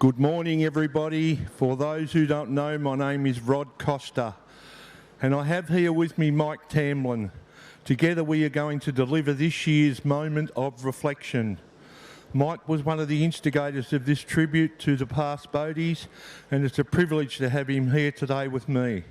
Good morning, everybody. For those who don't know, my name is Rod Costa, and I have here with me Mike Tamblin. Together we are going to deliver this year's moment of reflection. Mike was one of the instigators of this tribute to the past boaties, and it's a privilege to have him here today with me.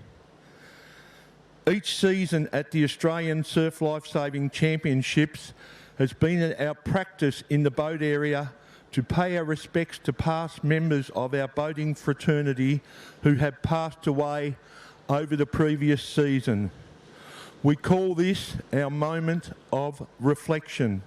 Each season at the Australian Surf Lifesaving Championships has been our practice in the boat area to pay our respects to past members of our boating fraternity who have passed away over the previous season. We call this our moment of reflection,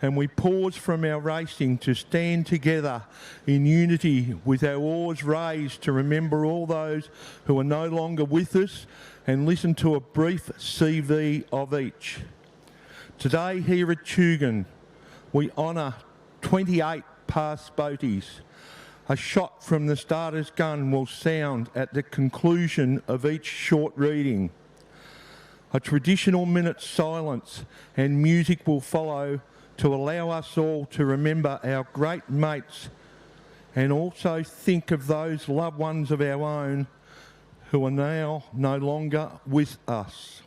and we pause from our racing to stand together in unity with our oars raised to remember all those who are no longer with us and listen to a brief CV of each. Today here at Tugun, we honour 28 past boaties. A shot from the starter's gun will sound at the conclusion of each short reading. A traditional minute's silence and music will follow to allow us all to remember our great mates and also think of those loved ones of our own who are now no longer with us.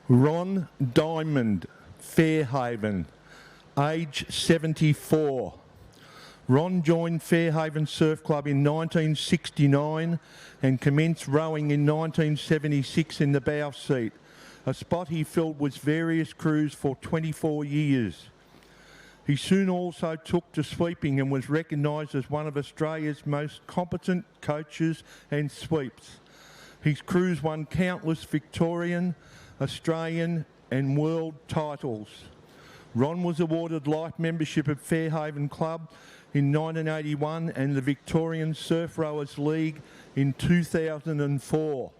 Ron Diamond, Fairhaven, age 74. Ron joined Fairhaven Surf Club in 1969 and commenced rowing in 1976 in the bow seat, a spot he filled with various crews for 24 years. He soon also took to sweeping and was recognised as one of Australia's most competent coaches and sweeps. His crews won countless Victorian, Australian and world titles. Ron was awarded life membership of Fairhaven Club in 1981 and the Victorian Surf Rowers League in 2004.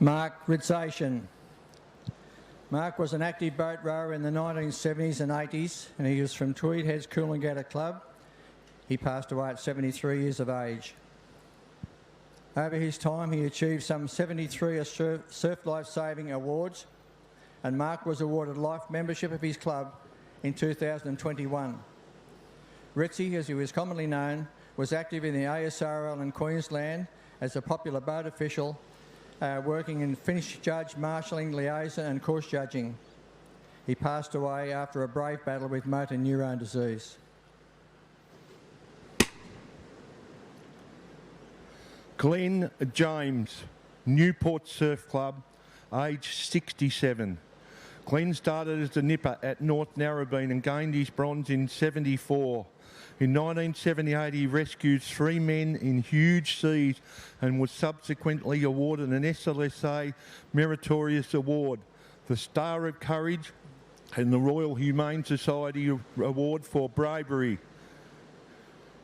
Mark Ritzation. Mark was an active boat rower in the 1970s and 80s, and he was from Tweed Heads Coolangatta Club. He passed away at 73 years of age. Over his time, he achieved some 73 Surf Life Saving Awards, and Mark was awarded life membership of his club in 2021. Ritzy, as he was commonly known, was active in the ASRL in Queensland as a popular boat official, working in Finnish judge, marshalling, liaison and course judging. He passed away after a brave battle with motor neurone disease. Glenn James, Newport Surf Club, age 67. Glenn started as a nipper at North Narrabeen and gained his bronze in 74. In 1978 he rescued 3 men in huge seas and was subsequently awarded an SLSA Meritorious Award, the Star of Courage and the Royal Humane Society Award for bravery.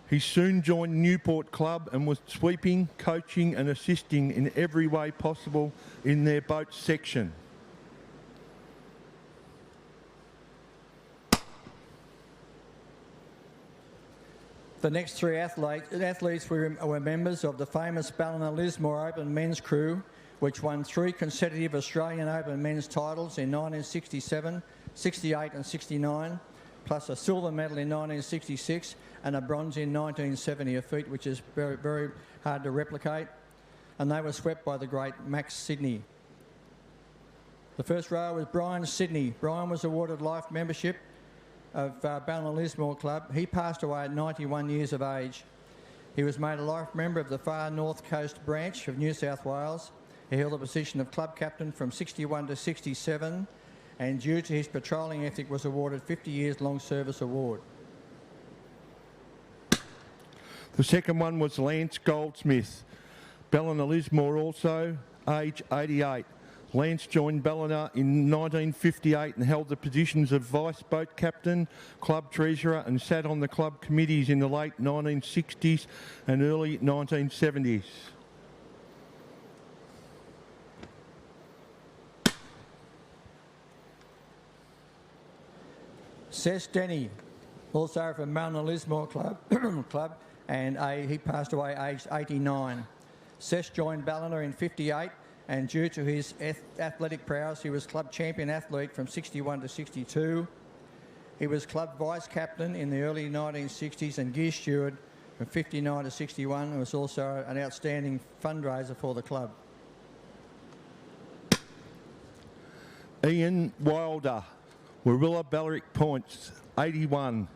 He soon joined Newport Club and was sweeping, coaching and assisting in every way possible in their boat section. The next 3 athletes were members of the famous Ballina Lismore Open men's crew, which won 3 consecutive Australian Open men's titles in 1967, 68 and 69, plus a silver medal in 1966 and a bronze in 1970, a feat which is very, very hard to replicate. And they were swept by the great Max Sidney. The first rower was Brian Sidney. Brian was awarded life membership of Ballina Lismore Club. He passed away at 91 years of age. He was made a life member of the Far North Coast branch of New South Wales. He held the position of club captain from 61 to 67, and due to his patrolling ethic was awarded 50 years long service award. The second one was Lance Goldsmith, Ballina Lismore also, age 88. Lance joined Ballina in 1958 and held the positions of vice boat captain, club treasurer and sat on the club committees in the late 1960s and early 1970s. Seth Denny, also from Ballina Lismore Club, and he passed away aged 89. Sess joined Ballina in 58, and due to his athletic prowess, he was club champion athlete from 61 to 62. He was club vice captain in the early 1960s and gear steward from 59 to 61, and was also an outstanding fundraiser for the club. Ian Wilder, Warilla Ballarat Points, 81.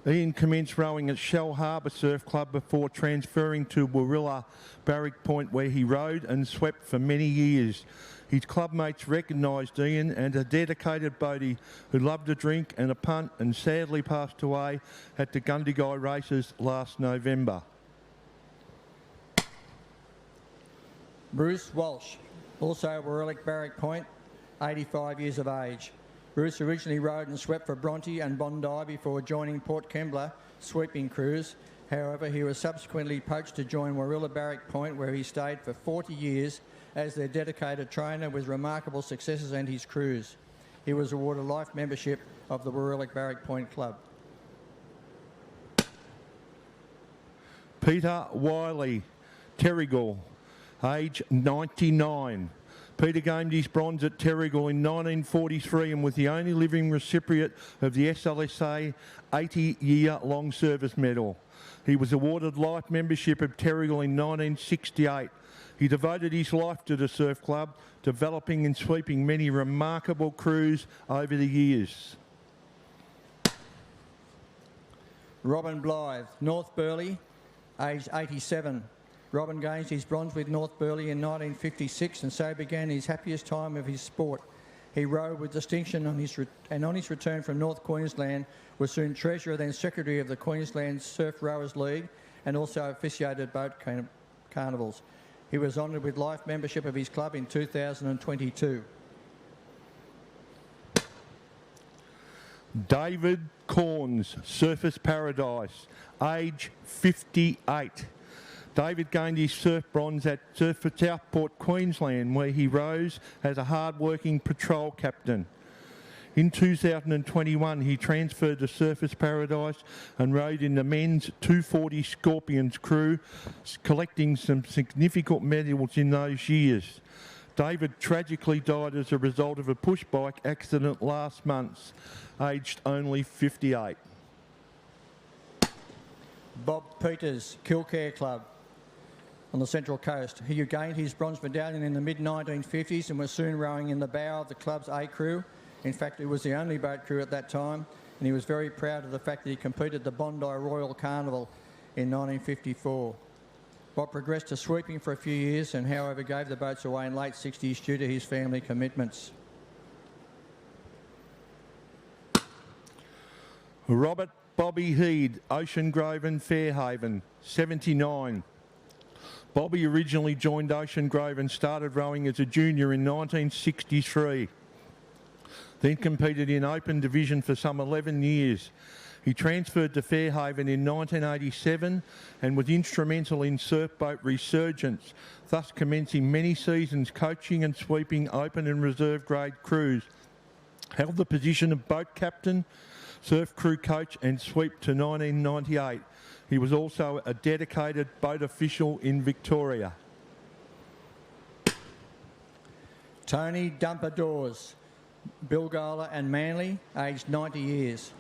Ian commenced rowing at Shell Harbour Surf Club before transferring to Warilla Barrack Point, where he rowed and swept for many years. His clubmates recognised Ian and a dedicated boatie who loved a drink and a punt, and sadly passed away at the Gundagai races last November. Bruce Walsh, also Warilla Barrack Point, 85 years of age. Bruce originally rowed and swept for Bronte and Bondi before joining Port Kembla sweeping crews. However, he was subsequently poached to join Warilla Barrack Point, where he stayed for 40 years as their dedicated trainer with remarkable successes and his crews. He was awarded life membership of the Warilla Barrack Point Club. Peter Wiley, Terrigal, age 99. Peter gained his bronze at Terrigal in 1943 and was the only living recipient of the SLSA 80-year long service medal. He was awarded life membership of Terrigal in 1968. He devoted his life to the surf club, developing and sweeping many remarkable crews over the years. Robin Blythe, North Burleigh, aged 87. Robin gained his bronze with North Burleigh in 1956 and so began his happiest time of his sport. He rowed with distinction on his return from North Queensland was soon Treasurer, then Secretary of the Queensland Surf Rowers League, and also officiated boat carnivals. He was honoured with life membership of his club in 2022. David Corns, Surfers Paradise, age 58. David gained his surf bronze at Surf for Southport, Queensland, where he rose as a hard-working patrol captain. In 2021, he transferred to Surfers Paradise and rowed in the men's 240 Scorpions crew, collecting some significant medals in those years. David tragically died as a result of a push bike accident last month, aged only 58. Bob Peters, Kilcare Club on the Central Coast. He gained his bronze medallion in the mid-1950s and was soon rowing in the bow of the club's A crew. In fact, it was the only boat crew at that time, and he was very proud of the fact that he competed the Bondi Royal Carnival in 1954. Bob progressed to sweeping for a few years and, however, gave the boats away in late 60s due to his family commitments. Robert Bobby Heed, Ocean Grove and Fairhaven, 79. Bobby originally joined Ocean Grove and started rowing as a junior in 1963. Then competed in Open Division for some 11 years. He transferred to Fairhaven in 1987 and was instrumental in surf boat resurgence, thus commencing many seasons coaching and sweeping open and reserve grade crews. Held the position of boat captain, surf crew coach and sweep to 1998. He was also a dedicated boat official in Victoria. Tony Dumper Dawes, Bilgola and Manly, aged 90 years.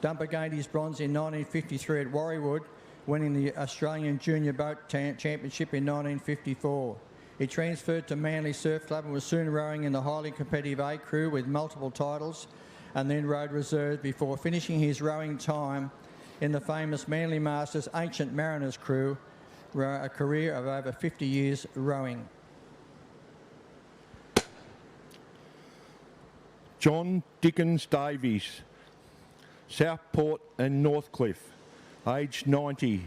Dumper gained his bronze in 1953 at Warriewood, winning the Australian Junior Boat Championship in 1954. He transferred to Manly Surf Club and was soon rowing in the highly competitive A crew with multiple titles, and then rowed reserves before finishing his rowing time in the famous Manly Masters Ancient Mariners crew, a career of over 50 years rowing. John Dickens Davies, Southport and Northcliffe, aged 90.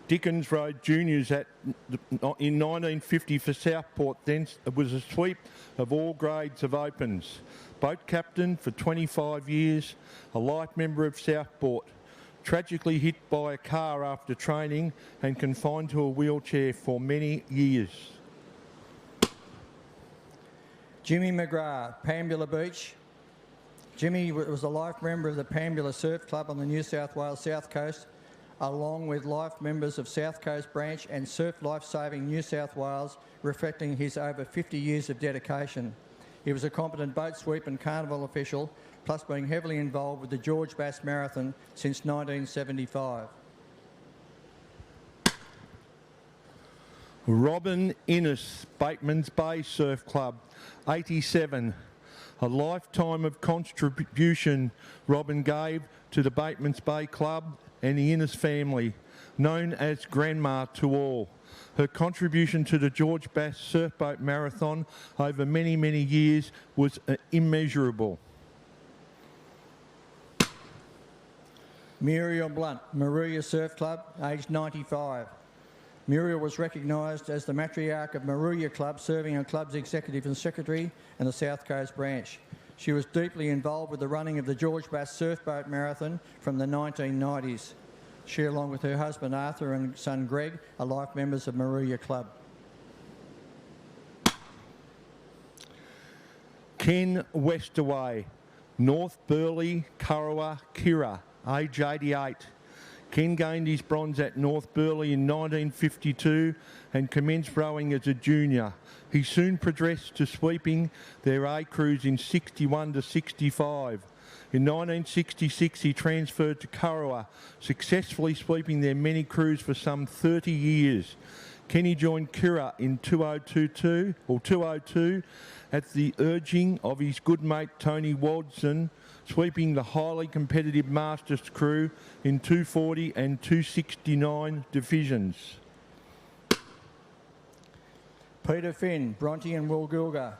Dickens rowed juniors in 1950 for Southport, then was a sweep of all grades of opens. Boat captain for 25 years, a life member of Southport. Tragically hit by a car after training and confined to a wheelchair for many years. Jimmy McGrath, Pambula Beach. Jimmy was a life member of the Pambula Surf Club on the New South Wales South Coast, along with life members of South Coast Branch and Surf Lifesaving New South Wales, reflecting his over 50 years of dedication. He was a competent boat sweep and carnival official, plus being heavily involved with the George Bass Marathon since 1975. Robin Innes, Bateman's Bay Surf Club, 87. A lifetime of contribution Robin gave to the Bateman's Bay Club and the Innes family, known as Grandma to all. Her contribution to the George Bass Surfboat Marathon over many, many years was immeasurable. Muriel Blunt, Moruya Surf Club, aged 95. Muriel was recognised as the matriarch of Moruya Club, serving on club's executive and secretary and the South Coast branch. She was deeply involved with the running of the George Bass Surfboat Marathon from the 1990s. She, along with her husband Arthur and son Greg, are life members of Moruya Club. Ken Westaway, North Burleigh, Kurrawa, Kirra, age 88. Ken gained his bronze at North Burleigh in 1952 and commenced rowing as a junior. He soon progressed to sweeping their A crews in 61 to 65. In 1966 he transferred to Kurrawa, successfully sweeping their many crews for some 30 years. Kenny joined Kirra in 2002 at the urging of his good mate Tony Wadson, sweeping the highly competitive Masters crew in 240 and 269 divisions. Peter Finn, Bronte and Woolgoolga.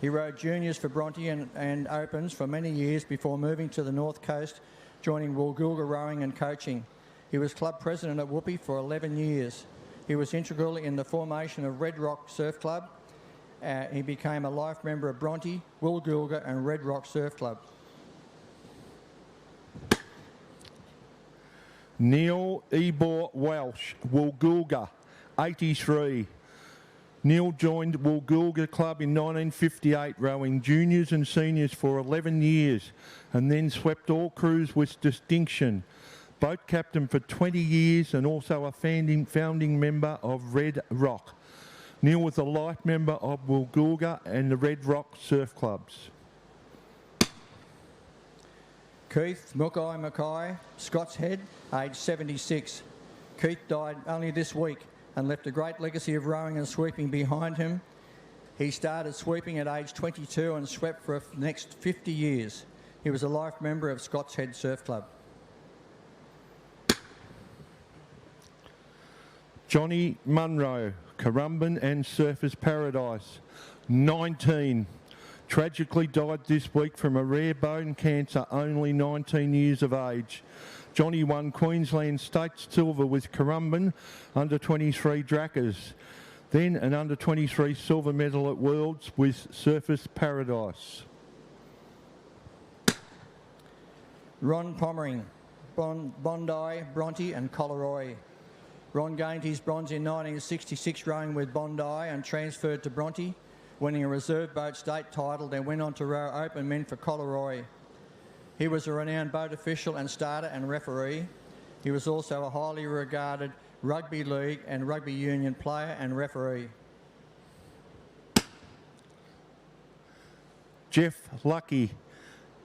He rowed juniors for Bronte and Opens for many years before moving to the North Coast, joining Woolgoolga rowing and coaching. He was club president at Whoopi for 11 years. He was integral in the formation of Red Rock Surf Club. He became a life member of Bronte, Woolgoolga and Red Rock Surf Club. Neil Ebor Welsh, Woolgoolga, 83. Neil joined Woolgoolga Club in 1958, rowing juniors and seniors for 11 years, and then swept all crews with distinction. Boat captain for 20 years and also a founding member of Red Rock. Neil was a life member of Woolgoolga and the Red Rock Surf Clubs. Keith Mukai Mackay, Scott's Head, aged 76. Keith died only this week and left a great legacy of rowing and sweeping behind him. He started sweeping at age 22 and swept for the next 50 years. He was a life member of Scott's Head Surf Club. Johnny Munro, Currumbin and Surfers Paradise, 19. Tragically died this week from a rare bone cancer, only 19 years of age. Johnny won Queensland State Silver with Currumbin under-23 Drakkers, then an under-23 silver medal at Worlds with Surfers Paradise. Ron Pommering, Bondi, Bronte and Collaroy. Ron gained his bronze in 1966 rowing with Bondi and transferred to Bronte, winning a reserve boat state title, then went on to row open men for Collaroy. He was a renowned boat official and starter and referee. He was also a highly regarded rugby league and rugby union player and referee. Jeff Lucky,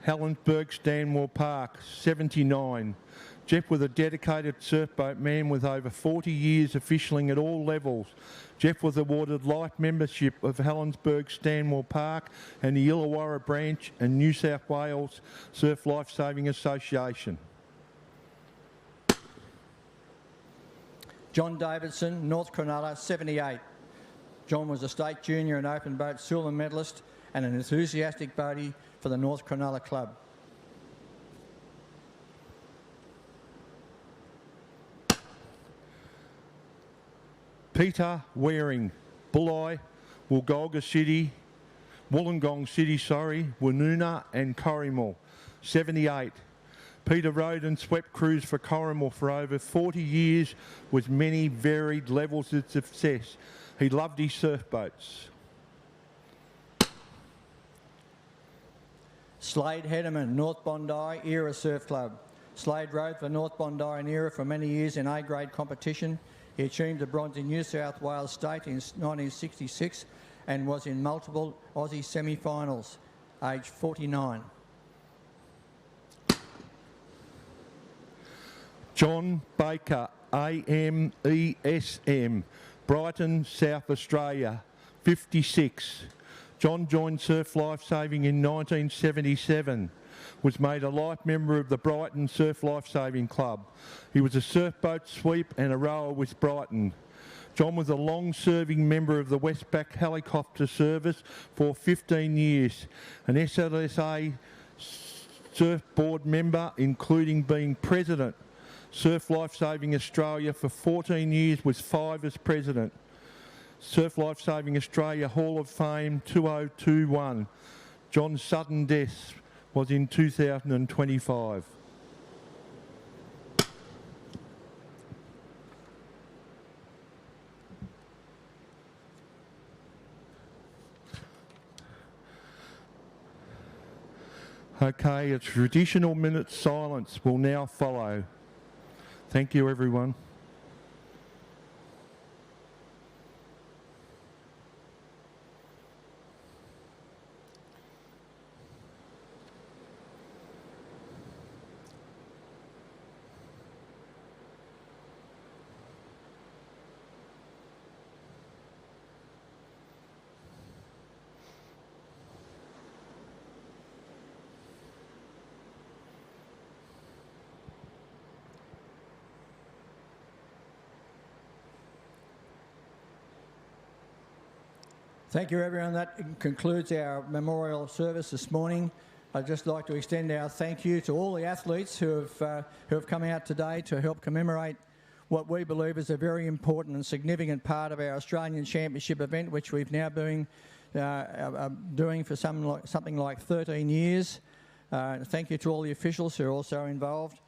Helensburgh Stanmore Park, 79. Jeff was a dedicated surfboat man with over 40 years officialing at all levels. Jeff was awarded life membership of Helensburgh Stanmore Park and the Illawarra branch and New South Wales Surf Lifesaving Association. John Davidson, North Cronulla, 78. John was a state junior and open boat silver medalist and an enthusiastic boatie for the North Cronulla Club. Peter Waring, Bulli, Wollongong City, Woonona and Corrimal, 78. Peter rowed and swept crews for Corrimal for over 40 years with many varied levels of success. He loved his surf boats. Slade Hederman, North Bondi, Era Surf Club. Slade rode for North Bondi and Era for many years in A-grade competition. He achieved a bronze in New South Wales State in 1966 and was in multiple Aussie semi-finals, aged 49. John Baker, AMESM, Brighton, South Australia, 56. John joined Surf Lifesaving in 1977. Was made a life member of the Brighton Surf Lifesaving Club. He was a surf boat sweep and a rower with Brighton. John was a long-serving member of the Westpac Helicopter Service for 15 years, an SLSA surf board member, including being president. Surf Lifesaving Australia for 14 years, with 5 as president. Surf Lifesaving Australia Hall of Fame 2021. John's sudden death was in 2025. Okay, a traditional minute's silence will now follow. Thank you, everyone. Thank you, everyone. That concludes our memorial service this morning. I'd just like to extend our thank you to all the athletes who have come out today to help commemorate what we believe is a very important and significant part of our Australian Championship event, which we've now been doing for something like 13 years. Thank you to all the officials who are also involved.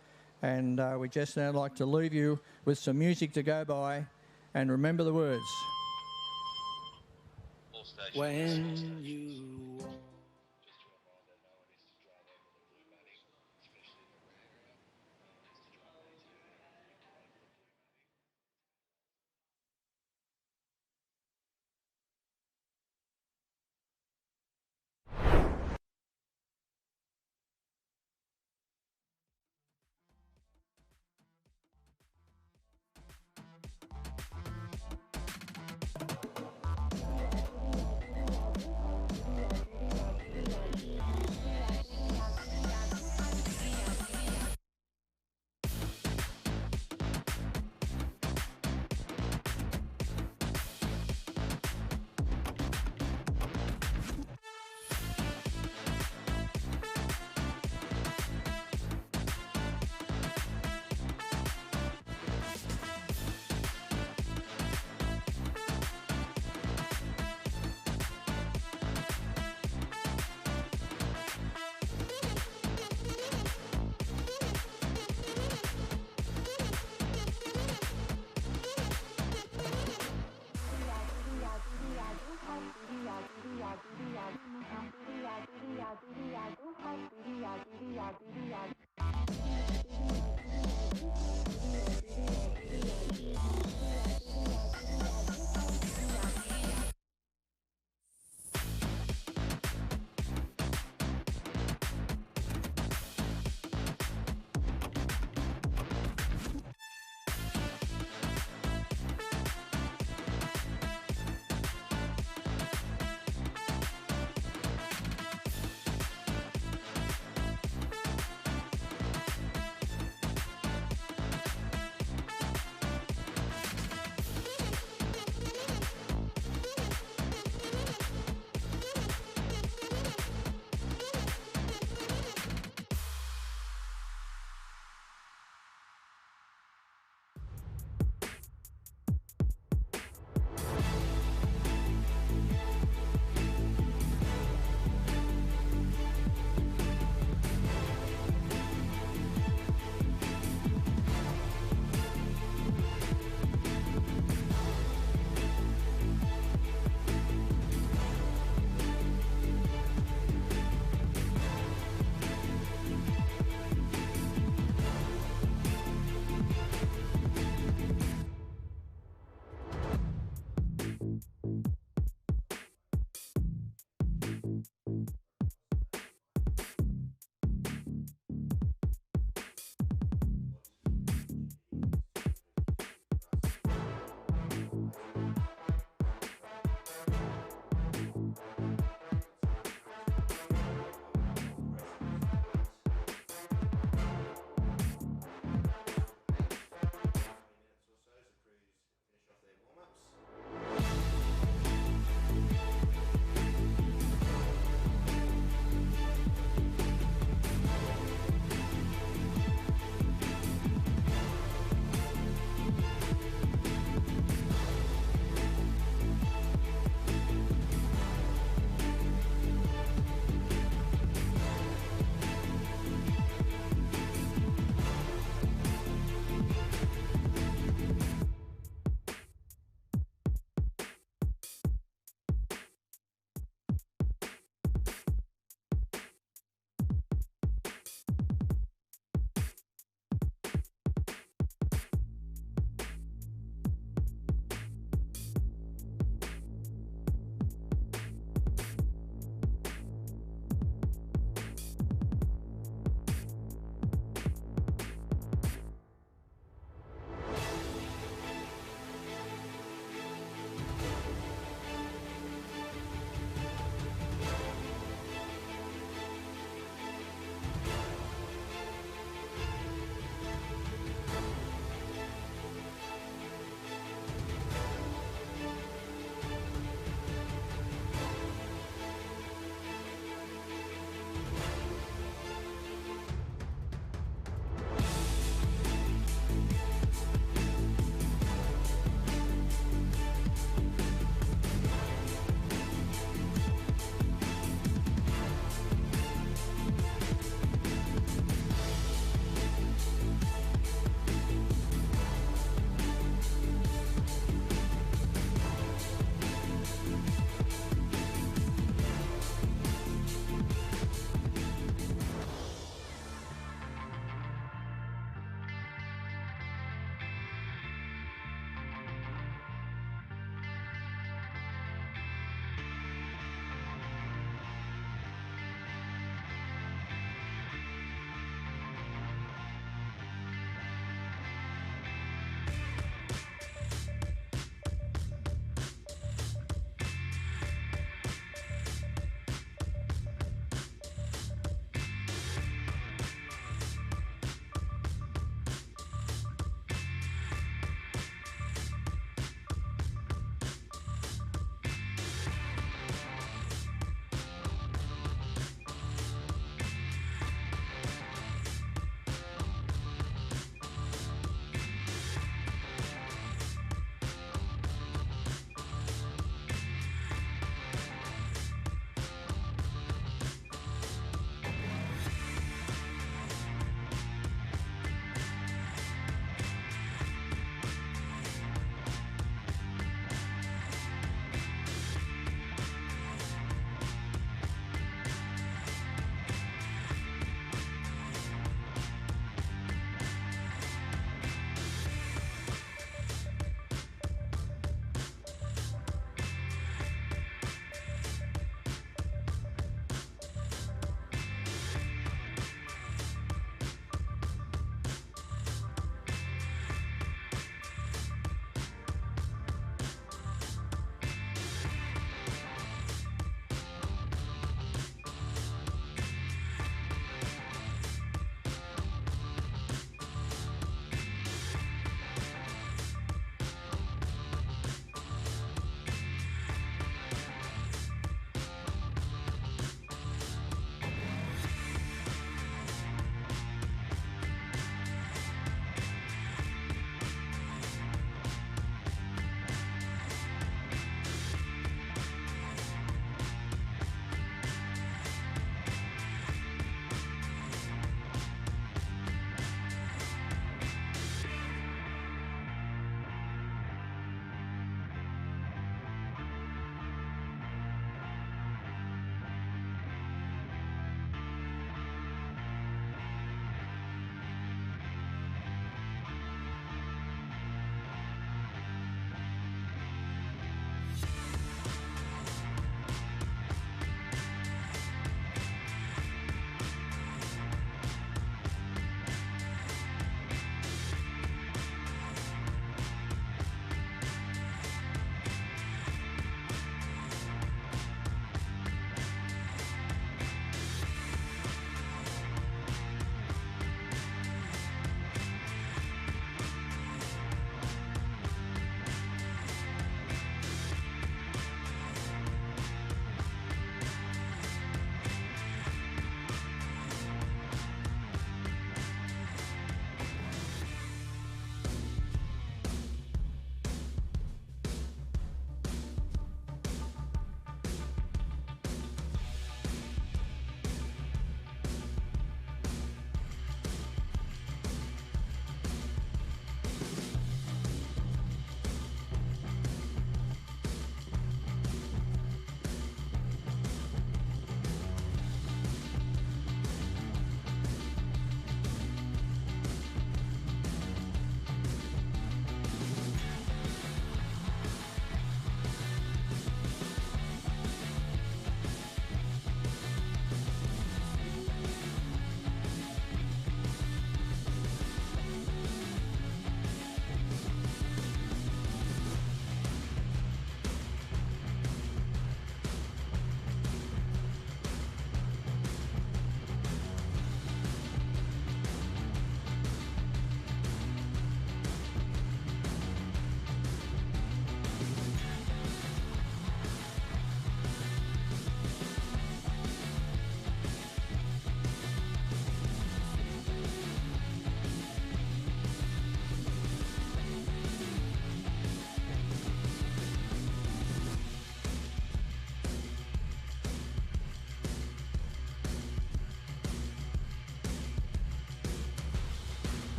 And we just now like to leave you with some music to go by and remember the words. When you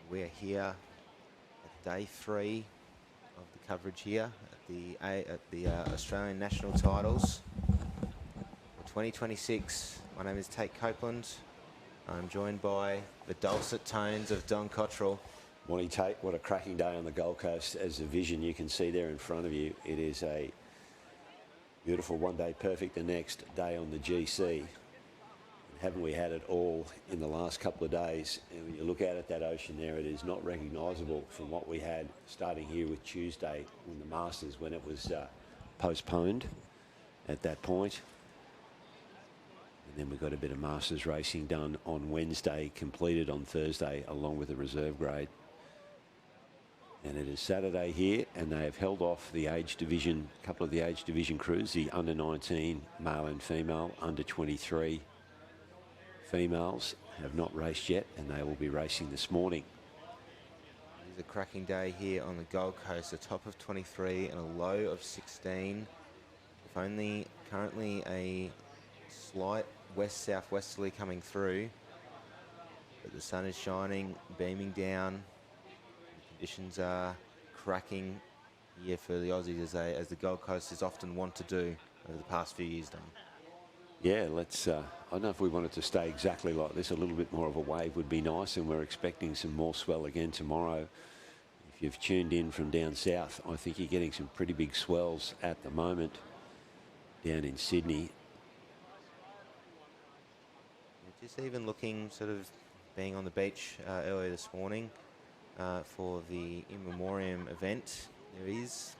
We are here at day 3 of the coverage here at the Australian National Titles for 2026. My name is Tate Copeland. I'm joined by the dulcet tones of Don Cottrell. Morning, Tate. What a cracking day on the Gold Coast. As the vision you can see there in front of you, it is a beautiful one day perfect the next day on the GC. And haven't we had it all in the last couple of days? And when you look out at that ocean there, it is not recognisable from what we had starting here with Tuesday when the Masters, when it was postponed at that point. And then we got a bit of Masters racing done on Wednesday, completed on Thursday, along with the reserve grade. And it is Saturday here, and they have held off the age division, a couple of the age division crews, the under 19 male and female, under 23 females have not raced yet, and they will be racing this morning. It is a cracking day here on the Gold Coast, a top of 23 and a low of 16. With only currently a slight west-southwesterly coming through, but the sun is shining, beaming down. Conditions are cracking here for the Aussies, as the Gold Coast is often want to do over the past few years, Don. Yeah, let's, I don't know if we want it to stay exactly like this. A little bit more of a wave would be nice, and we're expecting some more swell again tomorrow. If you've tuned in from down south, I think you're getting some pretty big swells at the moment down in Sydney. Just even looking, sort of being on the beach earlier this morning for the In Memoriam event, there is,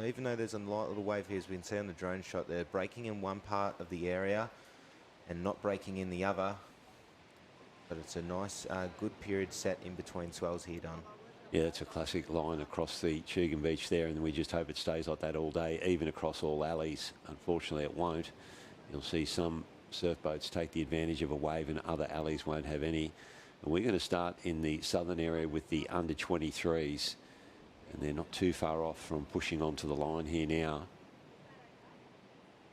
even though there's a light little wave here, as we can see on the drone shot, they're breaking in one part of the area and not breaking in the other. But it's a nice, good period set in between swells here, Don. Yeah, it's a classic line across the Chugan Beach there, and we just hope it stays like that all day, even across all alleys. Unfortunately, it won't. You'll see some surf boats take the advantage of a wave, and other alleys won't have any. And we're going to start in the southern area with the under 23s, and they're not too far off from pushing onto the line here now.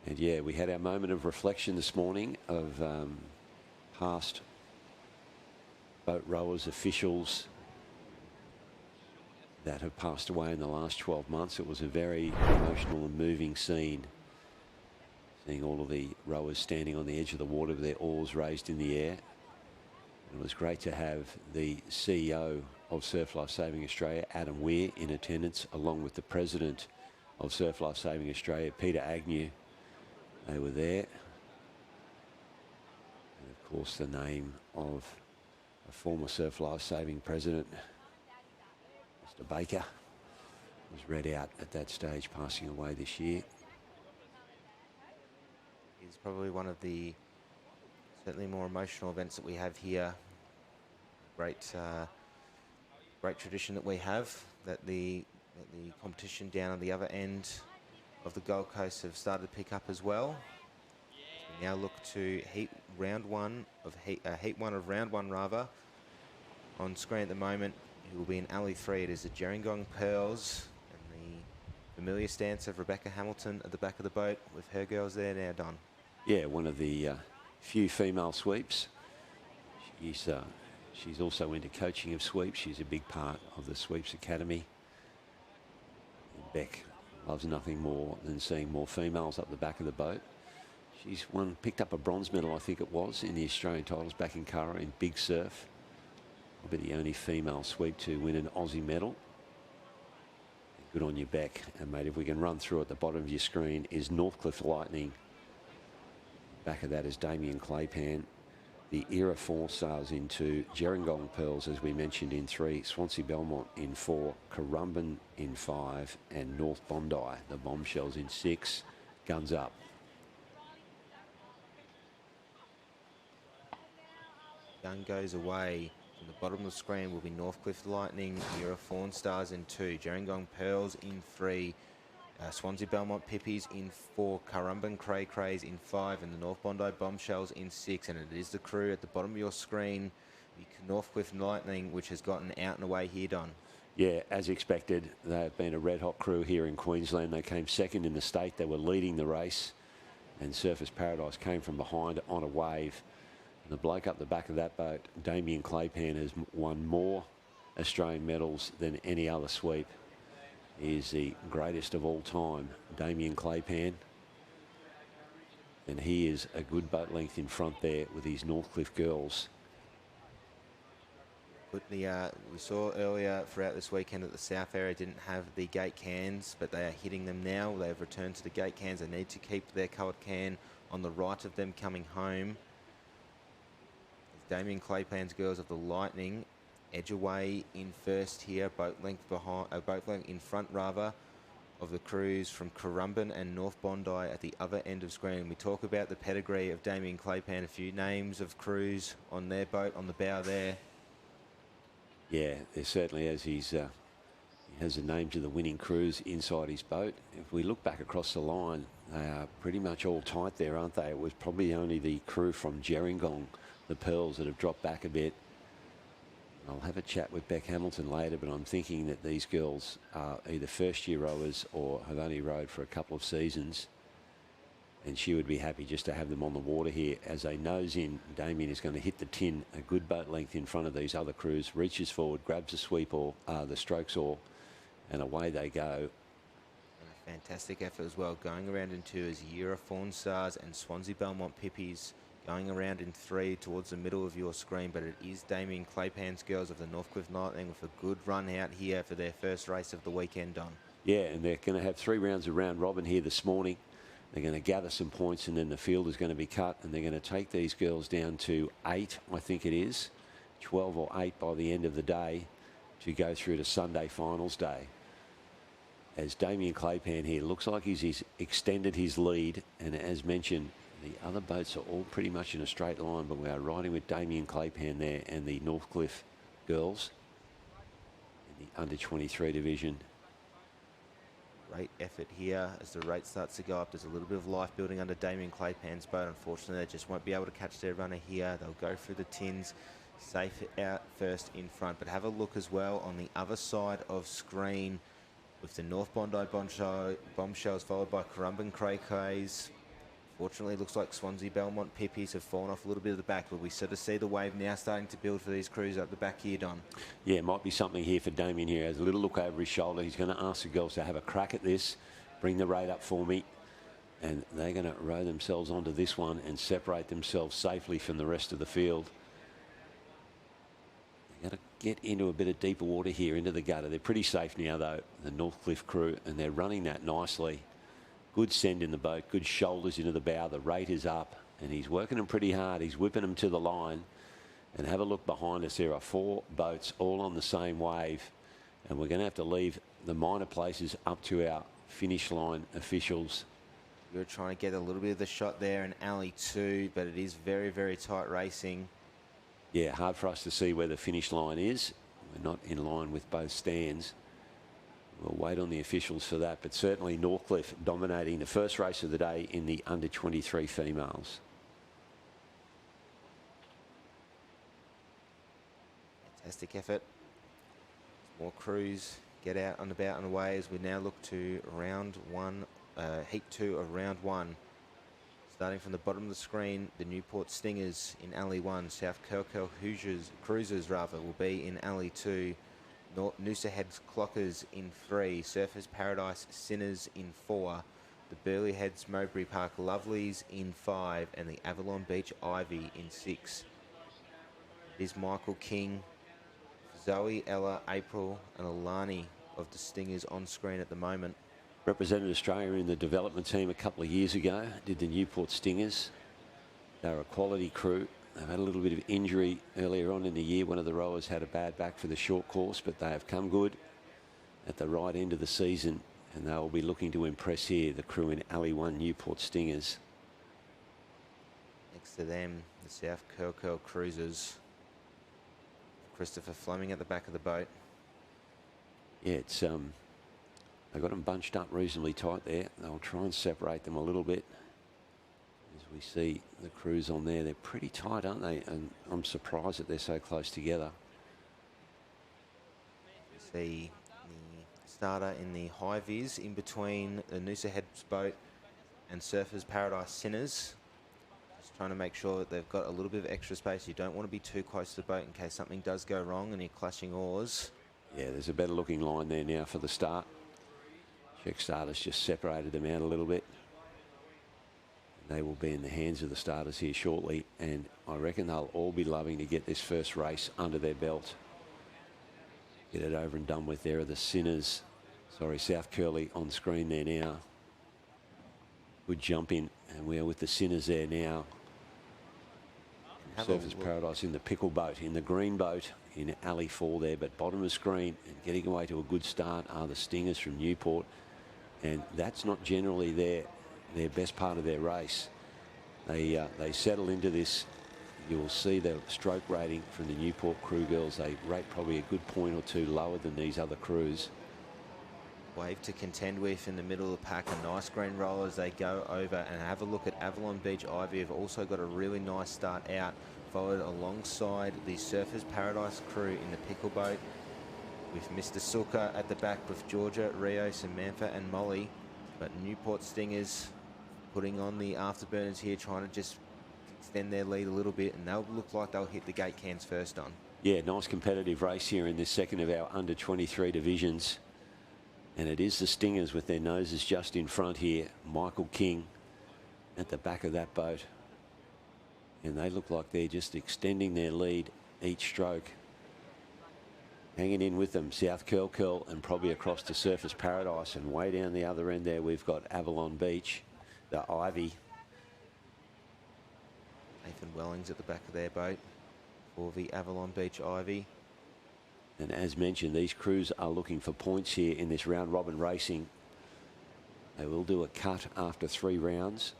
And yeah, we had our moment of reflection this morning of past boat rowers, officials that have passed away in the last 12 months. It was a very emotional and moving scene, seeing all of the rowers standing on the edge of the water with their oars raised in the air. It was great to have the CEO of Surf Life Saving Australia, Adam Weir, in attendance, along with the President of Surf Life Saving Australia, Peter Agnew. They were there. And of course, the name of a former Surf Life Saving President, Mr. Baker, was read out at that stage, passing away this year. It's probably one of the certainly more emotional events that we have here. Great tradition that we have, that the competition down on the other end of the Gold Coast have started to pick up as well. We now look to heat one of round one rather. On screen at the moment, it will be in alley 3. It is the Gerringong Pearls and the familiar stance of Rebecca Hamilton at the back of the boat with her girls there now, Don. Yeah, one of the few female sweeps. She's also into coaching of sweeps. She's a big part of the Sweeps Academy. And Beck loves nothing more than seeing more females up the back of the boat. She's picked up a bronze medal, I think it was, in the Australian titles back in Curra in big surf. Probably the only female sweep to win an Aussie medal. Good on you, Beck. And mate, if we can run through at the bottom of your screen is Northcliffe Lightning. Back of that is Damien Claypan. The Era 4 stars into Gerringong Pearls, as we mentioned, in 3, Swansea Belmont in 4, Currumbin in 5, and North Bondi, the Bombshells, in 6. Guns up. Gun goes away. On the bottom of the screen will be Northcliffe Lightning, Era Fawn Stars in 2, Gerringong Pearls in 3, Swansea Belmont Pippies in 4, Currumbin Cray Crays in 5, and the North Bondi Bombshells in 6. And it is the crew at the bottom of your screen, the Northcliffe Lightning, which has gotten out and away here, Don. Yeah, as expected, they have been a red-hot crew here in Queensland. They came second in the state. They were leading the race, and Surfers Paradise came from behind on a wave. And the bloke up the back of that boat, Damien Claypan, has won more Australian medals than any other sweep. He is the greatest of all time, Damien Claypan. And he is a good boat length in front there with his Northcliffe girls. But we saw earlier throughout this weekend that the south area didn't have the gate cans, but they are hitting them now. They've returned to the gate cans. They need to keep their coloured can on the right of them coming home. Damien Claypan's girls of the Lightning edge away in first here, boat length behind, boat length in front rather, of the crews from Currumbin and North Bondi at the other end of screen. We talk about the pedigree of Damien Claypan, a few names of crews on their boat on the bow there. Yeah, there certainly is. He has the names of the winning crews inside his boat. If we look back across the line, they are pretty much all tight there, aren't they? It was probably only the crew from Gerringong, the Pearls, that have dropped back a bit. I'll have a chat with Beck Hamilton later, but I'm thinking that these girls are either first-year rowers or have only rowed for a couple of seasons. And she would be happy just to have them on the water here. As they nose in, Damien is going to hit the tin a good boat length in front of these other crews, reaches forward, grabs the sweep oar, the strokes oar, and away they go. And a fantastic effort as well, going around in two as Yura Fawn Stars and Swansea Belmont Pippies going around in three towards the middle of your screen, but it is Damien Claypan's girls of the Northcliffe Lightning with a good run out here for their first race of the weekend on. Yeah, and they're going to have 3 rounds of round robin here this morning. They're going to gather some points, and then the field is going to be cut, and they're going to take these girls down to 8, I think it is, 12 or 8 by the end of the day to go through to Sunday finals day. As Damien Claypan here looks like he's extended his lead, and as mentioned, the other boats are all pretty much in a straight line, but we are riding with Damien Claypan there and the Northcliffe girls in the under-23 division. Great effort here as the rate starts to go up. There's a little bit of life building under Damien Claypan's boat. Unfortunately, they just won't be able to catch their runner here. They'll go through the tins, safe out first in front. But have a look as well on the other side of screen with the North Bondi Bombshells followed by Currumbin Cray Crays. Fortunately, it looks like Swansea Belmont Pippies have fallen off a little bit of the back, but we sort of see the wave now starting to build for these crews up the back here, Don. Yeah, might be something here for Damien here. Has a little look over his shoulder. He's going to ask the girls to have a crack at this, bring the rate up for me, and they're going to row themselves onto this one and separate themselves safely from the rest of the field. They're going to get into a bit of deeper water here, into the gutter. They're pretty safe now, though, the Northcliffe crew, and they're running that nicely. Good send in the boat, good shoulders into the bow. The rate is up, and he's working them pretty hard. He's whipping them to the line. And have a look behind us. There are 4 boats all on the same wave, and we're going to have to leave the minor places up to our finish line officials. You're trying to get a little bit of the shot there in alley 2, but it is very, very tight racing. Yeah, hard for us to see where the finish line is. We're not in line with both stands. We'll wait on the officials for that, but certainly Northcliffe dominating the first race of the day in the under-23 females. Fantastic effort. More crews get out and about and away as we now look to round 1, heat 2 of round 1. Starting from the bottom of the screen, the Newport Stingers in alley 1, South Kirkhill Cruisers will be in alley 2. Noosa Heads Clockers in 3, Surfers Paradise Sinners in 4, the Burley Heads Mowbray Park Lovelies in 5, and the Avalon Beach Ivy in 6. It is Michael King, Zoe, Ella, April and Alani of the Stingers on screen at the moment. Represented Australia in the development team a couple of years ago, did the Newport Stingers. They're a quality crew. They've had a little bit of injury earlier on in the year. One of the rowers had a bad back for the short course, but they have come good at the right end of the season, and they will be looking to impress here, the crew in alley 1 Newport Stingers. Next to them, the South Kirkhill Cruisers. Christopher Fleming at the back of the boat. Yeah, it's they got them bunched up reasonably tight there. They'll try and separate them a little bit. As we see the crews on there, they're pretty tight, aren't they? And I'm surprised that they're so close together. We see the starter in the high vis in between the Noosa Heads boat and Surfers Paradise Sinners. Just trying to make sure that they've got a little bit of extra space. You don't want to be too close to the boat in case something does go wrong and you're clashing oars. Yeah, there's a better looking line there now for the start. Check starters just separated them out a little bit. They will be in the hands of the starters here shortly, and I reckon they'll all be loving to get this first race under their belt. Get it over and done with. There are the Sinners. Sorry, South Curly on screen there now. Good jump in, and we are with the Sinners there now. Surfers Paradise in the pickle boat, in the green boat, in alley 4 there, but bottom of screen and getting away to a good start are the Stingers from Newport, and that's not generally their best part of their race. They settle into this. You will see the stroke rating from the Newport crew girls. They rate probably a good point or two lower than these other crews. Wave to contend with in the middle of the pack. A nice green roll as they go over, and have a look at Avalon Beach Ivy. Have also got a really nice start out, followed alongside the Surfers Paradise crew in the pickle boat, with Mr. Sulka at the back with Georgia, Rio, Samantha and Molly. But Newport Stingers putting on the afterburners here, trying to just extend their lead a little bit, and they'll look like they'll hit the gate cans first on. Yeah, nice competitive race here in this second of our under 23 divisions. And it is the Stingers with their noses just in front here. Michael King at the back of that boat. And they look like they're just extending their lead each stroke. Hanging in with them, South Curl and probably across to Surfers Paradise. And way down the other end there, we've got Avalon Beach, the Ivy. Nathan Wellings at the back of their boat for the Avalon Beach Ivy. And as mentioned, these crews are looking for points here in this round robin racing. They will do a cut after 3 rounds.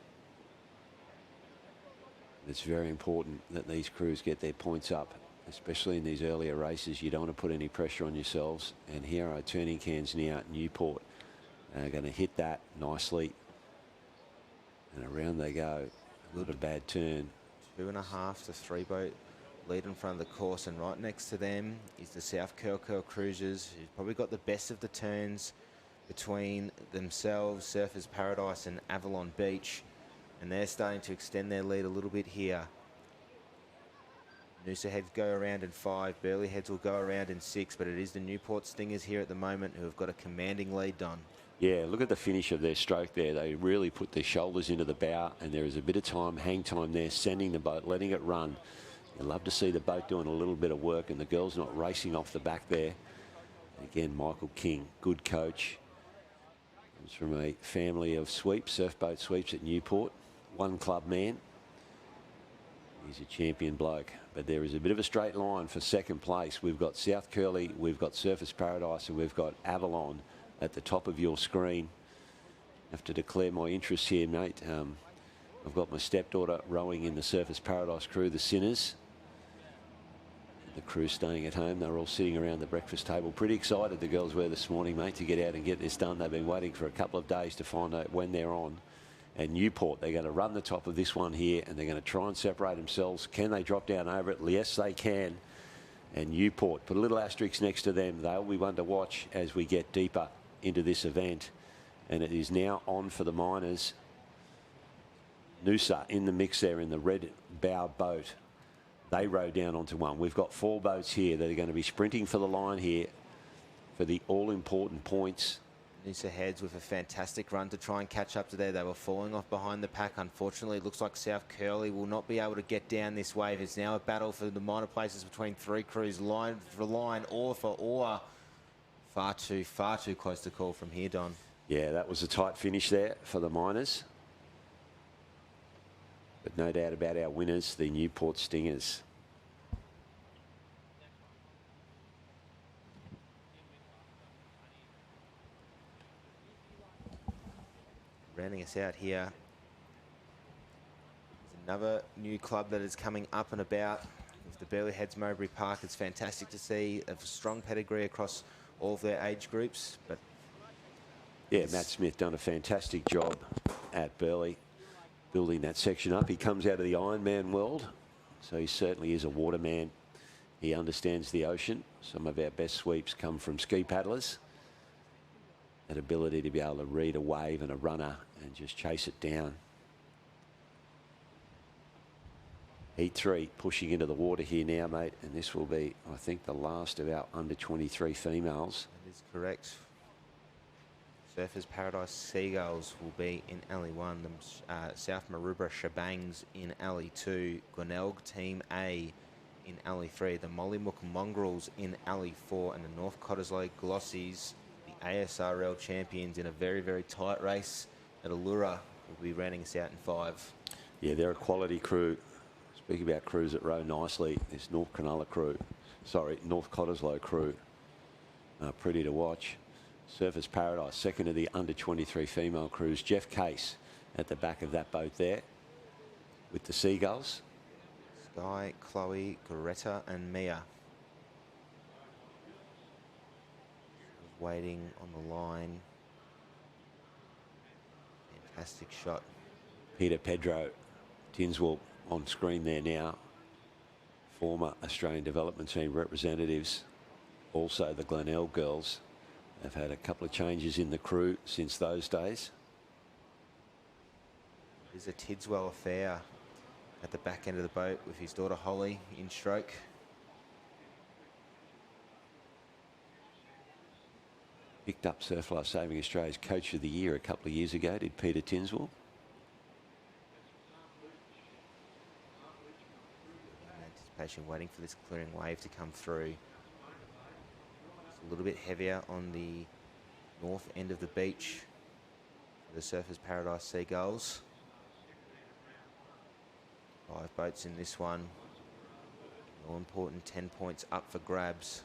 It's very important that these crews get their points up, especially in these earlier races. You don't want to put any pressure on yourselves. And here are turning cans now at Newport. They're going to hit that nicely. And around they go. Not a bad turn. 2.5 to 3 boat lead in front of the course, and right next to them is the South Curl Cruisers, who've probably got the best of the turns between themselves, Surfers Paradise and Avalon Beach, and they're starting to extend their lead a little bit here. Noosa Heads go around in 5, Burley Heads will go around in 6, but it is the Newport Stingers here at the moment who have got a commanding lead, Don. Yeah, look at the finish of their stroke there. They really put their shoulders into the bow, and there is a bit of time, hang time there, sending the boat, letting it run. You love to see the boat doing a little bit of work and the girls not racing off the back there. Again, Michael King, good coach. Comes from a family of sweeps, surf boat sweeps at Newport. One club man. He's a champion bloke. But there is a bit of a straight line for second place. We've got South Curly, we've got Surfers Paradise, and we've got Avalon at the top of your screen. I have to declare my interest here, mate. I've got my stepdaughter rowing in the Surfers Paradise crew, the Sinners. The crew staying at home. They're all sitting around the breakfast table. Pretty excited, the girls were this morning, mate, to get out and get this done. They've been waiting for a couple of days to find out when they're on. And Newport, they're going to run the top of this one here, and they're going to try and separate themselves. Can they drop down over it? Yes, they can. And Newport, put a little asterisk next to them. They'll be one to watch as we get deeper into this event. And it is now on for the Miners. Noosa in the mix there in the red bow boat. They row down onto one. We've got 4 boats here that are going to be sprinting for the line here for the all-important points. Noosa Heads with a fantastic run to try and catch up to there. They were falling off behind the pack. Unfortunately, it looks like South Curly will not be able to get down this wave. It's now a battle for the minor places between 3 crews, line for line, oar for oar. Far too close to call from here, Don. Yeah, that was a tight finish there for the Miners. But no doubt about our winners, the Newport Stingers. Rounding us out here is another new club that is coming up and about with the Burley Heads Mowbray Park. It's fantastic to see a strong pedigree across all of their age groups. But yeah, Matt Smith done a fantastic job at Burley, building that section up. He comes out of the Ironman world, so he certainly is a waterman. He understands the ocean. Some of our best sweeps come from ski paddlers. That ability to be able to read a wave and a runner and just chase it down. Heat 3 pushing into the water here now, mate. And this will be, I think, the last of our under 23 females. That is correct. Surfers Paradise Seagulls will be in Alley 1. The South Maroubra Shebangs in Alley 2. Glenelg Team A in Alley 3. The Mollymook Mongrels in Alley 4. And the North Cottesloe Glossies, the ASRL champions, in a very, very tight race at Allura, will be rounding us out in 5. Yeah, they're a quality crew. Speaking about crews that row nicely, this North Cottesloe crew, pretty to watch. Surfers Paradise, second of the under 23 female crews. Jeff Case at the back of that boat there with the Seagulls. Sky, Chloe, Greta and Mia. Waiting on the line. Fantastic shot. Peter Pedro Tinswell on screen there now. Former Australian Development Team representatives. Also the Glenelg girls. They've had a couple of changes in the crew since those days. There's a Tidswell affair at the back end of the boat with his daughter Holly in stroke. Picked up Surf Life Saving Australia's Coach of the Year a couple of years ago, did Peter Tinswell. Anticipation, waiting for this clearing wave to come through. A little bit heavier on the north end of the beach for the Surfers Paradise Seagulls. 5 boats in this one. All important 10 points up for grabs.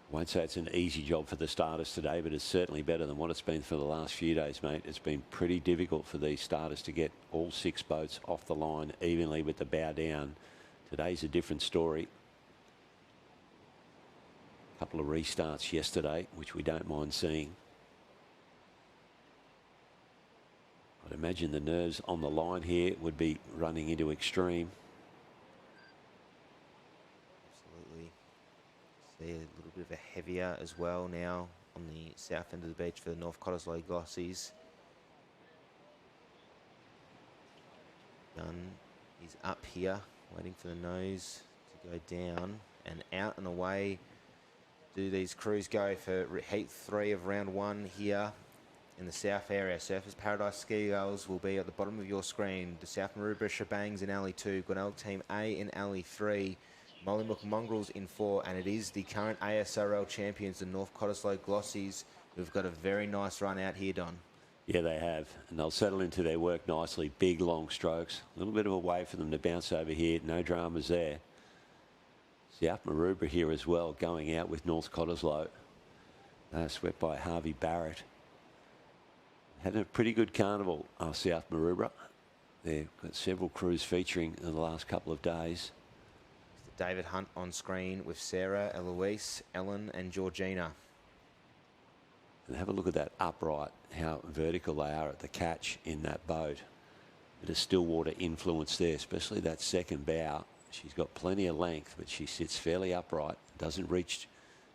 Won't say it's an easy job for the starters today, but it's certainly better than what it's been for the last few days, mate. It's been pretty difficult for these starters to get all 6 boats off the line evenly with the bow down. Today's a different story. Couple of restarts yesterday, which we don't mind seeing. I'd imagine the nerves on the line here would be running into extreme. Absolutely. See a little bit of a heavier as well now on the south end of the beach for the North Cottesloe Glossies. Gun is up here, waiting for the nose to go down, and out and away do these crews go for heat 3 of round 1 here in the south area. Surfers Paradise Ski Girls will be at the bottom of your screen. The South Maroubra Shebangs in Alley 2, Glenelg Team A in Alley 3, Mollymook Mongrels in 4, and it is the current ASRL champions, the North Cottesloe Glossies, who've got a very nice run out here, Don. Yeah, they have, and they'll settle into their work nicely. Big, long strokes. A little bit of a way for them to bounce over here. No dramas there. South Maroubra here as well, going out with North Cottesloe. Swept by Harvey Barrett. Had a pretty good carnival, South Maroubra. They've got several crews featuring in the last couple of days. David Hunt on screen with Sarah, Eloise, Ellen and Georgina. And have a look at that upright, how vertical they are at the catch in that boat. Bit of still water influence there, especially that second bow. She's got plenty of length, but she sits fairly upright. Doesn't reach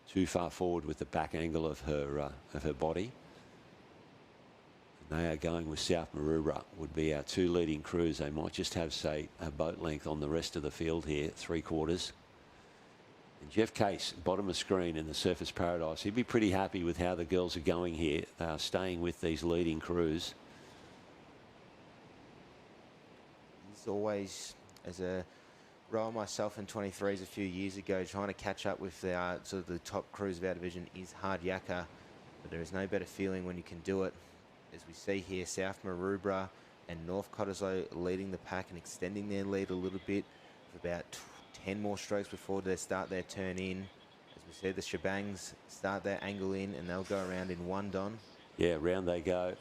too far forward with the back angle of her body. And they are going with South Maroubra, would be our 2 leading crews. They might just have, say, a boat length on the rest of the field here, 3/4. And Jeff Case, bottom of screen in the Surfers Paradise. He'd be pretty happy with how the girls are going here. They are staying with these leading crews. He's always, as a rower myself in 23s a few years ago, trying to catch up with the sort of the top crews of our division is hard yakka, but there is no better feeling when you can do it. As we see here, South Maroubra and North Cottesloe leading the pack and extending their lead a little bit with about 10 more strokes before they start their turn in. As we said, the Shebangs start their angle in and they'll go around in 1, Don. Yeah, round they go.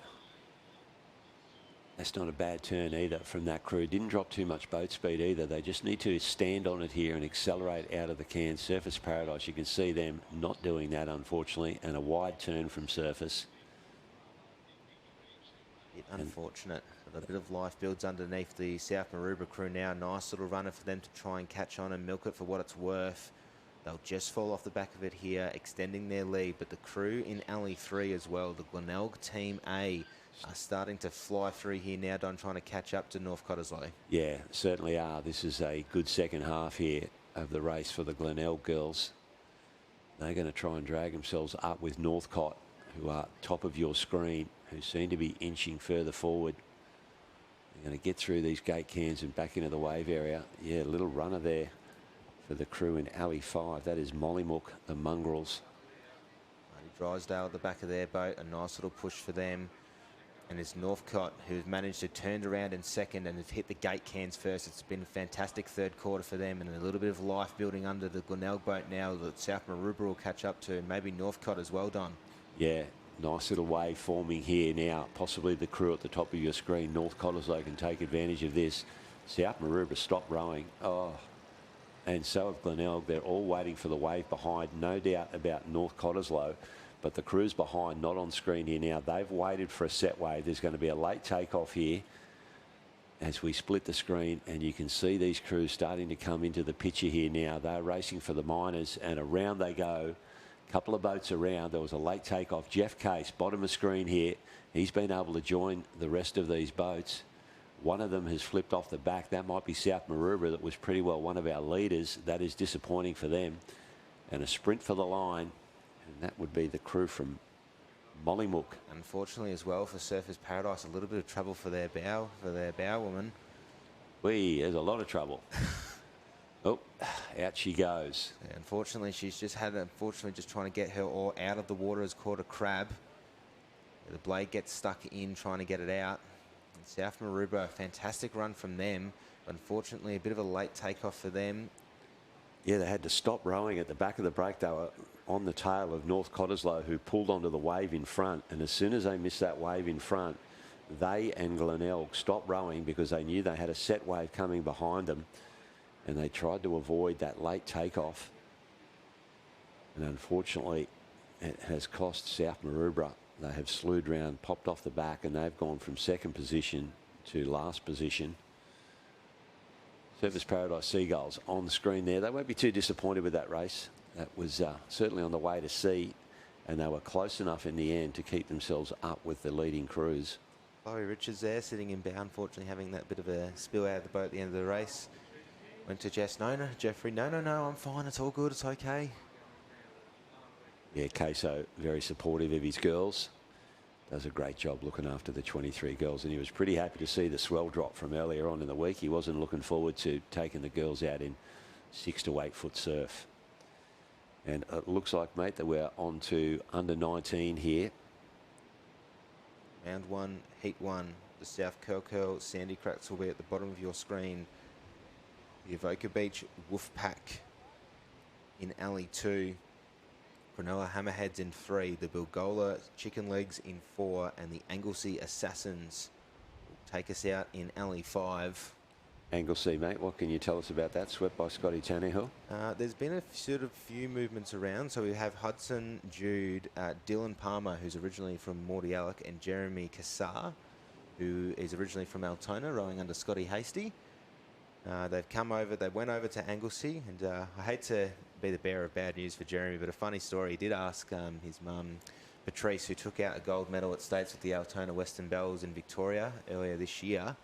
That's not a bad turn either from that crew. Didn't drop too much boat speed either. They just need to stand on it here and accelerate out of the can. Surfers Paradise, you can see them not doing that, unfortunately, and a wide turn from Surface. Unfortunate, but a bit of life builds underneath the South Maroubra crew now. Nice little runner for them to try and catch on and milk it for what it's worth. They'll just fall off the back of it here, extending their lead, but the crew in Alley 3 as well, the Glenelg Team A, are starting to fly through here now, Don, trying to catch up to North Cottesloe. Yeah, certainly are. This is a good second half here of the race for the Glenelg girls. They're going to try and drag themselves up with Northcott, who are top of your screen, who seem to be inching further forward. They're going to get through these gate cans and back into the wave area. Yeah, a little runner there for the crew in Alley 5. That is Mollymook, the Mongrels. Marty Drysdale at the back of their boat, a nice little push for them. And it's Northcott who's managed to turn around in second and has hit the gate cans first. It's been a fantastic third quarter for them, and a little bit of life building under the Glenelg boat now that South Maroubra will catch up to, and maybe Northcott as well, Don. Yeah, nice little wave forming here now. Possibly the crew at the top of your screen, North Cottesloe, can take advantage of this. South Maroubra stopped rowing. Oh, and so have Glenelg. They're all waiting for the wave behind. No doubt about North Cottesloe. But the crew's behind, not on screen here now. They've waited for a set wave. There's going to be a late takeoff here as we split the screen, and you can see these crews starting to come into the picture here now. They're racing for the minors, and around they go. Couple of boats around. There was a late takeoff. Jeff Case, bottom of screen here. He's been able to join the rest of these boats. One of them has flipped off the back. That might be South Maroubra. That was pretty well one of our leaders. That is disappointing for them. And a sprint for the line. And that would be the crew from Mollymook. Unfortunately as well for Surfers Paradise, a little bit of trouble for their bow woman. There's a lot of trouble. Oh, out she goes. Yeah, unfortunately, she's just trying to get her oar out of the water, has caught a crab. The blade gets stuck in trying to get it out. And South Maroubra, a fantastic run from them. Unfortunately, a bit of a late takeoff for them. Yeah, they had to stop rowing at the back of the break. They were on the tail of North Cottesloe, who pulled onto the wave in front. And as soon as they missed that wave in front, they and Glenelg stopped rowing because they knew they had a set wave coming behind them. And they tried to avoid that late takeoff. And unfortunately, it has cost South Maroubra. They have slewed round, popped off the back, and they've gone from second position to last position. Surfers Paradise Seagulls on the screen there. They won't be too disappointed with that race. That was certainly on the way to sea, and they were close enough in the end to keep themselves up with the leading crews. Chloe Richards there sitting in bow, unfortunately having that bit of a spill out of the boat at the end of the race. Went to Jeffrey, no, I'm fine, it's all good, it's okay. Yeah, Queso very supportive of his girls. Does a great job looking after the 23 girls, and he was pretty happy to see the swell drop from earlier on in the week. He wasn't looking forward to taking the girls out in 6 to 8 foot surf. And it looks like, mate, that we're on to under 19 here. Round 1, heat 1. The South Curl Sandy Cracks will be at the bottom of your screen. The Avoca Beach Wolfpack in Alley 2. Cronulla Hammerheads in 3. The Bilgola Chicken Legs in 4. And the Anglesey Assassins will take us out in Alley 5. Anglesey, mate, what can you tell us about that? Swept by Scotty Tannehill. There's been a few movements around. So we have Hudson Jude, Dylan Palmer, who's originally from Mordialloc, and Jeremy Cassar, who is originally from Altona, rowing under Scotty Hasty. They've come over, they went over to Anglesey, and I hate to be the bearer of bad news for Jeremy, but a funny story. He did ask his mum, Patrice, who took out a gold medal at States with the Altona Western Bells in Victoria earlier this year,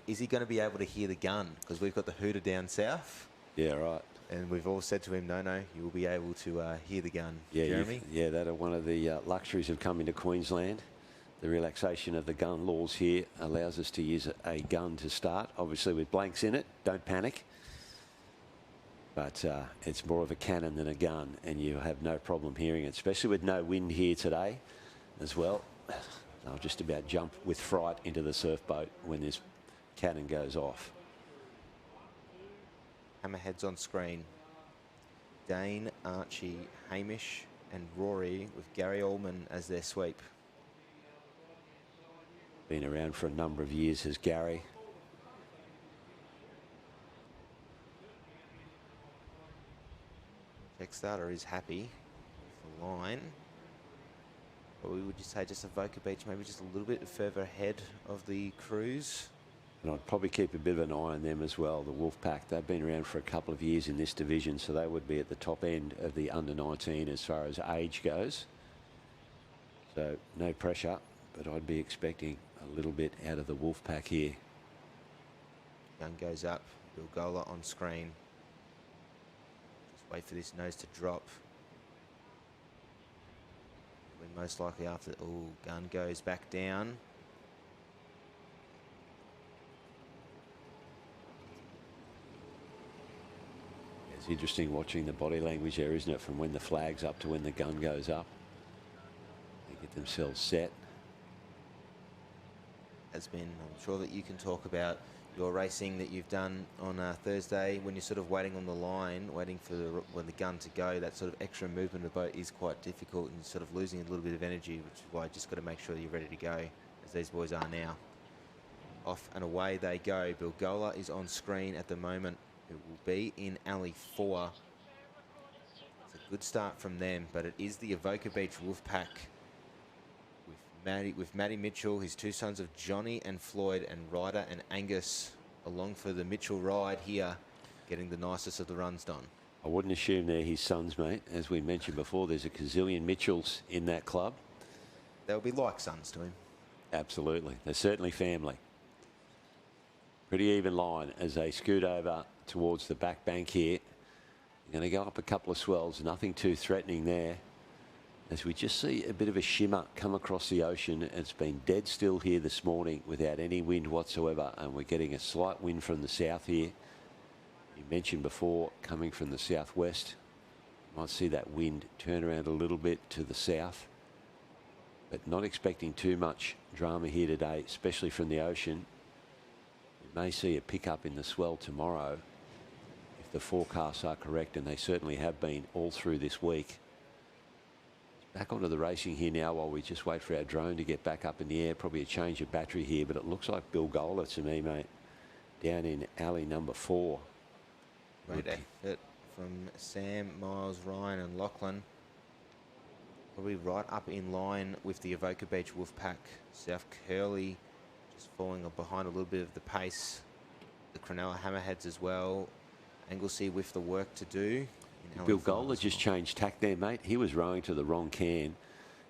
is he going to be able to hear the gun? Because we've got the hooter down south. Yeah, right. And we've all said to him, no, you will be able to hear the gun, yeah, Jeremy. Yeah, that are one of the luxuries of coming to Queensland. The relaxation of the gun laws here allows us to use a gun to start, obviously with blanks in it. Don't panic. But it's more of a cannon than a gun, and you have no problem hearing it, especially with no wind here today as well. I'll just about jump with fright into the surf boat when this cannon goes off. Hammerheads on screen. Dane, Archie, Hamish and Rory with Gary Allman as their sweep. Been around for a number of years as Gary. Checkstarter is happy with the line. But we would just say just Avoca Beach, maybe just a little bit further ahead of the cruise. And I'd probably keep a bit of an eye on them as well, the Wolfpack. They've been around for a couple of years in this division, so they would be at the top end of the under 19 as far as age goes. So no pressure, but I'd be expecting a little bit out of the wolf pack here. Gun goes up. Bilgola on screen. Just wait for this nose to drop. We're most likely after. Oh, gun goes back down. It's interesting watching the body language there, isn't it? From when the flag's up to when the gun goes up. They get themselves set. Has been, I'm sure that you can talk about your racing that you've done on Thursday when you're sort of waiting on the line, waiting for when the gun to go. That sort of extra movement of the boat is quite difficult and sort of losing a little bit of energy, which is why you just got to make sure you're ready to go, as these boys are now. Off and away they go. Bilgola is on screen at the moment. It will be in alley 4. It's a good start from them, but it is the Avoca Beach Wolfpack with Matty Mitchell, his two sons of Johnny and Floyd, and Ryder and Angus along for the Mitchell ride here, getting the nicest of the runs done. I wouldn't assume they're his sons, mate. As we mentioned before, there's a gazillion Mitchells in that club. They'll be like sons to him. Absolutely. They're certainly family. Pretty even line as they scoot over towards the back bank here. They're going to go up a couple of swells. Nothing too threatening there. As we just see a bit of a shimmer come across the ocean. It's been dead still here this morning without any wind whatsoever, and we're getting a slight wind from the south here. You mentioned before, coming from the southwest. You might see that wind turn around a little bit to the south, but not expecting too much drama here today, especially from the ocean. We may see a pickup in the swell tomorrow if the forecasts are correct, and they certainly have been all through this week. Back onto the racing here now while we just wait for our drone to get back up in the air. Probably a change of battery here, but it looks like Bilgola to me, mate, down in alley number 4. Great effort from Sam, Miles, Ryan and Lachlan. Probably right up in line with the Avoca Beach Wolfpack. South Curly just falling behind a little bit of the pace. The Cronulla Hammerheads as well. Anglesey with the work to do. Bilgola just changed tack there, mate. He was rowing to the wrong can,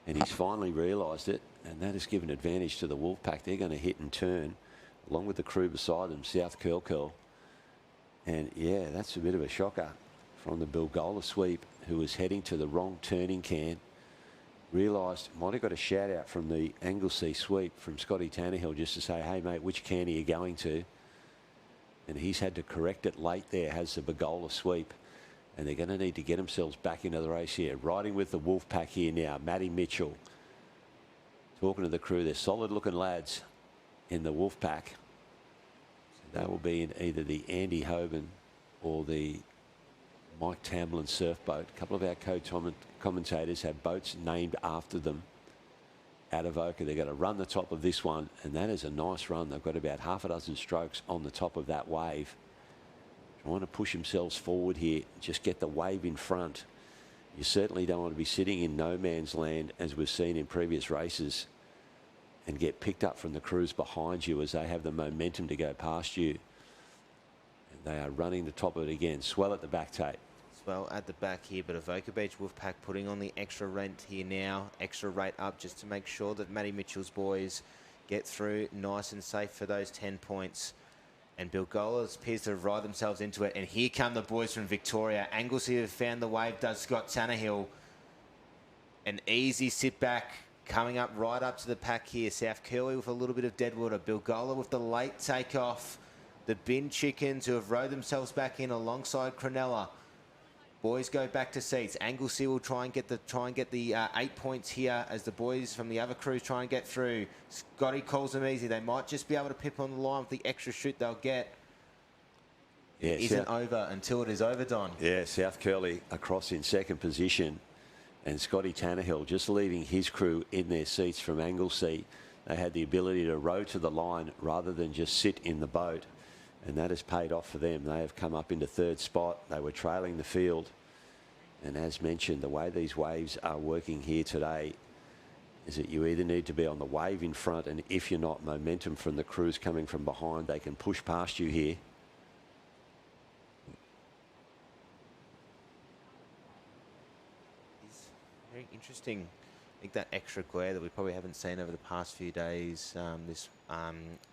and he's finally realised it, and that has given advantage to the Wolfpack. They're going to hit and turn, along with the crew beside them, South Curl. And, yeah, that's a bit of a shocker from the Bilgola sweep, who was heading to the wrong turning can. Realised, might have got a shout-out from the Anglesey sweep from Scotty Tannehill just to say, hey, mate, which can are you going to? And he's had to correct it late there, has the Bilgola sweep. And they're going to need to get themselves back into the race here. Riding with the Wolfpack here now, Matty Mitchell. Talking to the crew, they're solid-looking lads in the Wolfpack. So they will be in either the Andy Hoban or the Mike Tamlin surf boat. A couple of our co-commentators have boats named after them out of Avoca. They're going to run the top of this one, and that is a nice run. They've got about half a dozen strokes on the top of that wave. Trying to push themselves forward here, just get the wave in front. You certainly don't want to be sitting in no man's land, as we've seen in previous races, and get picked up from the crews behind you as they have the momentum to go past you. And they are running the top of it again. Swell at the back, Tate. Swell at the back here, but Avoca Beach Wolfpack putting on the extra rent here now. Extra rate up just to make sure that Matty Mitchell's boys get through nice and safe for those 10 points. And Bilgola appears to have ride themselves into it. And here come the boys from Victoria. Anglesey have found the wave, does Scott Tannehill. An easy sit back, coming up right up to the pack here. South Curly with a little bit of dead water. Bilgola with the late takeoff. The Bin Chickens who have rowed themselves back in alongside Cronulla. Boys go back to seats. Anglesey will try and get the 8 points here as the boys from the other crews try and get through. Scotty calls them easy. They might just be able to pip on the line with the extra shoot they'll get. Yeah, it isn't over until it is over, Don. Yeah, South Curly across in second position, and Scotty Tannehill just leaving his crew in their seats from Anglesey. They had the ability to row to the line rather than just sit in the boat. And that has paid off for them. They have come up into third spot. They were trailing the field. And as mentioned, the way these waves are working here today is that you either need to be on the wave in front, and if you're not, momentum from the crews coming from behind, they can push past you here. It's very interesting I think that extra glare that we probably haven't seen over the past few days,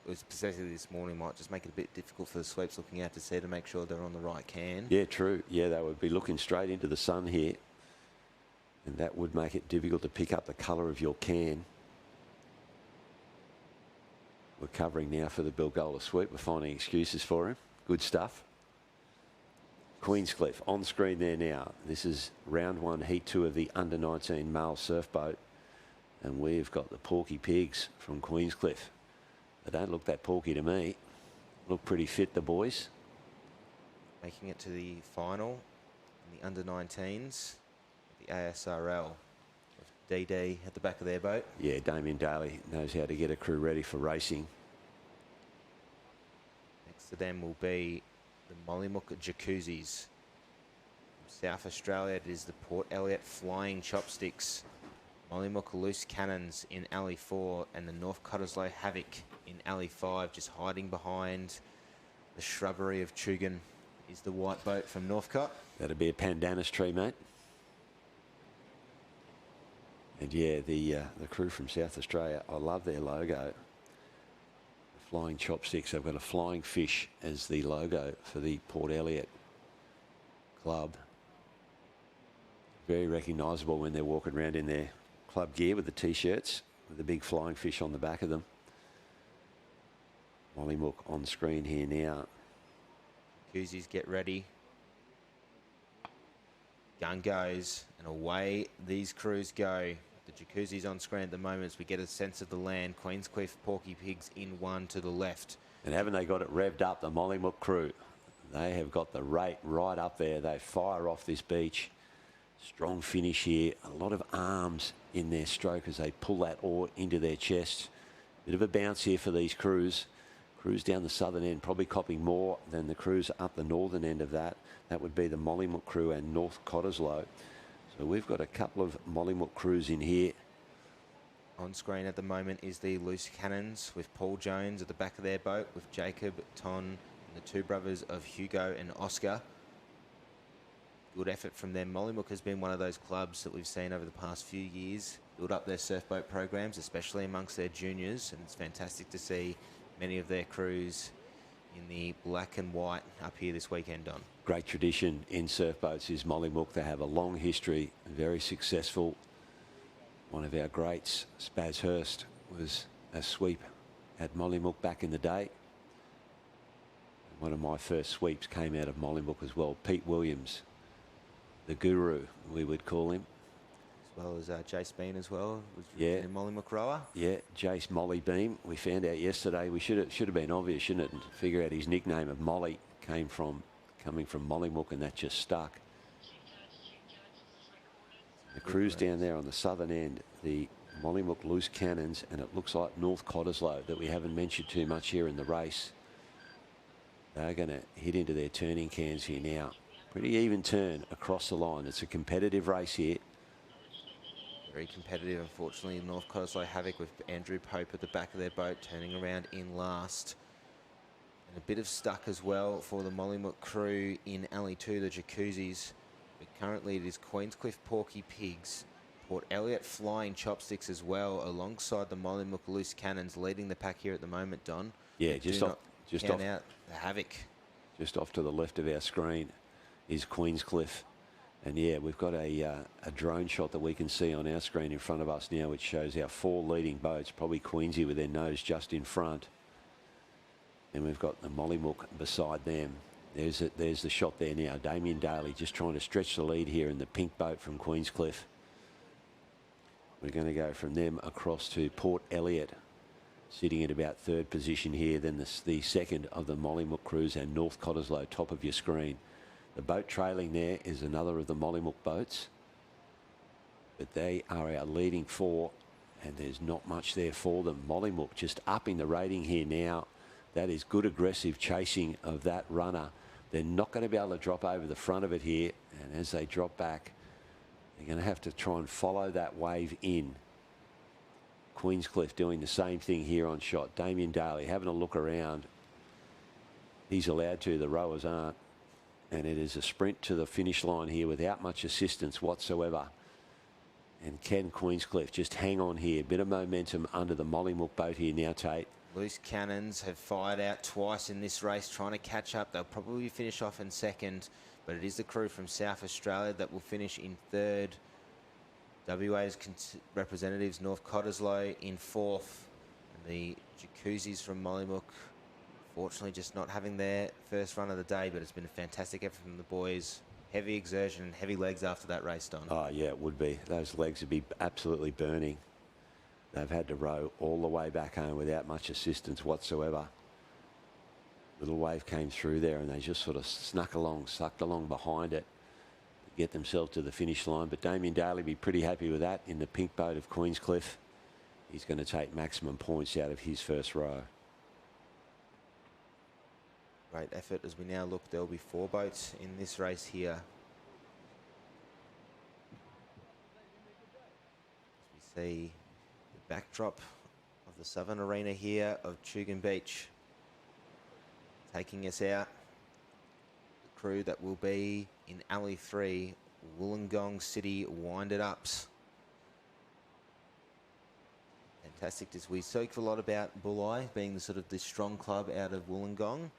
especially this morning, might just make it a bit difficult for the sweeps looking out to sea to make sure they're on the right can. Yeah, true. Yeah, they would be looking straight into the sun here, and that would make it difficult to pick up the colour of your can. We're covering now for the Bilgola sweep. We're finding excuses for him. Good stuff. Queenscliff on screen there now. This is round 1, heat 2 of the under-19 male surf boat. And we've got the Porky Pigs from Queenscliff. They don't look that porky to me. Look pretty fit, the boys. Making it to the final in the under-19s, the ASRL. With DD at the back of their boat. Yeah, Damien Daly knows how to get a crew ready for racing. Next to them will be the Mollymook Jacuzzis. From South Australia, it is the Port Elliot Flying Chopsticks, Mollymook Loose Cannons in Alley 4, and the North Cottesloe Havoc in Alley 5, just hiding behind the shrubbery of Chugan is the white boat from Northcott. That'd be a pandanus tree, mate. And yeah, the crew from South Australia, I love their logo. The Flying Chopsticks, they've got a flying fish as the logo for the Port Elliot club. Very recognisable when they're walking around in their club gear with the T-shirts, with the big flying fish on the back of them. Mollymook on screen here now. Jacuzzis get ready. Gun goes, and away these crews go. The Jacuzzis on screen at the moment as we get a sense of the land. Queenscliff, Porky Pigs in one to the left. And haven't they got it revved up, the Mollymook crew? They have got the rate right up there. They fire off this beach. Strong finish here. A lot of arms in their stroke as they pull that oar into their chest. Bit of a bounce here for these crews. Crews down the southern end probably copying more than the crews up the northern end of that. That would be the Mollymook crew and North Cottesloe. So we've got a couple of Mollymook crews in here. On screen at the moment is the Loose Cannons with Paul Jones at the back of their boat with Jacob, Ton, and the two brothers of Hugo and Oscar. Good effort from them. Mollymook has been one of those clubs that we've seen over the past few years build up their surf boat programs, especially amongst their juniors, and it's fantastic to see many of their crews in the black and white up here this weekend, Don. Great tradition in surf boats is Mollymook. They have a long history, very successful. One of our greats, Spaz Hurst, was a sweep at Mollymook back in the day. One of my first sweeps came out of Mollymook as well. Pete Williams, the guru, we would call him. As well as Jace Bean as well, was yeah, a Mollymook rower. Yeah, Jace Molly Beam. We found out yesterday. We should have been obvious, shouldn't it? And figure out his nickname of Molly coming from Mollymook, and that just stuck. The crews down there on the southern end, the Mollymook Loose Cannons, and it looks like North Cottesloe that we haven't mentioned too much here in the race. They're going to hit into their turning cans here now. Pretty even turn across the line. It's a competitive race here. Very competitive, unfortunately. North Cottesloe Havoc with Andrew Pope at the back of their boat, turning around in last. And a bit of stuck as well for the Mollymook crew in Alley 2, the Jacuzzis. But currently it is Queenscliff Porky Pigs, Port Elliot Flying Chopsticks as well, alongside the Mollymook Loose Cannons, leading the pack here at the moment, Don. Yeah, just off out the Havoc. Just off to the left of our screen is Queenscliff. And yeah, we've got a drone shot that we can see on our screen in front of us now, which shows our four leading boats, probably Queensy with their nose just in front. And we've got the Mollymook beside them. There's the shot there now. Damien Daly just trying to stretch the lead here in the pink boat from Queenscliff. We're going to go from them across to Port Elliot, sitting at about third position here. Then the second of the Mollymook crews and North Cottesloe, top of your screen. The boat trailing there is another of the Mollymook boats. But they are our leading four, and there's not much there for them. Mollymook just upping the rating here now. That is good aggressive chasing of that runner. They're not going to be able to drop over the front of it here. And as they drop back, they're going to have to try and follow that wave in. Queenscliff doing the same thing here on shot. Damien Daly having a look around. He's allowed to, the rowers aren't. And it is a sprint to the finish line here without much assistance whatsoever. And can Queenscliff just hang on here? Bit of momentum under the Mollymook boat here now, Tate. Loose Cannons have fired out twice in this race, trying to catch up. They'll probably finish off in second, but it is the crew from South Australia that will finish in third. WA's representatives, North Cottesloe, in fourth. And the Jacuzzis from Mollymook, fortunately just not having their first run of the day, but it's been a fantastic effort from the boys. Heavy exertion and heavy legs after that race, Don. Oh, yeah, it would be. Those legs would be absolutely burning. They've had to row all the way back home without much assistance whatsoever. Little wave came through there and they just sort of sucked along behind it to get themselves to the finish line. But Damien Daly be pretty happy with that in the pink boat of Queenscliff. He's going to take maximum points out of his first row. Great effort as we now look. There'll be 4 boats in this race here. As we see the backdrop of the Southern Arena here of Tugun Beach. Taking us out, the crew that will be in Alley 3, Wollongong City Winded Ups. Fantastic. We spoke a lot about Bulli being the sort of the strong club out of Wollongong.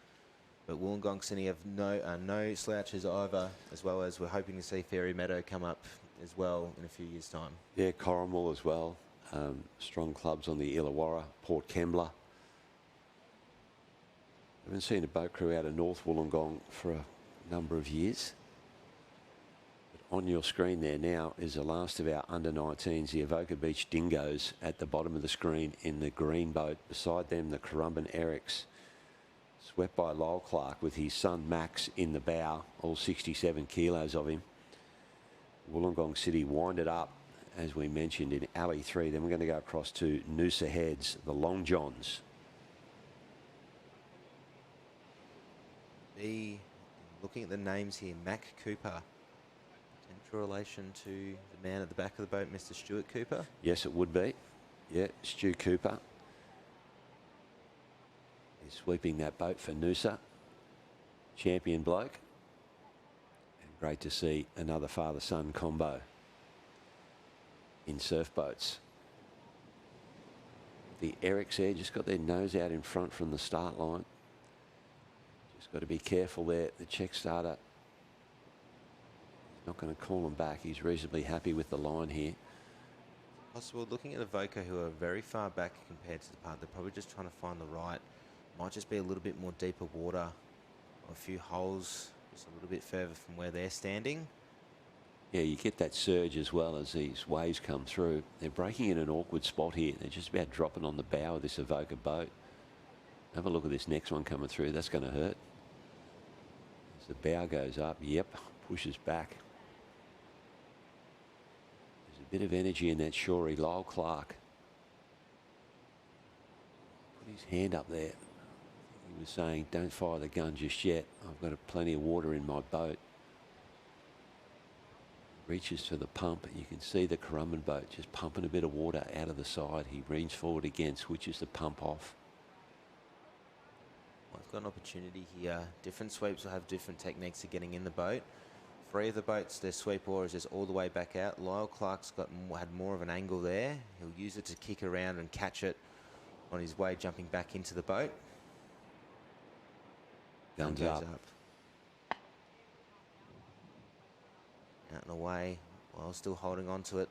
But Wollongong City have no slouches either, as well as we're hoping to see Fairy Meadow come up as well in a few years' time. Yeah, Corrimal as well. Strong clubs on the Illawarra, Port Kembla. Haven't seen a boat crew out of North Wollongong for a number of years. But on your screen there now is the last of our under-19s, the Avoca Beach Dingoes at the bottom of the screen in the green boat. Beside them, the Currumbin Erics, swept by Lyle Clark with his son Max in the bow, all 67 kilos of him. Wollongong City winded up, as we mentioned, in Alley 3. Then we're going to go across to Noosa Heads, the Long Johns. Looking at the names here, Mac Cooper, potential relation to the man at the back of the boat, Mr. Stuart Cooper? Yes, it would be. Yeah, Stu Cooper. He's sweeping that boat for Noosa. Champion bloke. And great to see another father-son combo in surf boats. The Erics there just got their nose out in front from the start line. Just got to be careful there. The check starter, he's not going to call them back. He's reasonably happy with the line here. Possible, looking at Avoca, who are very far back compared to the part, they're probably just trying to find the right. Might just be a little bit more deeper water, or a few holes just a little bit further from where they're standing. Yeah, you get that surge as well as these waves come through. They're breaking in an awkward spot here. They're just about dropping on the bow of this Avoca boat. Have a look at this next one coming through. That's going to hurt. As the bow goes up, yep, pushes back. There's a bit of energy in that Shorey. Lyle Clark put his hand up there. He was saying, don't fire the gun just yet. I've got plenty of water in my boat. Reaches to the pump. You can see the Currumbin boat just pumping a bit of water out of the side. He leans forward again, switches the pump off. I've got an opportunity here. Different sweeps will have different techniques of getting in the boat. 3 of the boats, their sweep oar is just all the way back out. Lyle Clark's had more of an angle there. He'll use it to kick around and catch it on his way jumping back into the boat. Guns up. Out and away while still holding on to it.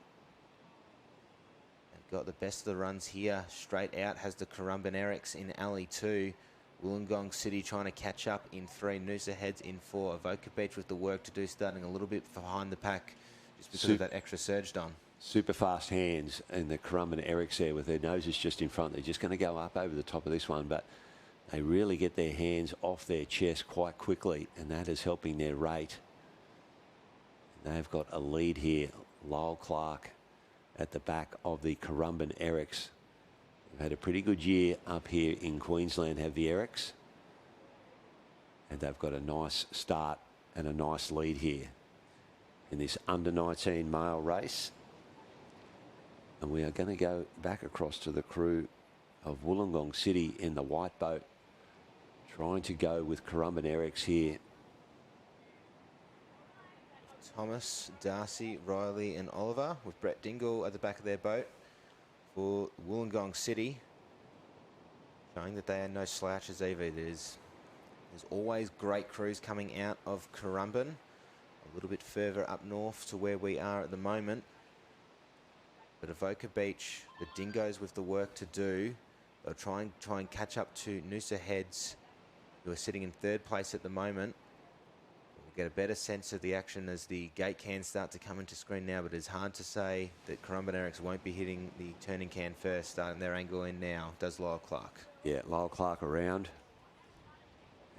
They've got the best of the runs here. Straight out has the Currumbin Erics in Alley 2. Wollongong City trying to catch up in 3. Noosa Heads in 4. Avoca Beach with the work to do, starting a little bit behind the pack just because of that extra surge done. Super fast hands and the Currumbin Erics there with their noses just in front. They're just going to go up over the top of this one, but they really get their hands off their chest quite quickly, and that is helping their rate. They've got a lead here. Lyle Clark at the back of the Currumbin Erics. They've had a pretty good year up here in Queensland, have the Erics. And they've got a nice start and a nice lead here in this under-19 male race. And we are going to go back across to the crew of Wollongong City in the white boat, trying to go with Currumbin Erics here. Thomas, Darcy, Riley and Oliver, with Brett Dingle at the back of their boat for Wollongong City, showing that they are no slouches either. There's always great crews coming out of Currumbin, a little bit further up north to where we are at the moment. But Avoca Beach, the Dingoes with the work to do. They'll try and catch up to Noosa Heads, who are sitting in third place at the moment. We'll get a better sense of the action as the gate cans start to come into screen now, but it's hard to say that Currumbin Erics won't be hitting the turning can first, starting their angle in now. Does Lyle Clark. Yeah, Lyle Clark around.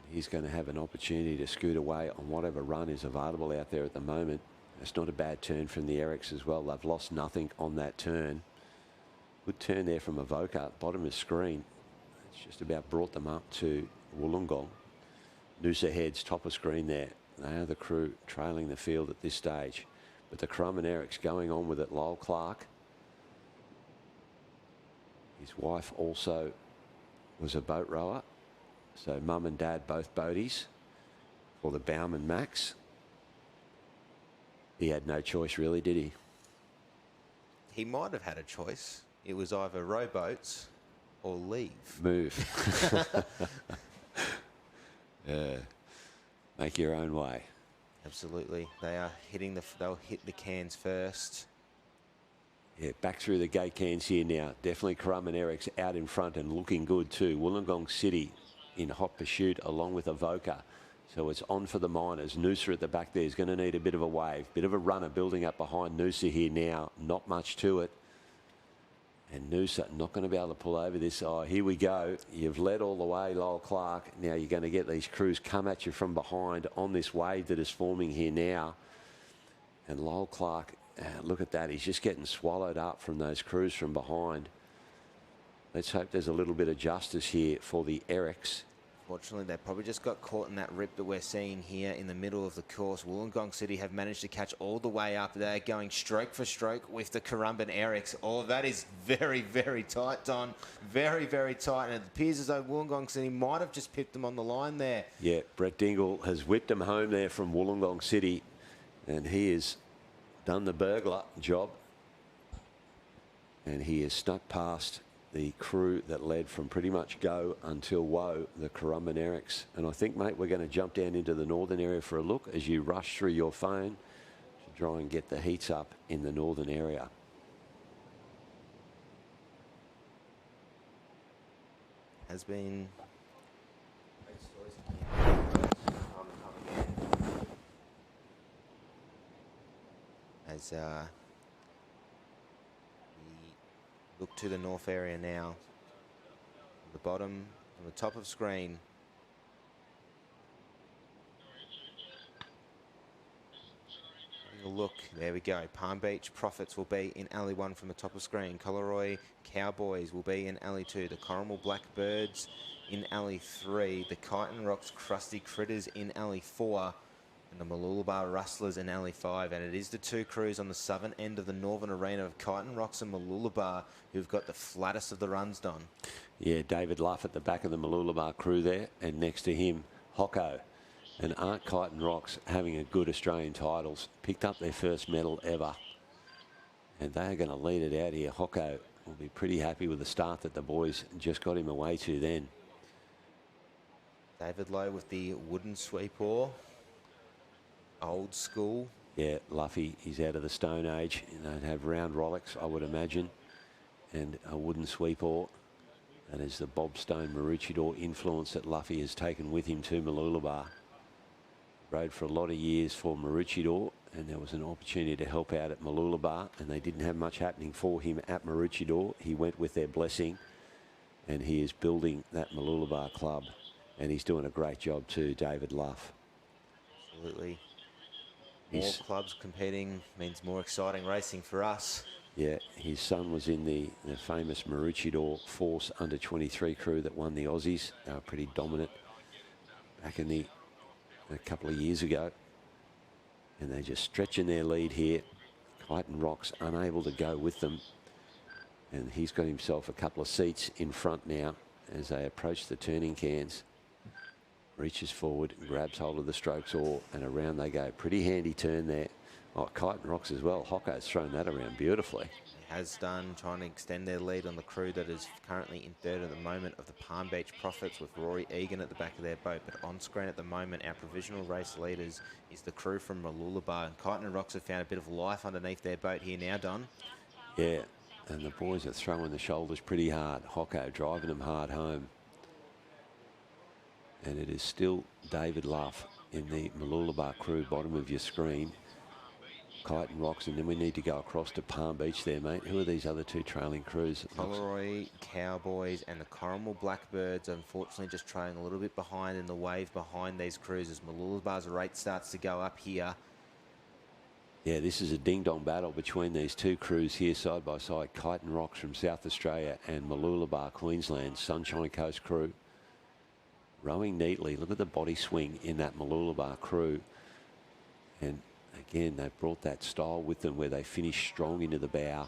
He's going to have an opportunity to scoot away on whatever run is available out there at the moment. It's not a bad turn from the Erics as well. They've lost nothing on that turn. Good turn there from Avoca, bottom of screen. It's just about brought them up to Wollongong. Noosa Heads, top of screen there. They are the crew trailing the field at this stage. But the Currumbin Erics going on with it. Lyle Clark. His wife also was a boat rower. So mum and dad both boaties for the Bauman Max. He had no choice really, did he? He might have had a choice. It was either rowboats or leave. Move. Yeah. Make your own way. Absolutely. They'll hit the cans first. Yeah, back through the gate cans here now. Definitely Currumbin Erics out in front and looking good too. Wollongong City in hot pursuit along with Avoca. So it's on for the Miners. Noosa at the back there is going to need a bit of a wave. Bit of a runner building up behind Noosa here now. Not much to it. And Noosa not going to be able to pull over this. Oh, here we go. You've led all the way, Lyle Clark. Now you're going to get these crews come at you from behind on this wave that is forming here now. And Lyle Clark, look at that. He's just getting swallowed up from those crews from behind. Let's hope there's a little bit of justice here for the Erics. Fortunately, they probably just got caught in that rip that we're seeing here in the middle of the course. Wollongong City have managed to catch all the way up. They're going stroke for stroke with the Currumbin Erics. All of that is very, very tight, Don. Very, very tight. And it appears as though Wollongong City might have just pipped them on the line there. Yeah, Brett Dingle has whipped them home there from Wollongong City. And he has done the burglar job. And he has snuck past the crew that led from pretty much go until woe, the Currumbin Erics. And I think, mate, we're going to jump down into the northern area for a look as you rush through your phone to try and get the heats up in the northern area. Has been as look to the north area now. The bottom, on the top of screen. Having a look, there we go. Palm Beach Profits will be in alley 1 from the top of screen. Collaroy Cowboys will be in alley 2. The Corrimal Blackbirds in alley 3. The Kyneton Rocks Crusty Critters in alley 4. And the Mooloolaba Rustlers in alley 5. And it is the two crews on the southern end of the northern arena of Kyneton Rocks and Mooloolaba who've got the flattest of the runs, Don. Yeah, David Luff at the back of the Mooloolaba crew there, and next to him, Hocko. And aren't Kyneton Rocks having a good Australian titles? Picked up their first medal ever. And they are going to lead it out here. Hocko will be pretty happy with the start that the boys just got him away to then. David Lowe with the wooden sweep oar. Old school. Yeah, Luffy, he's out of the Stone Age. You don't have round rollicks, I would imagine, and a wooden sweep oar. That is the Bob Stone Maroochydore influence that Luffy has taken with him to Mooloolaba. Rode for a lot of years for Maroochydore, and there was an opportunity to help out at Mooloolaba, and they didn't have much happening for him at Maroochydore. He went with their blessing, and he is building that Mooloolaba club, and he's doing a great job too, David Luff. Absolutely. More clubs competing means more exciting racing for us. Yeah, his son was in the famous Maroochydore Force under-23 crew that won the Aussies. They were pretty dominant back in a couple of years ago. And they're just stretching their lead here. Kyneton Rocks unable to go with them. And he's got himself a couple of seats in front now as they approach the turning cans. reaches forward, grabs hold of the strokes oar, and around they go. Pretty handy turn there. Oh, Kite and Rocks as well. Hocko's thrown that around beautifully. Has done, trying to extend their lead on the crew that is currently in third at the moment of the Palm Beach Profits, with Rory Egan at the back of their boat. But on screen at the moment, our provisional race leaders is the crew from Mooloolaba. And Kite and Rocks have found a bit of life underneath their boat here now, Don. Yeah, and the boys are throwing the shoulders pretty hard. Hocko driving them hard home. And it is still David Luff in the Mooloolaba crew, bottom of your screen. Kite and Rocks, and then we need to go across to Palm Beach there, mate. Who are these other two trailing crews? Coleroy Cowboys and the Corrimal Blackbirds, unfortunately just trailing a little bit behind in the wave behind these crews as Mooloolaba's rate starts to go up here. Yeah, this is a ding-dong battle between these two crews here side by side. Kite and Rocks from South Australia and Mooloolaba, Queensland, Sunshine Coast crew. Rowing neatly. Look at the body swing in that Mooloolaba crew. And again, they've brought that style with them where they finish strong into the bow.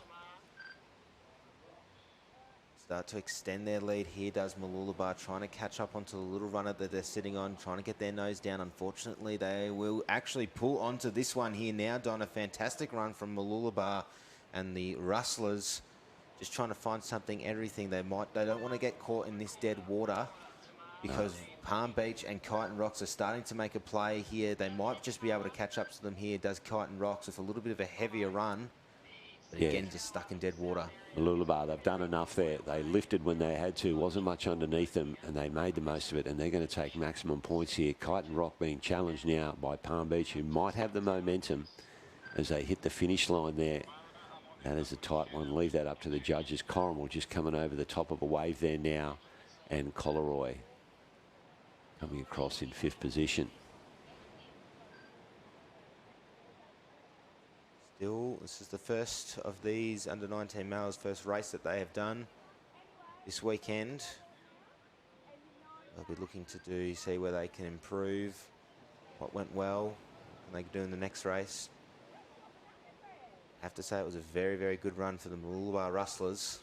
Start to extend their lead here, does Mooloolaba, trying to catch up onto the little runner that they're sitting on, trying to get their nose down. Unfortunately, they will actually pull onto this one here now, Don. A fantastic run from Mooloolaba and the Rustlers, just trying to find something, everything. They don't want to get caught in this dead water, because Palm Beach and Kite and Rocks are starting to make a play here. They might just be able to catch up to them here, does Kite and Rocks, with a little bit of a heavier run. But again, just stuck in dead water. Mooloolaba, they've done enough there. They lifted when they had to, wasn't much underneath them, and they made the most of it, and they're going to take maximum points here. Kite and Rock being challenged now by Palm Beach, who might have the momentum as they hit the finish line there. That is a tight one. Leave that up to the judges. Corrimal just coming over the top of a wave there now, and Coleroy coming across in 5th position. Still, this is the first of these under-19 males, first race that they have done this weekend. They'll be looking to see where they can improve, what went well, what they can do in the next race. I have to say it was a very, very good run for the Mooloolaba Rustlers.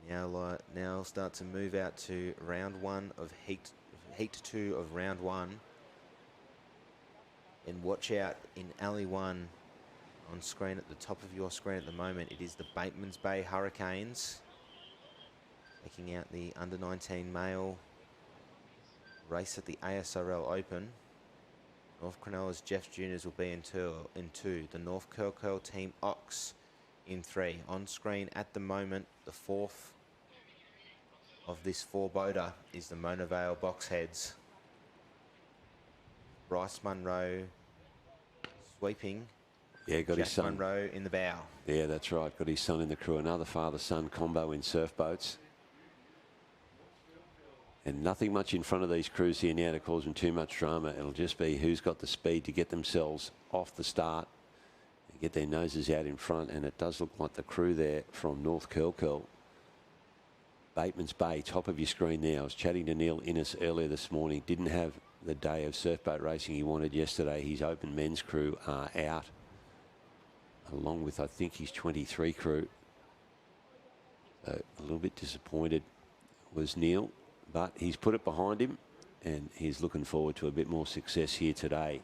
Now start to move out to round one of heat 2 of round 1. And watch out in alley 1 on screen at the top of your screen at the moment. It is the Bateman's Bay Hurricanes taking out the under-19 male race at the ASRL Open. North Cronulla's Jeff Juniors will be in two. The North Curl team Ox in 3. On screen at the moment, the 4th of this 4-boater is the Mona Vale Boxheads. Bryce Munro sweeping. Yeah, got Jack his son. Munro in the bow. Yeah, that's right. Got his son in the crew. Another father-son combo in surf boats. And nothing much in front of these crews here now to cause them too much drama. It'll just be who's got the speed to get themselves off the start and get their noses out in front. And it does look like the crew there from North Curl. Bateman's Bay, top of your screen now. I was chatting to Neil Innes earlier this morning. Didn't have the day of surf boat racing he wanted yesterday. His open men's crew are out, along with, I think, his 23 crew. So a little bit disappointed was Neil, but he's put it behind him and he's looking forward to a bit more success here today.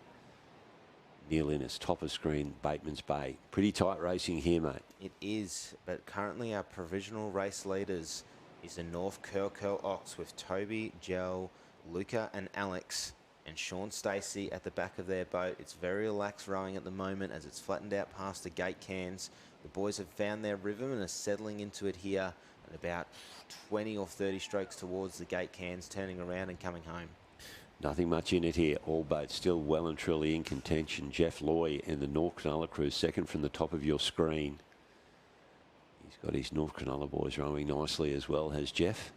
Neil Innes, top of screen, Bateman's Bay. Pretty tight racing here, mate. It is, but currently our provisional race leaders is the North Curl Ox with Toby, Gel, Luca and Alex and Sean Stacey at the back of their boat. It's very relaxed rowing at the moment as it's flattened out past the gate cans. The boys have found their rhythm and are settling into it here at about 20 or 30 strokes towards the gate cans, turning around and coming home. Nothing much in it here. All boats still well and truly in contention. Jeff Loy and the North Cronulla crew, second from the top of your screen. He's got his North Cronulla boys rowing nicely as well, has Jeff.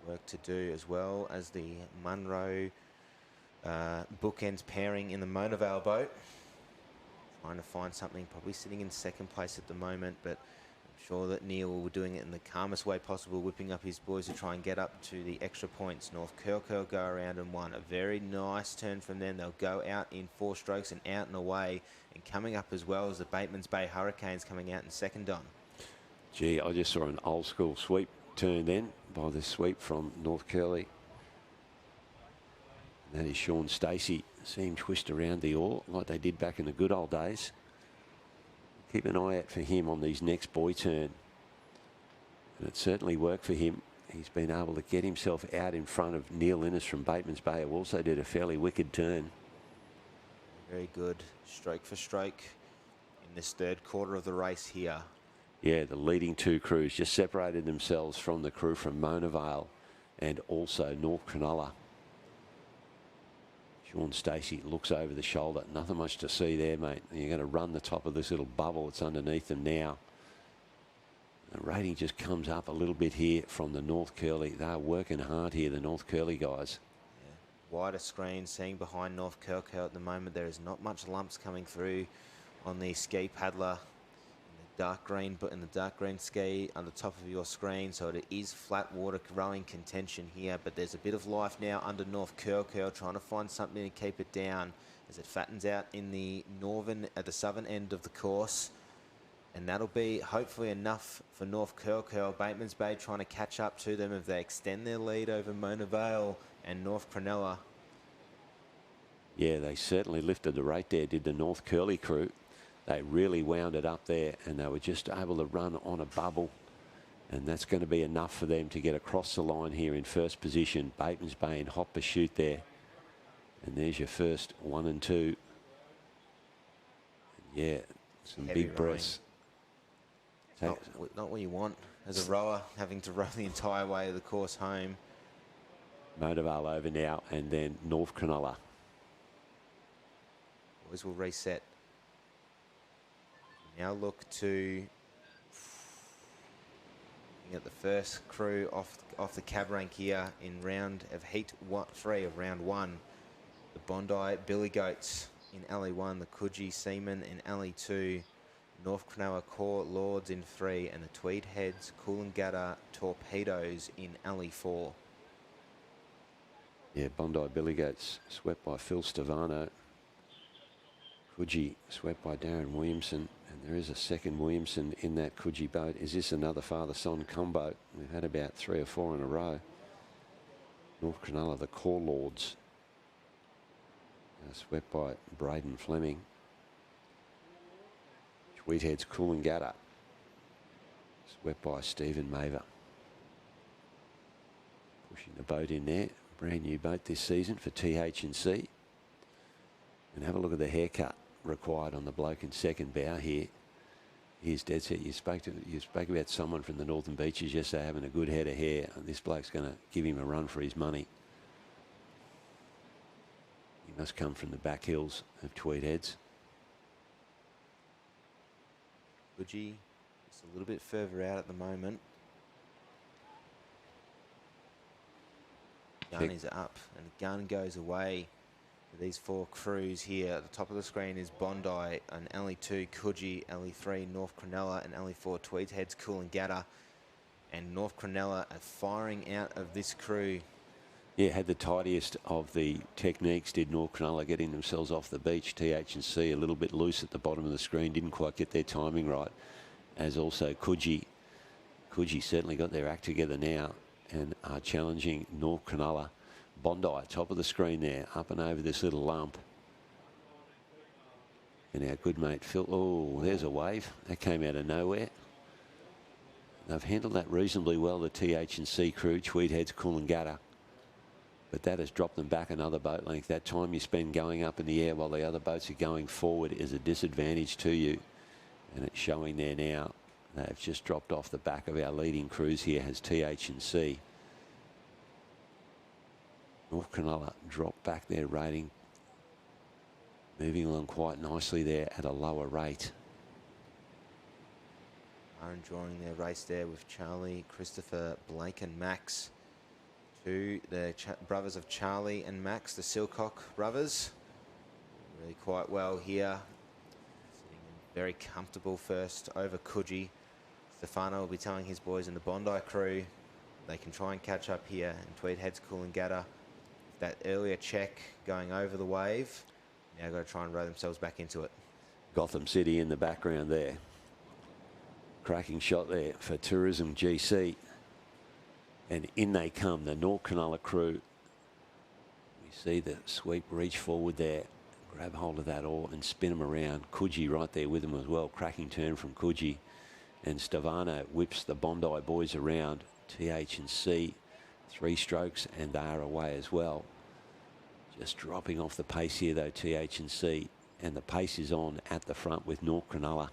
Work to do as well as the Munro bookends pairing in the Mona Vale boat. Trying to find something, probably sitting in 2nd place at the moment, but I'm sure that Neil will be doing it in the calmest way possible, whipping up his boys to try and get up to the extra points. North Curl go around in 1. A very nice turn from them. They'll go out in 4 strokes and out and away, and coming up as well as the Bateman's Bay Hurricanes coming out in 2nd on. Gee, I just saw an old school sweep turn then by the sweep from North Curly. And that is Sean Stacey. See him twist around the oar like they did back in the good old days. Keep an eye out for him on these next buoy turn. And it certainly worked for him. He's been able to get himself out in front of Neil Innes from Bateman's Bay, who also did a fairly wicked turn. Very good stroke for stroke in this third quarter of the race here. Yeah, the leading two crews just separated themselves from the crew from Mona Vale and also North Cronulla. Sean Stacey looks over the shoulder. Nothing much to see there, mate. You're going to run the top of this little bubble that's underneath them now. The rating just comes up a little bit here from the North Curly. They're working hard here, the North Curly guys. Yeah. Wider screen, seeing behind North Curly at the moment. There is not much lumps coming through on the ski paddler in the dark green, but in the dark green ski on the top of your screen. So it is flat water rowing contention here, but there's a bit of life now under North Curly, trying to find something to keep it down as it fattens out in the southern end of the course. And that'll be hopefully enough for North Curly. Bateman's Bay trying to catch up to them if they extend their lead over Mona Vale and North Cronulla. Yeah, they certainly lifted the rate there, did the North Curly crew. They really wound it up there, and they were just able to run on a bubble. And that's going to be enough for them to get across the line here in first position. Bateman's Bay in hot pursuit there. And there's your first 1 and 2. And yeah, some Heavy big breaths. Not what you want as a rower, having to row the entire way of the course home. Mona Vale over now, and then North Cronulla. Boys will reset. Now look to at the first crew off the cab rank here in round of heat 3 of round 1. The Bondi Billy Goats in alley 1, the Coogee Seamen in alley 2, North Cronulla Core Lords in 3, and the Tweed Heads Coolangatta Torpedoes in alley 4. Yeah, Bondi Billy Goats swept by Phil Stavano. Coogee swept by Darren Williamson, and there is a second Williamson in that Coogee boat. Is this another father-son combo? We've had about 3 or 4 in a row. North Cronulla, the Core Lords, swept by Braden Fleming. Tweedhead's Coolangatta, swept by Stephen Maver. Pushing the boat in there. Brand new boat this season for TH&C. And have a look at the haircut required on the bloke in second bow here. He's dead set. You spoke about someone from the Northern Beaches yesterday having a good head of hair. And this bloke's going to give him a run for his money. He must come from the back hills of Tweed Heads. Coogee is a little bit further out at the moment. Gun is up, and the gun goes away. These 4 crews here at the top of the screen is Bondi and alley 2 Coogee, alley 3 North Cronulla, and alley 4 Tweed Heads Coolangatta. And North Cronulla are firing out of this crew. Yeah, had the tidiest of the techniques, did North Cronulla, getting themselves off the beach. TH&C a little bit loose at the bottom of the screen, didn't quite get their timing right, as also Coogee. Coogee certainly got their act together now and are challenging North Cronulla. Bondi, top of the screen there, up and over this little lump. And our good mate Phil, oh, there's a wave. That came out of nowhere. They've handled that reasonably well, the TH&C crew, Tweed Heads Coolangatta. But that has dropped them back another boat length. That time you spend going up in the air while the other boats are going forward is a disadvantage to you. And it's showing there now. They've just dropped off the back of our leading crews here as TH&C. North Cronulla dropped back their rating. Moving along quite nicely there at a lower rate. Are enjoying their race there with Charlie, Christopher, Blake and Max. The brothers of Charlie and Max, the Silcock brothers. Really quite well here. Sitting very comfortable first over Coogee. Stefano will be telling his boys in the Bondi crew they can try and catch up here. And Tweed Heads Coolangatta, that earlier check going over the wave. Now got to try and row themselves back into it. Gotham City in the background there. Cracking shot there for Tourism GC. And in they come, the North Cronulla crew. We see the sweep reach forward there, grab hold of that oar and spin them around. Coogee right there with them as well. Cracking turn from Coogee. And Stavano whips the Bondi boys around. TH&C, 3 strokes, and they are away as well. Just dropping off the pace here, though, TH&C. And the pace is on at the front with North Cronulla.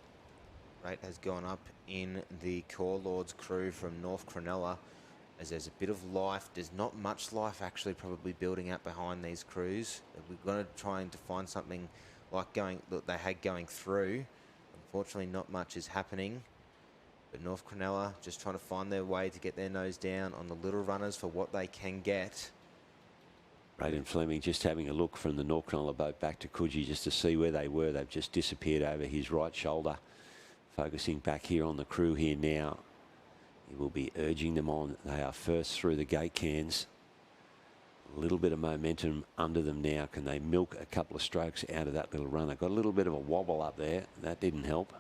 Rate has gone up in the Core Lords crew from North Cronulla, as there's a bit of life. There's not much life actually probably building out behind these crews. We're going to try and find something like that they had going through. Unfortunately, not much is happening. But North Cronulla just trying to find their way to get their nose down on the little runners for what they can get. Braden Fleming just having a look from the North Cronulla boat back to Coogee just to see where they were. They've just disappeared over his right shoulder. Focusing back here on the crew here now. He will be urging them on. They are first through the gate cans. A little bit of momentum under them now. Can they milk a couple of strokes out of that little runner? Got a little bit of a wobble up there. That didn't help.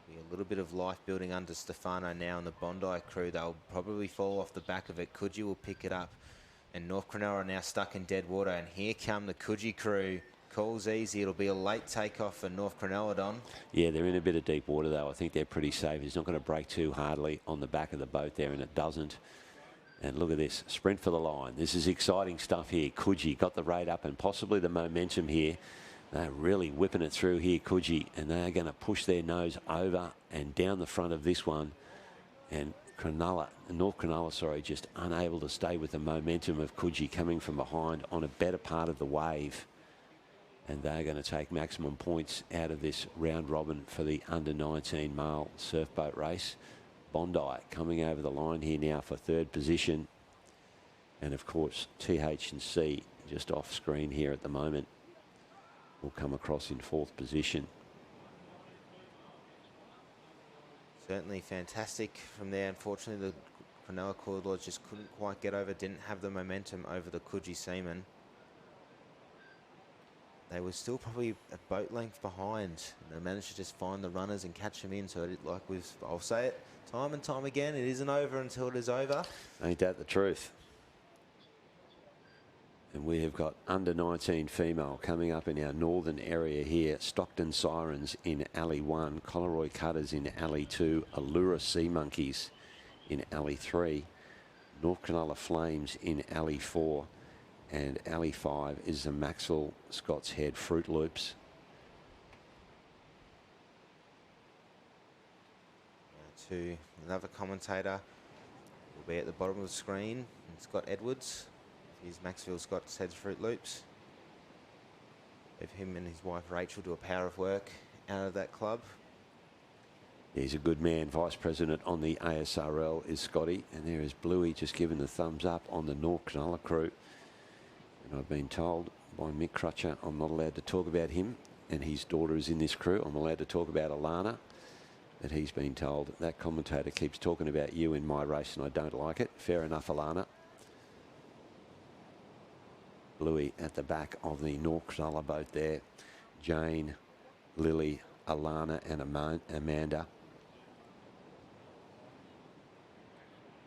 There'll be a little bit of life building under Stefano now and the Bondi crew. They'll probably fall off the back of it. Coogee will pick it up. And North Cronulla are now stuck in dead water. And here come the Coogee crew. Calls easy. It'll be a late takeoff for North Cronulla, Don. Yeah, they're in a bit of deep water, though. I think they're pretty safe. He's not going to break too hardly on the back of the boat there, and it doesn't. And look at this. Sprint for the line. This is exciting stuff here. Coogee got the rate up and possibly the momentum here. They're really whipping it through here, Coogee, and they're going to push their nose over and down the front of this one. And North Cronulla, sorry, just unable to stay with the momentum of Coogee coming from behind on a better part of the wave. And they're going to take maximum points out of this round robin for the under-19 male surfboat race. Bondi coming over the line here now for 3rd position. And of course, TH&C just off screen here at the moment will come across in 4th position. Certainly fantastic from there. Unfortunately, the Cronulla Core Lords just couldn't quite get over, didn't have the momentum over the Coogee Seamen. They were still probably a boat length behind. They managed to just find the runners and catch them in. So I'll say it time and time again, it isn't over until it is over. Ain't that the truth? And we have got under 19 female coming up in our northern area here. Stockton Sirens in Alley 1, Collaroy Cutters in Alley 2, Allura Sea Monkeys in Alley 3, North Cronulla Flames in Alley 4, and Alley 5 is the Maxwell Scott's Head Fruit Loops. To another commentator will be at the bottom of the screen. Scott Edwards. Here's Maxwell Scott's Head Fruit Loops. If him and his wife Rachel do a power of work out of that club. He's a good man. Vice President on the ASRL is Scotty. And there is Bluey just giving the thumbs up on the North Cronulla crew. And I've been told by Mick Crutcher I'm not allowed to talk about him, and his daughter is in this crew. I'm allowed to talk about Alana, but he's been told that commentator keeps talking about you in my race and I don't like it. Fair enough, Alana. Bluey at the back of the North Cronulla boat there. Jane, Lily, Alana and Amanda.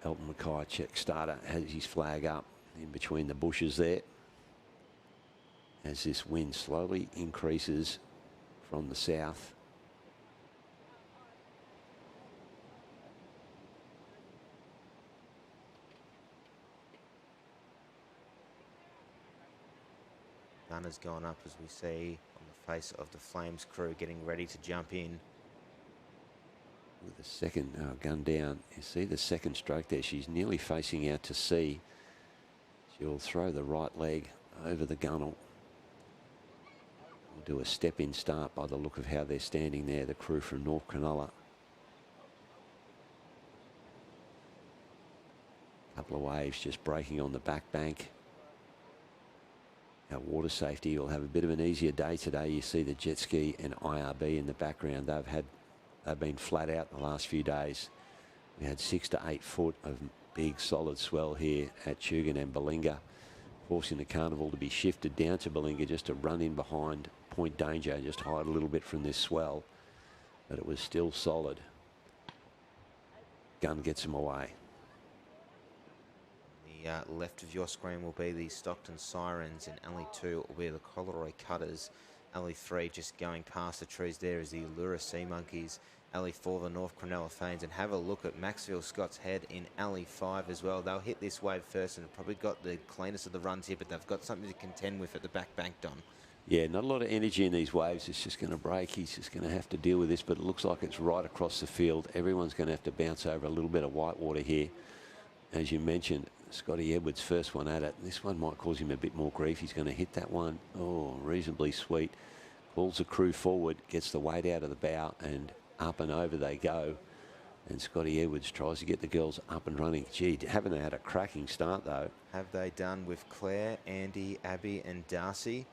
Elton Mackay, check starter, has his flag up in between the bushes there. As this wind slowly increases from the south. Gun has gone up as we see on the face of the Flames crew getting ready to jump in. With the second gun down, you see the second stroke there. She's nearly facing out to sea. She'll throw the right leg over the gunnel. We'll do a step-in start by the look of how they're standing there, the crew from North Cronulla. Couple of waves just breaking on the back bank. Our water safety will have a bit of an easier day today. You see the jet ski and IRB in the background. They've been flat out in the last few days. We had 6 to 8 foot of big solid swell here at Tugun and Balinga, forcing the Carnival to be shifted down to Balinga just to run in behind Point Danger, just hide a little bit from this swell, but it was still solid. Gun gets him away. the left of your screen will be the Stockton Sirens, and alley 2 will be the Coleroy Cutters. Alley 3 just going past the trees there is the Allura Sea Monkeys. Alley 4, the North Cronulla Fanes, and have a look at Maxfield Scott's Head in alley 5 as well. They'll hit this wave first and probably got the cleanest of the runs here, but they've got something to contend with at the back bank, Don. Yeah, not a lot of energy in these waves. It's just going to break. He's just going to have to deal with this, but it looks like it's right across the field. Everyone's going to have to bounce over a little bit of white water here. As you mentioned, Scotty Edwards' first one at it. This one might cause him a bit more grief. He's going to hit that one. Oh, reasonably sweet. Pulls the crew forward, gets the weight out of the bow, and up and over they go. And Scotty Edwards tries to get the girls up and running. Gee, haven't they had a cracking start, though? Have they done with Claire, Andy, Abby and Darcy?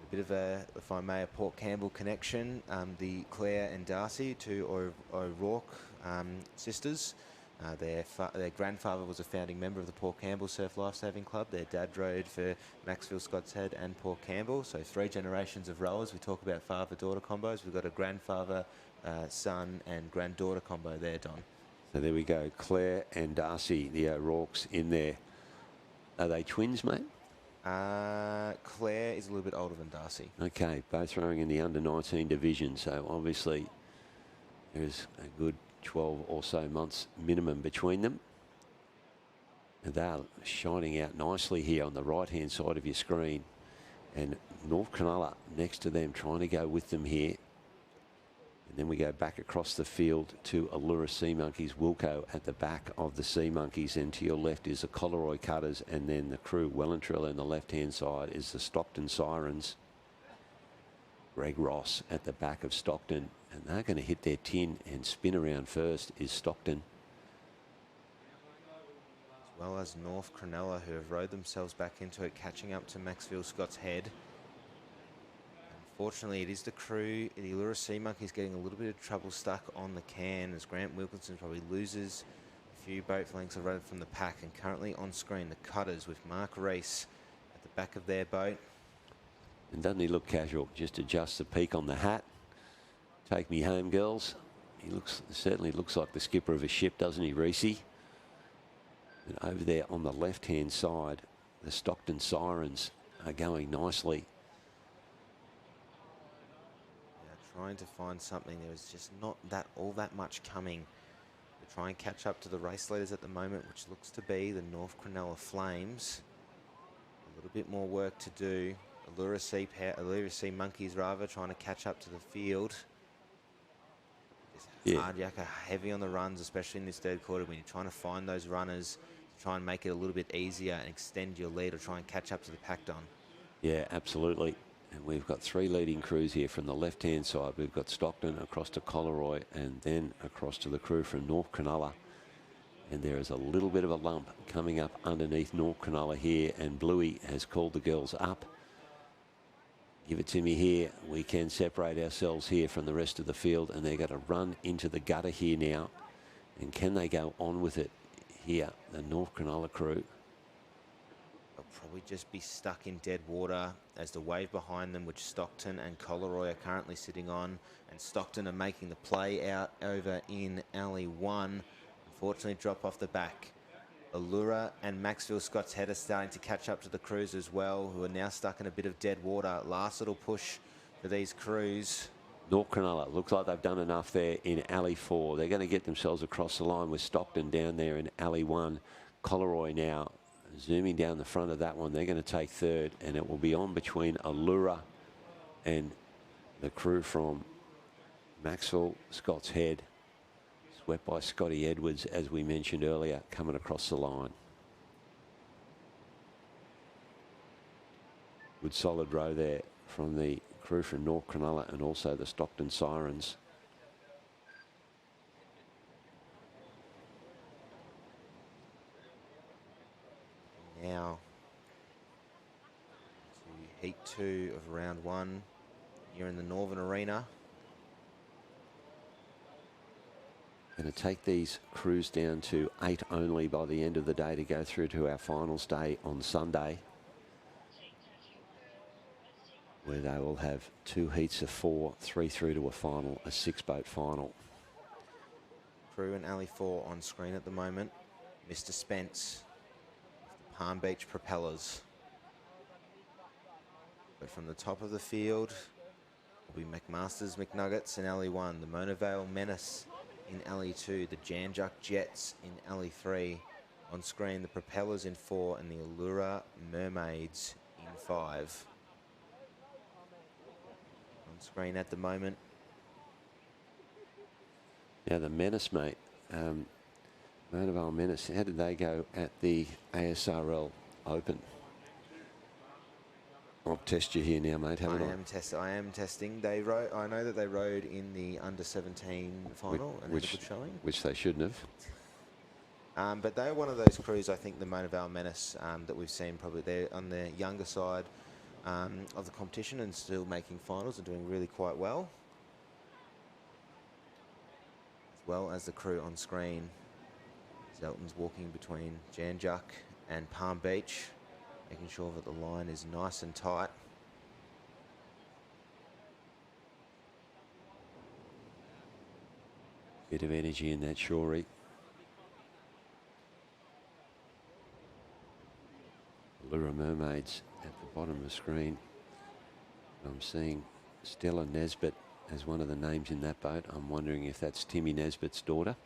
A bit of a, if I may, a Port Campbell connection. The Claire and Darcy, two O'Rourke sisters. Their grandfather was a founding member of the Port Campbell Surf Lifesaving Club. Their dad rode for Maxfield Scott's Head and Port Campbell. So 3 generations of rowers. We talk about father-daughter combos. We've got a grandfather, son and granddaughter combo there, Don. So there we go. Claire and Darcy, the O'Rourkes in there. Are they twins, mate? Claire is a little bit older than Darcy. Okay, both rowing in the under-19 division. So obviously there's a good 12 or so months minimum between them. And they're shining out nicely here on the right-hand side of your screen. And North Cronulla next to them, trying to go with them here. And then we go back across the field to Allura Sea Monkeys, Wilco at the back of the Sea Monkeys. And to your left is the Coleroy Cutters, and then the crew well and truly on the left-hand side is the Stockton Sirens. Greg Ross at the back of Stockton. And they're going to hit their tin and spin around first is Stockton. As well as North Cronulla, who have rowed themselves back into it, catching up to Maxfield Scott's Head. Unfortunately, it is the crew. The Allura Sea Monkeys getting a little bit of trouble stuck on the can as Grant Wilkinson probably loses a few boat lengths of rowing from the pack. And currently on screen, the Cutters with Mark Rees at the back of their boat. And doesn't he look casual? Just adjust the peak on the hat. Take me home, girls. He certainly looks like the skipper of a ship, doesn't he, Reese? And over there on the left-hand side, the Stockton Sirens are going nicely. Trying to find something. There was just not all that much coming. We're trying to catch up to the race leaders at the moment, which looks to be the North Cronulla Flames. A little bit more work to do. Allura Sea Monkeys rather trying to catch up to the field. Hard yakka, heavy on the runs, especially in this third quarter when you're trying to find those runners to try and make it a little bit easier and extend your lead or try and catch up to the pack, Don. Yeah, absolutely. And we've got 3 leading crews here from the left-hand side. We've got Stockton across to Coleroy and then across to the crew from North Cronulla. And there is a little bit of a lump coming up underneath North Cronulla here, and Bluey has called the girls up. Give it to me here. We can separate ourselves here from the rest of the field, and they're going to run into the gutter here now. And can they go on with it here, the North Cronulla crew? They'll probably just be stuck in dead water as the wave behind them, which Stockton and Coleroy are currently sitting on. And Stockton are making the play out over in alley 1. Unfortunately, drop off the back. Allura and Maxfield Scott's Head are starting to catch up to the crews as well, who are now stuck in a bit of dead water. Last little push for these crews. North Cronulla, looks like they've done enough there in alley 4. They're going to get themselves across the line with Stockton down there in alley 1. Coleroy now zooming down the front of that one. They're going to take third, and it will be on between Allura and the crew from Maxfield Scott's Head. Swept by Scotty Edwards, as we mentioned earlier, coming across the line. Good solid row there from the crew from North Cronulla and also the Stockton Sirens. Now to heat 2 of round 1 here in the Northern Arena. Going to take these crews down to 8 only by the end of the day to go through to our finals day on Sunday, where they will have 2 heats of 4, 3 through to a final, a 6-boat final. Crew in alley 4 on screen at the moment. Mr. Spence Palm Beach Propellers. But from the top of the field will be McMaster's McNuggets in alley 1, the Mona Vale Menace in alley 2, the Janjuk Jets in alley 3. On screen, the Propellers in 4 and the Allura Mermaids in 5. On screen at the moment. Now the Menace, mate. Mona Vale Menace, how did they go at the ASRL Open? I'll test you here now, mate. Haven't I? I am testing. They rode. I know that they rode in the under-17 final and had a good showing. Which they shouldn't have. But they're one of those crews, I think, the Mona Vale Menace, that we've seen probably they're on the younger side of the competition and still making finals and doing really quite well. As well as the crew on screen. Zelton's walking between Janjuk and Palm Beach, making sure that the line is nice and tight. Bit of energy in that Shorey. Allura Mermaids at the bottom of the screen. I'm seeing Stella Nesbitt as one of the names in that boat. I'm wondering if that's Timmy Nesbitt's daughter.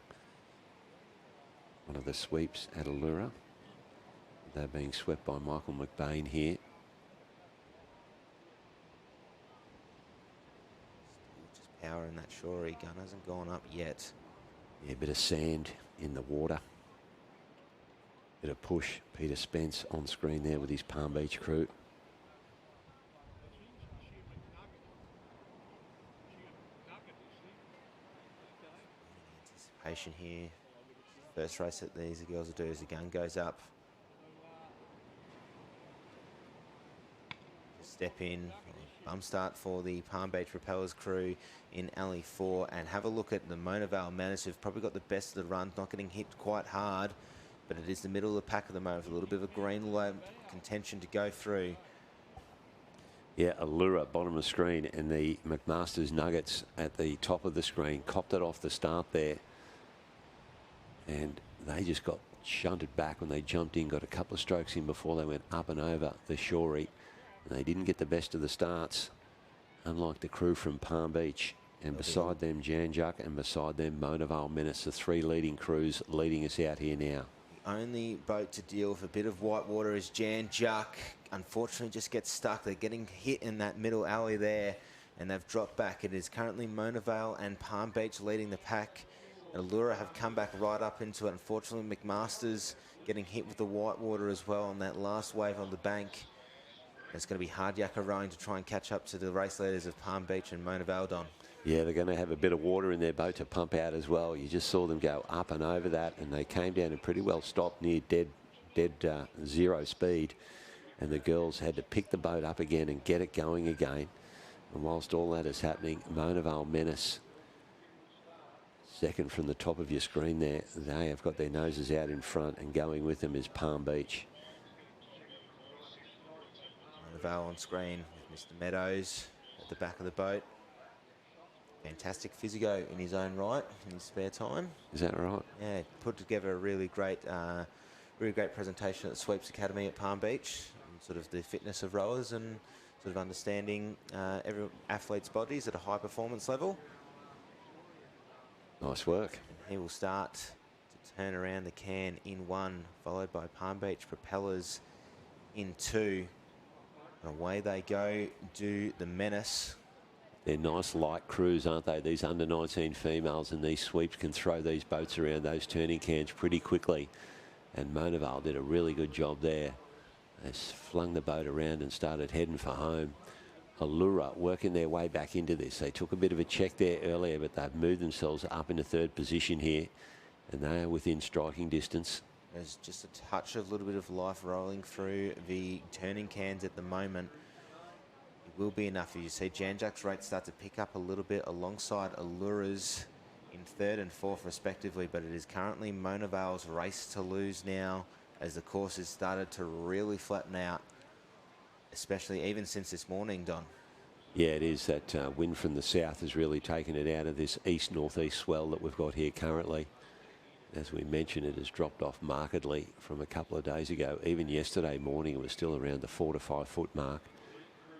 One of the sweeps at Allura. They're being swept by Michael McBain here. Just power in that Shorey. Gun hasn't gone up yet. Yeah, a bit of sand in the water. Bit of push. Peter Spence on screen there with his Palm Beach crew. Anticipation here. First race that these girls will do as the gun goes up. Step in, bump start for the Palm Beach Propellers crew in alley 4, and have a look at the Mona Vale Menace, who've probably got the best of the run, not getting hit quite hard, but it is the middle of the pack at the moment, with a little bit of a green lamp contention to go through. Yeah, Allura bottom of screen, and the McMaster's Nuggets at the top of the screen. Copped it off the start there. And they just got shunted back when they jumped in, got a couple of strokes in before they went up and over the Shorey. And they didn't get the best of the starts, unlike the crew from Palm Beach. And beside them, Janjuk, and beside them, Mona Vale Menace, the 3 leading crews leading us out here now. The only boat to deal with a bit of white water is Janjuk. Unfortunately, just gets stuck. They're getting hit in that middle alley there, and they've dropped back. It is currently Mona Vale and Palm Beach leading the pack. Allura have come back right up into it. Unfortunately, McMaster's getting hit with the white water as well on that last wave on the bank. It's going to be hard yakka rowing to try and catch up to the race leaders of Palm Beach and Mona Vale, Don. Yeah, they're going to have a bit of water in their boat to pump out as well. You just saw them go up and over that, and they came down and pretty well stopped near dead zero speed. And the girls had to pick the boat up again and get it going again. And whilst all that is happening, Mona Vale Menace, second from the top of your screen there, they have got their noses out in front, and going with them is Palm Beach. Mona Vale on screen, Mr. Meadows at the back of the boat. Fantastic physio in his own right, in his spare time. Is that right? Yeah, put together a really great presentation at the Sweeps Academy at Palm Beach, and sort of the fitness of rowers and sort of understanding every athlete's bodies at a high performance level. Nice work. He will start to turn around the can in 1, followed by Palm Beach Propellers in 2. And away they go, do the Menace. They're nice light crews, aren't they? These under-19 females, and these sweeps can throw these boats around those turning cans pretty quickly. And Mona Vale did a really good job there. They flung the boat around and started heading for home. Allura working their way back into this. They took a bit of a check there earlier, but they've moved themselves up into 3rd position here, and they are within striking distance. There's just a touch of a little bit of life rolling through the turning cans at the moment. It will be enough. You see Janjuk's rate start to pick up a little bit alongside Allura's in 3rd and 4th respectively, but it is currently Mona Vale's race to lose now, as the course has started to really flatten out, especially even since this morning, Don. Yeah, it is. That wind from the south has really taken it out of this east-northeast swell that we've got here currently. As we mentioned, it has dropped off markedly from a couple of days ago. Even yesterday morning, it was still around the 4 to 5 foot mark.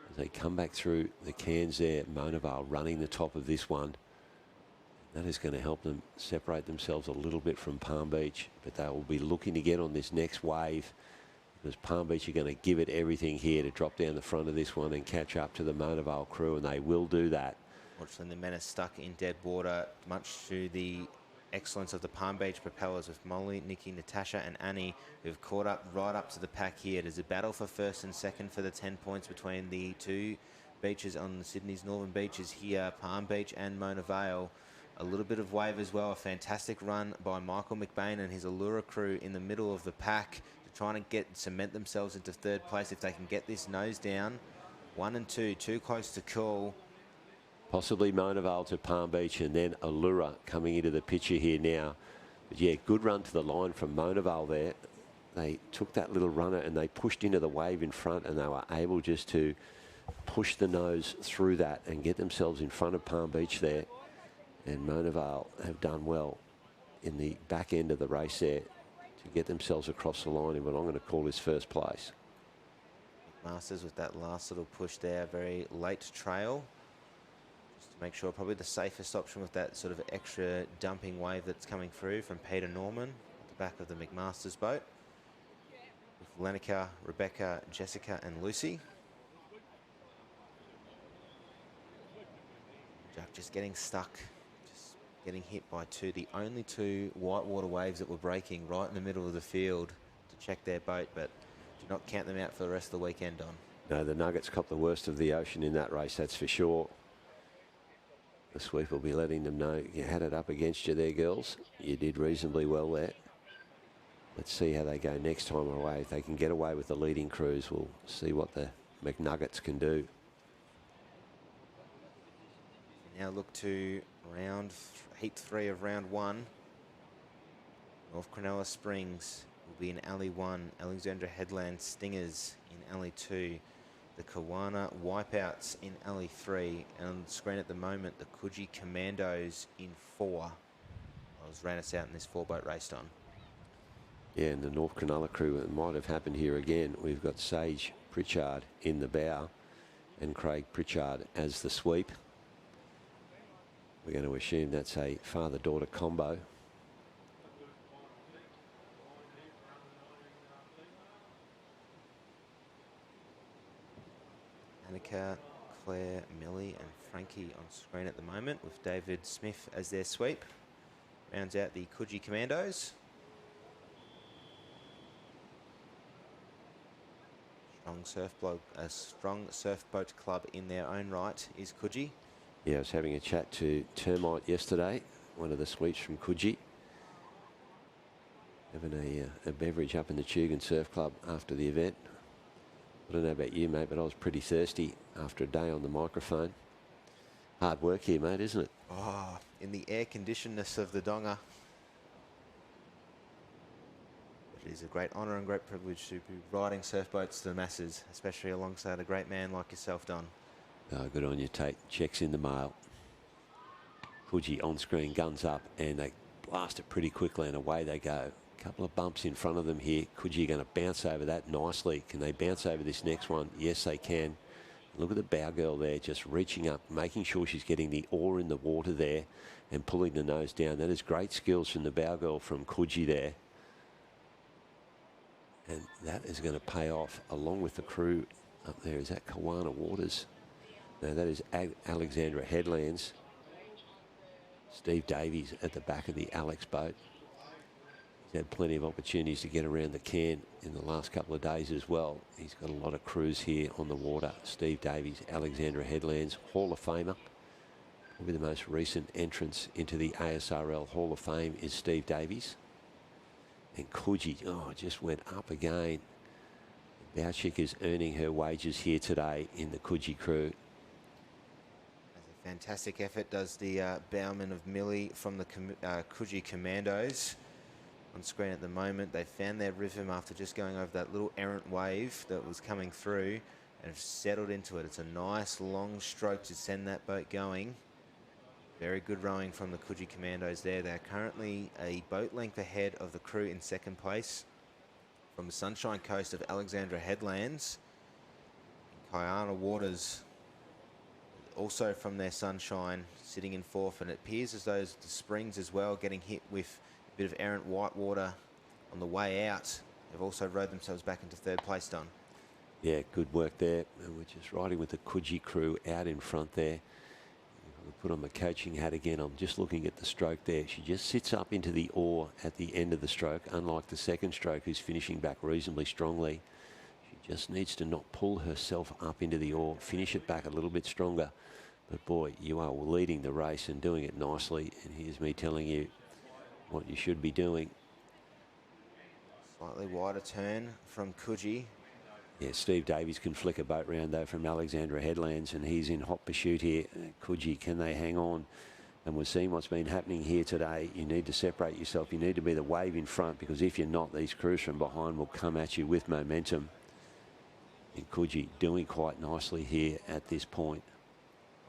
As they come back through the cans there, Mona Vale running the top of this one. That is going to help them separate themselves a little bit from Palm Beach, but they will be looking to get on this next wave because Palm Beach are going to give it everything here to drop down the front of this one and catch up to the Mona Vale crew, and they will do that. Fortunately, the men are stuck in dead water, much to the excellence of the Palm Beach propellers with Molly, Nikki, Natasha and Annie, who've caught up right up to the pack here. There's a battle for first and second for the 10 points between the two beaches on Sydney's northern beaches here, Palm Beach and Mona Vale. A little bit of wave as well. A fantastic run by Michael McBain and his Allura crew in the middle of the pack to try and cement themselves into third place if they can get this nose down. 1 and 2, too close to call. Possibly Mona Vale to Palm Beach and then Allura coming into the picture here now. But yeah, good run to the line from Mona Vale there. They took that little runner and they pushed into the wave in front, and they were able just to push the nose through that and get themselves in front of Palm Beach there. And Mona Vale have done well in the back end of the race there to get themselves across the line in what I'm going to call his first place. Masters with that last little push there, very late trail. Just to make sure, probably the safest option with that sort of extra dumping wave that's coming through from Peter Norman at the back of the McMaster's boat. With Lenica, Rebecca, Jessica and Lucy. Jack just getting stuck. Getting hit by the only two whitewater waves that were breaking right in the middle of the field to check their boat, but do not count them out for the rest of the weekend, Don. No, the Nuggets copped the worst of the ocean in that race, that's for sure. The sweep will be letting them know you had it up against you there, girls. You did reasonably well there. Let's see how they go next time away. If they can get away with the leading crews, we'll see what the McNuggets can do. Now look to heat 3 of round 1. North Cronulla Springs will be in alley 1. Alexandra Headland Stingers in alley 2. The Kawana Wipeouts in alley 3. And on the screen at the moment, the Coogee Commandos in 4. Ran us out in this 4-boat race, Don. Yeah, and the North Cronulla crew, it might have happened here again. We've got Sage Pritchard in the bow and Craig Pritchard as the sweep. We're going to assume that's a father-daughter combo. Annika, Claire, Millie and Frankie on screen at the moment with David Smith as their sweep. Rounds out the Coogee Commandos. A strong surf boat club in their own right is Coogee. Yeah, I was having a chat to Termite yesterday, one of the sweeps from Coogee. Having a beverage up in the Tugun Surf Club after the event. I don't know about you, mate, but I was pretty thirsty after a day on the microphone. Hard work here, mate, isn't it? Oh, in the air-conditionedness of the Donga. It is a great honour and great privilege to be riding surf boats to the masses, especially alongside a great man like yourself, Don. Oh, good on you, Tate. Checks in the mail. Coogee on screen, guns up, and they blast it pretty quickly, and away they go. A couple of bumps in front of them here. Coogee going to bounce over that nicely. Can they bounce over this next one? Yes, they can. Look at the bow girl there, just reaching up, making sure she's getting the oar in the water there and pulling the nose down. That is great skills from the bow girl from Coogee there. And that is going to pay off along with the crew up there. Is that Kawana Waters? No, that is Alexandra Headlands. Steve Davies at the back of the Alex boat. He's had plenty of opportunities to get around the can in the last couple of days as well. He's got a lot of crews here on the water. Steve Davies, Alexandra Headlands, Hall of Famer. Probably the most recent entrance into the ASRL Hall of Fame is Steve Davies. And Coogee, just went up again. Bowchick is earning her wages here today in the Coogee crew. That's a fantastic effort, does the bowman of Millie from the Coogee Commandos. On screen at the moment, they found their rhythm after just going over that little errant wave that was coming through and have settled into it. It's a nice long stroke to send that boat going. Very good rowing from the Coogee Commandos there. They're currently a boat length ahead of the crew in second place from the Sunshine Coast of Alexandra Headlands. Kayana Waters also from their Sunshine sitting in fourth, and it appears as though the Springs as well getting hit with a bit of errant whitewater on the way out. They've also rowed themselves back into third place, Don. Yeah, good work there. We're just riding with the Coogee crew out in front there. We'll put on the coaching hat again. I'm just looking at the stroke there. She just sits up into the oar at the end of the stroke, unlike the second stroke, who's finishing back reasonably strongly. She just needs to not pull herself up into the oar, finish it back a little bit stronger. But boy, you are leading the race and doing it nicely. And here's me telling you what you should be doing. Slightly wider turn from Coogee. Yeah, Steve Davies can flick a boat round though from Alexandra Headlands, and he's in hot pursuit here. Coogee, can they hang on? And we're seeing what's been happening here today. You need to separate yourself. You need to be the wave in front, because if you're not, these crews from behind will come at you with momentum. And Coogee doing quite nicely here at this point.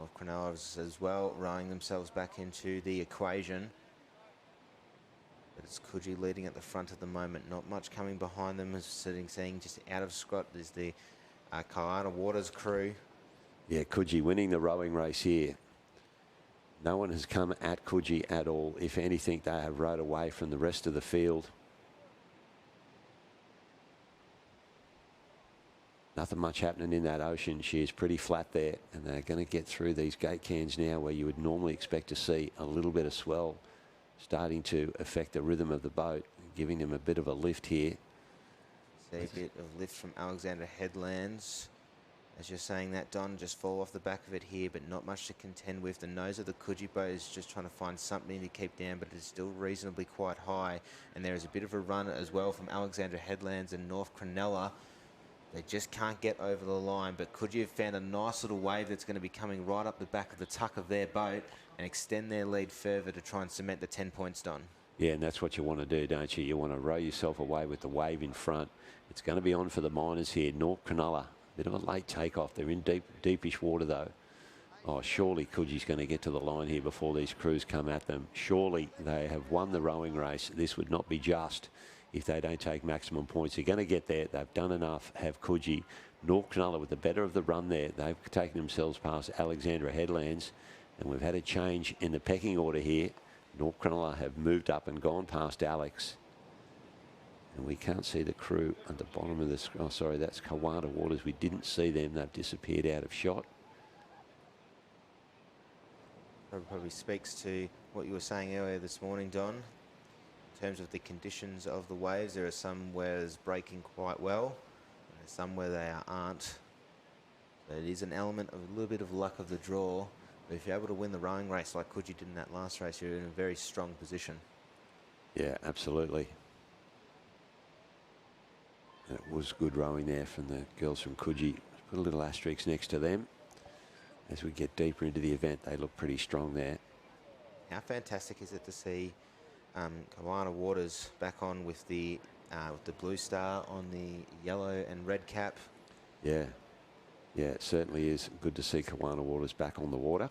Well, Cronulla as well rowing themselves back into the equation. But it's Coogee leading at the front at the moment. Not much coming behind them. As seeing just out of Scott is the Kayana Waters crew. Yeah, Coogee winning the rowing race here. No one has come at Coogee at all. If anything, they have rowed away from the rest of the field. Nothing much happening in that ocean. She is pretty flat there, and they're going to get through these gate cans now, where you would normally expect to see a little bit of swell starting to affect the rhythm of the boat, giving them a bit of a lift here. See a bit of lift from Alexandra Headlands. As you're saying that, Don, just fall off the back of it here, but not much to contend with. The nose of the Coogee boat is just trying to find something to keep down, but it's still reasonably quite high. And there is a bit of a run as well from Alexandra Headlands and North Cronulla. They just can't get over the line, but Coogee have found a nice little wave that's going to be coming right up the back of the tuck of their boat and extend their lead further to try and cement the 10 points, Don. Yeah, and that's what you want to do, don't you? You want to row yourself away with the wave in front. It's going to be on for the Miners here. North Cronulla, bit of a late takeoff. They're in deepish water, though. Oh, surely Coogee's going to get to the line here before these crews come at them. Surely they have won the rowing race. This would not be just if they don't take maximum points. They're going to get there. They've done enough, have Coogee. North Cronulla with the better of the run there. They've taken themselves past Alexandra Headlands, and we've had a change in the pecking order here. North Cronulla have moved up and gone past Alex. And we can't see the crew at the bottom of this. Oh, sorry, that's Kayana Waters. We didn't see them. They've disappeared out of shot. Probably speaks to what you were saying earlier this morning, Don. In terms of the conditions of the waves, there are some where it's breaking quite well, and there's some where they aren't. But it is an element of a little bit of luck of the draw. But if you're able to win the rowing race like Coogee did in that last race, you're in a very strong position. Yeah, absolutely. And it was good rowing there from the girls from Coogee. Put a little asterisk next to them. As we get deeper into the event, they look pretty strong there. How fantastic is it to see Kayana Waters back on with the blue star on the yellow and red cap? Yeah. Yeah, it certainly is good to see Kayana Waters back on the water.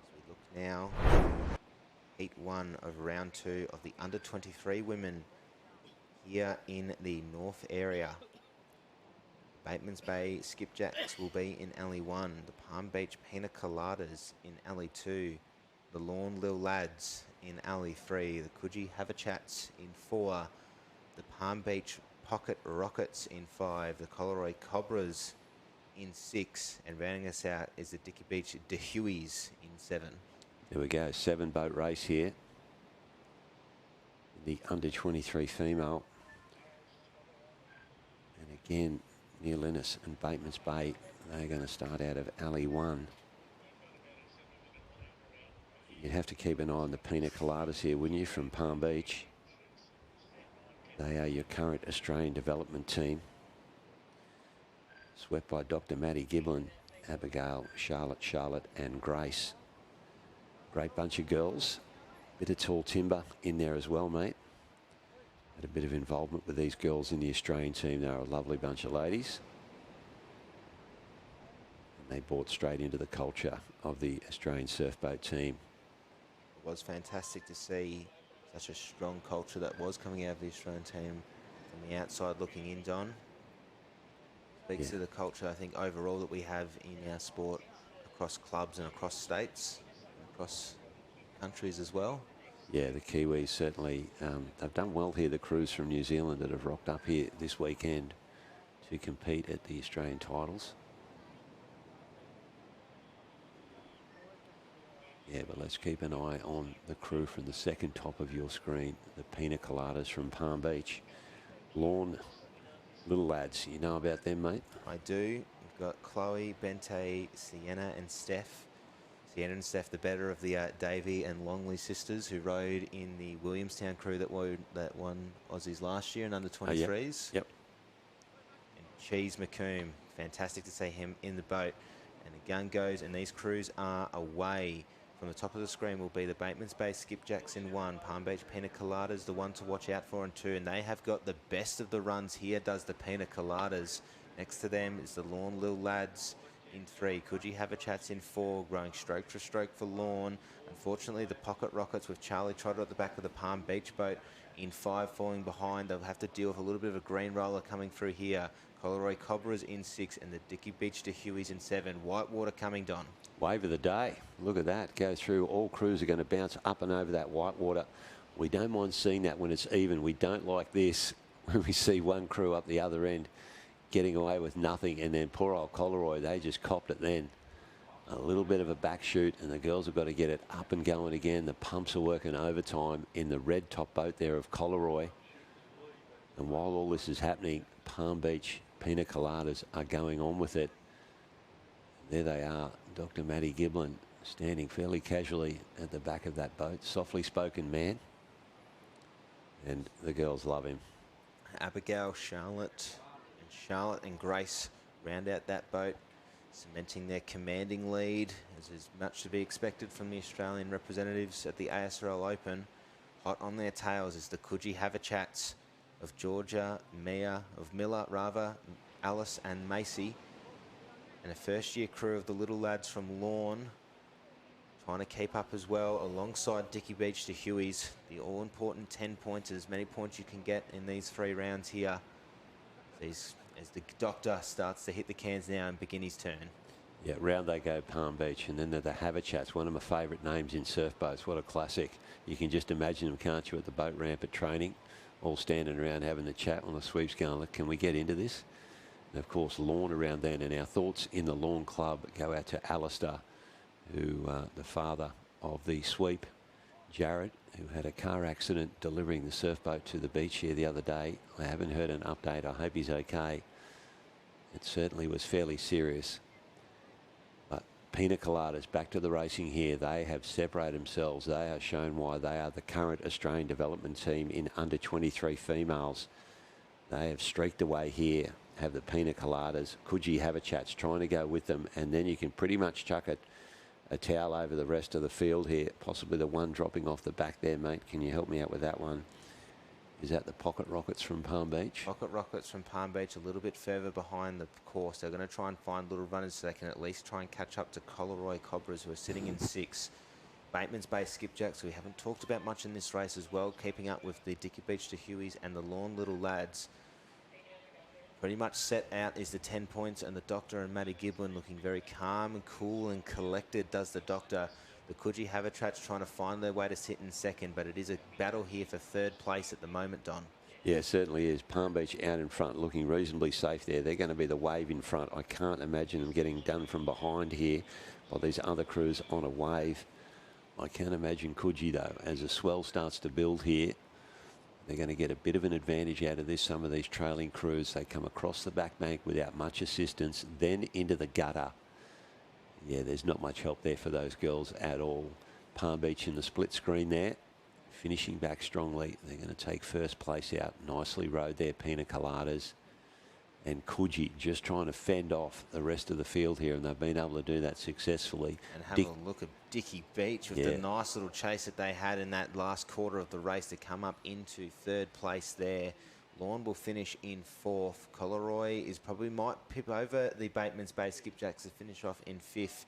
As we look now, heat 1 of round 2 of the under 23 women here in the north area. Bateman's Bay Skipjacks will be in Alley 1. The Palm Beach Pina Coladas in Alley 2. The Lawn Lil Lads in Alley 3. The Coogee Have-A-Chats in 4. The Palm Beach Pocket Rockets in 5. The Collaroy Cobras in 6. And rounding us out is the Dicky Beach DeHueys in 7. There we go, 7-boat race here. The under 23 female. And again, Neil Linus and Bateman's Bay, they're going to start out of Alley 1. You'd have to keep an eye on the Pina Coladas here, wouldn't you, from Palm Beach? They are your current Australian development team. Swept by Dr. Maddie Giblin, Abigail, Charlotte and Grace. Great bunch of girls. Bit of tall timber in there as well, mate. Had a bit of involvement with these girls in the Australian team. They're a lovely bunch of ladies. And they bought straight into the culture of the Australian surfboat team. It was fantastic to see such a strong culture that was coming out of the Australian team from the outside looking in, Don. Speaks to the culture, I think, overall that we have in our sport across clubs and across states, and across countries as well. Yeah, the Kiwis certainly, they've done well here, the crews from New Zealand that have rocked up here this weekend to compete at the Australian titles. Yeah, but let's keep an eye on the crew from the second top of your screen, the Pina Coladas from Palm Beach. Lawn little lads, you know about them, mate? I do. We've got Chloe, Bente, Sienna and Steph. Sienna and Steph, the better of the Davey and Longley sisters, who rode in the Williamstown crew that won Aussies last year in under 23s. Yep. And Cheese McComb, fantastic to see him in the boat. And the gun goes, and these crews are away. From the top of the screen will be the Bateman's Bay Skipjacks in 1, Palm Beach Pina Coladas, the one to watch out for in 2, and they have got the best of the runs here, does the Pina Coladas. Next to them is the Lawn Lil Lads in 3, Coogee Habitats in 4, growing stroke for stroke for Lawn. Unfortunately, the Pocket Rockets with Charlie Trotter at the back of the Palm Beach boat in 5, falling behind. They'll have to deal with a little bit of a green roller coming through here. Coleroy Cobras in 6, and the Dicky Beach to Hueys in 7. Whitewater coming, Don. Wave of the day. Look at that. Go through. All crews are going to bounce up and over that whitewater. We don't mind seeing that when it's even. We don't like this when we see one crew up the other end getting away with nothing, and then poor old Coleroy, they just copped it then. A little bit of a back shoot, and the girls have got to get it up and going again. The pumps are working overtime in the red top boat there of Coleroy. And while all this is happening, Palm Beach Pina Coladas are going on with it. There they are, Dr. Matty Giblin standing fairly casually at the back of that boat. Softly spoken man. And the girls love him. Abigail, Charlotte and Grace round out that boat, cementing their commanding lead, as is much to be expected from the Australian representatives at the ASRL Open. Hot on their tails is the Coogee Habitats of Georgia, Miller, Alice and Macy. And a first-year crew of the little lads from Lawn trying to keep up as well alongside Dicky Beach to Hueys. The all-important 10-pointers, many points you can get in these 3 rounds here. As the doctor starts to hit the cans now and begin his turn. Yeah, round they go, Palm Beach. And then they're the Habitats, one of my favourite names in surf boats. What a classic. You can just imagine them, can't you, at the boat ramp at training, all standing around having the chat on the sweeps going, look, can we get into this? And of course, Lawn around then. And our thoughts in the Lawn Club go out to Alistair, who, the father of the sweep, Jared, who had a car accident delivering the surf boat to the beach here the other day. I haven't heard an update. I hope he's okay. It certainly was fairly serious. But Pina Coladas back to the racing here. They have separated themselves. They are shown why they are the current Australian development team in under 23 females. They have streaked away here, have the Pina Coladas. Coogee Habitats trying to go with them, and then you can pretty much chuck a towel over the rest of the field here. Possibly the one dropping off the back there, mate. Can you help me out with that one? Is that the Pocket Rockets from Palm Beach? Pocket Rockets from Palm Beach, a little bit further behind the course. They're going to try and find little runners so they can at least try and catch up to Coleroy Cobras, who are sitting in 6. Bateman's Bay Skipjacks, who we haven't talked about much in this race as well, keeping up with the Dicky Beach to Hueys and the Lawn Little Lads. Pretty much set out is the 10 points, and the Doctor and Matty Giblin looking very calm and cool and collected, does the Doctor. The Coogee Habitats trying to find their way to sit in second, but it is a battle here for 3rd place at the moment, Don. Yeah, it certainly is. Palm Beach out in front, looking reasonably safe there. They're going to be the wave in front. I can't imagine them getting done from behind here by these other crews on a wave. I can't imagine Coogee, though, as a swell starts to build here. They're going to get a bit of an advantage out of this. Some of these trailing crews, they come across the back bank without much assistance, then into the gutter. Yeah, there's not much help there for those girls at all. Palm Beach in the split screen there, finishing back strongly. They're going to take 1st place out. Nicely rode there, Pina Coladas. and Coogee just trying to fend off the rest of the field here, and they've been able to do that successfully. And have a look at Dickie Beach with the nice little chase that they had in that last quarter of the race to come up into third place there. Lorne will finish in fourth. Coleroy is probably might pip over the Bateman's Bay Skipjacks to finish off in fifth.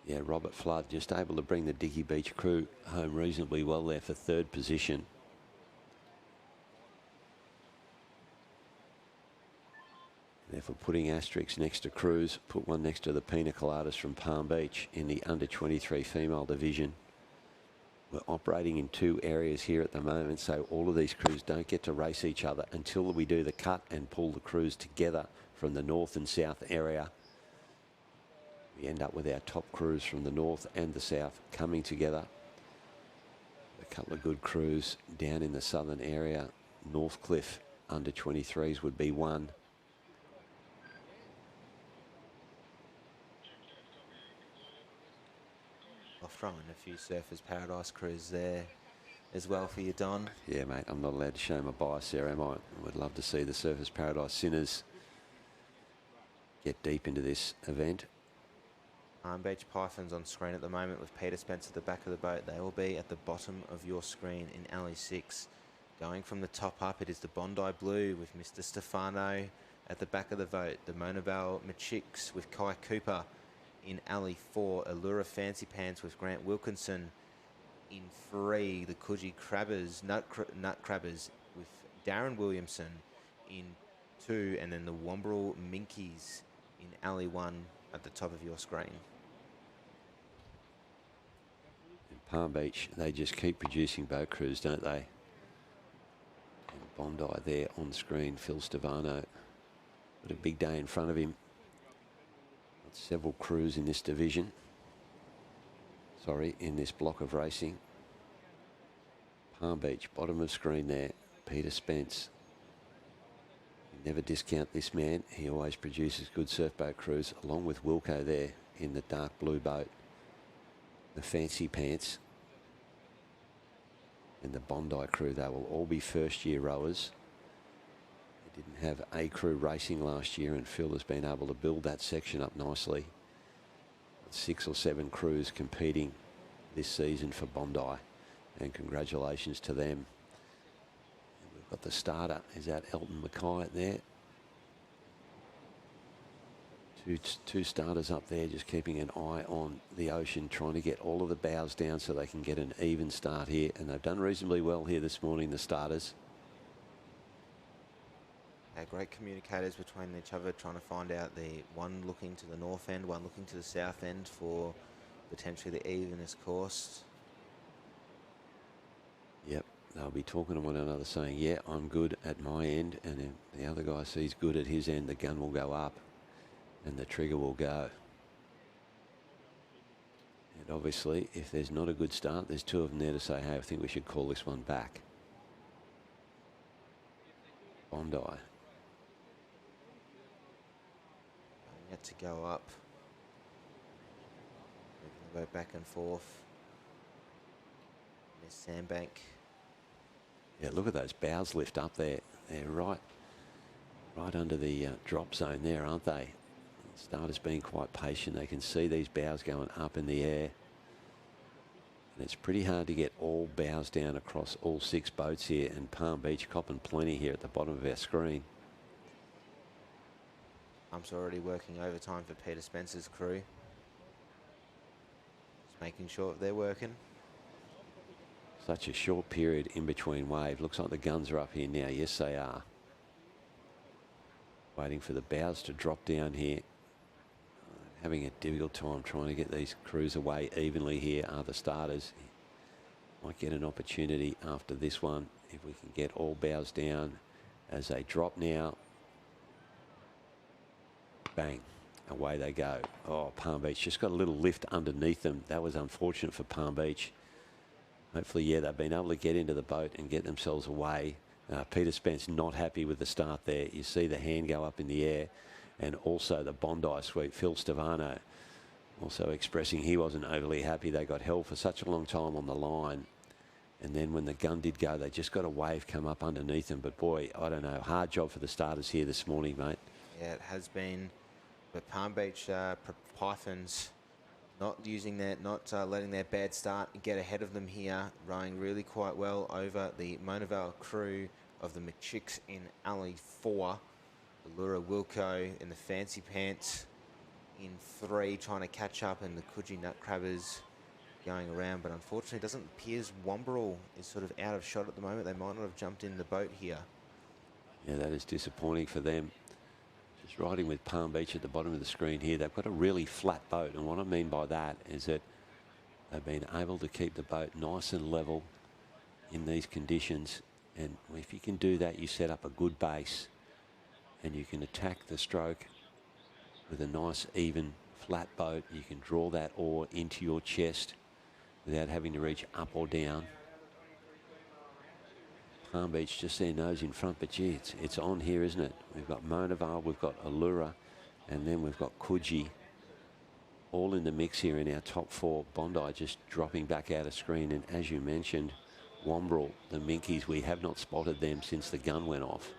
Yeah, Robert Flood just able to bring the Dickie Beach crew home reasonably well there for third position. Therefore, putting asterisks next to Cruz, put one next to the Pina Coladas from Palm Beach in the under-23 female division. We're operating in two areas here at the moment, so all of these crews don't get to race each other until we do the cut and pull the crews together from the north and south area. We end up with our top crews from the north and the south coming together. A couple of good crews down in the southern area. Northcliffe under-23s would be one. I'll throw in a few Surfers Paradise crews there as well for you, Don. Yeah, mate, I'm not allowed to show my bias there, am I? I would love to see the Surfers Paradise Sinners get deep into this event. Palm Beach Pythons on screen at the moment with Peter Spence at the back of the boat. They will be at the bottom of your screen in Alley 6. Going from the top up, it is the Bondi Blue with Mr. Stefano at the back of the vote. The Monabel Machiks with Kai Cooper in Alley 4. Allura Fancy Pants with Grant Wilkinson in 3. The Coogee Crabbers, Nut Crabbers with Darren Williamson in 2. And then the Wombrel Minkies in Alley 1 at the top of your screen. In Palm Beach, they just keep producing boat crews, don't they? And Bondi there on screen, Phil Stefano. Got a big day in front of him. Several crews in this division. Sorry, in this block of racing. Palm Beach, bottom of screen there. Peter Spence. You never discount this man. He always produces good surf boat crews, along with Wilco there in the dark blue boat. The Fancy Pants. And the Bondi crew, they will all be first-year rowers. Didn't have a crew racing last year, and Phil has been able to build that section up nicely. 6 or 7 crews competing this season for Bondi, and congratulations to them. And we've got the starter. Is that Elton Mackay there? Two starters up there, just keeping an eye on the ocean, trying to get all of the bows down so they can get an even start here. And they've done reasonably well here this morning, the starters. Great communicators between each other, trying to find out the one looking to the north end, one looking to the south end for potentially the evenest course. Yep, they'll be talking to one another saying, yeah, I'm good at my end, and then the other guy sees good at his end, the gun will go up and the trigger will go. And obviously, if there's not a good start, there's 2 of them there to say, hey, I think we should call this one back. Bondi. Yet to go up. We can go back and forth. There's Sandbank. Yeah, look at those bows lift up there. They're right under the drop zone there, aren't they? The starter's being quite patient. They can see these bows going up in the air. And it's pretty hard to get all bows down across all 6 boats here, and Palm Beach copping plenty here at the bottom of our screen. Pump's already working overtime for Peter Spence's crew. Just making sure that they're working. Such a short period in between wave. Looks like the guns are up here now. Yes, they are. Waiting for the bows to drop down here. Having a difficult time trying to get these crews away evenly here are the starters. Might get an opportunity after this one if we can get all bows down as they drop now. Bang, away they go. Oh, Palm Beach just got a little lift underneath them. That was unfortunate for Palm Beach. Hopefully, yeah, they've been able to get into the boat and get themselves away. Peter Spence not happy with the start there. You see the hand go up in the air, and also the Bondi sweep. Phil Stefano also expressing he wasn't overly happy. They got held for such a long time on the line, And then when the gun did go, they just got a wave come up underneath them. But boy, I don't know, hard job for the starters here this morning, mate. Yeah, it has been. But Palm Beach Pythons not using their, not letting their bad start get ahead of them here, rowing really quite well over the Mona Vale crew of the McChicks in Alley 4. Allura Wilco in the fancy pants in 3, trying to catch up, and the Coogee Nutcrabbers going around, but unfortunately it doesn't appear Womberall is sort of out of shot at the moment. They might not have jumped in the boat here. Yeah, that is disappointing for them. Just riding with Palm Beach at the bottom of the screen here. They've got a really flat boat, and what I mean by that is that they've been able to keep the boat nice and level in these conditions, and if you can do that, you set up a good base and you can attack the stroke with a nice even flat boat. You can draw that oar into your chest without having to reach up or down. Palm Beach just their nose in front, but gee, it's on here, isn't it? We've got Mona Vale, we've got Allura, and then we've got Coogee all in the mix here in our top 4. Bondi just dropping back out of screen, and as you mentioned, Womberall, the Minkies, we have not spotted them since the gun went off.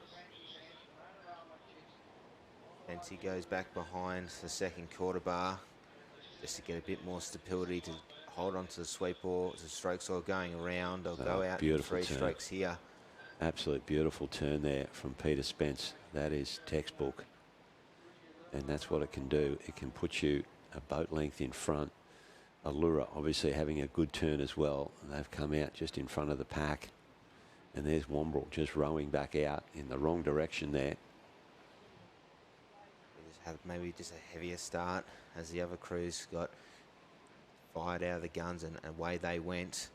Fancy goes back behind the second quarter bar just to get a bit more stability to hold on to the sweep oar. The strokes all going around. They'll go out in 3 strokes here. Absolute beautiful turn there from Peter Spence. That is textbook. And that's what it can do. It can put you a boat length in front. Allura obviously having a good turn as well. They've come out just in front of the pack. And there's Womberall just rowing back out in the wrong direction there. Had maybe just a heavier start as the other crews got fired out of the guns, and away they went.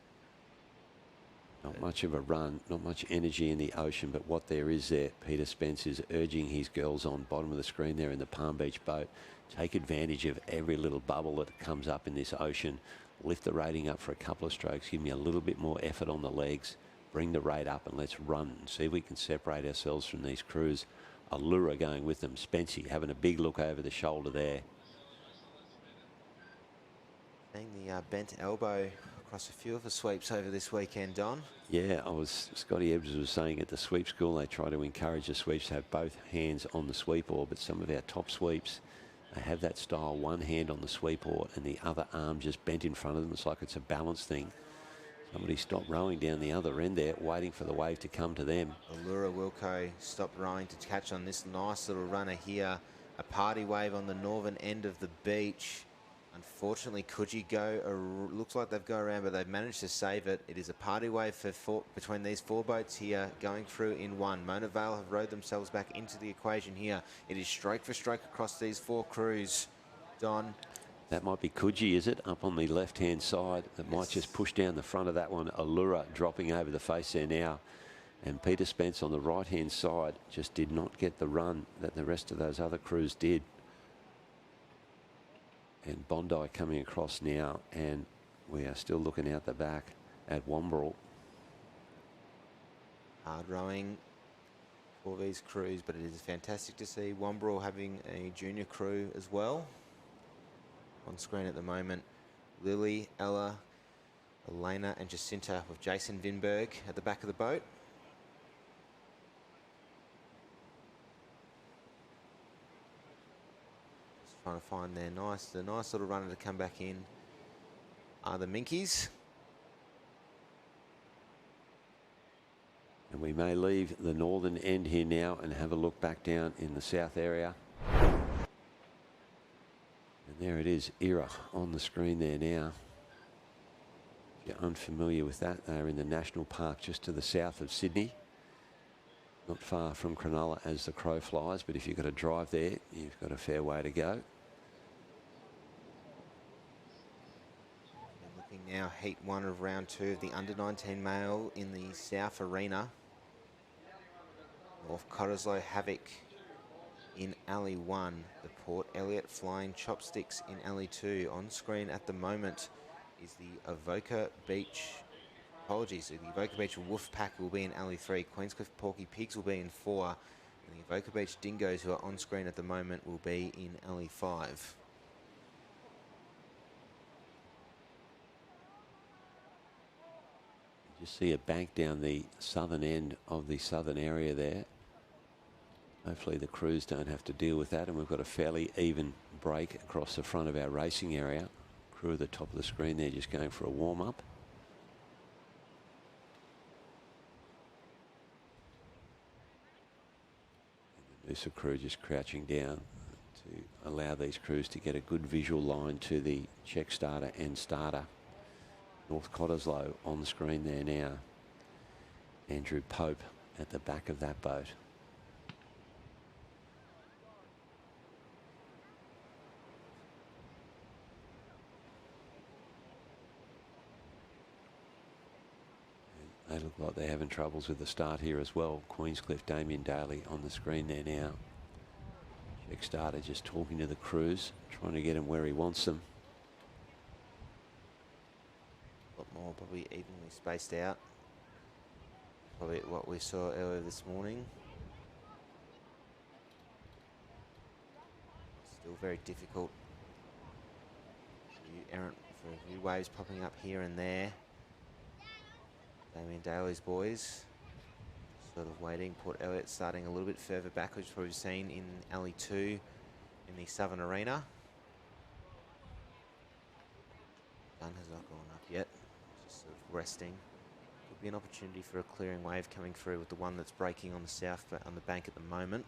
Not much of a run, not much energy in the ocean, but what there is there, Peter Spence is urging his girls on bottom of the screen there in the Palm Beach boat. Take advantage of every little bubble that comes up in this ocean. Lift the rating up for a couple of strokes. Give me a little bit more effort on the legs. Bring the rate up and let's run and see if we can separate ourselves from these crews. Allura going with them. Spency having a big look over the shoulder there. Seeing the bent elbow across a few of the sweeps over this weekend, Don. Yeah, Scotty Edwards was saying at the sweep school they try to encourage the sweeps to have both hands on the sweep oar, but some of our top sweeps, they have that style, one hand on the sweep oar and the other arm just bent in front of them. It's like it's a balance thing. Somebody stopped rowing down the other end there, waiting for the wave to come to them. Allura Wilco stopped rowing to catch on this nice little runner here. A party wave on the northern end of the beach. Unfortunately, Coogee looks like they've gone around, but they've managed to save it. It is a party wave between these 4 boats here, going through in 1. Mona Vale have rowed themselves back into the equation here. It is stroke for stroke across these 4 crews. Don. That might be Coogee, is it? Up on the left-hand side. It might just push down the front of that one. Allura dropping over the face there now. And Peter Spence on the right-hand side just did not get the run that the rest of those other crews did. And Bondi coming across now. And we are still looking out the back at Womberall. Hard rowing for these crews, but it is fantastic to see Womberall having a junior crew as well. On screen at the moment, Lily, Ella, Elena and Jacinta with Jason Vinberg at the back of the boat. Just trying to find the nice little runner to come back in are the Minkies. And we may leave the northern end here now and have a look back down in the south area. And there it is, Era on the screen there now. If you're unfamiliar with that, they're in the National Park just to the south of Sydney. Not far from Cronulla as the crow flies, but if you've got to drive there, you've got a fair way to go. We're looking now, heat 1 of round 2 of the under-19 male in the South Arena. North Cottesloe Havoc in Alley 1. The Port Elliot Flying Chopsticks in Alley 2. On screen at the moment is the Avoca Beach. Apologies, the Avoca Beach Wolf Pack will be in Alley 3. Queenscliff Porky Pigs will be in 4. And the Avoca Beach Dingoes, who are on screen at the moment, will be in Alley 5. You see a bank down the southern end of the southern area there. Hopefully the crews don't have to deal with that, and we've got a fairly even break across the front of our racing area. Crew at the top of the screen there just going for a warm-up. The Noosa crew just crouching down to allow these crews to get a good visual line to the check starter and starter. North Cottesloe on the screen there now. Andrew Pope at the back of that boat. They look like they're having troubles with the start here as well. Queenscliff, Damien Daly on the screen there now. Check starter just talking to the crews, trying to get him where he wants them. A lot more probably evenly spaced out. Probably what we saw earlier this morning. Still very difficult. A few waves popping up here and there. Damien Daly's boys sort of waiting. Port Elliot starting a little bit further back, which we've probably seen in Alley 2 in the Southern Arena. Gun has not gone up yet, just sort of resting. Could be an opportunity for a clearing wave coming through with the one that's breaking on the south, on the bank at the moment.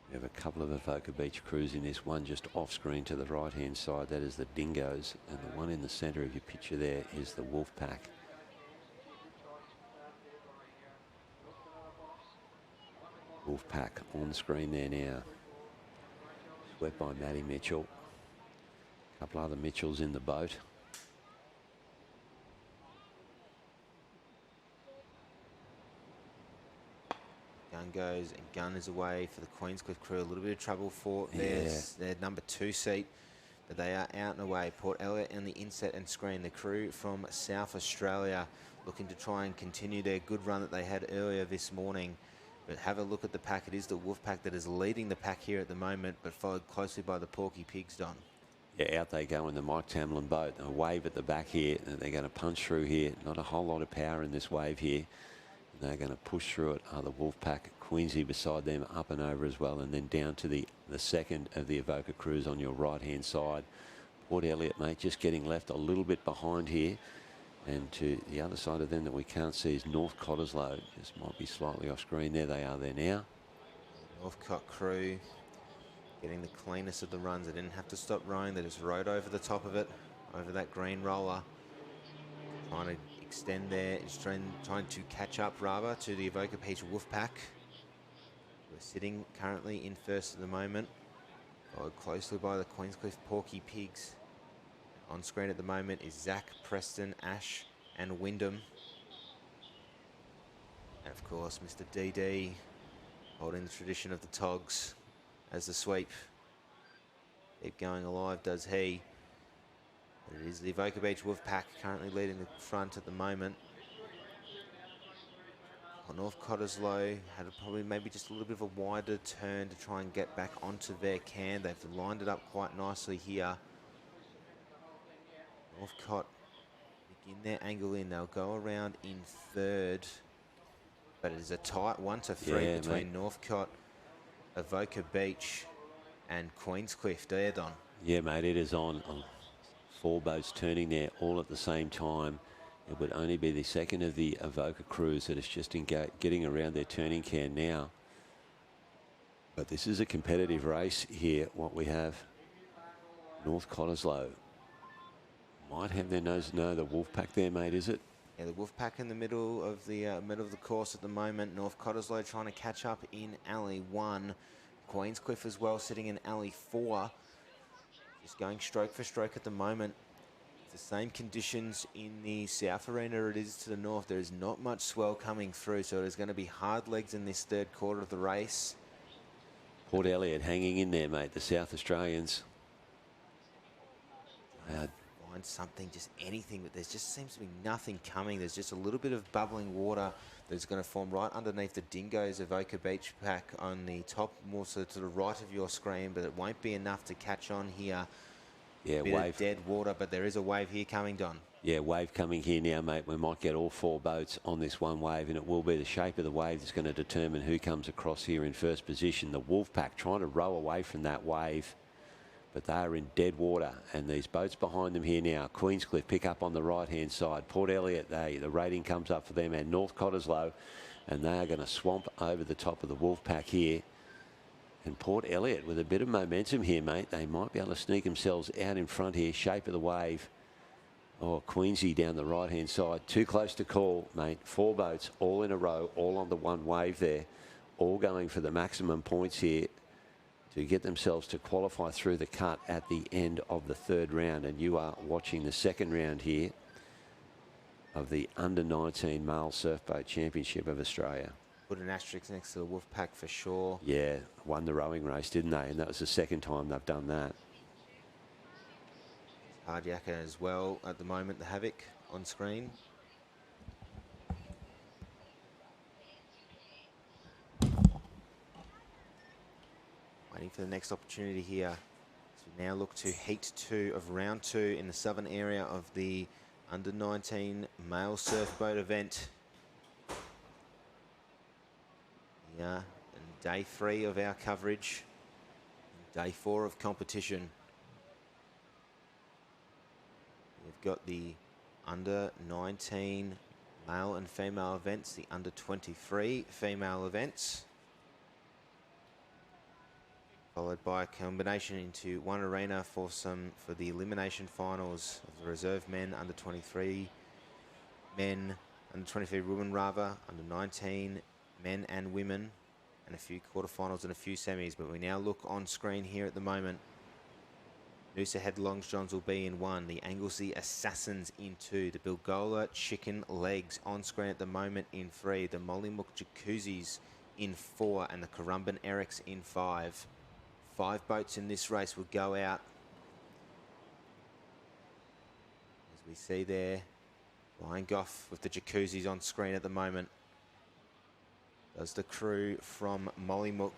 We have a couple of Avoca Beach crews in this one just off screen to the right hand side. That is the Dingoes, and the one in the centre of your picture there is the Wolfpack. Wolfpack on the screen there now. Swept by Matty Mitchell. A couple other Mitchells in the boat. Gun goes and Gun is away for the Queenscliff crew. A little bit of trouble for their number 2 seat, but they are out and away. Port Elliot and the inset and screen. The crew from South Australia looking to try and continue their good run that they had earlier this morning. But have a look at the pack. It is the Wolfpack that is leading the pack here at the moment, but followed closely by the Porky Pigs, Don. Yeah, out they go in the Mike Tamlin boat. A wave at the back here. And they're going to punch through here. Not a whole lot of power in this wave here. And they're going to push through it. The Wolfpack, Queensy beside them, up and over as well. And then down to the second of the Avoca crews on your right-hand side. Port Elliot, mate, just getting left a little bit behind here. And to the other side of them that we can't see is North Cottesloe. Just might be slightly off screen there. They are there now. Northcott crew getting the cleanest of the runs. They didn't have to stop rowing. They just rode over the top of it, over that green roller. Trying to extend there, trying to catch up rather to the Avoca Beach Wolfpack. We're sitting currently in first at the moment, followed closely by the Queenscliff Porky Pigs. On screen at the moment is Zach, Preston, Ash and Wyndham. And of course, Mr. DD holding the tradition of the Togs as the sweep. Keep going alive, does he. But it is the Avoca Beach Wolfpack currently leading the front at the moment. North Cottesloe had probably maybe just a little bit of a wider turn to try and get back onto their can. They've lined it up quite nicely here. Northcott begin their angle in. They'll go around in third, but it is a tight 1-3 between Northcott, Avoca Beach and Queenscliff. There, Don. Yeah, mate, it is on 4 boats turning there all at the same time. It would only be the second of the Avoca crews that is just getting around their turning can now. But this is a competitive race here. What we have, North Cottesloe might have their nose. No, the Wolfpack there, mate, is it? Yeah, the Wolfpack in the middle of the course at the moment. North Cottesloe trying to catch up in Alley 1. Queenscliff as well sitting in Alley 4. Just going stroke for stroke at the moment. It's the same conditions in the South Arena it is to the north. There is not much swell coming through, so it is going to be hard legs in this third quarter of the race. Port Elliot hanging in there, mate. The South Australians. Find something, just anything, but there just seems to be nothing coming. There's just a little bit of bubbling water that's going to form right underneath the Dingoes Avoca Beach pack on the top, more so to the right of your screen, but it won't be enough to catch on here Yeah, bit wave. of dead water, but there is a wave here coming, Don. Yeah, wave coming here now, mate. We might get all 4 boats on this one wave, and it will be the shape of the wave that's going to determine who comes across here in first position. The Wolfpack trying to row away from that wave, but they are in dead water, and these boats behind them here now. Queenscliff pick up on the right-hand side. Port Elliot, the rating comes up for them, and North Cottesloe, and they are going to swamp over the top of the Wolfpack here. And Port Elliot with a bit of momentum here, mate. They might be able to sneak themselves out in front here. Shape of the wave. Oh, Queensy down the right-hand side. Too close to call, mate. 4 boats all in a row, all on the one wave there. All going for the maximum points here to get themselves to qualify through the cut at the end of the 3rd round. And you are watching the 2nd round here of the Under-19 Male Surfboat Championship of Australia. Put an asterisk next to the Wolfpack for sure. Yeah, won the rowing race, didn't they? And that was the 2nd time they've done that. Hardyaker as well at the moment, the Havoc on screen. Waiting for the next opportunity here. So we now look to heat 2 of round 2 in the southern area of the Under-19 Male Surfboat event. Yeah, and day 3 of our coverage. Day 4 of competition. We've got the Under-19 male and female events, the Under-23 female events, followed by a combination into one arena for the elimination finals of the reserve men, Under-23 men, Under-23 women rather, Under-19 men and women, and a few quarterfinals and a few semis. But we now look on screen here at the moment. Noosa Head Longs Johns will be in 1. The Anglesey Assassins in 2. The Bilgola Chicken Legs on screen at the moment in 3. The Mollymook Jacuzzis in 4. And the Currumbin Erics in 5. 5 boats in this race will go out. As we see there, Ryan Goff with the Jacuzzis on screen at the moment. Does the crew from Mollymook.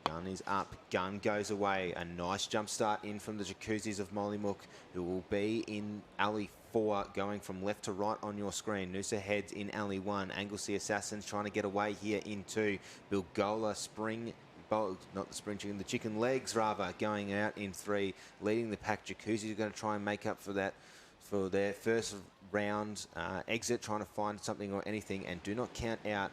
Gun is up, gun goes away. A nice jump start in from the Jacuzzis of Mollymook, who will be in alley 4, going from left to right on your screen. Noosa Heads in alley 1. Anglesey Assassins trying to get away here in 2. Bilgola Spring, not the Spring Chicken, the Chicken Legs rather, going out in 3. Leading the pack, Jacuzzis are going to try and make up for that for their first round exit, trying to find something or anything. And do not count out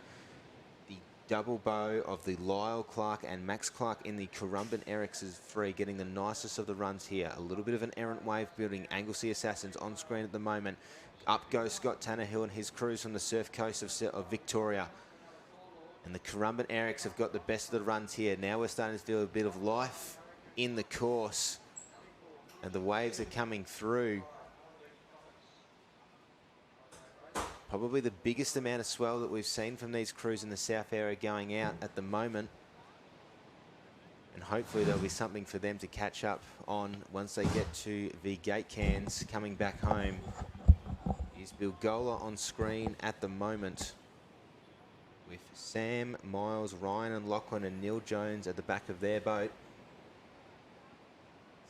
double bow of the Lyle Clark and Max Clark in the Currumbin Erics is 3, getting the nicest of the runs here. A little bit of an errant wave building. Anglesey Assassins on screen at the moment. Up goes Scott Tannehill and his crews from the surf coast of Victoria. And the Currumbin Erics have got the best of the runs here. Now we're starting to feel a bit of life in the course. And the waves are coming through. Probably the biggest amount of swell that we've seen from these crews in the south area going out at the moment. And hopefully there'll be something for them to catch up on once they get to the gate cans coming back home. Is Bilgola on screen at the moment, with Sam, Miles, Ryan and Lachlan and Neil Jones at the back of their boat.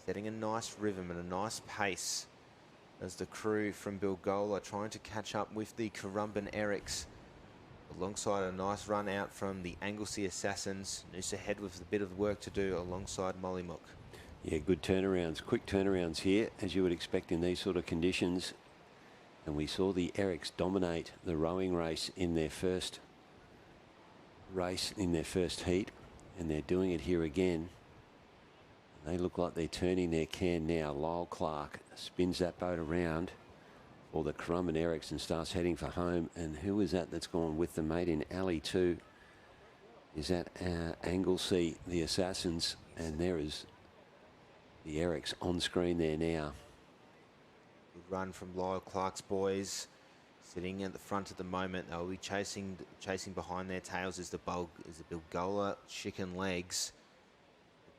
Setting a nice rhythm and a nice pace as the crew from Bilgola trying to catch up with the Currumbin Erics, alongside a nice run out from the Anglesey Assassins. Noosa Head with a bit of work to do alongside Mollymook. Yeah, good turnarounds, quick turnarounds here, as you would expect in these sort of conditions. And we saw the Erics dominate the rowing race in their first heat, and they're doing it here again. They look like they're turning their can now. Lyle Clark spins that boat around for the Currumbin Erics and starts heading for home. And who is that that's gone with them, mate, in alley 2? Is that Anglesey, the Assassins? And there is the Erics on screen there now. Good run from Lyle Clark's boys, sitting at the front at the moment. They'll be chasing behind their tails is the Bilgola Chicken Legs.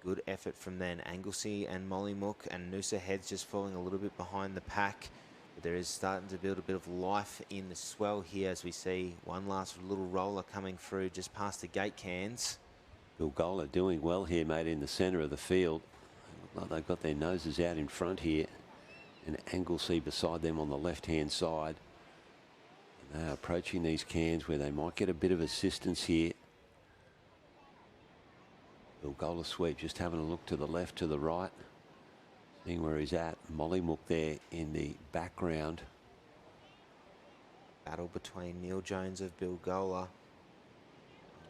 Good effort from then. Anglesey and Mollymook and Noosa Heads just falling a little bit behind the pack. But there is starting to build a bit of life in the swell here as we see one last little roller coming through just past the gate cans. Bilgola doing well here, mate, in the centre of the field. Like they've got their noses out in front here, and Anglesey beside them on the left-hand side. And they are approaching these cans where they might get a bit of assistance here. Bilgola sweep, just having a look to the left, to the right, seeing where he's at. Mollymook there in the background. Battle between Neil Jones of Bilgola,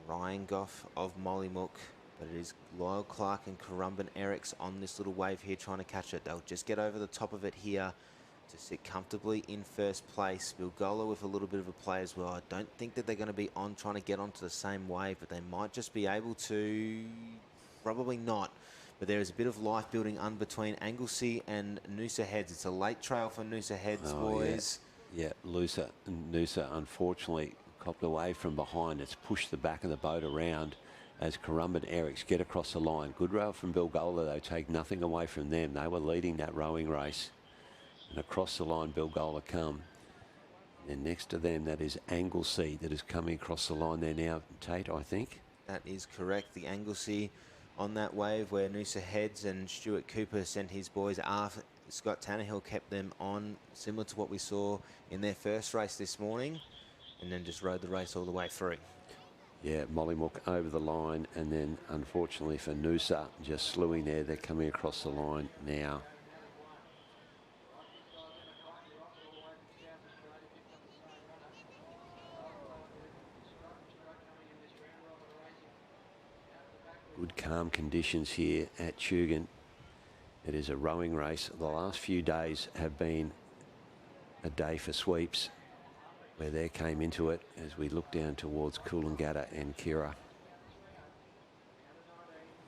Ryan Goff of Mollymook, but it is Lyle Clark and Currumbin Erics on this little wave here trying to catch it. They'll just get over the top of it here to sit comfortably in first place. Bilgola with a little bit of a play as well. I don't think that they're going to be on trying to get onto the same wave, but they might just be able to. Probably not. But there is a bit of life building on between Anglesey and Noosa Heads. It's a late trail for Noosa Heads, boys. Yeah, Noosa unfortunately copped away from behind. It's pushed the back of the boat around as Currumbin Erics get across the line. Good rail from Bilgola, though. Take nothing away from them. They were leading that rowing race. And across the line, Bilgola come. And next to them, that is Anglesey that is coming across the line there now, Tate, I think. That is correct. The Anglesey on that wave where Noosa Heads and Stuart Cooper sent his boys aft. Scott Tannehill kept them on, similar to what we saw in their first race this morning, and then just rode the race all the way through. Yeah, Mollymook over the line, and then unfortunately for Noosa, just slewing there. They're coming across the line now. Good calm conditions here at Tugun. It is a rowing race. The last few days have been a day for sweeps, where they came into it as we look down towards Coolangatta and Kira.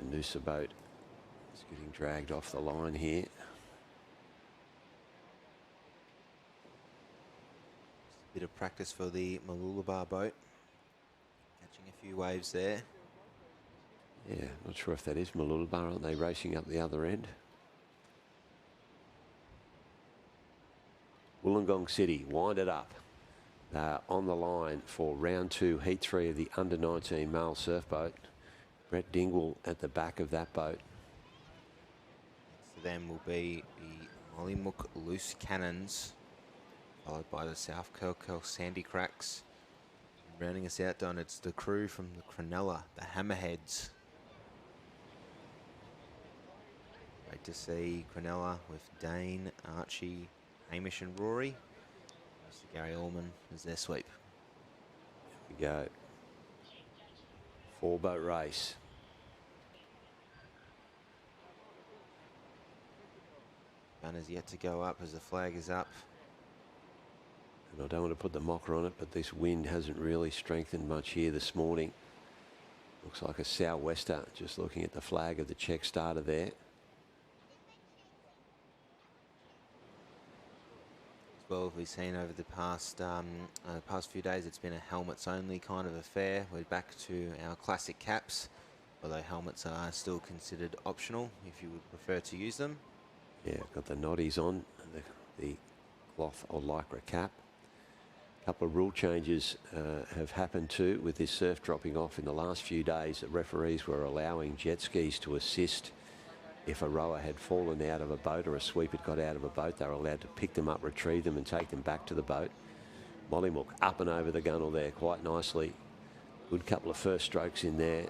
The Noosa boat is getting dragged off the line here. Just a bit of practice for the Mooloolaba boat. Catching a few waves there. Yeah, not sure if that is Mooloolaba. Aren't they racing up the other end? Wollongong City, wind it up. On the line for round 2, heat 3 of the under-19 male surf boat. Brett Dingwall at the back of that boat. Next to them will be the Mollymook Loose Cannons, followed by the South Curl Sandy Cracks. And rounding us out, Don, it's the crew from the Cronulla, the Hammerheads. Great to see Cronulla with Dane, Archie, Hamish and Rory. Mr. Gary Allman is their sweep. Here we go. 4-boat race. Banner's yet to go up as the flag is up. And I don't want to put the mocker on it, but this wind hasn't really strengthened much here this morning. Looks like a sou'wester, just looking at the flag of the check starter there. Well, we've seen over the past few days, it's been a helmets only kind of affair. We're back to our classic caps, although helmets are still considered optional if you would prefer to use them. Yeah, got the noddies on, the cloth or lycra cap. A couple of rule changes have happened too with this surf dropping off in the last few days. The referees were allowing jet skis to assist. If a rower had fallen out of a boat or a sweep had got out of a boat, they were allowed to pick them up, retrieve them and take them back to the boat. Mollymook up and over the gunnel there quite nicely. Good couple of first strokes in there.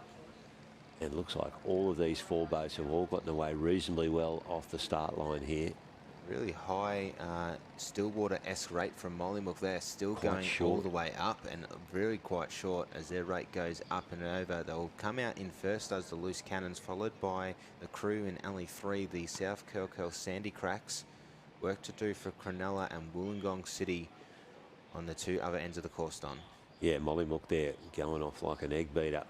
And looks like all of these 4 boats have all gotten away reasonably well off the start line here. Really high Stillwater-esque rate from Mollymook there, still Quite going short. all the way up and really quite short as their rate goes up and over. They'll come out in first as the Loose Cannons, followed by the crew in Alley 3, the South Curl Sandy Cracks. Work to do for Cronulla and Wollongong City on the 2 other ends of the course, Don. Yeah, Mollymook there going off like an egg beater.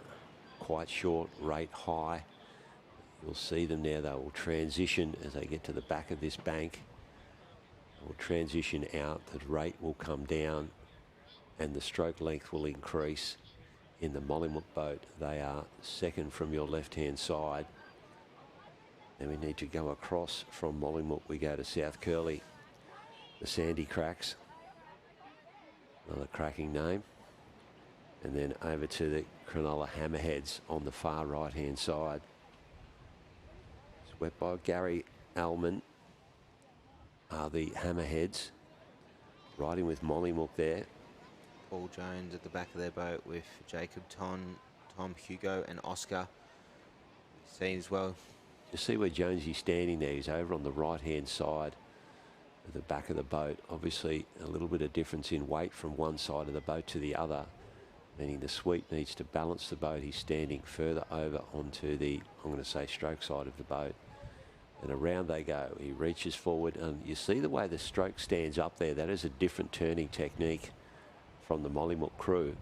Quite short, rate high. You'll see them now. They will transition as they get to the back of this bank. They will transition out. The rate will come down and the stroke length will increase. In the Mollymook boat, they are second from your left-hand side. Then we need to go across from Mollymook. We go to South Curly, the Sandy Cracks. Another cracking name. And then over to the Cronulla Hammerheads on the far right-hand side. Swept by Gary Allman are the Hammerheads. Riding with Mollymook there. Paul Jones at the back of their boat with Jacob Tom, Hugo and Oscar. Seen as well. You see where Jonesy's standing there. He's over on the right-hand side of the back of the boat. Obviously, a little bit of difference in weight from one side of the boat to the other, meaning the sweep needs to balance the boat. He's standing further over onto the, I'm going to say, stroke side of the boat. And around they go. He reaches forward, and you see the way the stroke stands up there. That is a different turning technique from the Mollymook crew.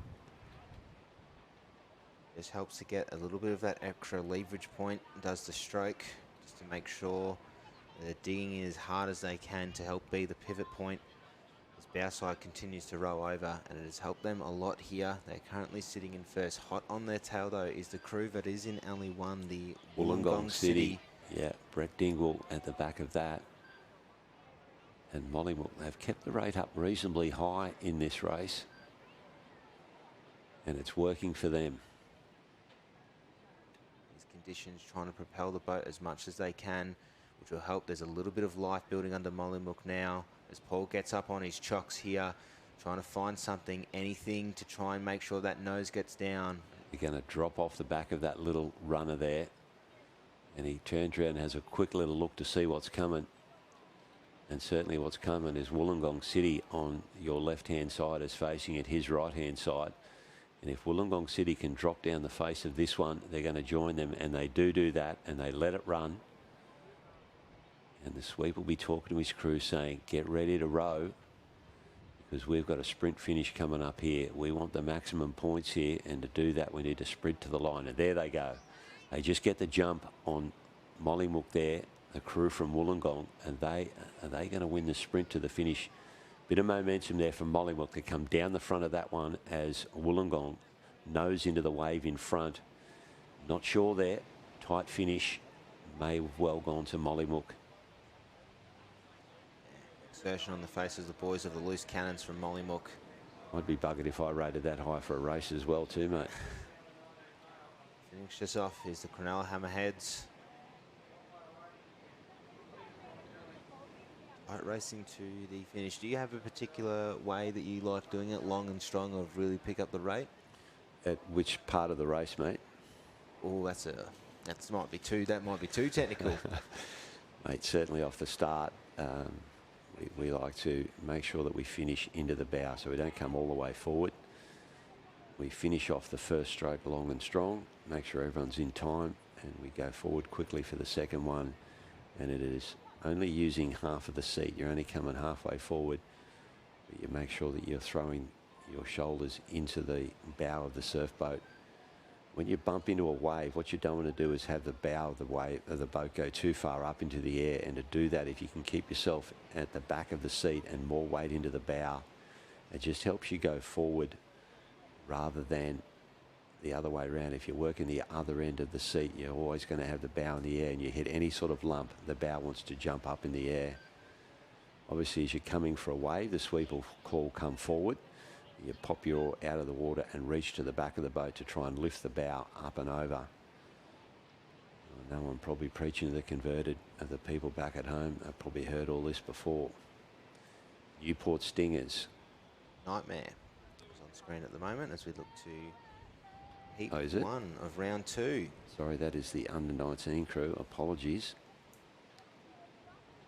Just helps to get a little bit of that extra leverage point, does the stroke, just to make sure they're digging in as hard as they can to help be the pivot point. As bow side continues to row over, and it has helped them a lot here. They're currently sitting in first. Hot on their tail, though, is the crew that is in Alley 1, the Wollongong City. Yeah, Brett Dingle at the back of that. And Mollymook, they've kept the rate up reasonably high in this race. And it's working for them. These conditions trying to propel the boat as much as they can, which will help. There's a little bit of life building under Mollymook now as Paul gets up on his chocks here, trying to find something, anything to try and make sure that nose gets down. They're going to drop off the back of that little runner there. And he turns around and has a quick little look to see what's coming. And certainly what's coming is Wollongong City on your left-hand side is facing at his right-hand side. And if Wollongong City can drop down the face of this one, they're going to join them. And they do that, and they let it run. And the sweep will be talking to his crew saying, get ready to row, because we've got a sprint finish coming up here. We want the maximum points here, and to do that, we need to sprint to the line. And there they go. They just get the jump on Mollymook there, the crew from Wollongong, and are they going to win the sprint to the finish? Bit of momentum there from Mollymook to come down the front of that one as Wollongong nose into the wave in front. Not sure there. Tight finish. May have well gone to Mollymook. Exertion on the faces of the boys of the Loose Cannons from Mollymook. I'd be buggered if I rated that high for a race as well too, mate. Finish this off is the Cronulla Hammerheads. Right, racing to the finish. Do you have a particular way that you like doing it, long and strong, or really pick up the rate? At which part of the race, mate? Oh, that might be too technical. Mate, certainly off the start, we like to make sure that we finish into the bow, so we don't come all the way forward. We finish off the first stroke long and strong, make sure everyone's in time, and we go forward quickly for the second one. And it is only using half of the seat. You're only coming halfway forward, but you make sure that you're throwing your shoulders into the bow of the surf boat. When you bump into a wave, what you don't want to do is have the bow of the wave of the boat go too far up into the air. And to do that, if you can keep yourself at the back of the seat and more weight into the bow, it just helps you go forward rather than the other way around. If you're working the other end of the seat, you're always going to have the bow in the air, and you hit any sort of lump, the bow wants to jump up in the air. Obviously, as you're coming for a wave, the sweep will call come forward. You pop your oar out of the water and reach to the back of the boat to try and lift the bow up and over. No one probably preaching to the converted of the people back at home have probably heard all this before. Newport Stingers. Nightmare is on screen at the moment as we look to heat it? one of round two. Sorry, that is the under 19 crew. Apologies.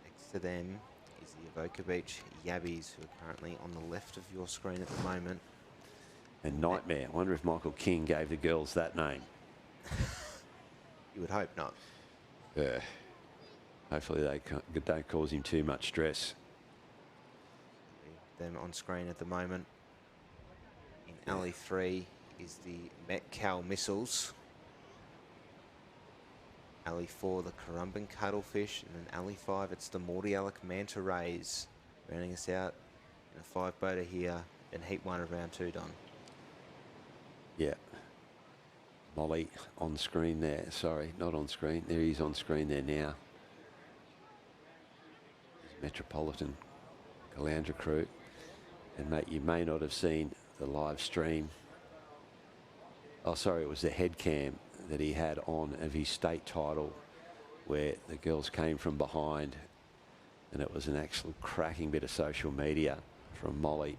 Next to them is the Avoca Beach Yabbies, who are currently on the left of your screen at the moment. And Nightmare. I wonder if Michael King gave the girls that name. You would hope not. Yeah. Hopefully they don't cause him too much stress. Them on screen at the moment. In Alley 3 is the Metcal Missiles. Alley 4, the Currumbin Cuttlefish. And then Alley 5, it's the Mordialloc Manta Rays. Rounding us out in a 5-boater here in Heat 1 of round 2, Don. Yeah. Molly on screen there. Sorry, not on screen. There he's on screen there now. Metropolitan Calandra crew. And mate, you may not have seen the live stream. Oh, sorry, it was the head cam that he had on of his state title where the girls came from behind, and it was an actual cracking bit of social media from Molly.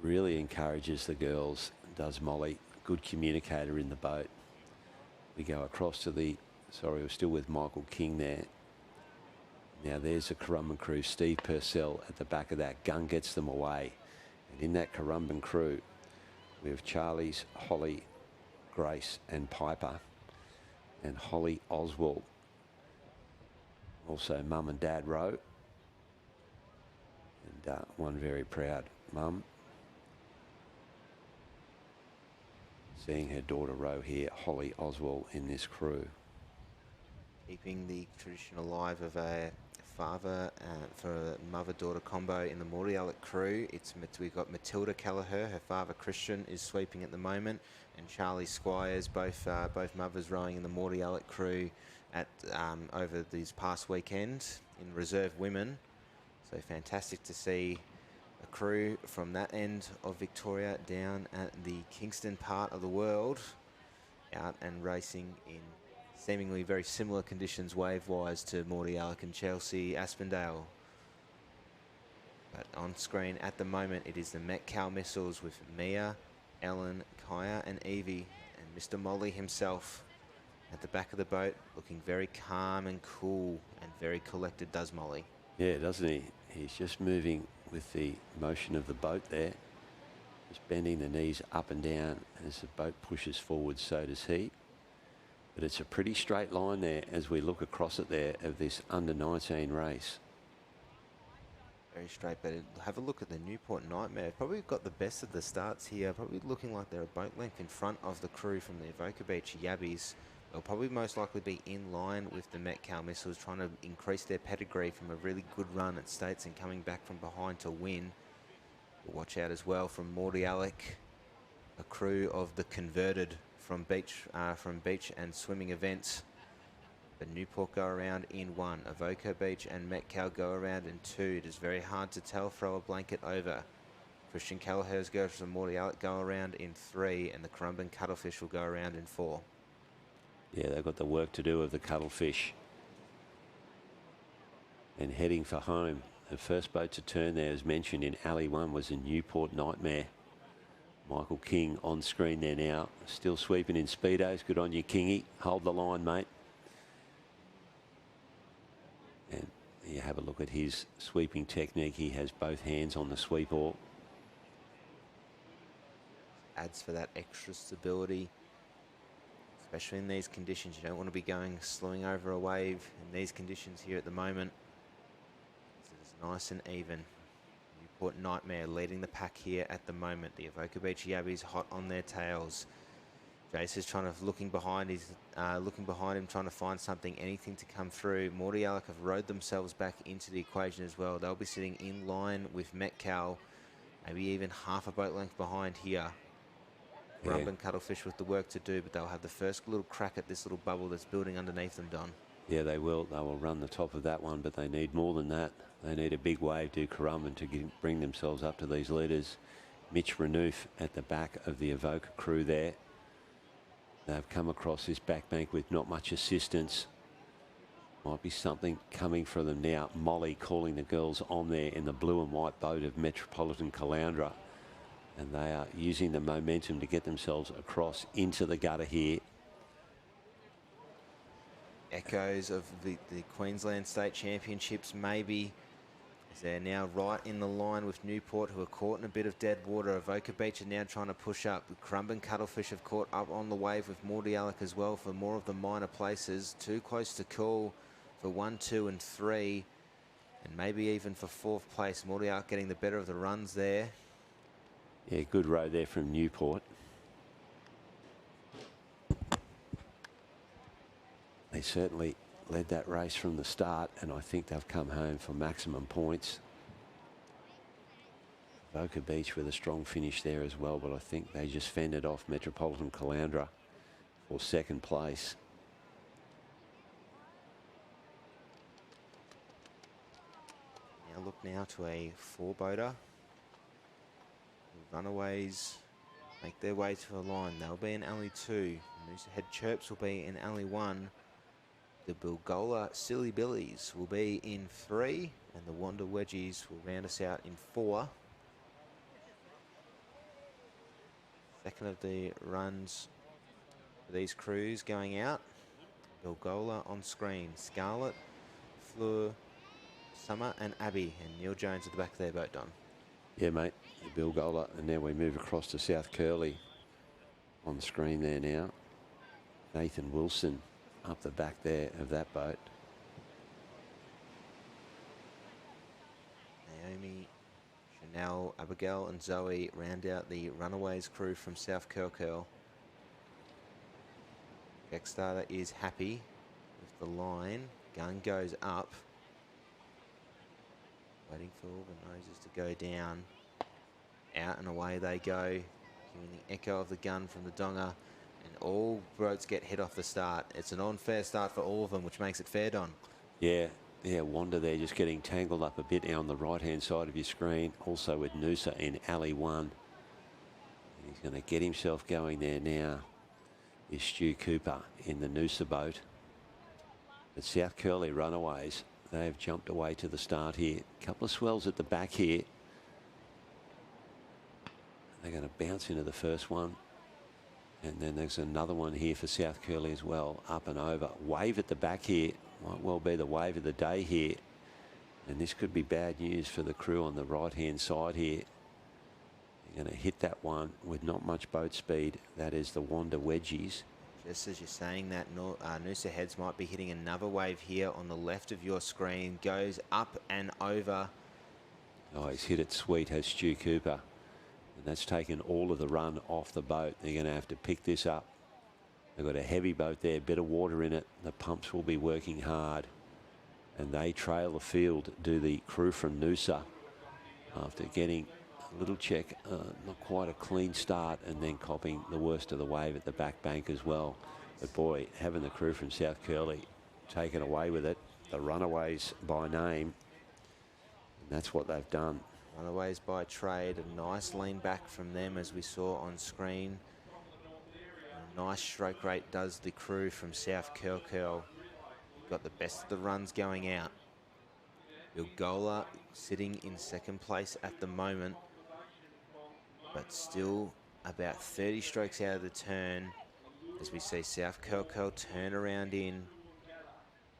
Really encourages the girls, does Molly. Good communicator in the boat. We go across to the, sorry, we're still with Michael King there. Now there's the Currumbin crew. Steve Purcell at the back of that. Gunn gets them away. And in that Currumbin crew, we have Charlie's, Holly, Grace and Piper. And Holly Oswald. Also Mum and Dad Rowe. And one very proud mum. Seeing her daughter Rowe here, Holly Oswald in this crew. Keeping the tradition alive of a father for a mother-daughter combo in the Mordialloc crew. We've got Matilda Kelleher, her father Christian is sweeping at the moment, and Charlie Squires, both mothers rowing in the Mordialloc crew at over these past weekend in reserve women. So fantastic to see a crew from that end of Victoria down at the Kingston part of the world out and racing in seemingly very similar conditions wave-wise to Mordialloc and Chelsea Aspendale. But on screen at the moment it is the Metcalfe missiles with Mia, Ellen, Kaya and Evie, and Mr. Molly himself at the back of the boat looking very calm and cool and very collected, does Molly. Yeah, doesn't he? He's just moving with the motion of the boat there. Just bending the knees up and down as the boat pushes forward, so does he. But it's a pretty straight line there as we look across it there of this under-19 race. Very straight, but have a look at the Newport Nightmare. Probably got the best of the starts here. Probably looking like they're a boat length in front of the crew from the Avoca Beach Yabbies. They'll probably most likely be in line with the Metcalfe missiles, trying to increase their pedigree from a really good run at States and coming back from behind to win. We'll watch out as well from Mordialloc, a crew of the converted from beach and swimming events. But Newport go around in 1. Avoca Beach and Metcalfe go around in 2. It is very hard to tell. Throw a blanket over. Christian Kelleher's girls from Mordialloc go around in 3, and the Currumbin Cuttlefish will go around in 4. Yeah, they've got the work to do of the Cuttlefish. And heading for home. The first boat to turn there, as mentioned in Alley 1, was a Newport Nightmare. Michael King on screen there now. Still sweeping in speedos. Good on you, Kingy. Hold the line, mate. And you have a look at his sweeping technique. He has both hands on the sweep oar. Adds for that extra stability, especially in these conditions. You don't want to be slewing over a wave in these conditions here at the moment. It's nice and even. Newport Nightmare leading the pack here at the moment. The Avoca Beach Yabbies hot on their tails. Jace is looking behind him, trying to find something, anything to come through. Mordialloc have rowed themselves back into the equation as well. They'll be sitting in line with Metcalfe, maybe even half a boat length behind here. Currumbin Cuttlefish with the work to do, but they'll have the first little crack at this little bubble that's building underneath them, Don. Yeah, they will. They will run the top of that one, but they need more than that. They need a big wave to Currumbin to bring themselves up to these leaders. Mitch Renouf at the back of the Avoca crew there. They've come across this back bank with not much assistance. Might be something coming for them now. Molly calling the girls on there in the blue and white boat of Metropolitan Caloundra. And they are using the momentum to get themselves across into the gutter here. Echoes of the Queensland State Championships maybe, as they're now right in the line with Newport, who are caught in a bit of dead water. Avoca Beach are now trying to push up. Currumbin Cuttlefish have caught up on the wave with Mordialloc as well for more of the minor places. Too close to call for 1, 2 and 3, and maybe even for 4th place. Mordialloc getting the better of the runs there. Yeah, good row there from Newport. They certainly led that race from the start, and I think they've come home for maximum points. Avoca Beach with a strong finish there as well, but I think they just fended off Metropolitan Caloundra for 2nd place. Now look now to a 4-boater. The Runaways make their way to a line. They'll be in alley 2. Moosehead Chirps will be in alley 1. The Bilgola Silly Billies will be in 3. And the Wanda Wedgies will round us out in 4. Second of the runs for these crews going out. Bilgola on screen. Scarlet, Fleur, Summer and Abby. And Neil Jones at the back of their boat, Don. Yeah, mate. Bilgola. And now we move across to South Curly on screen there now. Nathan Wilson up the back there of that boat. Naomi, Chanel, Abigail and Zoe round out the Runaways crew from South Curl. Kickstarter is happy with the line. Gun goes up. Waiting for all the noses to go down. Out and away they go. Giving the echo of the gun from the Donga. And all boats get hit off the start. It's an unfair start for all of them, which makes it fair, Don. Yeah, Wanda there just getting tangled up a bit now on the right-hand side of your screen. Also with Noosa in alley 1. He's going to get himself going there now. Is Stu Cooper in the Noosa boat. But South Curly Runaways, they've jumped away to the start here. A couple of swells at the back here. They're going to bounce into the first one. And then there's another one here for South Curly as well, up and over. Wave at the back here, might well be the wave of the day here. And this could be bad news for the crew on the right-hand side here. You're going to hit that one with not much boat speed. That is the Wanda Wedgies. Just as you're saying that, Noosa Heads might be hitting another wave here on the left of your screen. Goes up and over. Oh, he's hit it sweet, has Stu Cooper. And that's taken all of the run off the boat. They're going to have to pick this up. They've got a heavy boat there, bit of water in it. The pumps will be working hard. And they trail the field, do the crew from Noosa after getting a little check, not quite a clean start, and then copping the worst of the wave at the back bank as well. But boy, having the crew from South Curly taken away with it, the Runaways by name, and that's what they've done. Runaways by trade, a nice lean back from them as we saw on screen. A nice stroke rate does the crew from South Curl. Got the best of the runs going out. Bilgola sitting in second place at the moment, but still about 30 strokes out of the turn as we see South Curl turn around in.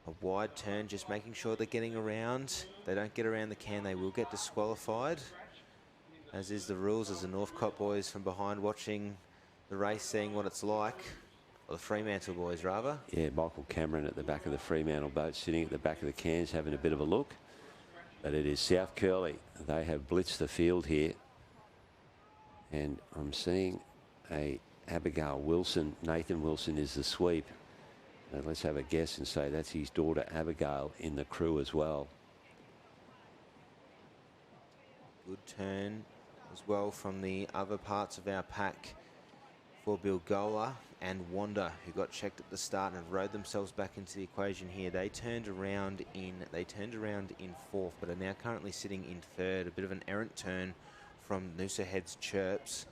A wide turn, just making sure they're getting around. They don't get around the can, they will get disqualified. As is the rules, as the Northcote boys from behind watching the race, seeing what it's like. Or the Fremantle boys, rather. Yeah, Michael Cameron at the back of the Fremantle boat, sitting at the back of the cans, having a bit of a look. But it is South Curly. They have blitzed the field here. And I'm seeing a Abigail Wilson. Nathan Wilson is the sweep. Let's have a guess and say that's his daughter Abigail in the crew as well. Good turn as well from the other parts of our pack for Bilgola and Wanda, who got checked at the start and have rode themselves back into the equation here. They turned around in fourth, but are now currently sitting in third. A bit of an errant turn from Noosa Head's Chirps.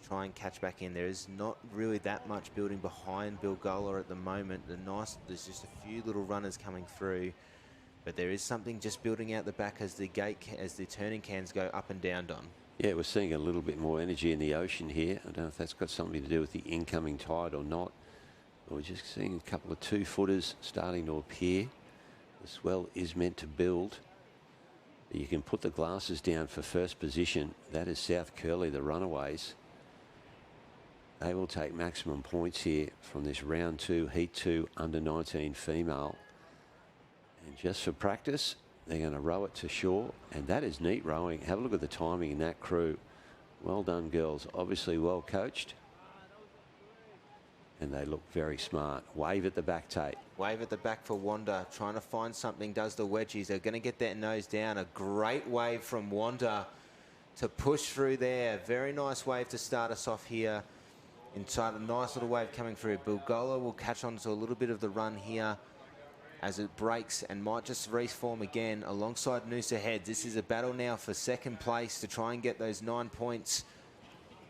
Try and catch back in. There is not really that much building behind Bilgola at the moment. There's just a few little runners coming through, but there is something just building out the back as the turning cans go up and down, Don. Yeah, we're seeing a little bit more energy in the ocean here. I don't know if that's got something to do with the incoming tide or not. But we're just seeing a couple of 2-footers starting to appear. The swell is meant to build. You can put the glasses down for first position. That is South Curly, the Runaways. They will take maximum points here from this round 2, heat 2, under 19 female. And just for practice, they're going to row it to shore. And that is neat rowing. Have a look at the timing in that crew. Well done, girls. Obviously well coached. And they look very smart. Wave at the back, Tate. Wave at the back for Wanda. Trying to find something, does the Wedgies. They're going to get that nose down. A great wave from Wanda to push through there. Very nice wave to start us off here. Inside a nice little wave coming through. Bilgola will catch on to a little bit of the run here as it breaks and might just reform again alongside Noosa Heads. This is a battle now for second place to try and get those 9 points.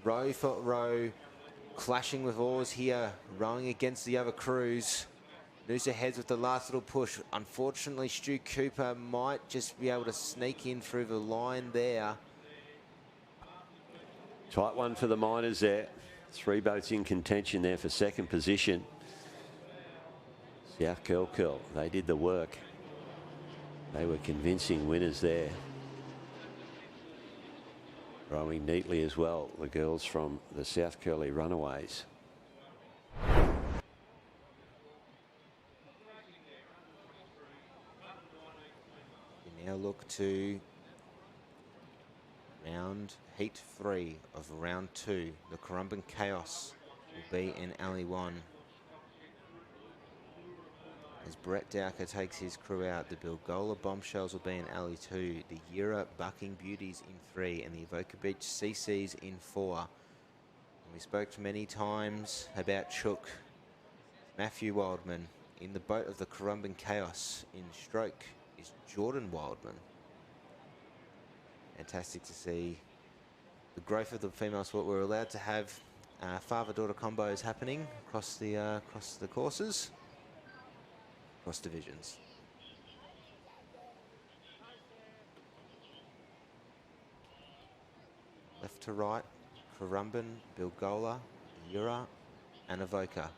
row for row, clashing with oars here, rowing against the other crews. Noosa heads with the last little push. Unfortunately, Stu Cooper might just be able to sneak in through the line there. Tight one for the Miners there. 3 boats in contention there for second position. South Curl, they did the work. They were convincing winners there. Rowing neatly as well, the girls from the South Curly Runaways. We now look to heat 3 of round 2. The Currumbin Chaos will be in alley 1. As Brett Dowker takes his crew out, the Bilgola Bombshells will be in alley 2, the Yura Bucking Beauties in 3, and the Evoca Beach CCs in 4. And we spoke many times about Chook. Matthew Wildman in the boat of the Currumbin Chaos. In stroke is Jordan Wildman. Fantastic to see the growth of the female sport. We're allowed to have father-daughter combos happening across the courses, across divisions. Left to right, Currumbin, Bilgola, Yura, and Evoca.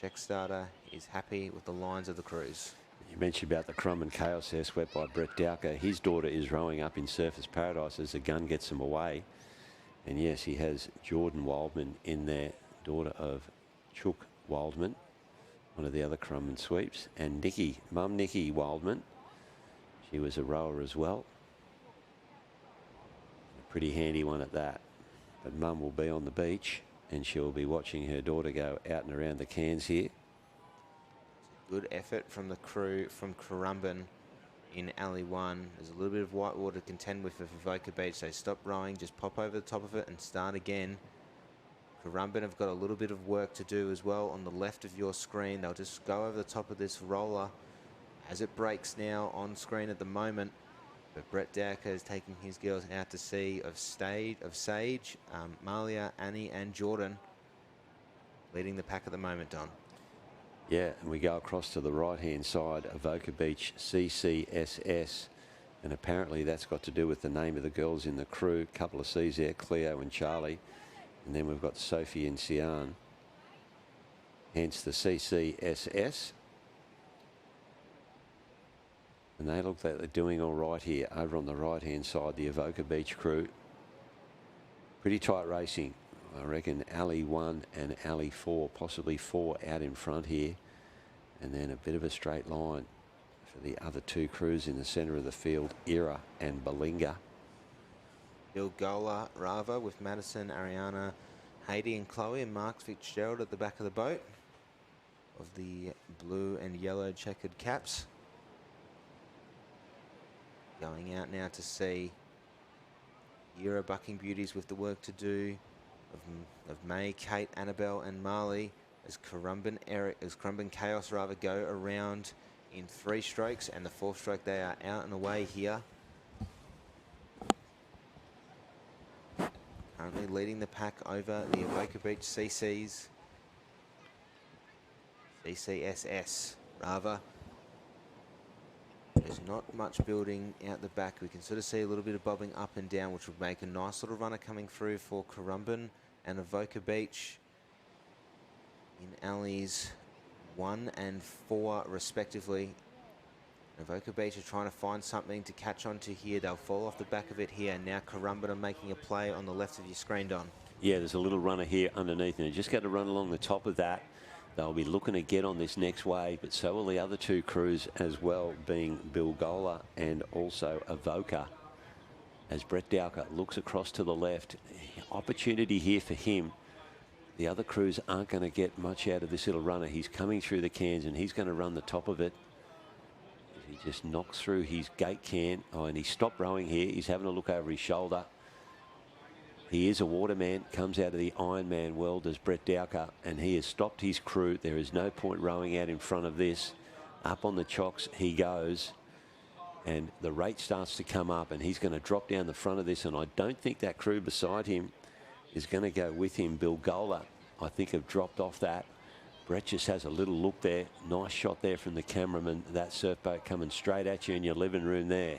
Check starter is happy with the lines of the crews. You mentioned about the Currumbin Chaos there, swept by Brett Dowker. His daughter is rowing up in Surfers Paradise as the gun gets him away. And yes, he has Jordan Wildman in there, daughter of Chook Wildman, one of the other Currumbin sweeps. And Nikki, Mum Nikki Wildman, she was a rower as well. A pretty handy one at that. But Mum will be on the beach and she'll be watching her daughter go out and around the cans here. Good effort from the crew from Currumbin in alley 1. There's a little bit of white water to contend with Evoca Beach. They stop rowing, just pop over the top of it and start again. Currumbin have got a little bit of work to do as well on the left of your screen. They'll just go over the top of this roller as it breaks now on screen at the moment. But Brett Dowker is taking his girls out to sea of Sage, Malia, Annie and Jordan leading the pack at the moment, Don. Yeah, and we go across to the right-hand side, Evoca Beach CCSS. And apparently that's got to do with the name of the girls in the crew. A couple of C's there, Cleo and Charlie. And then we've got Sophie and Sian. Hence the CCSS. And they look like they're doing all right here. Over on the right-hand side, the Evoca Beach crew. Pretty tight racing. I reckon alley 1 and alley 4, possibly 4 out in front here. And then a bit of a straight line for the other 2 crews in the centre of the field, Ira and Balinga. Bilgola Rava with Madison, Ariana, Haiti and Chloe, and Mark Fitzgerald at the back of the boat of the blue and yellow checkered caps. Going out now to see Ira Bucking Beauties with the work to do of May, Kate, Annabelle and Marley as Currumbin Chaos rather go around in 3 strokes, and the 4th stroke they are out and away here. Currently leading the pack over the Evoca Beach CCs. CCSS rather. There's not much building out the back. We can sort of see a little bit of bobbing up and down, which would make a nice little runner coming through for Currumbin and Evoca Beach in alleys 1 and 4 respectively. Evoca Beach are trying to find something to catch onto here. They'll fall off the back of it here. Now Currumbin are making a play on the left of your screen, Don. Yeah, there's a little runner here underneath, and you just got to run along the top of that. They'll be looking to get on this next wave, but so will the other 2 crews as well, being Bilgola and also Evoca. As Brett Dowker looks across to the left, opportunity here for him. The other crews aren't going to get much out of this little runner. He's coming through the cans and he's going to run the top of it. He just knocks through his gate can. Oh, and he stopped rowing here. He's having a look over his shoulder. He is a waterman, comes out of the Ironman world as Brett Dowker, and he has stopped his crew. There is no point rowing out in front of this. Up on the chocks he goes. And the rate starts to come up, and he's going to drop down the front of this, and I don't think that crew beside him is going to go with him. Bilgola, I think, have dropped off that. Brett just has a little look there. Nice shot there from the cameraman. That surf boat coming straight at you in your living room there.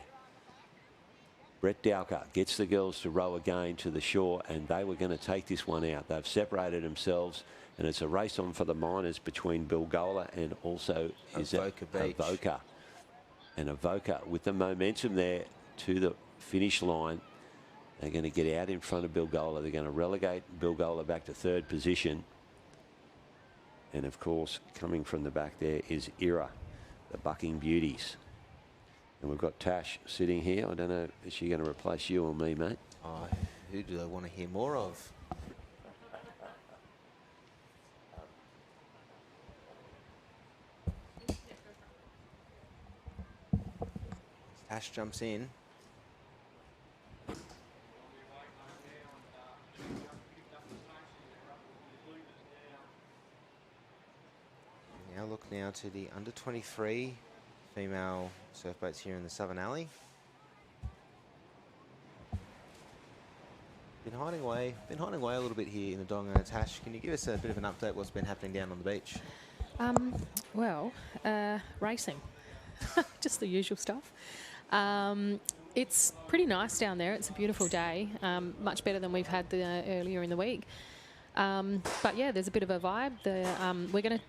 Brett Dowker gets the girls to row again to the shore, and they were going to take this one out. They've separated themselves, and it's a race on for the minors between Bilgola and also Avoca. And Avoca with the momentum there to the finish line. They're going to get out in front of Bilgola. They're going to relegate Bilgola back to third position. And of course, coming from the back there is Ira, the Bucking Beauties. And we've got Tash sitting here. I don't know, is she going to replace you or me, mate? Oh, who do I want to hear more of? Tash jumps in. Now look now to the under 23 female surf boats here in the Southern Alley. Been hiding away a little bit here in the Donga. Tash, can you give us a bit of an update what's been happening down on the beach? Racing, just the usual stuff. It's pretty nice down there. It's a beautiful day, much better than we've had earlier in the week. But yeah, there's a bit of a vibe. We're going to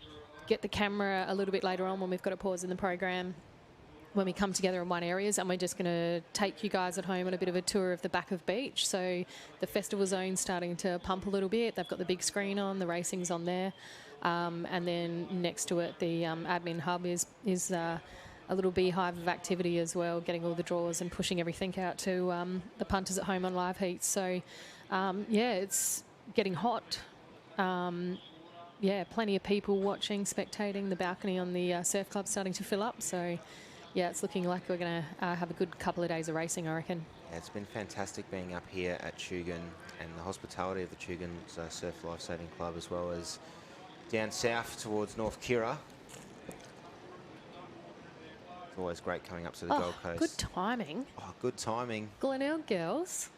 get the camera a little bit later on when we've got a pause in the program, when we come together in one areas, and we're just going to take you guys at home on a bit of a tour of the back of beach. So the festival zone's starting to pump a little bit. They've got the big screen on, the racing's on there. And then next to it, the admin hub is a little beehive of activity as well, getting all the draws and pushing everything out to the punters at home on live heats. So, yeah, it's getting hot. Yeah, plenty of people watching, spectating. The balcony on the surf club starting to fill up. So, yeah, it's looking like we're going to have a good couple of days of racing, I reckon. Yeah, it's been fantastic being up here at Tugun and the hospitality of the Tugun Surf Lifesaving Club, as well as down south towards North Kira. It's always great coming up to the Gold Coast. Good timing. Oh, good timing. Glenelg girls.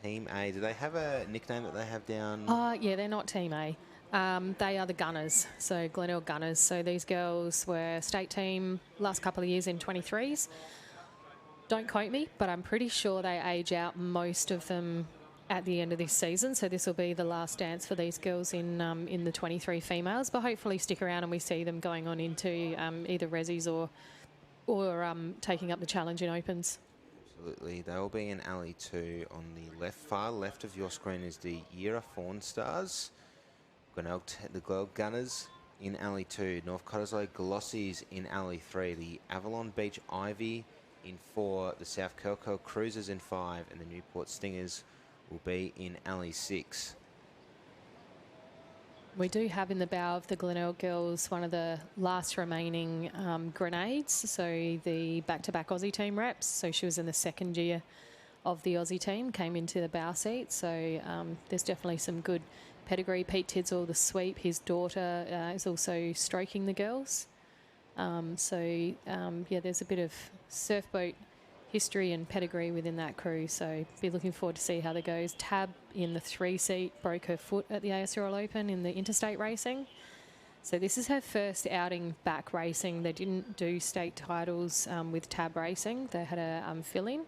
Team A. Do they have a nickname that they have down? Yeah, they're not Team A. They are the Gunners, so Glenelg Gunners. So these girls were state team last couple of years in 23s. Don't quote me, but I'm pretty sure they age out most of them at the end of this season. So this will be the last dance for these girls in the 23 females. But hopefully stick around and we see them going on into either resis or taking up the challenge in opens. Absolutely. They'll be in Alley 2. On the far left of your screen is the Yera Fawn Stars. The Glenelg Gunners in Alley 2. North Cottesloe Glossies in Alley 3. The Avalon Beach Ivy in 4. The South Kelco Cruisers in 5. And the Newport Stingers will be in Alley 6. We do have in the bow of the Glenelg girls one of the last remaining grenades, so the back-to-back Aussie team reps. So she was in the second year of the Aussie team, came into the bow seat. So there's definitely some good pedigree. Pete Tidsall, the sweep, his daughter is also stroking the girls. Yeah, there's a bit of surf boat history and pedigree within that crew, so be looking forward to see how that goes. Tab in the 3-seat broke her foot at the AS Royal Open in the interstate racing, so this is her first outing back racing. They didn't do state titles with Tab racing. They had a fill-in,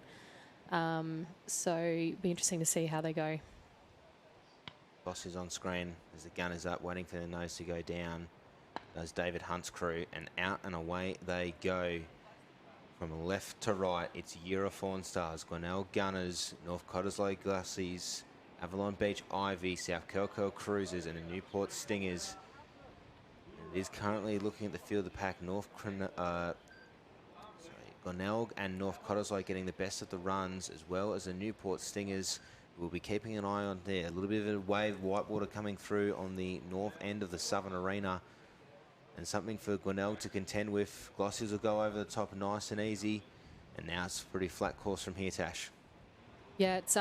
so it'll be interesting to see how they go. Boss is on screen as the Gunners up, waiting for the nose to go down. Does David Hunt's crew, and out and away they go. From left to right, it's Yera Fawn Stars, Glenelg Gunners, North Cottesloe Glossies, Avalon Beach Ivy, South Kelco Cruisers, and the Newport Stingers. It is currently looking at the field of the pack. Glenelg and North Cottesloe getting the best of the runs, as well as the Newport Stingers. We'll be keeping an eye on there. A little bit of a wave of whitewater coming through on the north end of the Southern Arena. And something for Glenelg to contend with. Glossies will go over the top nice and easy. And now it's a pretty flat course from here, Tash. Yeah, it's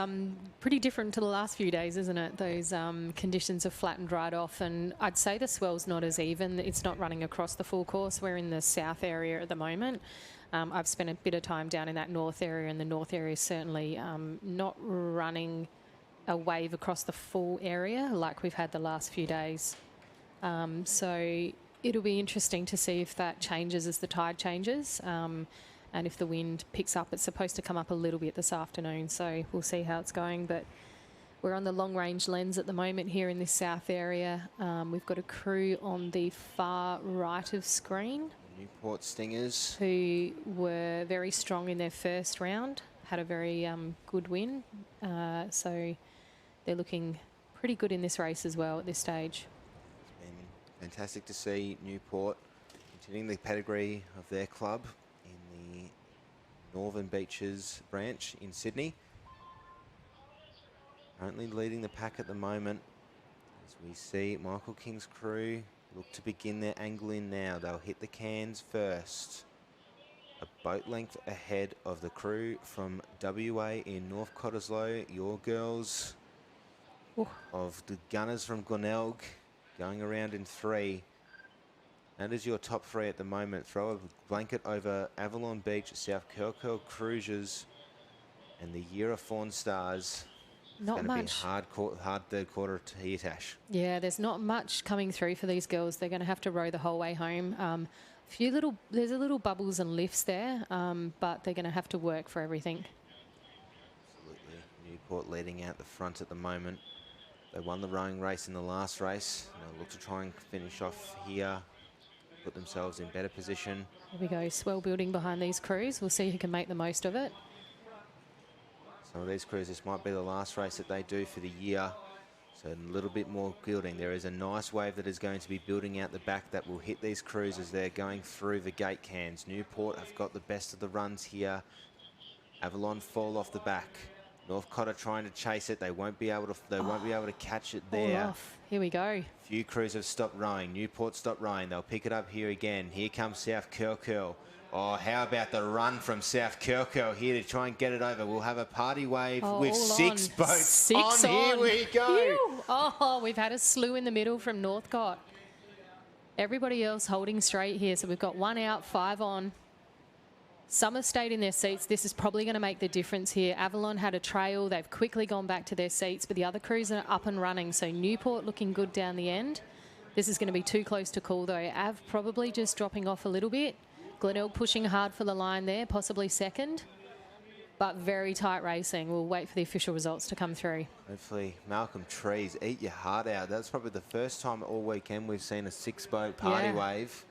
pretty different to the last few days, isn't it? Those conditions have flattened right off, and I'd say the swell's not as even. It's not running across the full course. We're in the south area at the moment. I've spent a bit of time down in that north area, and the north area is certainly not running a wave across the full area like we've had the last few days. So it'll be interesting to see if that changes as the tide changes, and if the wind picks up. It's supposed to come up a little bit this afternoon, so we'll see how it's going. But we're on the long-range lens at the moment here in this south area. We've got a crew on the far right of screen. Newport Stingers. Who were very strong in their first round, had a very good win. So they're looking pretty good in this race as well at this stage. It's been fantastic to see Newport continuing the pedigree of their club in the Northern Beaches branch in Sydney. Currently leading the pack at the moment, as we see Michael King's crew look to begin their angle in now. They'll hit the cans first. A boat length ahead of the crew from WA in North Cottesloe. Your girls of the Gunners from Glenelg going around in 3. That is your top 3 at the moment. Throw a blanket over Avalon Beach, South Curl Cruisers, and the Year of Fawn Stars. Not much. It's going to be hard third quarter to Hietash. Yeah, there's not much coming through for these girls. They're going to have to row the whole way home. There's a little bubbles and lifts there, but they're going to have to work for everything. Absolutely. Newport leading out the front at the moment. They won the rowing race in the last race. They'll look to try and finish off here, put themselves in better position. Here we go, swell building behind these crews. We'll see who can make the most of it. Some of these crews, this might be the last race that they do for the year. So a little bit more building. There is a nice wave that is going to be building out the back that will hit these crews as they're going through the gate cans. Newport have got the best of the runs here. Avalon fall off the back. North Cotter trying to chase it. They won't be able to catch it there. Off. Here we go. Few crews have stopped rowing. Newport stopped rowing. They'll pick it up here again. Here comes South Curl. Oh, how about the run from South Curl here to try and get it over? We'll have a party wave with 6 boats Six on. Here we go. Phew. Oh, we've had a slew in the middle from Northcott. Everybody else holding straight here. So we've got 1 out, 5 on. Some have stayed in their seats. This is probably going to make the difference here. Avalon had a trail. They've quickly gone back to their seats, but the other crews are up and running. So Newport looking good down the end. This is going to be too close to call, though. Av probably just dropping off a little bit. Glenelg pushing hard for the line there, possibly second, but very tight racing. We'll wait for the official results to come through. Hopefully, Malcolm Trees, eat your heart out. That's probably the first time all weekend we've seen a 6-boat party wave.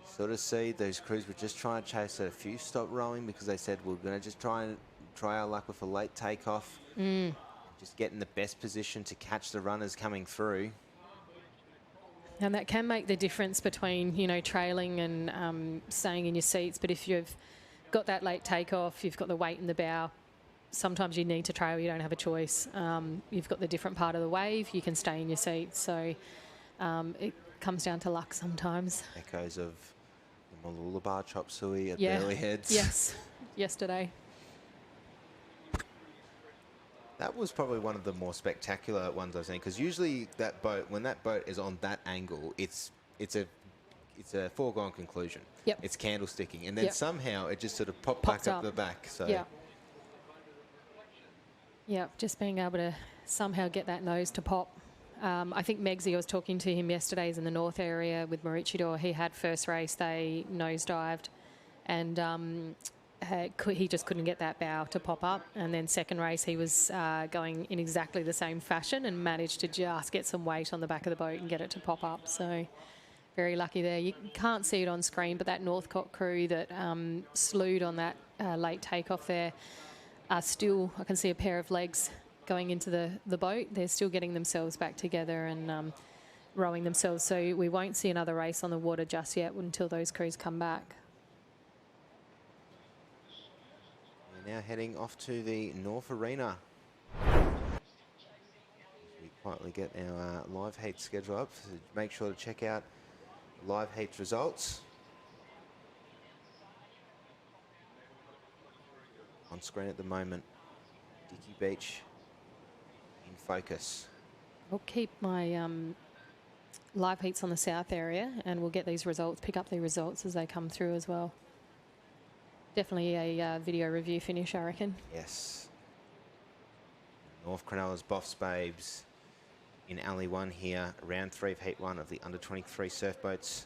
Sort of see those crews were just trying to chase it. A few stopped rowing because they said we're going to just try our luck with a late takeoff. Just get in the best position to catch the runners coming through. And that can make the difference between, trailing and staying in your seats. But if you've got that late takeoff, you've got the weight in the bow, sometimes you need to trail. You don't have a choice. You've got the different part of the wave. You can stay in your seat. So it comes down to luck sometimes. Echoes of the Mooloolaba chop suey at Burley Heads. Yes, yesterday. That was probably one of the more spectacular ones I've seen, because usually that boat, when that boat is on that angle, it's a foregone conclusion. Yep. It's candlesticking, and then somehow it just sort of pops back up the back. So yeah, just being able to somehow get that nose to pop. I think Megsy, I was talking to him yesterday, is in the north area with Maroochydore. He had first race, they nosedived, and he just couldn't get that bow to pop up. And then second race, he was going in exactly the same fashion and managed to just get some weight on the back of the boat and get it to pop up. So very lucky there. You can't see it on screen, but that Northcott crew that slewed on that late takeoff there are still, I can see a pair of legs going into the boat. They're still getting themselves back together and rowing themselves. So we won't see another race on the water just yet until those crews come back. Now heading off to the North Arena. We quietly get our live heat schedule up, so make sure to check out live heat results. On screen at the moment, Dicky Beach in focus. I'll keep my live heats on the south area, and we'll get these results, pick up the results as they come through as well. Definitely a video review finish, I reckon. Yes. North Cronulla's Boffs Babes in Alley 1 here, round 3 of Heat 1 of the under-23 surf boats.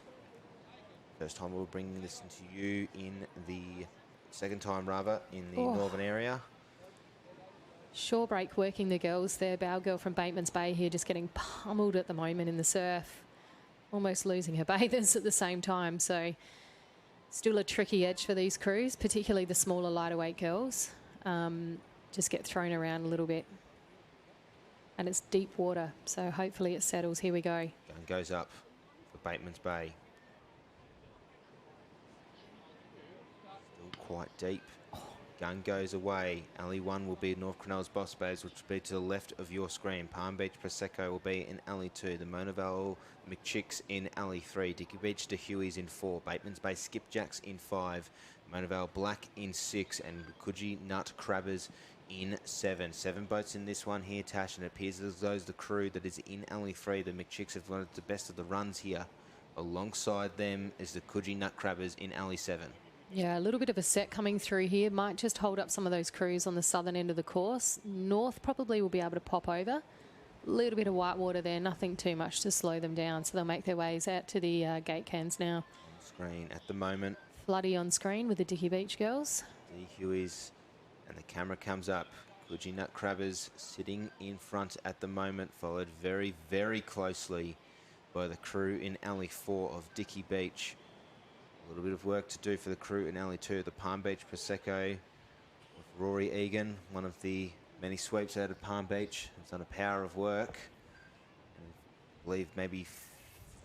First time we'll bring this into you in the second time, rather, in the northern area. Shore break working the girls there. Bow girl from Bateman's Bay here just getting pummeled at the moment in the surf. Almost losing her bathers at the same time. So still a tricky edge for these crews, particularly the smaller, lighter weight girls. Just get thrown around a little bit. And it's deep water, so hopefully it settles. Here we go. Gun goes up for Bateman's Bay. Still quite deep. Gun goes away. Alley 1 will be North Cronulla's Boss Babes, which will be to the left of your screen. Palm Beach Prosecco will be in Alley 2. The Mona Vale McChicks in Alley 3. Dicky Beach De Huey's in 4. Bateman's Bay Skipjacks in 5. Mona Vale Black in 6. And Coogee Nut Crabbers in 7. 7 boats in this one here, Tash, and it appears as though the crew that is in Alley 3, the McChicks, have wanted the best of the runs here. Alongside them is the Coogee Nut Crabbers in Alley 7. Yeah, a little bit of a set coming through here. Might just hold up some of those crews on the southern end of the course. North probably will be able to pop over. A little bit of white water there, nothing too much to slow them down. So they'll make their ways out to the gate cans now. On screen at the moment. Floody on screen with the Dicky Beach girls. The Hueys, and the camera comes up. Coogee Nut Crabbers sitting in front at the moment, followed very, very closely by the crew in Alley 4 of Dicky Beach. A little bit of work to do for the crew in Alley 2, the Palm Beach Prosecco with Rory Egan, one of the many sweeps out of Palm Beach. Has done a power of work. I believe maybe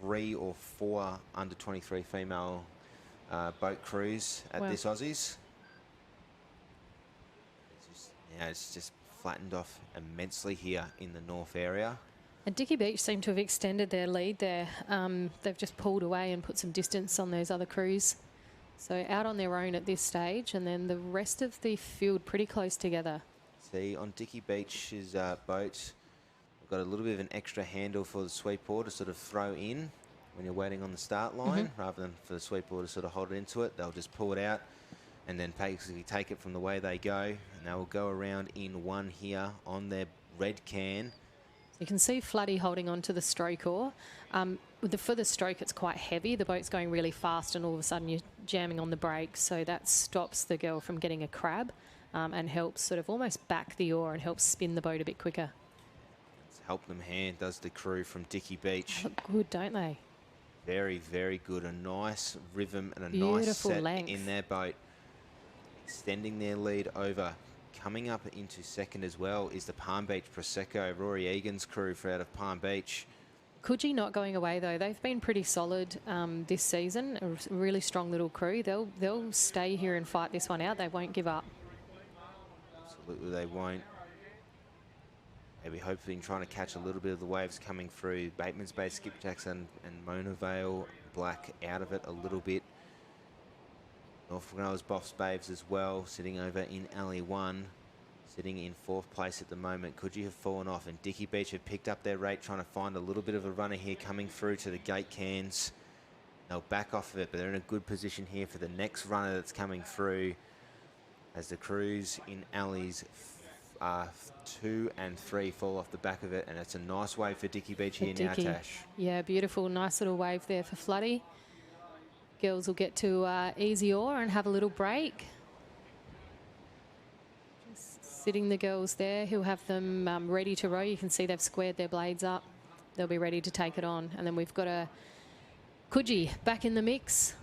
3 or 4 under-23 female boat crews at this Aussies. It's just flattened off immensely here in the north area. And Dicky Beach seem to have extended their lead there. They've just pulled away and put some distance on those other crews. So out on their own at this stage, and then the rest of the field pretty close together. See, on Dicky Beach's boat, we've got a little bit of an extra handle for the sweep oar to sort of throw in when you're waiting on the start line, rather than for the sweep oar to sort of hold it into it. They'll just pull it out and then basically take it from the way they go. And they will go around in one here on their red can. You can see Floody holding on to the stroke oar. For the stroke, it's quite heavy. The boat's going really fast, and all of a sudden you're jamming on the brakes. So that stops the girl from getting a crab and helps sort of almost back the oar and helps spin the boat a bit quicker. It's helped them hand, does the crew from Dicky Beach. They look good, don't they? Very, very good. A nice rhythm and a Beautiful nice set length in their boat. Extending their lead over. Coming up into second as well is the Palm Beach Prosecco, Rory Egan's crew for out of Palm Beach. Coogee not going away though. They've been pretty solid this season. A really strong little crew. They'll stay here and fight this one out. They won't give up. Absolutely, they won't. Maybe hopefully trying to catch a little bit of the waves coming through. Bateman's Bay Skipjacks and Mona Vale Black out of it a little bit. North Cronulla's Boffs Babes as well, sitting over in Alley 1, sitting in 4th place at the moment. Coogee have fallen off, and Dicky Beach have picked up their rate, trying to find a little bit of a runner here coming through to the gate cans. They'll back off of it, but they're in a good position here for the next runner that's coming through, as the crews in Alleys 2 and 3 fall off the back of it, and it's a nice wave for Dicky Beach here now, Tash. Yeah, beautiful, nice little wave there for Floody. Girls will get to easy oar and have a little break. Just sitting the girls there who'll have them ready to row. You can see they've squared their blades up. They'll be ready to take it on. And then we've got a Coogee back in the mix.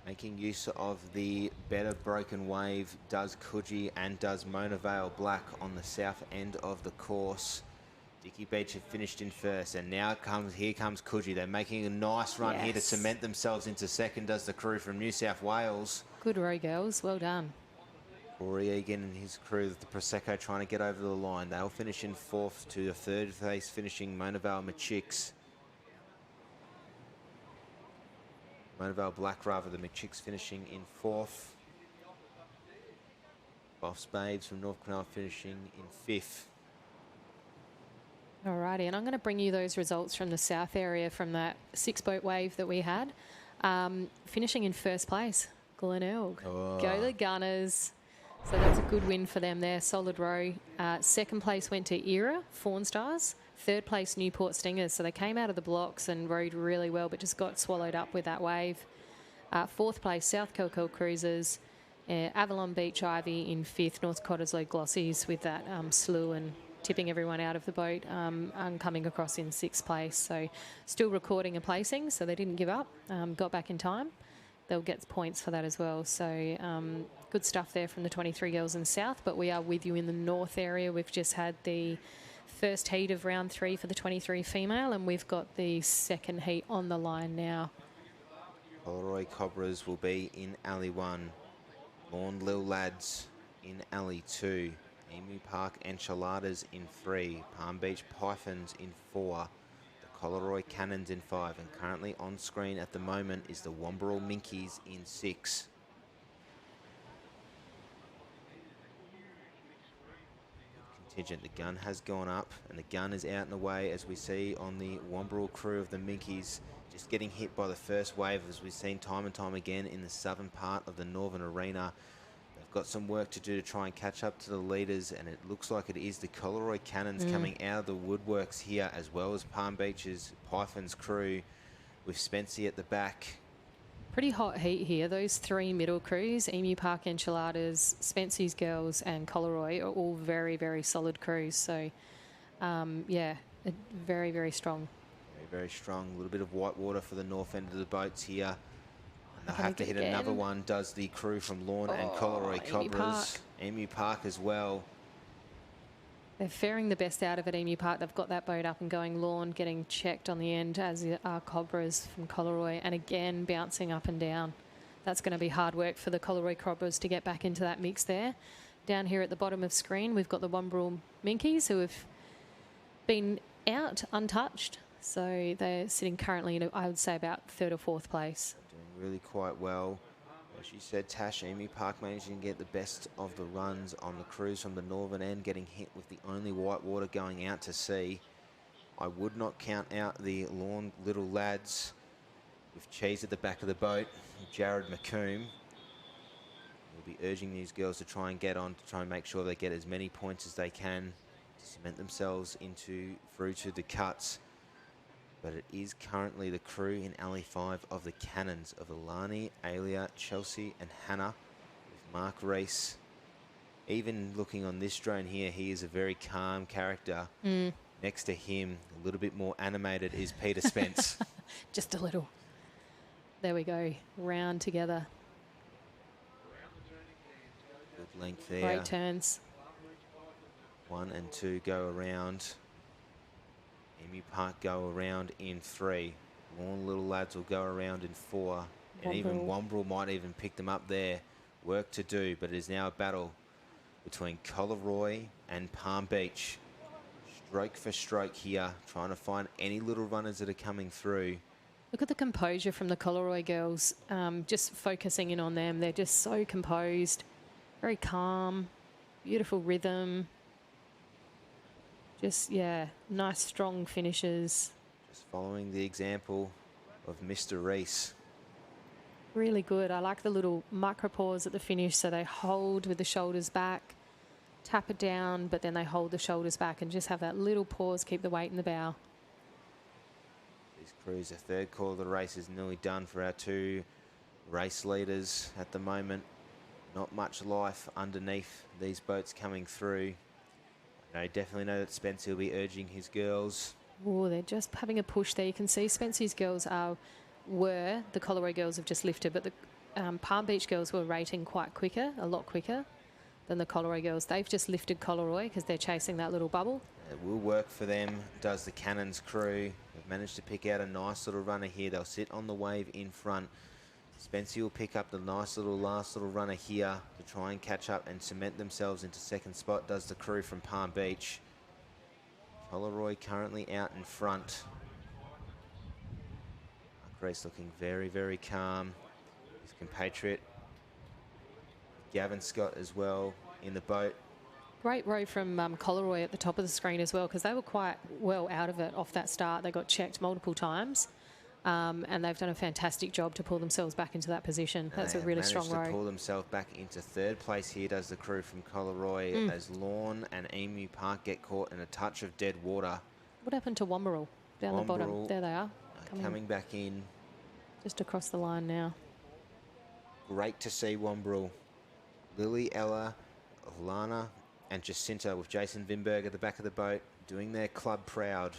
Making use of the better broken wave does Coogee and does Mona Vale Black on the south end of the course. Dicky Beach have finished in first, and now here comes Coogee. They're making a nice run here to cement themselves into second, does the crew from New South Wales. Good row, girls. Well done. Rory Egan and his crew, the Prosecco, trying to get over the line. They'll finish in 4th to the 3rd place, finishing Mona Vale McChicks. Mona Vale Black, rather, the McChicks finishing in 4th. Boffs Babes from North Cronulla finishing in 5th. Alrighty, and I'm going to bring you those results from the south area from that 6-boat wave that we had. Finishing in first place, Glenelg. Go the Gunners. So that's a good win for them there, solid row. Second place went to Era, Fawn Stars. Third place, Newport Stingers. So they came out of the blocks and rode really well, but just got swallowed up with that wave. Fourth place, South Kilcoil Cruisers. Avalon Beach Ivy in fifth, North Cottesloe Glossies with that slew and tipping everyone out of the boat, and coming across in sixth place. So still recording a placing, so they didn't give up, got back in time. They'll get points for that as well. So good stuff there from the 23 girls in south, but we are with you in the north area. We've just had the first heat of round 3 for the 23 female, and we've got the second heat on the line now. Collaroy Cobras will be in Alley 1. Lawn Lil Lads in Alley 2. Emu Park Enchiladas in 3. Palm Beach Pythons in 4. The Collaroy Cannons in 5. And currently on screen at the moment is the Womberall Minkies in 6. Contingent, the gun has gone up and the gun is out and away, as we see on the Womberall crew of the Minkies just getting hit by the first wave, as we've seen time and time again in the southern part of the Northern Arena. They've got some work to do to try and catch up to the leaders, and it looks like it is the Collaroy Cannons coming out of the woodworks here, as well as Palm Beach's Pythons crew with Spency at the back. Pretty hot heat here. Those 3 middle crews, Emu Park Enchiladas, Spency's Girls and Collaroy, are all very, very solid crews. So, yeah, very, very strong. Very, very strong. A little bit of white water for the north end of the boats here. And they'll have to hit another one, does the crew from Lawn and Collaroy Cobras. Emu Park as well. They're faring the best out of it, Emu Park. They've got that boat up and going. Lawn getting checked on the end, as are Cobras from Collaroy. And again, bouncing up and down. That's going to be hard work for the Collaroy Cobras to get back into that mix there. Down here at the bottom of screen, we've got the Womberall Minkies, who have been out untouched. So they're sitting currently in, I would say, about 3rd or 4th place. Doing really quite well. As you said, Tash, Emu Park managing to get the best of the runs on the crews from the northern end, getting hit with the only white water going out to sea. I would not count out the Lawn Little Lads with Cheese at the back of the boat, Jared McComb. We'll be urging these girls to try and get on, to try and make sure they get as many points as they can to cement themselves through to the cuts. But it is currently the crew in Alley 5 of the Cannons of Alani, Alia, Chelsea and Hannah, with Mark Reese. Even looking on this drone here, he is a very calm character. Next to him, a little bit more animated, is Peter Spence. Just a little. There we go, round together. Good length there. Great turns. 1 and 2 go around. Emu Park go around in 3. Lawn Little Lads will go around in 4. And even Womberall might even pick them up there. Work to do, but it is now a battle between Collaroy and Palm Beach. Stroke for stroke here, trying to find any little runners that are coming through. Look at the composure from the Collaroy girls, just focusing in on them. They're just so composed, very calm, beautiful rhythm. Just, yeah, nice strong finishes. Just following the example of Mr. Reese. Really good. I like the little micro pause at the finish, so they hold with the shoulders back, tap it down, but then they hold the shoulders back and just have that little pause, keep the weight in the bow. These crews, the 3rd call of the race is nearly done for our 2 race leaders at the moment. Not much life underneath these boats coming through. I definitely know that Spencer will be urging his girls. Oh, they're just having a push there. You can see Spencer's girls were, the Collaroy girls have just lifted, but the Palm Beach girls were rating quite quicker, a lot quicker than the Collaroy girls. They've just lifted Collaroy because they're chasing that little bubble. It will work for them, does the Cannons crew. They've managed to pick out a nice little runner here. They'll sit on the wave in front. Spencer will pick up the nice little last little runner here to try and catch up and cement themselves into 2nd spot, does the crew from Palm Beach. Collaroy currently out in front. Mark Reese looking very, very calm. His compatriot Gavin Scott as well in the boat. Great row from Coleroy at the top of the screen as well, because they were quite well out of it off that start. They got checked multiple times, and they've done a fantastic job to pull themselves back into that position. That's a really strong row. To pull themselves back into third place here does the crew from Coleroy as Lawn and Emu Park get caught in a touch of dead water. What happened to Womberall down the bottom? There they are. Coming back in. Just across the line now. Great to see Womberall. Lily, Ella, Lana and Jacinta with Jason Vinberg at the back of the boat doing their club proud.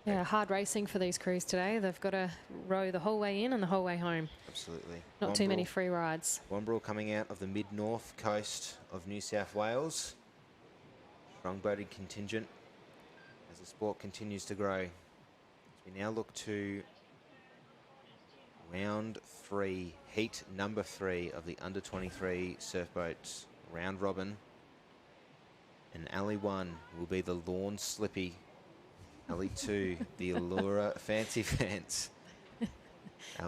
Yeah, hard racing for these crews today. They've got to row the whole way in and the whole way home. Absolutely. Not too many free rides. Womberall coming out of the mid-north coast of New South Wales. Strong boated contingent as the sport continues to grow. As we now look to round 3, heat number 3 of the under-23 surf boats. Round robin. And alley 1 will be the Lawn Slippy. Alley 2, the Allura Fancy Pants.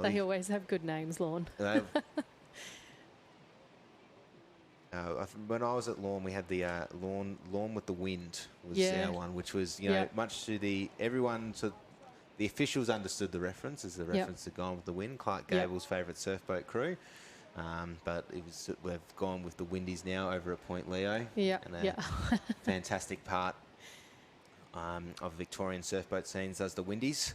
They always have good names, Lawn. When I was at Lawn, we had the Lawn with the Wind was our one, which was, you know, much to the officials understood the reference as the reference to Gone with the Wind, Clark Gable's favourite surf boat crew. But we've gone with the Windies now over at Point Leo. Fantastic part of Victorian surf boat scenes does the Windies.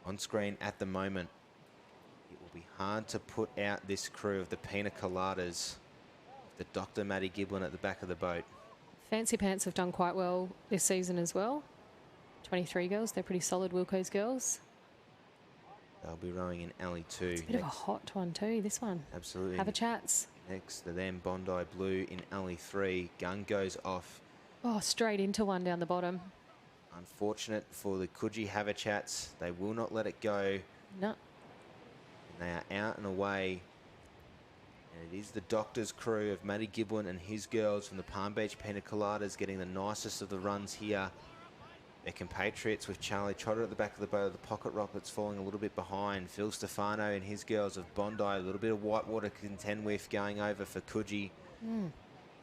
On screen at the moment, it will be hard to put out this crew of the Pina Coladas, the Dr. Matty Giblin at the back of the boat. Fancy Pants have done quite well this season as well. 23 girls, they're pretty solid Wilco's girls. They'll be rowing in alley 2. It's a bit of a hot one too, this one. Absolutely. Have a chats. Next to them, Bondi Blue in alley 3. Gun goes off. Oh, straight into one down the bottom. Unfortunate for the Coogee Haverchats. They will not let it go. No. And they are out and away. And it is the Doctor's crew of Matty Giblin and his girls from the Palm Beach Pina Coladas getting the nicest of the runs here. Their compatriots with Charlie Trotter at the back of the boat, the Pocket Rockets falling a little bit behind. Phil Stefano and his girls of Bondi, a little bit of whitewater to contend with going over for Coogee.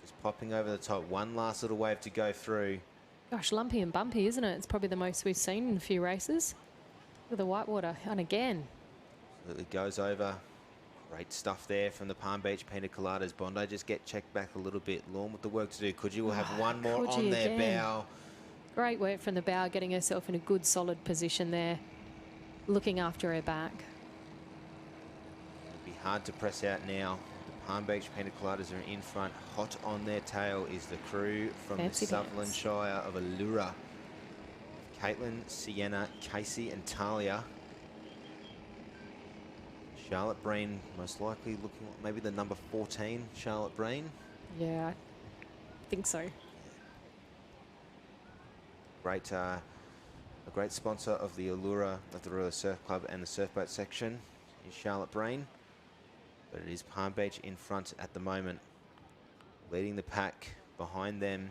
Just popping over the top. One last little wave to go through. Gosh, lumpy and bumpy, isn't it? It's probably the most we've seen in a few races. With the whitewater, and again. It goes over. Great stuff there from the Palm Beach Pina Coladas. Bondi just get checked back a little bit. Lawn with the work to do. Coogee will have one more on their bow. Great work from the bow, getting herself in a good solid position there. Looking after her back. It'll be hard to press out now. Palm Beach Pina Coladas are in front. Hot on their tail is the crew from Fancy the Sutherland Shire of Allura. Caitlin, Sienna, Casey and Talia. Charlotte Breen most likely looking like maybe the number 14, Charlotte Breen. Yeah, I think so. Great, a great sponsor of the Allura, of the Royal Surf Club and the surfboat section is Charlotte Breen. But it is Palm Beach in front at the moment. Leading the pack. Behind them,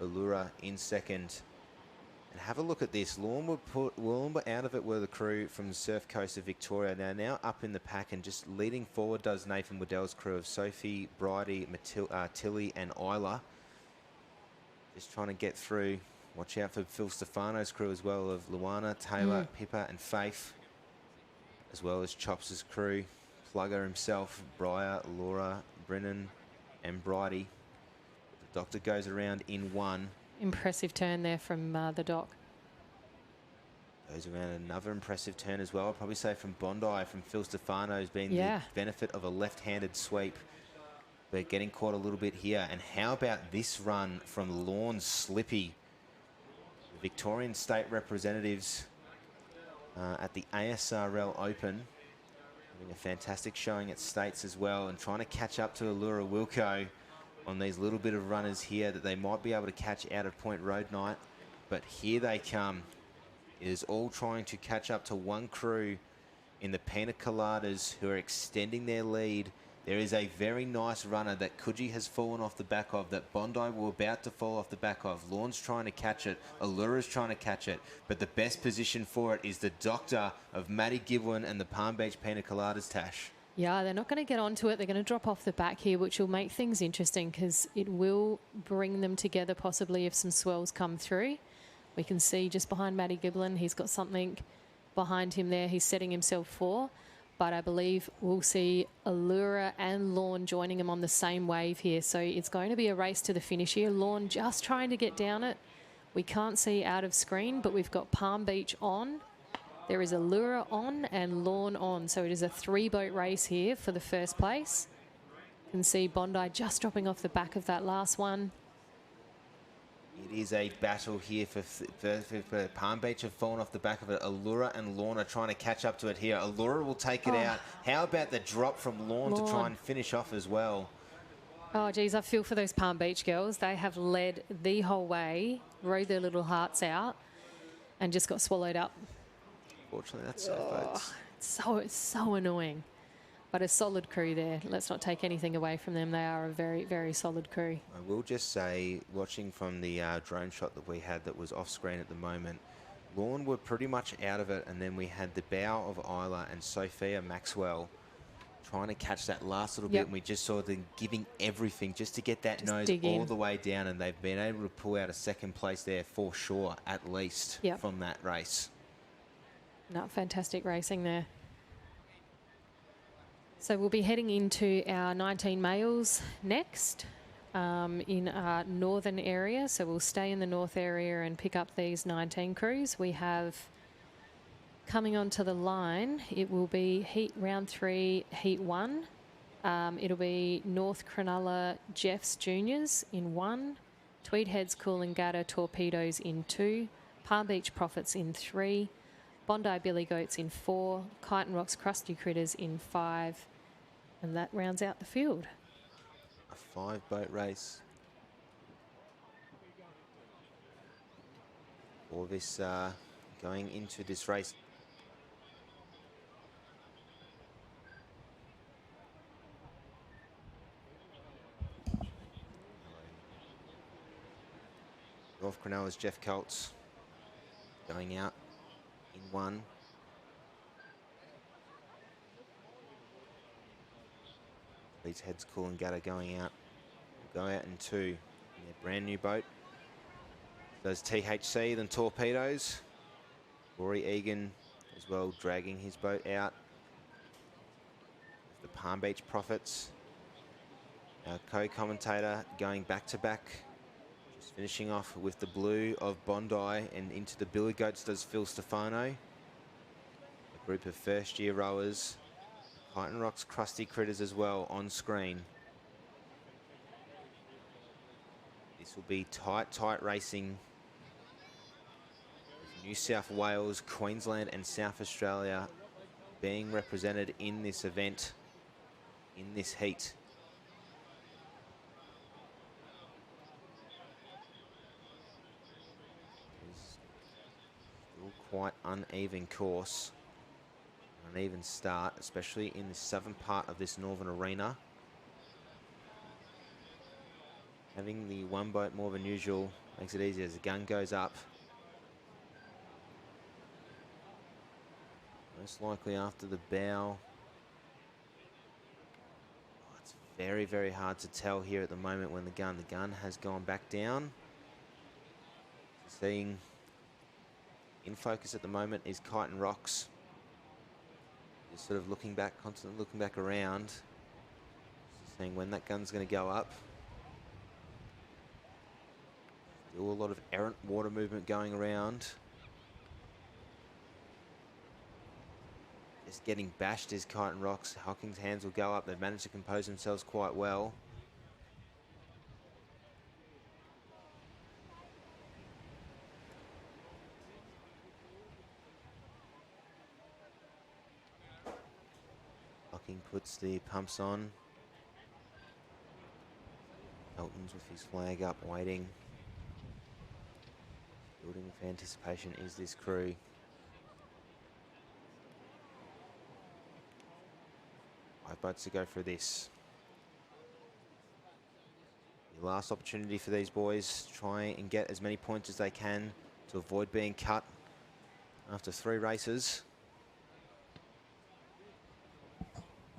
Allura in second. And have a look at this. Wollumba out of it were the crew from the Surf Coast of Victoria. Now up in the pack and just leading forward does Nathan Waddell's crew of Sophie, Bridie, Tilly and Isla. Just trying to get through. Watch out for Phil Stefano's crew as well of Luana, Taylor, Pippa and Faith. As well as Chops' crew. Plugger himself, Briar, Laura, Brennan and Bridie. The Doctor goes around in one. Impressive turn there from the Doc. Goes around another impressive turn as well. I'd probably say from Bondi, from Phil Stefano's being the benefit of a left-handed sweep. But getting caught a little bit here. And how about this run from Lawn Slippy? The Victorian state representatives at the ASRL Open. Having a fantastic showing at States as well and trying to catch up to Allura Wilco on these little bit of runners here that they might be able to catch out of Point Road Night. But here they come. It is all trying to catch up to one crew in the Pina Coladas who are extending their lead. There is a very nice runner that Coogee has fallen off the back of, that Bondi were about to fall off the back of. Lawn's trying to catch it. Allura's trying to catch it. But the best position for it is the Doctor of Matty Giblin and the Palm Beach Pina Coladas, Tash. Yeah, they're not going to get onto it. They're going to drop off the back here, which will make things interesting because it will bring them together possibly if some swells come through. We can see just behind Matty Giblin, he's got something behind him there he's setting himself for. But I believe we'll see Allura and Lorne joining him on the same wave here. So it's going to be a race to the finish here. Lorne just trying to get down it. We can't see out of screen, but we've got Palm Beach on. There is Allura on and Lorne on. So it is a 3-boat race here for the first place. You can see Bondi just dropping off the back of that last one. It is a battle here for Palm Beach have fallen off the back of it. Allura and Lorne are trying to catch up to it here. Allura will take it out. How about the drop from Lorne to try and finish off as well? Oh, geez, I feel for those Palm Beach girls. They have led the whole way, rode their little hearts out, and just got swallowed up. Fortunately, that's so, folks. It's so annoying. But a solid crew there. Let's not take anything away from them. They are a very, very solid crew. I will just say, watching from the drone shot that we had that was off screen at the moment, Lorne were pretty much out of it, and then we had the bow of Isla and Sophia Maxwell trying to catch that last little bit, and we just saw them giving everything just to get that nose all the way down, and they've been able to pull out a second place there for sure, at least, from that race. No, fantastic racing there. So we'll be heading into our 19 males next in our northern area. So we'll stay in the north area and pick up these 19 crews. We have coming onto the line, it will be round 3, heat 1. It'll be North Cronulla Jeffs Juniors in 1, Tweed Heads Coolangatta Torpedoes in 2, Palm Beach Profits in 3, Bondi Billy Goats in 4, Kite and Rocks Crusty Critters in 5, and that rounds out the field. A 5-boat race for this going into this race. North Cronulla's Jeff Colts going out in 1. These Heads Coolangatta going out. Go out in 2 in their brand new boat. Those THC, then Torpedoes. Rory Egan as well dragging his boat out. The Palm Beach Profits. Our co-commentator going back to back. Just finishing off with the blue of Bondi, and into the Billy Goats does Phil Stefano. A group of first-year rowers. Kite and Rocks Crusty Critters as well on screen. This will be tight racing. New South Wales, Queensland and South Australia being represented in this event, in this heat. It's still quite uneven course. Uneven start, especially in the southern part of this northern arena. Having the one boat more than usual makes it easier as the gun goes up. Most likely after the bow. Oh, it's very, very hard to tell here at the moment when the gun has gone back down. Seeing in focus at the moment is Kite and Rocks. Just sort of looking back, constantly looking back around, seeing when that gun's going to go up. Still a lot of errant water movement going around. Just getting bashed is Kite and Rocks. Hawking's hands will go up. They've managed to compose themselves quite well. Puts the pumps on. Elton's with his flag up, waiting. Building with anticipation is this crew. Five boats to go for this. The last opportunity for these boys to try and get as many points as they can to avoid being cut after 3 races.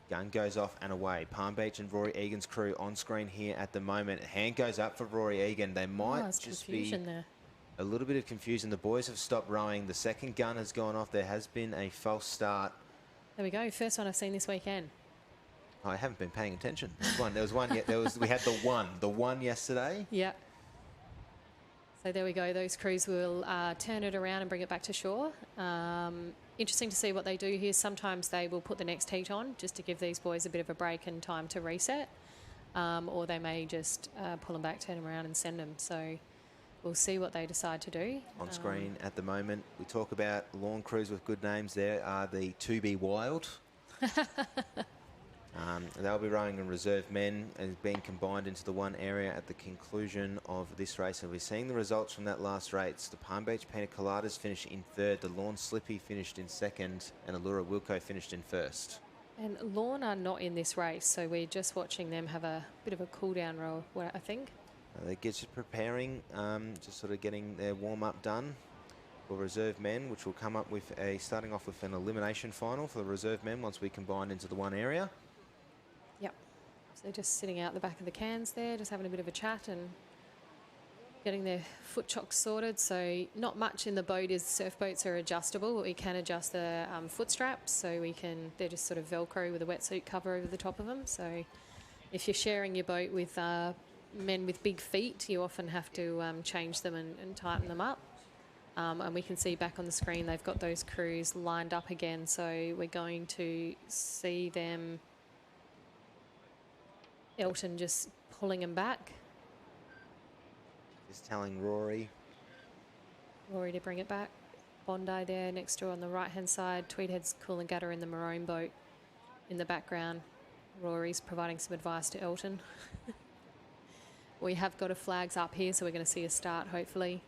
Gun goes off and away. Palm Beach and Rory Egan's crew on screen here at the moment. Hand goes up for Rory Egan. They might just be there. a little bit of confusion. The boys have stopped rowing. The second gun has gone off. There has been a false start. There we go. First one I've seen this weekend. I haven't been paying attention. There was one. We had the one yesterday. Yeah. So there we go. Those crews will turn it around and bring it back to shore. Interesting to see what they do here. Sometimes they will put the next heat on just to give these boys a bit of a break and time to reset. Or they may just pull them back, turn them around and send them. So we'll see what they decide to do. On screen at the moment, we talk about lawn crews with good names. There are the To Be Wild. They'll be rowing in reserve men and being combined into the one area at the conclusion of this race. And we're seeing the results from that last race. The Palm Beach Pina Coladas finished in third, the Lawn Slippy finished in second, and Allura Wilco finished in first. And Lawn are not in this race, so we're just watching them have a bit of a cool-down row, I think. They get preparing, just sort of getting their warm-up done for reserve men, which will come up with starting off with an elimination final for the reserve men once we combine into the one area. Yep. So just sitting out the back of the cans there, just having a bit of a chat and getting their foot chocks sorted. So not much in the boat is surf boats are adjustable, but we can adjust the foot straps. So they're just sort of Velcro with a wetsuit cover over the top of them. So if you're sharing your boat with men with big feet, you often have to change them and tighten them up. And we can see back on the screen, they've got those crews lined up again. So we're going to see them, Elton just pulling him back. Just telling Rory to bring it back. Bondi there next door on the right-hand side. Tweedhead's Coolangatta in the maroon boat in the background. Rory's providing some advice to Elton. We have got a flags up here, so we're going to see a start, hopefully.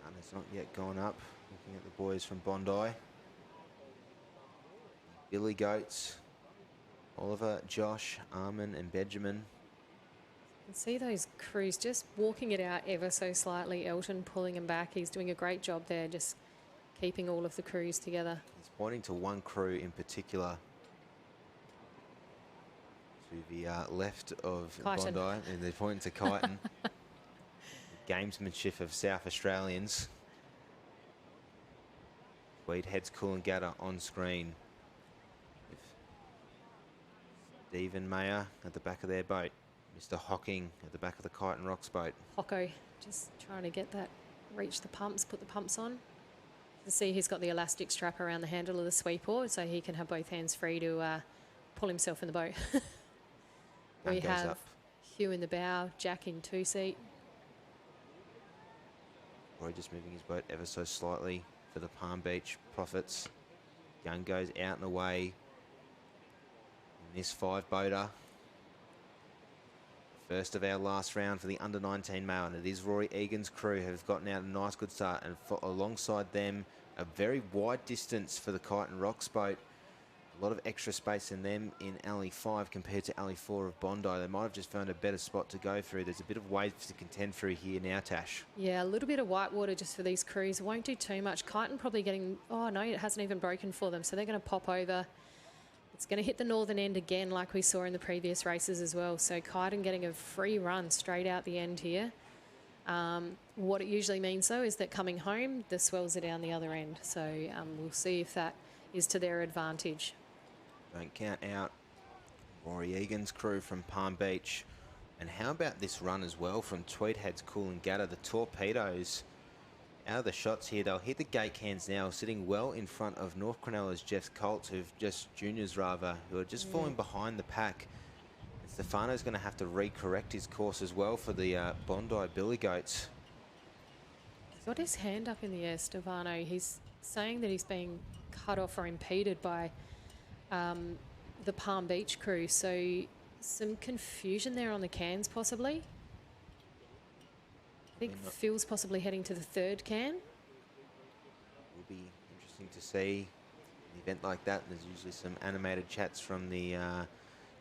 And it's not yet gone up. Looking at the boys from Bondi. Billy Goats, Oliver, Josh, Armin and Benjamin. You can see those crews just walking it out ever so slightly. Elton pulling him back. He's doing a great job there, just keeping all of the crews together. He's pointing to one crew in particular to the left of Kyneton. Bondi, and they're pointing to Kyneton. The gamesmanship of South Australians. Tweedhead's Coolangatta on screen. Stephen Mayer at the back of their boat. Mr. Hocking at the back of the Kyneton Rocks boat. Hocko just trying to get that, reach the pumps, put the pumps on. You see he's got the elastic strap around the handle of the sweep oar, so he can have both hands free to pull himself in the boat. We have up. Hugh in the bow, Jack in two-seat. Rory just moving his boat ever so slightly for the Palm Beach Profits. Gun goes out and away. This 5-boater. First of our last round for the under-19 male, and it is Rory Egan's crew have gotten out a nice good start, and alongside them a very wide distance for the Kyneton Rocks boat. A lot of extra space in them in alley 5 compared to alley 4 of Bondi. They might have just found a better spot to go through. There's a bit of waves to contend through here now, Tash. Yeah, a little bit of white water just for these crews. It won't do too much. Kyneton probably getting, oh no, it hasn't even broken for them, so they're going to pop over. It's going to hit the northern end again like we saw in the previous races as well. So Kyneton getting a free run straight out the end here. What it usually means, though, is that coming home, the swells are down the other end. So we'll see if that is to their advantage. Don't count out Rory Egan's crew from Palm Beach. And how about this run as well from Tweedhead's Coolangatta? The Torpedoes out of the shots here. They'll hit the gate cans now, sitting well in front of North Cronulla's Jeff Colts, who've just juniors rather, who are just falling behind the pack. And Stefano's going to have to recorrect his course as well for the Bondi Billy Goats. He's got his hand up in the air, Stefano. He's saying that he's being cut off or impeded by the Palm Beach crew. So some confusion there on the cans possibly. I think Phil's possibly heading to the third can. Will be interesting to see an event like that. There's usually some animated chats from the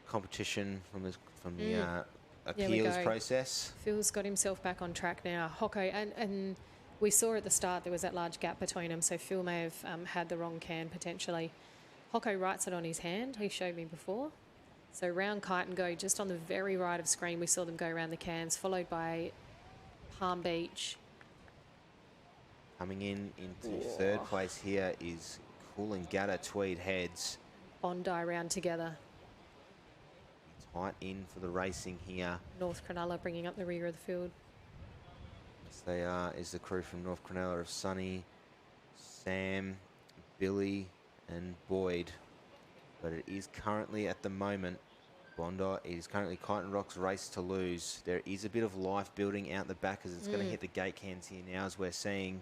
competition, from the appeals process. Phil's got himself back on track now. Hocko, and We saw at the start there was that large gap between them, so Phil may have had the wrong can potentially. Hocko writes it on his hand, he showed me before. So round kite and go just on the very right of screen, we saw them go around the cans, followed by Palm Beach. Coming into third place here is Coolangatta Tweed Heads. Bondi round together. Tight in for the racing here. North Cronulla bringing up the rear of the field. Yes, they are, is the crew from North Cronulla of Sonny, Sam, Billy and Boyd. But it is currently at the moment, Bondi, it is currently Kite and Rock's race to lose. There is a bit of life building out the back as it's going to hit the gate cans here now, as we're seeing.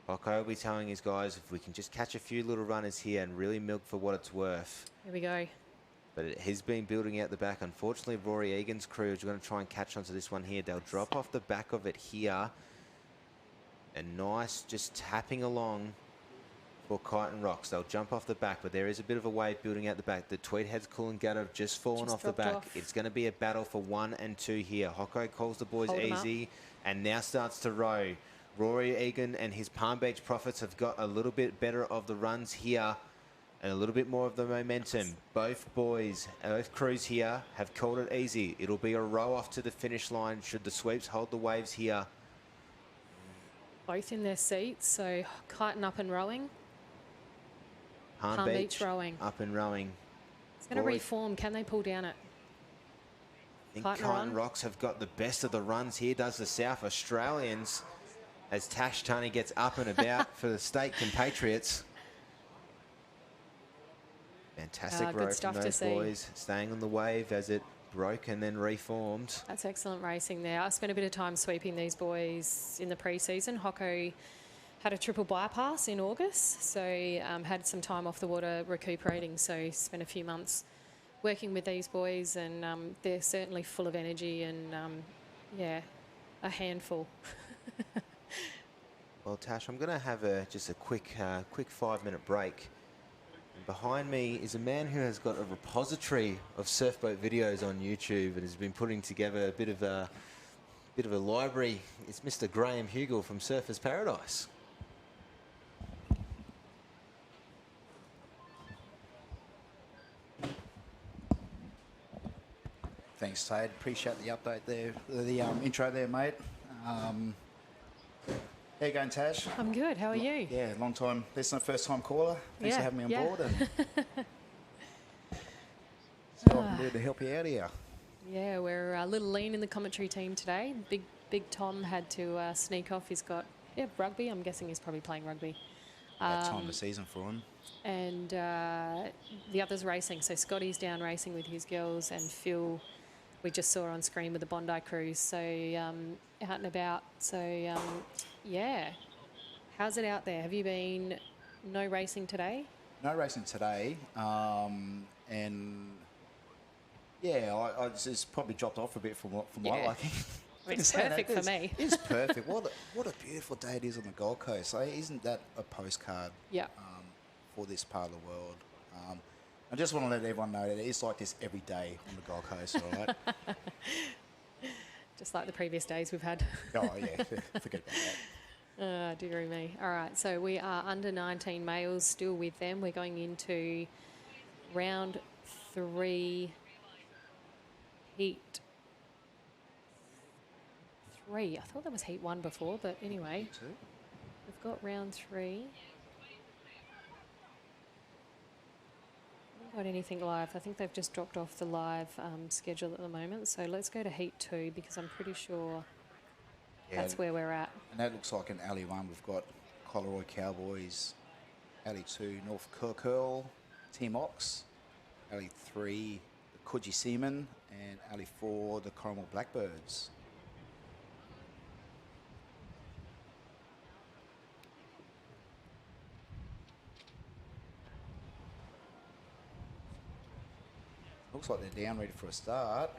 Hocko will be telling his guys if we can just catch a few little runners here and really milk for what it's worth. Here we go. But it has been building out the back. Unfortunately, Rory Egan's crew is going to try and catch onto this one here. They'll drop off the back of it here. And nice, just tapping along for Kite and Rocks. They'll jump off the back, but there is a bit of a wave building out the back. The Tweed Heads, Coolangatta have just fallen off the back. It's going to be a battle for 1 and 2 here. Hocko calls the boys easy and now starts to row. Rory Egan and his Palm Beach Profits have got a little bit better of the runs here and a little bit more of the momentum. Both boys, both crews here have called it easy. It'll be a row off to the finish line should the sweeps hold the waves here. Both in their seats, so Kiting up and rowing. Palm Beach rowing. Up and rowing. It's going to reform. Can they pull down it? I think Kite and Rocks have got the best of the runs here, does the South Australians, as Tash Tunney gets up and about for the state compatriots. Fantastic row from those boys, staying on the wave as it broke and then reformed. That's excellent racing there. I spent a bit of time sweeping these boys in the pre-season. Hocko had a triple bypass in August, so had some time off the water recuperating, so spent a few months working with these boys, and they're certainly full of energy and, yeah, a handful. Well, Tash, I'm going to have just a quick 5-minute break. And behind me is a man who has got a repository of surfboat videos on YouTube and has been putting together a bit of a library. It's Mr. Graham Hugel from Surfers Paradise. Thanks, Tate. Appreciate the update there, the intro there, mate. How you going, Tash? I'm good. How are you? Yeah, long time. This is my first time caller. Thanks for having me on board. And so I can do to help you out here. Yeah, we're a little lean in the commentary team today. Big Tom had to sneak off. He's got rugby. I'm guessing he's probably playing rugby. That time of the season for him. And the others racing. So Scotty's down racing with his girls, and Phil we just saw on screen with the Bondi cruise. So out and about. So yeah. How's it out there? Have you been no racing today? No racing today. And yeah, I just probably dropped off a bit from my liking. I mean, it's perfect for me. It's perfect. What a beautiful day it is on the Gold Coast. Isn't that a postcard for this part of the world? I just want to let everyone know that it is like this every day on the Gold Coast, all right? Just like the previous days we've had. Oh, yeah. Forget about that. Dearie me. All right, so we are under 19 males still with them. We're going into round 3, heat 3. I thought that was heat 1 before, but anyway. We've got round 3. Haven't got anything live. I think they've just dropped off the live schedule at the moment. So let's go to heat 2 because I'm pretty sure that's where we're at. And that looks like an Alley 1. We've got Collaroy Cowboys, Alley 2, North Curl, Team Ox, Alley 3, the Coogee Seamen, and Alley 4, the Coromel Blackbirds. Looks like they're down, ready for a start.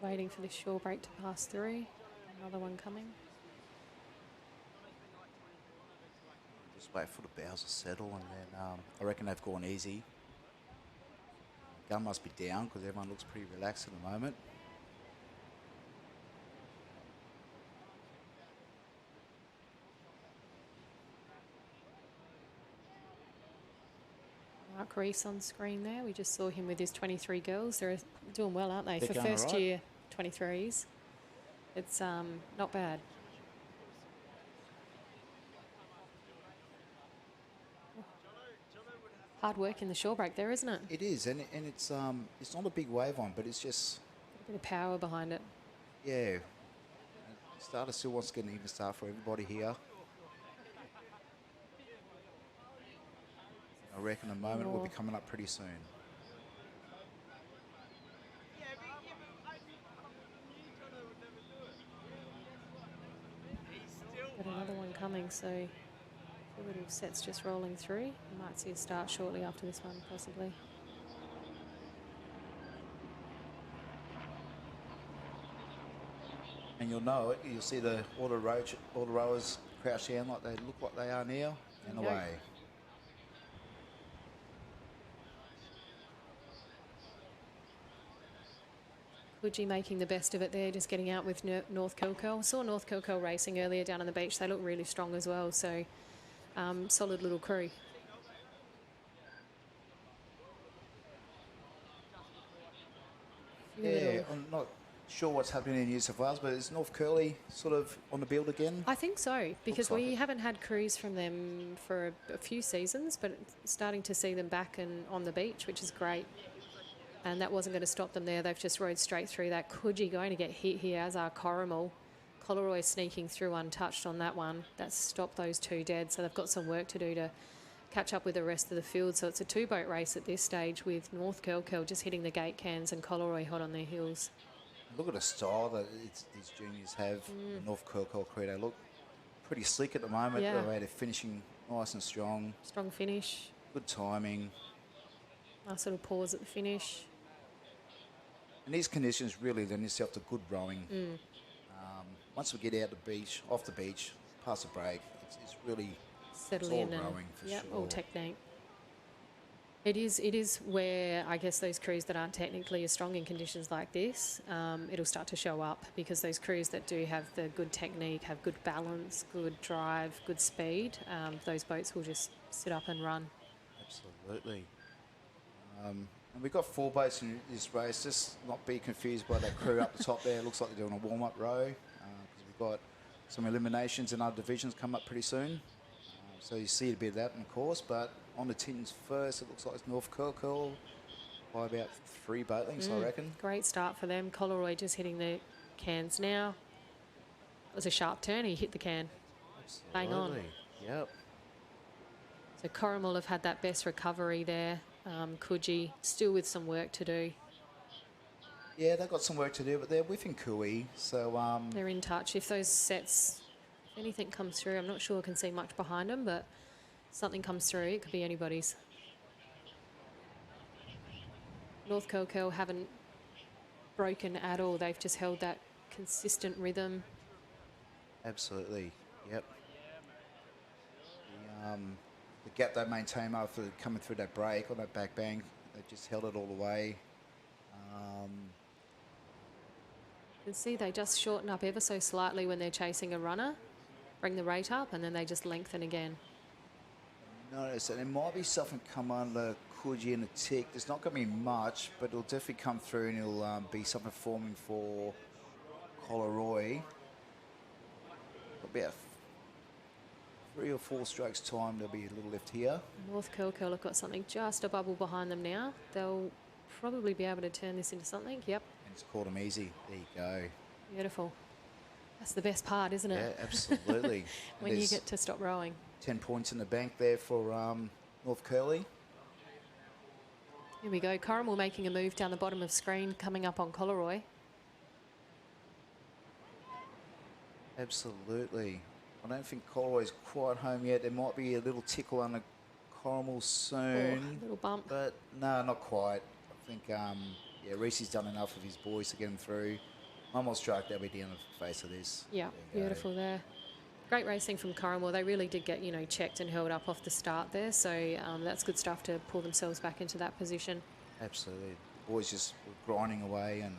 Waiting for this shore break to pass through. Another one coming. Just wait for the bows to settle, and then I reckon they've gone easy. gun must be down because everyone looks pretty relaxed at the moment. Mark Reese on screen there. We just saw him with his 23 girls. They're doing well, aren't they? They're For going first all right. year 23s. It's not bad. Hard work in the shore break there, isn't it? It is, and it's not a big wave on, but it's just, A bit of power behind it. yeah. Starter still wants to get an even start for everybody here. I reckon the moment will be coming up pretty soon. Got another one coming, so a few little sets just rolling through. You might see a start shortly after this one, possibly. And you'll know it. You'll see all the rowers crouch down like they look like they are now, and Okay. away. Coogee making the best of it there, just getting out with North Kilkell. Saw North Kilkell racing earlier down on the beach. They look really strong as well, so solid little crew. Yeah, I'm not sure what's happening in New South Wales, but is North Curly sort of on the build again? I think so, because like we it. haven't had crews from them for a few seasons, but starting to see them back and on the beach, which is great. And that wasn't going to stop them there. They've just rode straight through that. Coogee going to get hit here, as are Corrimal. Coleroy sneaking through untouched on that one. That's stopped those two dead, so they've got some work to do to catch up with the rest of the field. So it's a two-boat race at this stage with North Kilkell just hitting the gate cans and Coleroy hot on their heels. Look at the style that these juniors have. The North Kilkell crew, they look pretty slick at the moment. Yeah. The way they're finishing nice and strong. Strong finish. Good timing. Nice little pause at the finish. And these conditions really lend itself to good rowing. Once we get out the beach, off the beach, past the break, it's really Settle all in and rowing for yep, sure. all technique. It is where I guess those crews that aren't technically as strong in conditions like this, it'll start to show up, because those crews that do have the good technique, have good balance, good drive, good speed, those boats will just sit up and run. Absolutely. And we've got 4 boats in this race. Just not be confused by that crew up the top there. It looks like they're doing a warm-up row, because we've got some eliminations in other divisions come up pretty soon. So you see a bit of that in the course, but on the tins first, it looks like it's North Kilkell by about 3 boat lengths, I reckon. Great start for them. Coleroy just hitting the cans now. It was a sharp turn. He hit the can. Bang on. Absolutely. Yep. So Corrimal have had that best recovery there. Coogee still with some work to do. Yeah, they've got some work to do, but they're within Kui, so They're in touch. If those sets, if anything comes through, I'm not sure I can see much behind them, but something comes through, it could be anybody's. North Kilkell haven't broken at all. They've just held that consistent rhythm. absolutely. Yep. The gap they maintain after coming through that break on that back bang, they just held it all the way. You can see they just shorten up ever so slightly when they're chasing a runner, bring the rate up, and then they just lengthen again. Notice that there might be something come under Coogee and a tick. There's not going to be much, but it'll definitely come through, and it'll be something forming for Coleroy. About 3 or 4 strokes time, there'll be a little lift here. North Kilkell have got something just a bubble behind them now. They'll probably be able to turn this into something. Yep, And it's caught them easy. There you go. beautiful. That's the best part, isn't Yeah, it? absolutely. When you get to stop rowing. 10 points in the bank there for North Curly. Here we go. Corrimal making a move down the bottom of screen, coming up on Coleroy. Absolutely. I don't think Coleroy's quite home yet. There might be a little tickle under Corrimal soon. Little bump. But no, not quite. I think, yeah, Reese's done enough of his boys to get him through. One more stroke, they'll be down the face of this. Yeah, There you go. beautiful there. Great racing from Corrimal. They really did get, checked and held up off the start there. So that's good stuff to pull themselves back into that position. Absolutely. The boys just were grinding away and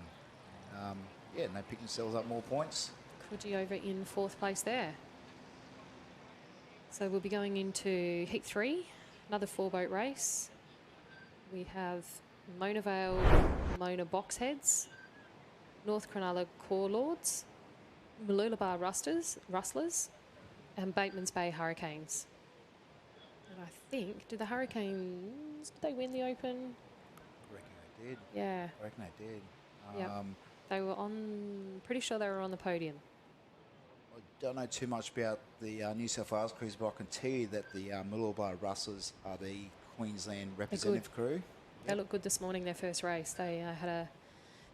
yeah, and they picked themselves up more points. Coogee over in 4th place there. So we'll be going into Heat 3, another 4-boat race. We have Mona Vale, Mona Boxheads, North Cronulla Core Lords, Mooloolaba Rustlers, and Bateman's Bay Hurricanes. And I think, did the Hurricanes, did they win the Open? I reckon they did. Yeah. I reckon they did. Yep. They were on, pretty sure they were on the podium. I don't know too much about the New South Wales crews, but I can tell you that the Mooloolaba Rustlers are the Queensland representative crew. They looked good this morning, their first race. They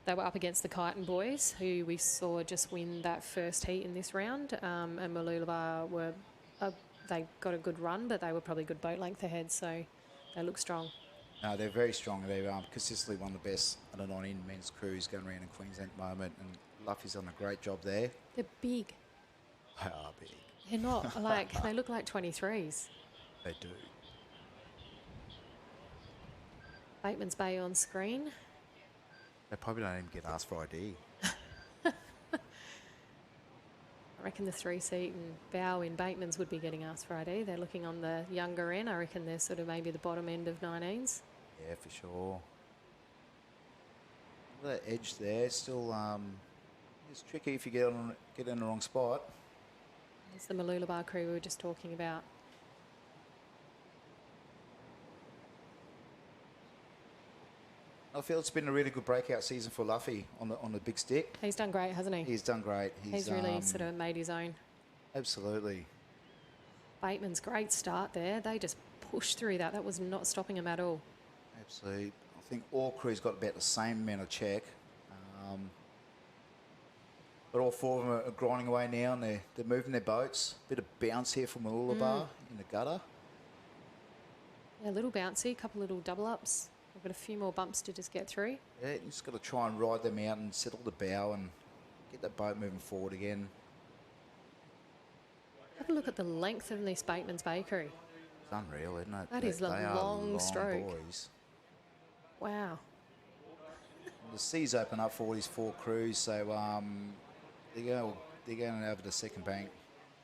they were up against the Kyneton boys, who we saw just win that first heat in this round. And Mooloolaba were, they got a good run, but they were probably a good boat length ahead, so they look strong. No, they're very strong. They're consistently one of the best under 19 men's crews going around in Queensland at the moment, and Luffy's done a great job there. They're big. They are big. They're not like, they look like 23s. They do. Bateman's Bay on screen. They probably don't even get asked for ID. I reckon the 3-seat and bow in Bateman's would be getting asked for ID. They're looking on the younger end. I reckon they're sort of maybe the bottom end of 19s. Yeah, for sure. That edge there still it's tricky if you get in the wrong spot. It's the Mooloolaba crew we were just talking about. I feel it's been a really good breakout season for Luffy on the big stick. He's done great, hasn't he? He's done great. He's really sort of made his own. Absolutely. Bateman's great start there. They just pushed through that. That was not stopping him at all. Absolutely. I think all crews got about the same amount of check. But all 4 of them are grinding away now, and they're moving their boats. Bit of bounce here from Mooloolaba in the gutter. Yeah, a little bouncy, a couple little double ups. We've got a few more bumps to just get through. Yeah, you just got to try and ride them out and settle the bow and get that boat moving forward again. Have a look at the length of this Bateman's Bay crew. It's unreal, isn't it? That is a long stroke. Boys. Wow. The seas open up for all these 4 crews, so they're going over the second bank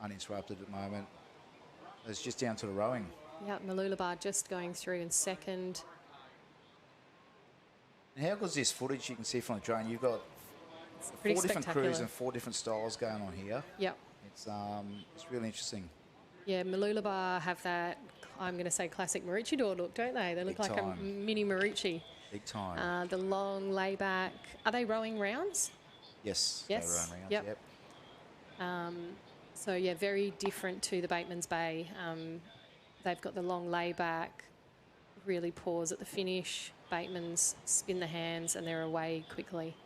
uninterrupted at the moment. It's just down to the rowing. Yeah, Mooloolaba just going through in second. And how good's this footage you can see from the drone? You've got 4 different crews and 4 different styles going on here. Yep. It's really interesting. Yeah, Mooloolaba have that, I'm going to say, classic Maroochydore look, don't they? They look Big like a time. mini Maroochydore. Big time. The long layback. Are they rowing rounds? Yes. Yes. They run rounds, Yep. So, yeah, very different to the Bateman's Bay. They've got the long layback, really pause at the finish. Bateman's spin the hands and they're away quickly.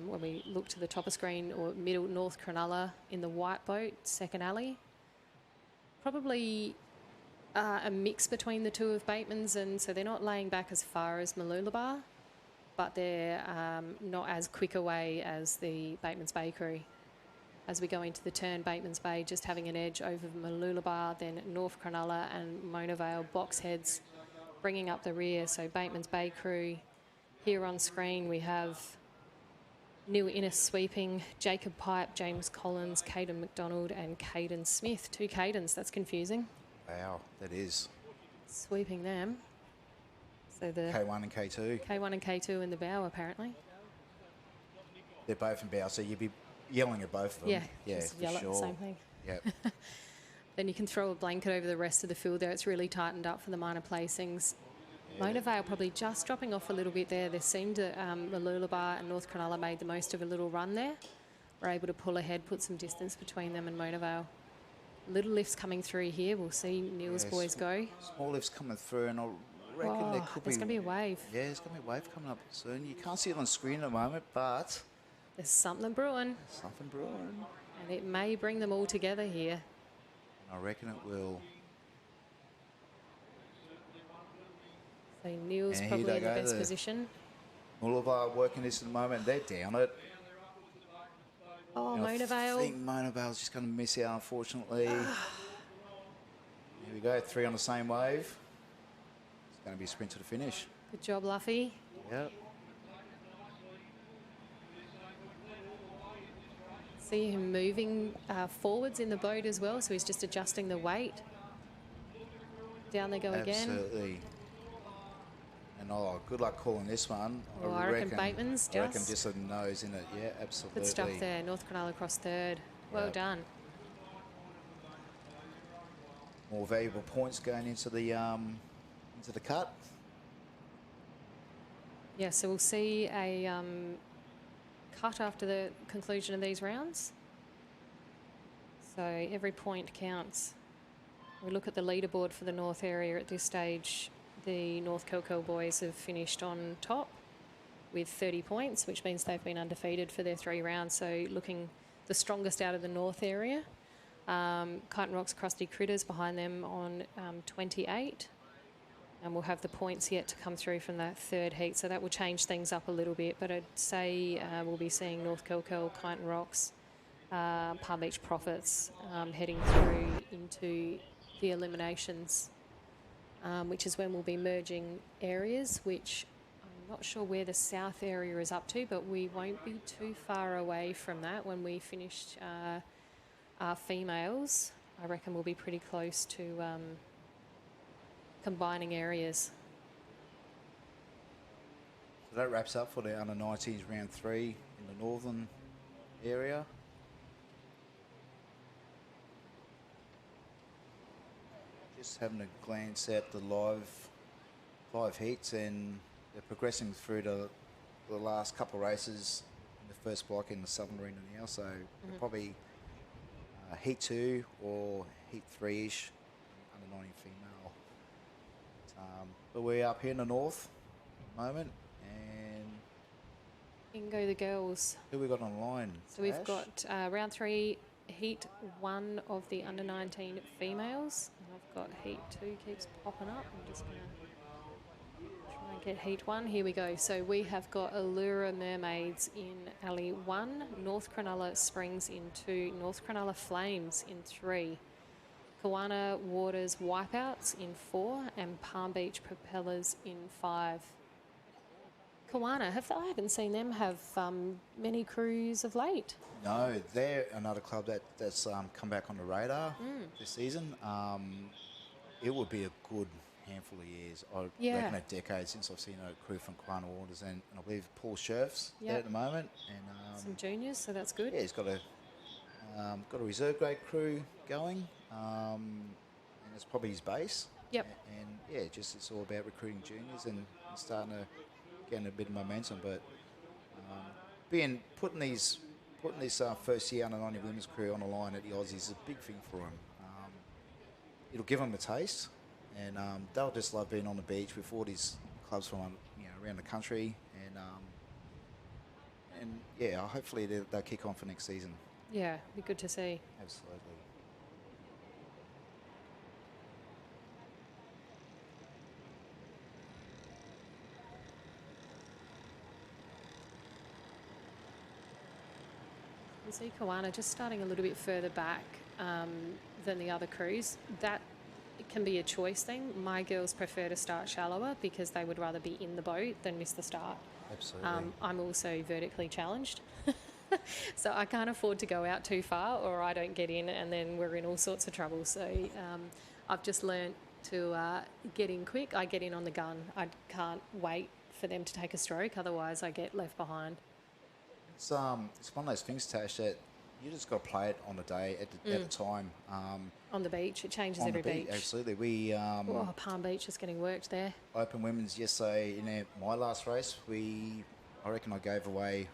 When we look to the top of screen, or middle, North Cronulla in the white boat, second alley. Probably a mix between the two of Bateman's, and so they're not laying back as far as Mooloolaba, but they're not as quick away as the Bateman's Bay crew. As we go into the turn, Bateman's Bay just having an edge over Mooloolaba, then North Cronulla and Mona Vale Boxheads bringing up the rear. So Bateman's Bay crew here on screen, we have Neil Innes sweeping, Jacob Pipe, James Collins, Caden McDonald and Caden Smith. 2 Cadens, that's confusing. Wow, that is. Sweeping them. So the K1 and K2. K1 and K2 in the bow, apparently. They're both in bow, so you'd be yelling at both of them. Yeah, just for yell sure. at the same thing. Yep. Then you can throw a blanket over the rest of the field there. It's really tightened up for the minor placings. Mona Vale probably just dropping off a little bit there. There seemed to, Mooloolaba and North Cronulla made the most of a little run there. Were able to pull ahead, put some distance between them and Mona Vale. Little lifts coming through here. We'll see Neil's boys go. Small lifts coming through, and I reckon there could be... There's going to be a wave. Yeah, there's going to be a wave coming up soon. You can't see it on screen at the moment, but... There's something brewing. Something brewing. And it may bring them all together here. And I reckon it will. So Neil's And probably here in they the go, best the- position. Mooloolaba working this at the moment. They're down it. Oh, And Mona I Vale. think Mona Vale's just going to miss out, unfortunately. Here we go, 3 on the same wave. going to be a sprint to the finish. Good job, Luffy. Yep. See him moving forwards in the boat as well, so he's just adjusting the weight. Down they go again. Absolutely. And good luck calling this one. Oh, I reckon Bateman's I reckon just a nose in it. Yeah, absolutely. Good stuff there. North Cronulla across third. Well done. More valuable points going into the cut. Yeah, so we'll see a cut after the conclusion of these rounds. So every point counts. We look at the leaderboard for the North area at this stage. The North Kilkeel boys have finished on top with 30 points, which means they've been undefeated for their 3 rounds. So looking the strongest out of the North area. Kyneton Rocks Crusty Critters behind them on 28. And we'll have the points yet to come through from that third heat. So that will change things up a little bit. But I'd say we'll be seeing North Kilkeel, Kyneton Rocks, Palm Beach Profits heading through into the eliminations, which is when we'll be merging areas, which I'm not sure where the south area is up to, but we won't be too far away from that when we finish our females. I reckon we'll be pretty close to combining areas. So that wraps up for the under-19s round 3 in the northern area. Just having a glance at the live heats, and they're progressing through the last couple of races in the first block in the southern arena now. So they're probably heat 2 or heat 3-ish under 19 female. But we're up here in the north at the moment, and In go the girls. who we got online? So we've Ash? got round 3, heat 1 of the under 19 females. And I've got heat 2 keeps popping up. I'm just going to try and get heat 1. Here we go. So we have got Allura Mermaids in alley 1, North Cronulla Springs in 2, North Cronulla Flames in 3, Kawana Waters Wipeouts in 4, and Palm Beach Propellers in 5. Kawana, I haven't seen them have many crews of late. No, they're another club that's come back on the radar this season. It would be a good handful of years. I reckon a decade since I've seen a crew from Kawana Waters, and I believe Paul Scherf's there at the moment. And some juniors, so that's good. yeah, he's got a reserve grade crew going, and it's probably his base. Yep. And yeah, just it's all about recruiting juniors and starting to get a bit of momentum. But putting this first year under 90 women's crew on the line at the Aussies is a big thing for them. It'll give them a taste, and they'll just love being on the beach with all these clubs from around the country, and yeah, hopefully they'll kick on for next season. Yeah, be good to see. Absolutely. You see Kawana just starting a little bit further back than the other crews. That can be a choice thing. My girls prefer to start shallower because they would rather be in the boat than miss the start. Absolutely. I'm also vertically challenged. So I can't afford to go out too far or I don't get in and then we're in all sorts of trouble. So I've just learnt to get in quick. I get in on the gun. I can't wait for them to take a stroke, otherwise I get left behind. It's one of those things, Tash, that you just got to play it on the day at the time. On the beach, it changes On every the beach. Absolutely. We Palm Beach is getting worked there. Open women's yesterday in my last race. I reckon I gave away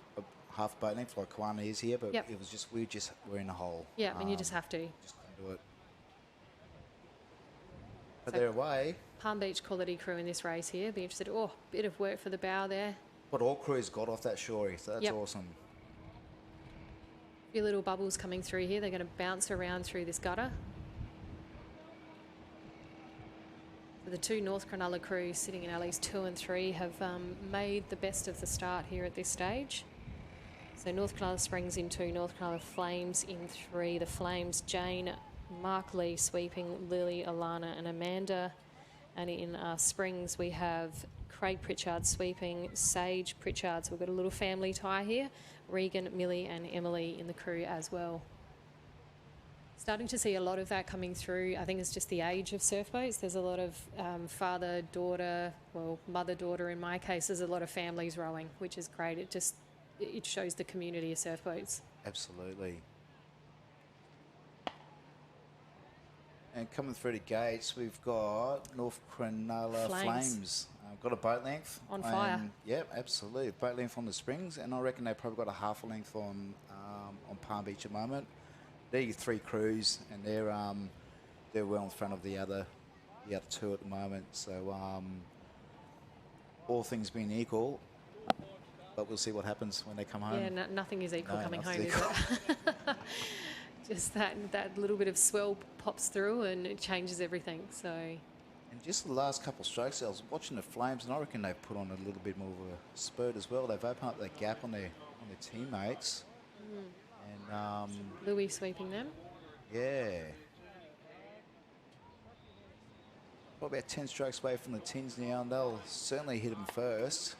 half a boat length like Kawana is here, but it was just we were in a hole. Yeah, and you just have to. Just couldn't do it. But they're away. Palm Beach quality crew in this race here. Be interested. Oh, bit of work for the bow there. But all crews got off that shore, so that's awesome. A few little bubbles coming through here. They're going to bounce around through this gutter. So the 2 North Cronulla crews sitting in alleys 2 and 3 have made the best of the start here at this stage. So North Cronulla Springs in 2, North Cronulla Flames in 3. The Flames, Jane, Mark Lee sweeping, Lily, Alana and Amanda. And in Springs, we have Craig Pritchard sweeping Sage Pritchard. So we've got a little family tie here. Regan, Millie and Emily in the crew as well. Starting to see a lot of that coming through. I think it's just the age of surf boats. There's a lot of father-daughter, well, mother-daughter in my case. There's a lot of families rowing, which is great. It shows the community of surf boats. Absolutely. And coming through the gates, we've got North Cronulla Flames. Got a boat length. On fire. Yep, absolutely. Boat length on the Springs, and I reckon they've probably got a half a length on Palm Beach at the moment. They're your 3 crews, and they're well in front of the other 2 at the moment. So all things being equal, but we'll see what happens when they come home. Yeah, nothing is equal coming home, is equal. it? Just that little bit of swell pops through and it changes everything. So, and just the last couple of strokes, I was watching the Flames, and I reckon they've put on a little bit more of a spurt as well. They've opened up that gap on their teammates. And Louis sweeping them. Yeah. Probably about 10 strokes away from the tins now, and they'll certainly hit them first.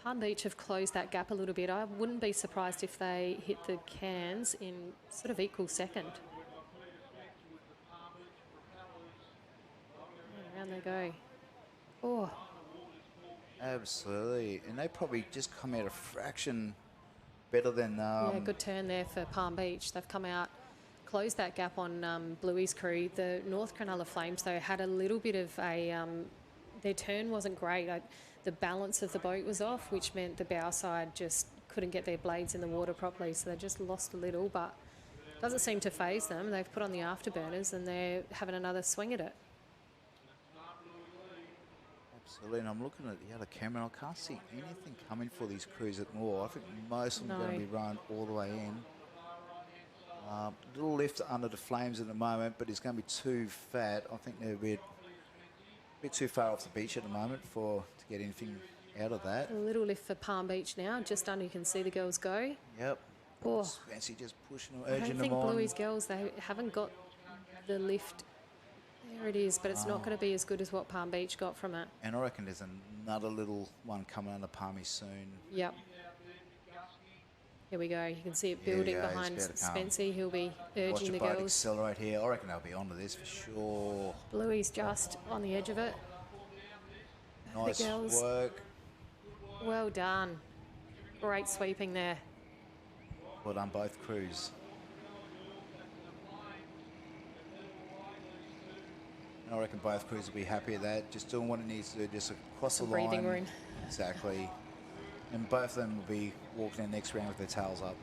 Palm Beach have closed that gap a little bit. I wouldn't be surprised if they hit the cans in sort of equal second. And around they go. Oh. Absolutely. And they probably just come out a fraction better than... yeah, good turn there for Palm Beach. They've come out, closed that gap on Bluey's crew. The North Cronulla Flames, though, had a little bit of a... their turn wasn't great. The balance of the boat was off, which meant the bow side just couldn't get their blades in the water properly, so they just lost a little, but doesn't seem to faze them. They've put on the afterburners and they're having another swing at it. Absolutely, and I'm looking at the other camera, and I can't see anything coming for these crews at more. I think most of them are going to be run all the way in. Little lift under the Flames at the moment, but it's going to be too fat. I think they're a bit too far off the beach at the moment to get anything out of that. A little lift for Palm Beach now, just under. You can see the girls go. Yep. Oh, Spency just pushing them, I urging don't think them on. Bluey's girls, they haven't got the lift. There it is, but it's not going to be as good as what Palm Beach got from it. And I reckon there's another little one coming under Palmy soon. Yep. Here we go. You can see it building behind Spency. He'll be urging the Watch the boat girls. accelerate here. I reckon they'll be onto this for sure. Bluey's just on the edge of it. Nice girls. work. Well done. Great sweeping there. Well done, both crews. And I reckon both crews will be happy at that. Just doing what it needs to do, just across the line. Breathing room. Exactly. And both of them will be walking in next round with their tails up.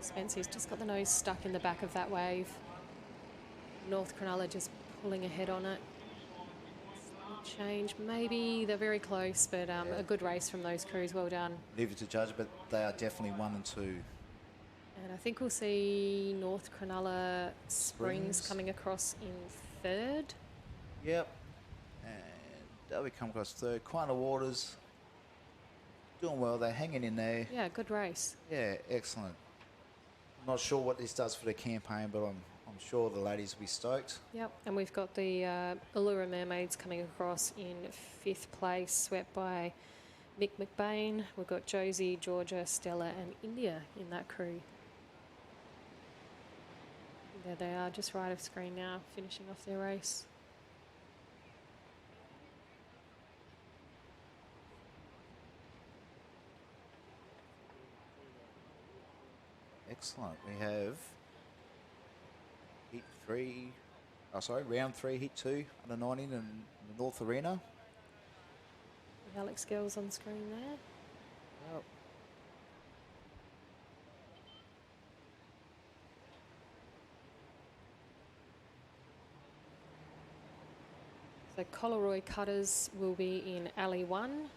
Spency's just got the nose stuck in the back of that wave. North Cronulla just pulling ahead on it. Change, maybe they're very close, but a good race from those crews. Well done. Leave it to judge, but they are definitely 1 and 2. And I think we'll see North Cronulla Springs coming across in third. Yep. And they'll be coming across third. Quina Waters doing well. They're hanging in there. Yeah, good race. Yeah, excellent. I'm not sure what this does for the campaign, but I'm sure the ladies will be stoked. Yep, and we've got the Allura Mermaids coming across in 5th place, swept by Mick McBain. We've got Josie, Georgia, Stella and India in that crew. There they are, just right off screen now, finishing off their race. Excellent. We have round 3, heat 2, under 19 in the North Arena. Alex Girls on screen there. Yep. So Collaroy Cutters will be in Alley 1,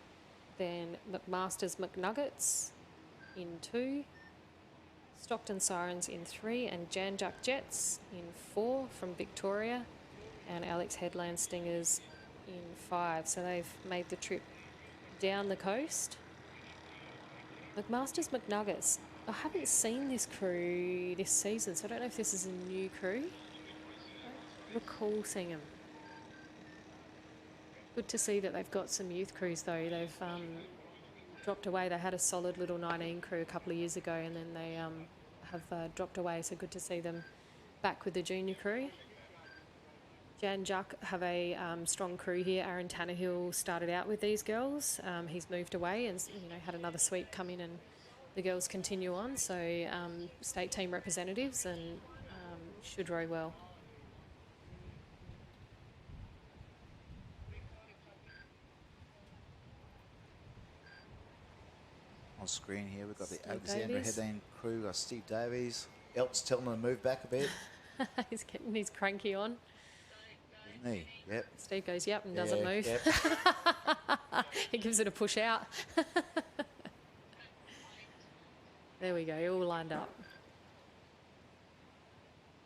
then McMaster's McNuggets in 2, Stockton Sirens in 3, and Janjuk Jets in 4 from Victoria, and Alex Headland Stingers in 5. So they've made the trip down the coast. McMaster's McNuggets. I haven't seen this crew this season, so I don't know if this is a new crew. I don't recall seeing them. Good to see that they've got some youth crews though. They've dropped away. They had a solid little 19 crew a couple of years ago, and then they have dropped away. So good to see them back with the junior crew. Jan Juck have a strong crew here. Aaron Tannehill started out with these girls. He's moved away and had another sweep come in, and the girls continue on. So state team representatives and should row well. On screen here, we've got the Steve Alexandra Davies. headline crew, Steve Davies. Elt's telling him to move back a bit, He's getting his cranky on. isn't he? Yep. Steve goes, yep, and doesn't Yeah, move. Yep. He gives it a push out. There we go, all lined up.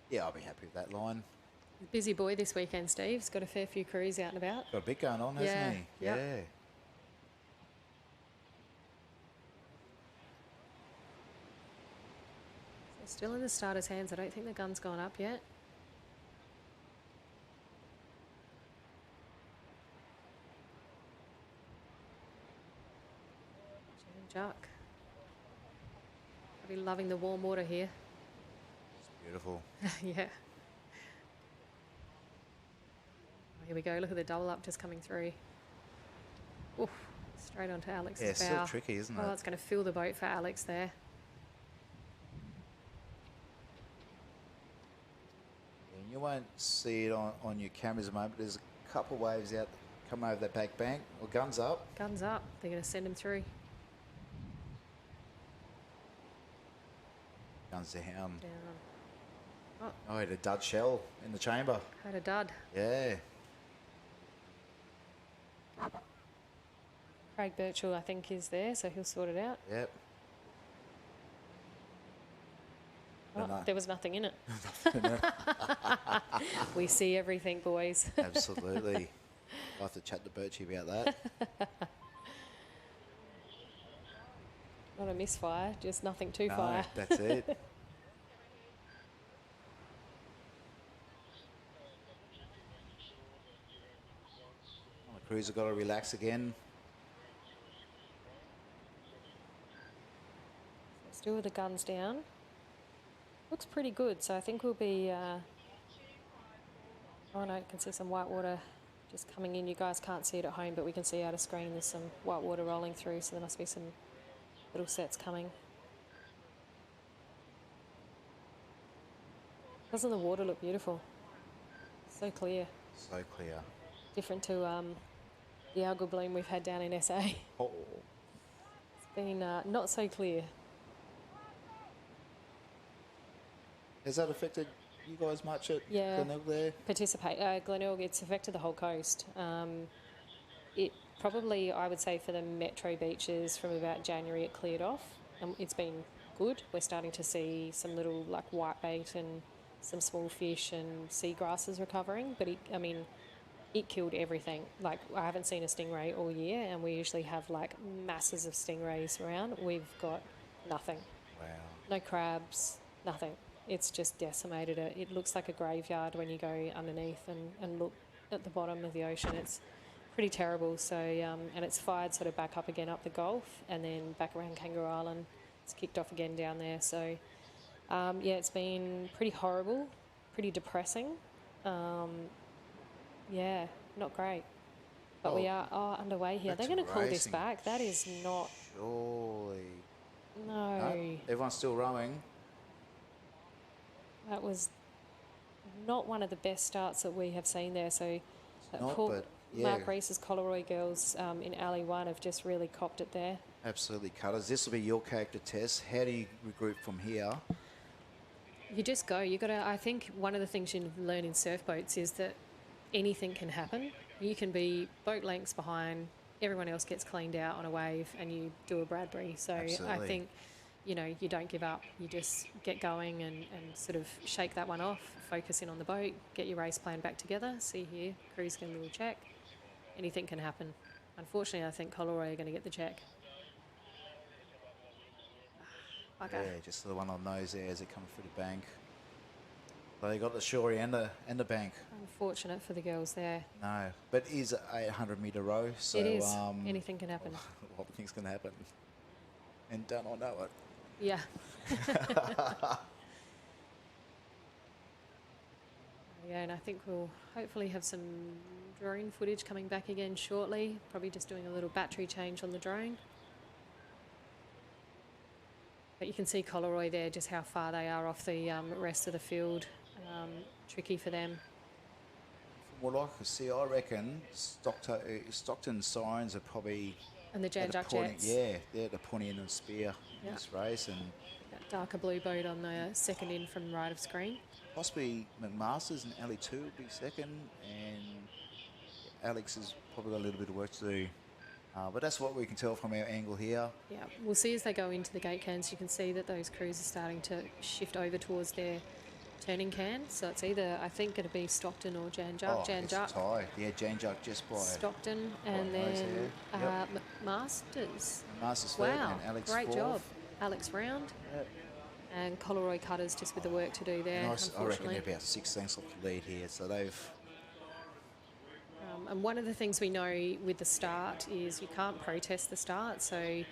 Yeah, I'll be happy with that line. Busy boy this weekend, Steve. He's got a fair few crews out and about. Got a bit going on, hasn't Yeah, he? yep. Yeah. Still in the starter's hands. I don't think the gun's gone up yet. Jan Juck. I'll be loving the warm water here. It's beautiful. Yeah. Here we go. Look at the double up just coming through. Oof, straight onto Alex's Yeah, bow. it's still tricky, isn't Oh, it? it's going to fill the boat for Alex there. And you won't see it on your cameras at the moment. There's a couple waves out come over that back bank. Well, guns up. Guns up. They're going to send him through. Guns down. Down. Oh, he had a dud shell in the chamber. Had a dud. Yeah. Craig Birchall, I think, is there, so he'll sort it out. Yep. Oh, no. there was nothing in it. We see everything, boys. Absolutely. I'll have to chat to Birchie about that. Not a misfire, just nothing to No, fire. that's it. The crews have got to relax again. Still with the guns down. Looks pretty good, so I think we'll be... Oh no, you can see some white water just coming in. You guys can't see it at home, but we can see out of screen there's some white water rolling through, so there must be some little sets coming. Doesn't the water look beautiful? So clear. So clear. Different to the algal bloom we've had down in SA. Oh. It's been not so clear. Has that affected you guys much at Yeah. Glenelg there? Glenelg, it's affected the whole coast. It probably, I would say, for the metro beaches from about January it cleared off. It's been good. We're starting to see some little like whitebait and some small fish and seagrasses recovering. But it killed everything. Like, I haven't seen a stingray all year, and we usually have like masses of stingrays around. We've got nothing. Wow. No crabs, nothing. It's just decimated it. It looks like a graveyard when you go underneath and look at the bottom of the ocean. It's pretty terrible. So, and it's fired sort of back up again up the Gulf and then back around Kangaroo Island. It's kicked off again down there. So, yeah, it's been pretty horrible, pretty depressing. Yeah, not great. But we are underway here. They're going to call this racing. back. That is not... Surely. No. No, everyone's still rowing. That was not one of the best starts that we have seen there. So, not, but yeah. Mark Reese's Coleroy girls in Alley 1 have just really copped it there. Absolutely, Cutters. This will be your character test. How do you regroup from here? You just go. You got to. I think one of the things you learn in surf boats is that anything can happen. You can be boat lengths behind. Everyone else gets cleaned out on a wave, and you do a Bradbury. So Absolutely. I think, you don't give up. You just get going and sort of shake that one off, focus in on the boat, get your race plan back together. See here, crews get a little check. Anything can happen. Unfortunately, I think Coleroy are going to get the check. Okay. Yeah, just the one on nose there as it comes through the bank. They got the Shorey and the bank. Unfortunate for the girls there. No, but it is a 800-metre row, so It is. Anything can happen. a lot of things can happen. And don't I know it? Yeah. Yeah, and I think we'll hopefully have some drone footage coming back again shortly. Probably just doing a little battery change on the drone. But you can see Coleroy there, just how far they are off the rest of the field. Tricky for them. From what I can see, I reckon Stockton's Sirens are probably... And the Jan Jack Jets. Yeah, they're the pointy end of the spear in this race. And that darker blue boat on the second in from right of screen. Possibly McMaster's and Ali 2 will be second, and Alex has probably got a little bit of work to do. But that's what we can tell from our angle here. Yeah, we'll see as they go into the gate cans, you can see that those crews are starting to shift over towards their turning can. So it's either, I think it'll be Stockton or Jan Jack. Oh, Jan it's Jack. a tie. Yeah, Jan Jack just by Stockton and nose then there. Masters. Masters third Wow, and Alex great fourth. job. Alex Round. Yep. And Coleroy Cutters just with the work to do there, And I reckon unfortunately. they're about 6 lengths off the lead here, so they've... And one of the things we know with the start is you can't protest the start. So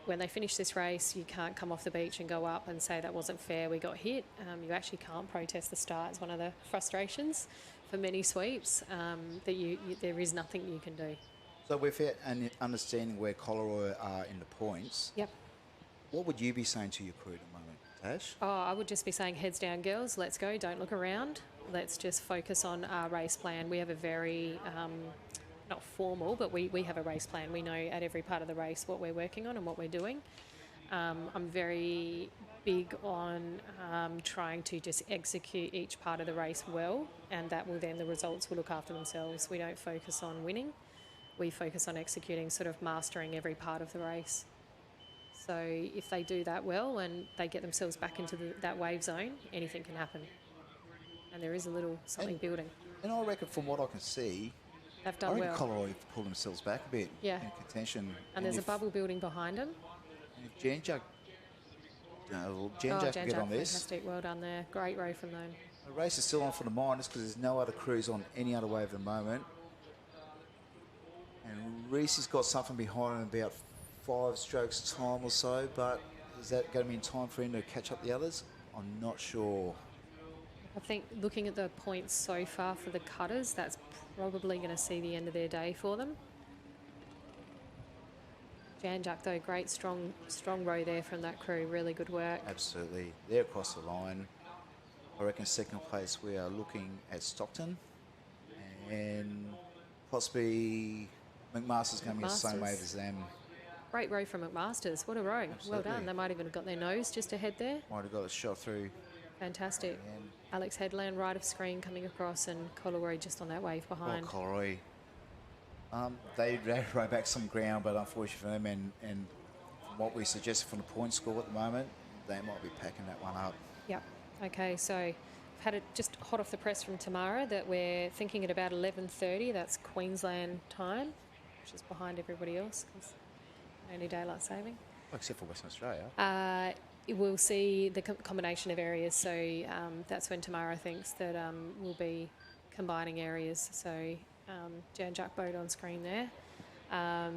when they finish this race, you can't come off the beach and go up and say that wasn't fair, we got hit. You actually can't protest the start. It's one of the frustrations for many sweeps, that there is nothing you can do. So without understanding where Coleroy are in the points, Yep. what would you be saying to your crew at the moment, Tash? Oh, I would just be saying, heads down, girls. Let's go. Don't look around. Let's just focus on our race plan. We have a very, not formal, but we have a race plan. We know at every part of the race what we're working on and what we're doing. I'm very big on trying to just execute each part of the race well, and that will then, the results will look after themselves. We don't focus on winning. We focus on executing, sort of mastering every part of the race. So if they do that well and they get themselves back into that wave zone, anything can happen. And there is a little something building. And I reckon from what I can see, They've done I well. reckon Coleroy pulled themselves back a bit Yeah. in contention. And there's a if- bubble building behind them. and if Jan Jack, Jan can get on this, fantastic. Well done there. Great row from them. the race is still on for the minors because there's no other crews on any other wave at the moment. And Reese has got something behind him about 5 strokes time or so, but is that going to be in time for him to catch up the others? I'm not sure. I think looking at the points so far for the Cutters, that's probably going to see the end of their day for them. Jan Jack, though, great strong row there from that crew. Really good work. Absolutely. They're across the line. I reckon second place we are looking at Stockton, and possibly McMaster's going to be the same wave as them. Great row from McMasters. What a row. Absolutely. Well done. They might even have got their nose just ahead there. Might have got a shot through. Fantastic. And Alex Headland right of screen coming across, and Coleroy just on that wave behind. Coleroy. They rode back some ground, but unfortunately for them, and from what we suggested from the point score at the moment, they might be packing that one up. Yep. Okay, so I've had it just hot off the press from Tamara that we're thinking at about 11:30. That's Queensland time, which is behind everybody else because only daylight saving. Except for Western Australia. We'll see the combination of areas. So that's when Tamara thinks that we'll be combining areas. So Jan Jack Boat on screen there.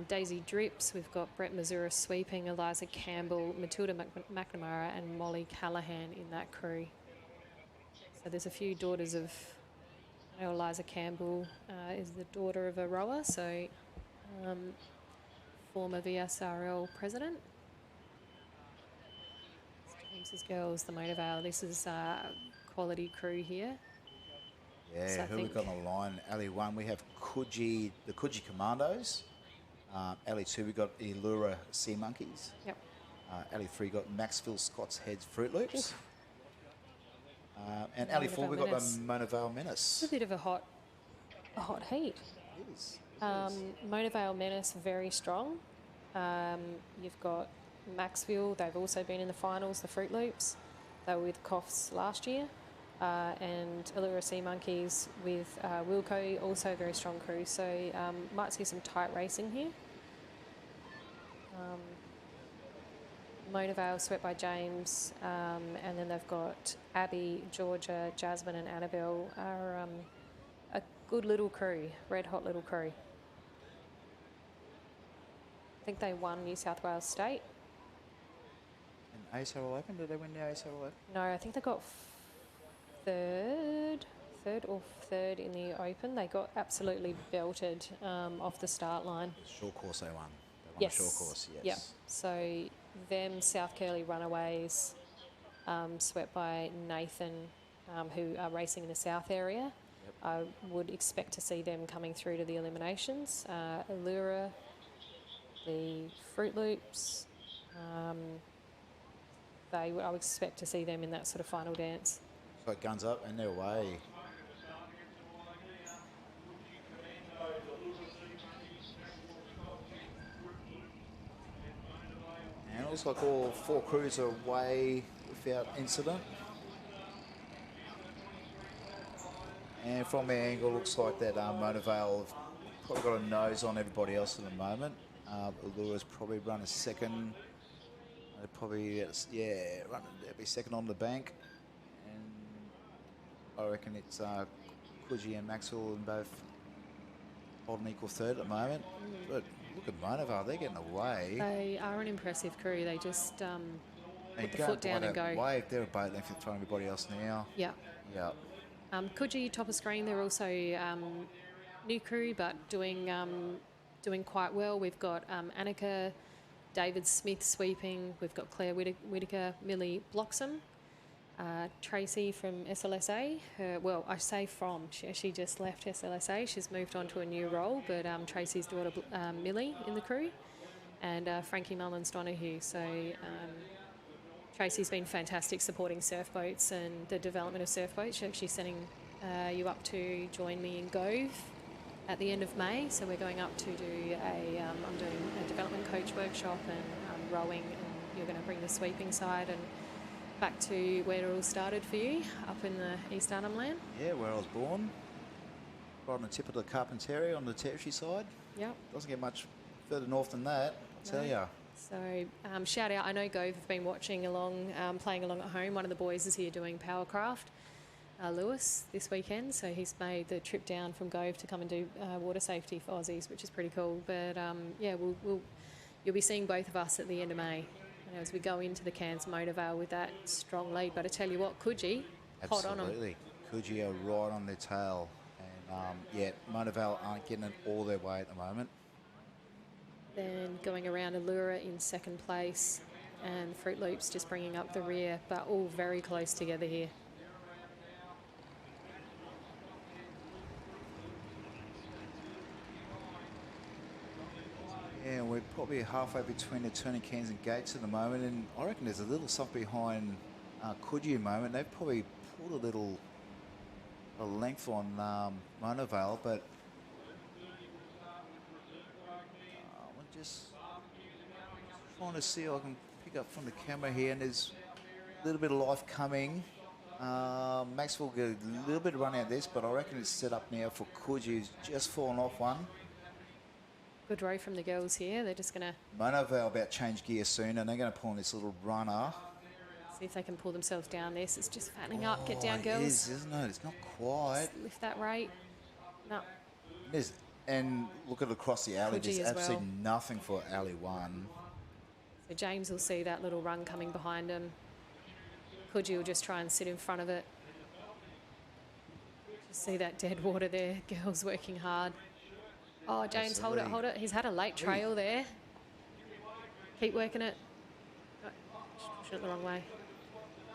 Daisy Drips, we've got Brett Mazura sweeping, Eliza Campbell, Matilda McNamara and Molly Callahan in that crew. So there's a few daughters of, I know Eliza Campbell is the daughter of a rower, so former VSRL president. James's girls, the Motor Vale. This is quality crew here. Yeah, So I who we think- got on the line? Alley 1, we have Coogee, the Coogee Commandos. Alley 2, we got Elura Sea Monkeys. Yep. Alley 3 got Maxville Scott's Heads Fruit Loops. And Mona Alley 4, we got Menace. the Mona Vale It's Menace. a bit of a hot heat. It is. Mona Vale Menace, very strong. You've got Maxville, they've also been in the finals, the Fruit Loops. They were with Coffs last year. And Allura Sea Monkeys with Wilco, also a very strong crew. So might see some tight racing here. Mona Vale swept by James, and then they've got Abby, Georgia, Jasmine and Annabelle are a good little crew, red hot little crew. I think they won New South Wales State. And ASL Open, did they win the ASL Open? No, I think they got third in the Open. They got absolutely belted off the start line. Short course they won. They won Yes. the short course, yes. Yep. So them South Curly Runaways swept by Nathan, who are racing in the south area. Yep. I would expect to see them coming through to the eliminations. Allura, the Fruit Loops, I would expect to see them in that sort of final dance. So guns up and they're away. And it looks like all 4 crews are away without incident. And from the angle, looks like that Mona Vale have probably got a nose on everybody else at the moment. Allura's probably run a second. They'll probably, they'll be second on the bank. And I reckon it's Coogee and Maxwell and both hold an equal third at the moment. But look at Mona Vale, they're getting away. They are an impressive crew. They just put the go foot down by and that go. Wave, they're a boat length in front of everybody else now. Yeah. Yeah. Coogee, top of screen, they're also new crew, but doing quite well. We've got Annika, David Smith sweeping. We've got Claire Whitaker, Millie Bloxham, Tracy from SLSA. I say from. She just left SLSA. She's moved on to a new role, but Tracy's daughter Millie in the crew, and Frankie Mullins Donahue. So Tracy's been fantastic supporting surf boats and the development of surf boats. She's actually sending you up to join me in Gove at the end of May. So we're going up to do I'm doing a development coach workshop and rowing, and you're going to bring the sweeping side and back to where it all started for you, up in the East Arnhem Land. Yeah, where I was born. Right on the tip of the Carpentaria on the Territory side. Yep. Doesn't get much further north than that, I'll tell you. So shout out, I know Gove have been watching along, playing along at home. One of the boys is here doing Powercraft, Lewis, this weekend. So he's made the trip down from Gove to come and do water safety for Aussies, which is pretty cool. But you'll be seeing both of us at the end of May, as we go into the Cairns Mona Vale with that strong lead. But I tell you what, Coogee, hot on them. Absolutely. Coogee are right on their tail. And Mona Vale aren't getting it all their way at the moment. Then going around Allura in second place, and Fruit Loops just bringing up the rear, but all very close together here. Yeah, we're probably halfway between the turning Cairns and Gates at the moment, and I reckon there's a little soft behind Coogee at the moment. They've probably pulled a length on Mona Vale, but I'm just trying to see if I can pick up from the camera here, and there's a little bit of life coming. Maxwell get a little bit of run out of this, but I reckon it's set up now for Coogee, who's just fallen off one. Good row from the girls here. They're just going to Mona Vale about to change gear soon, and they're going to pull on this little runner. see if they can pull themselves down this. It's just fattening up. Get down, girls. It is, isn't it? It's not quite. Just lift that rate. No. It is. And look at across the alley. Coogee There's as absolutely well. nothing for alley one. So James will see that little run coming behind him. Coogee will just try and sit in front of it. Just see that dead water there. Girls working hard. Oh, James, Absolutely. hold it. He's had a late trail there. Keep working it. Oh, just pushing it the wrong way.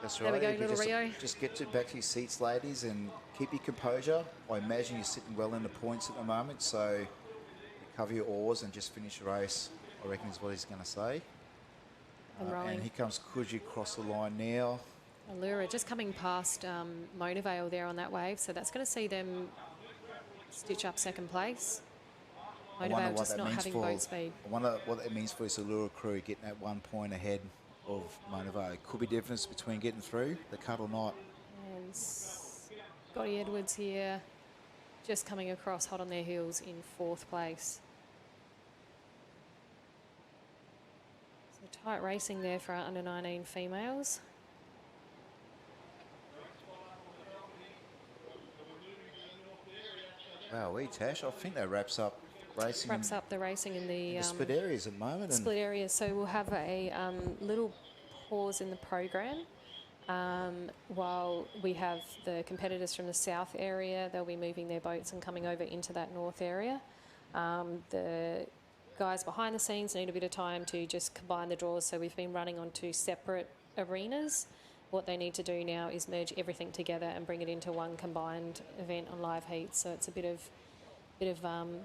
That's There right. we go, You can little just, Rio. Just get back to your seats, ladies, and keep your composure. I imagine you're sitting well in the points at the moment, so cover your oars and just finish the race, I reckon is what he's going to say. And rowing. And here comes Coogee across the line now. Allura just coming past Mona Vale there on that wave, so that's going to see them stitch up second place. I Mona wonder Vale what just that not means having for. boat speed. I wonder what that means for this Allura crew getting that 1 point ahead of Mona Vale. Could be difference between getting through the cut or not. And Scotty Edwards here, just coming across hot on their heels in fourth place. So Tight racing there for our under-19 females. Wow, Tash, I think that wraps up racing. Wraps up the racing in the split areas at the moment. split areas. So we'll have a little pause in the program while we have the competitors from the south area. They'll be moving their boats and coming over into that north area. The guys behind the scenes need a bit of time to just combine the draws. So we've been running on 2 separate arenas. What they need to do now is merge everything together and bring it into one combined event on live heat. So it's a bit of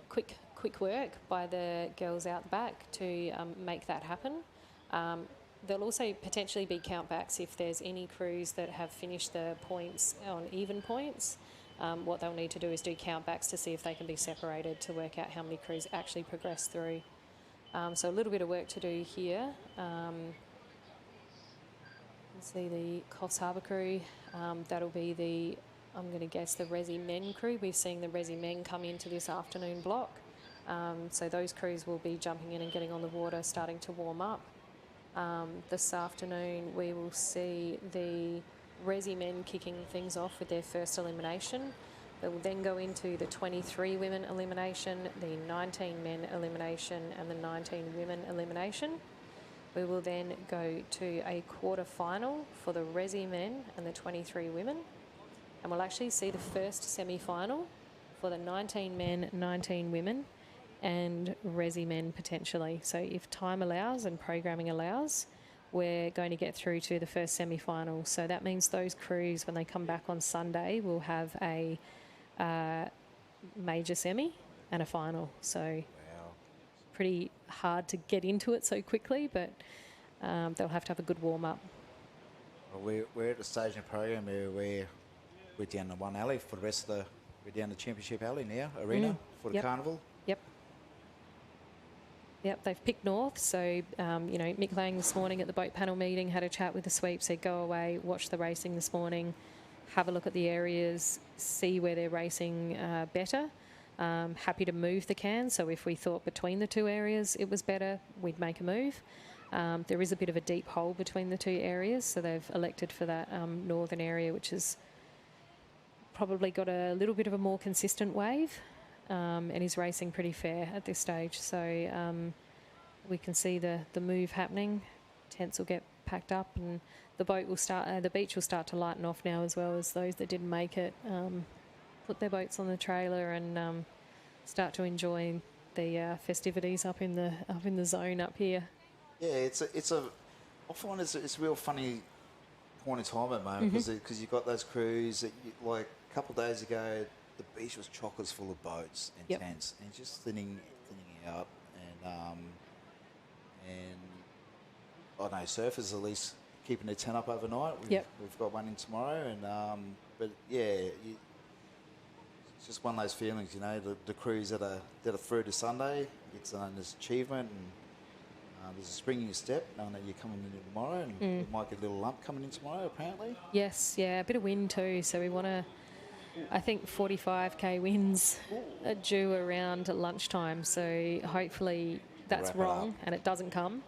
quick work by the girls out the back to make that happen. There'll also potentially be countbacks if there's any crews that have finished the points on even points. What they'll need to do is do countbacks to see if they can be separated to work out how many crews actually progress through. So a little bit of work to do here. See the Coffs Harbour crew, that'll be the, I'm going to guess, the Resi men crew. We're seeing the Resi men come into this afternoon block. So those crews will be jumping in and getting on the water, starting to warm up. This afternoon we will see the Resi men kicking things off with their first elimination. They will then go into the 23 women elimination, the 19 men elimination and the 19 women elimination. We will then go to a quarter final for the Resi men and the 23 women. And we'll actually see the first semi-final for the 19 men, 19 women and Resi men potentially. So if time allows and programming allows, we're going to get through to the first semi-final. So that means those crews, when they come back on Sunday, will have a major semi and a final. So pretty hard to get into it so quickly, but they'll have to have a good warm-up. Well, we're at the stage in the program where we're down to one alley for the rest of the, we're down the championship alley now, arena for the carnival. Yep, they've picked north. So, you know, Mick Lang this morning at the boat panel meeting had a chat with the sweep, said go away, watch the racing this morning, have a look at the areas, see where they're racing better. Happy to move the can, so if we thought between the 2 areas it was better, we'd make a move. There is a bit of a deep hole between the 2 areas, so they've elected for that northern area, which has probably got a little bit of a more consistent wave and is racing pretty fair at this stage. So we can see the move happening. Tents will get packed up and the boat will start, the beach will start to lighten off now, as well as those that didn't make it put their boats on the trailer and start to enjoy the festivities up in the zone up here. Yeah, I find it's a real funny point in time at the moment because you've got those crews that like a couple of days ago the beach was chockers full of boats and tents and just thinning out and I know surfers at least keeping their tent up overnight. We've got one in tomorrow and but yeah, it's just one of those feelings, you know, the crews that are through to Sunday, it's this achievement and there's a spring in your step knowing that you're coming in tomorrow and you might get a little lump coming in tomorrow apparently. Yes, yeah, a bit of wind too, so we want to, I think 45k winds are due around lunchtime, so hopefully that's wrong and it doesn't come.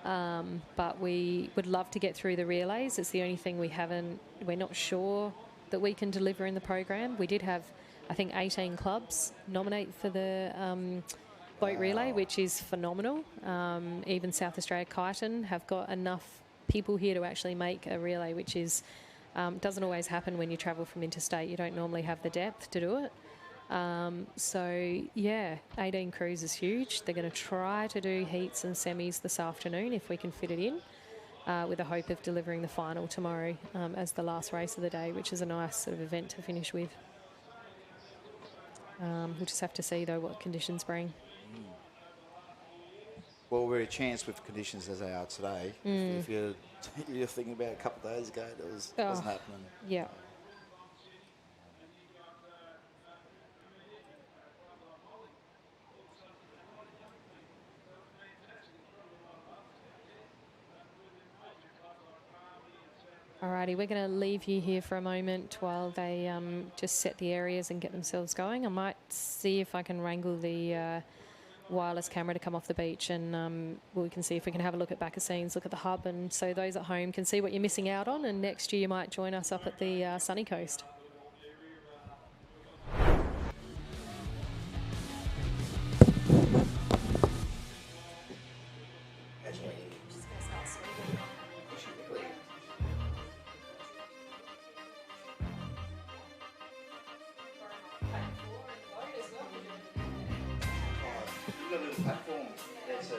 But we would love to get through the relays. It's the only thing we're not sure that we can deliver in the program. We did have, I think, 18 clubs nominate for the boat relay, which is phenomenal. Even South Australia Kyneton have got enough people here to actually make a relay, which is doesn't always happen when you travel from interstate. You don't normally have the depth to do it. So yeah, 18 crews is huge. They're going to try to do heats and semis this afternoon if we can fit it in, with the hope of delivering the final tomorrow as the last race of the day, which is a nice sort of event to finish with. We'll just have to see though what conditions bring. Well, we're a chance with conditions as they are today. If you're thinking about a couple of days ago, that wasn't happening. Yeah. Alrighty, we're going to leave you here for a moment while they just set the areas and get themselves going. I might see if I can wrangle the wireless camera to come off the beach, and we can see if we can have a look at backer scenes, look at the hub, and so those at home can see what you're missing out on, and next year you might join us up at the sunny coast. Platform. That's a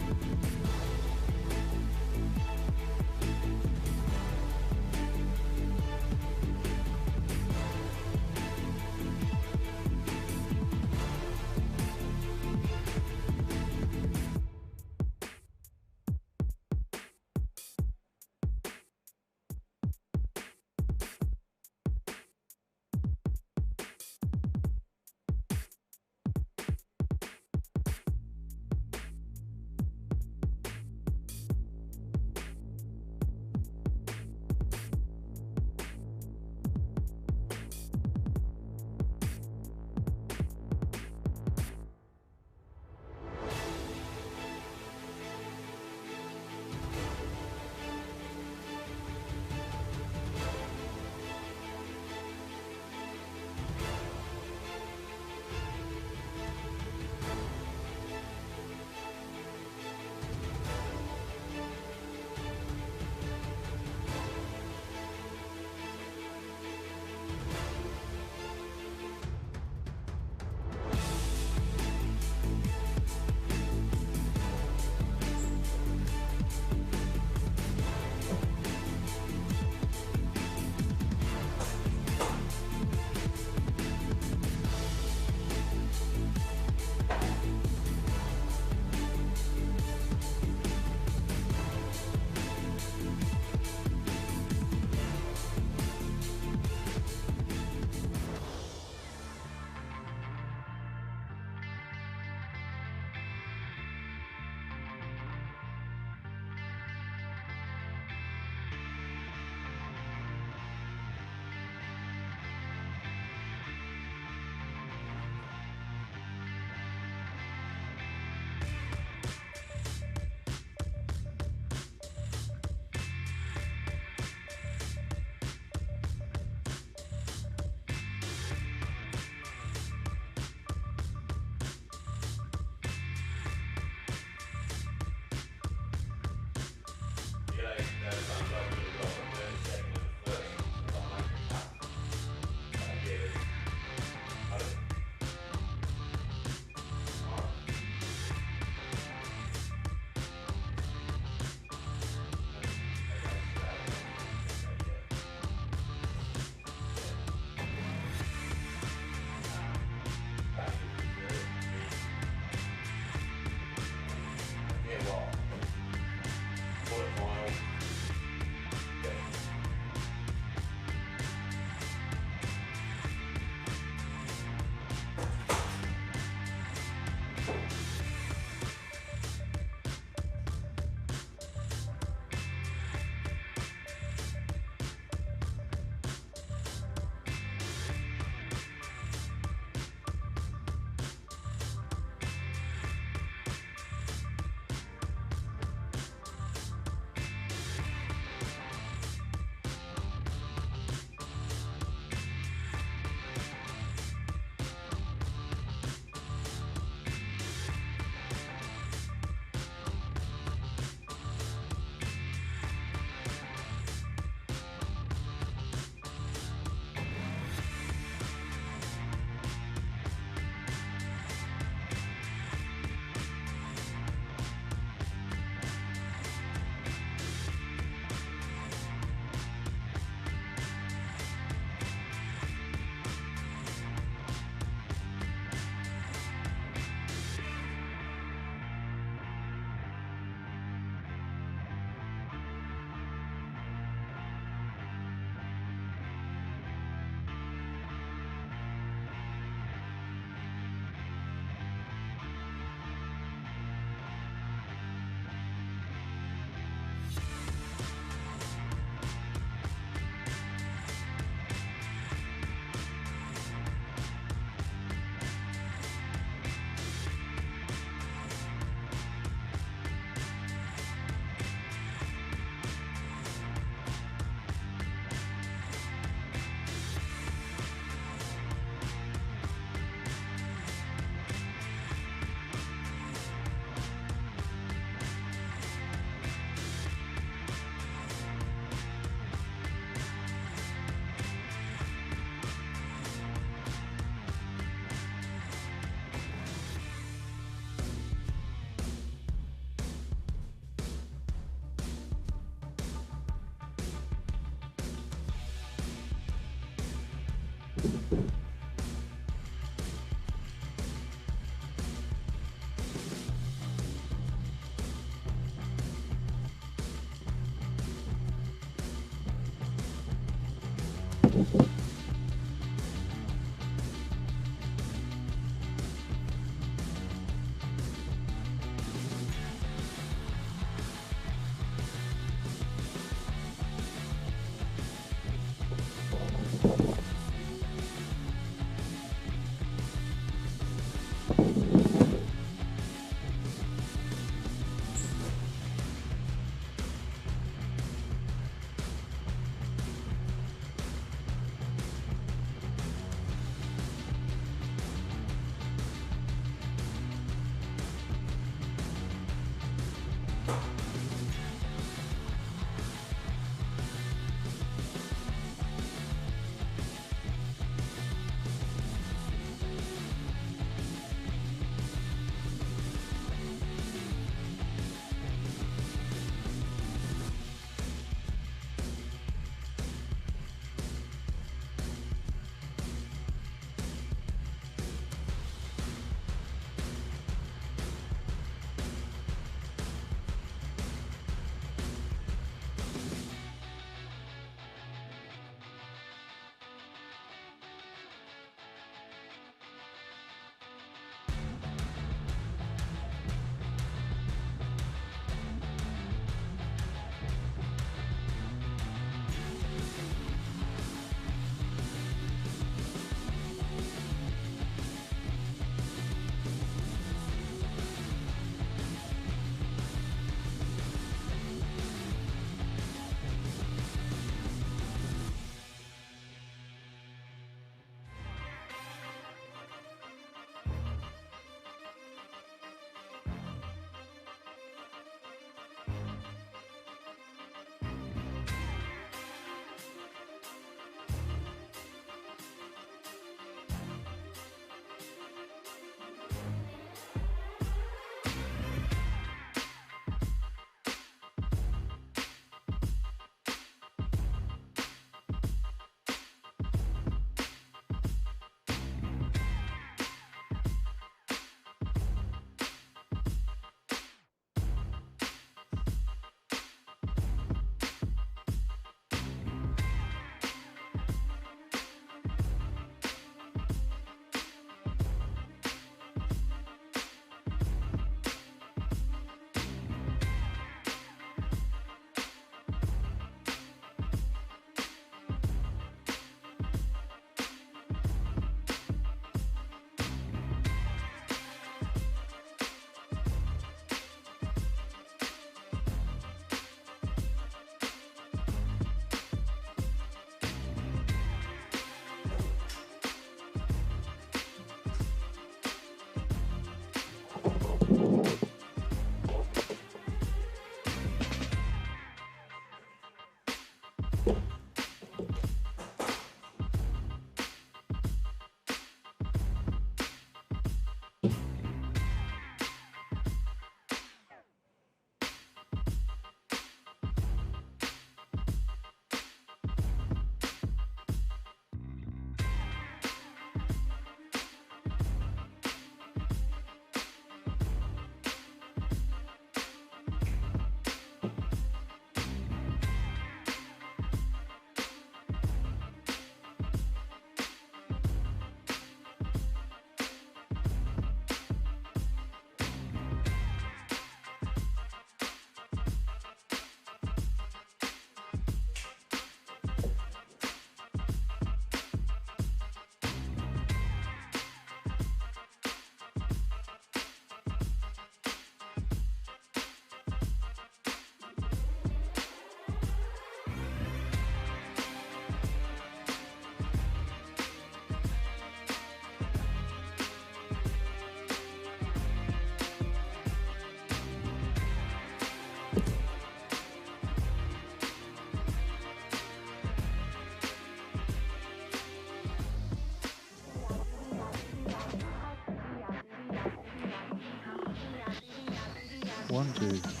1, 2.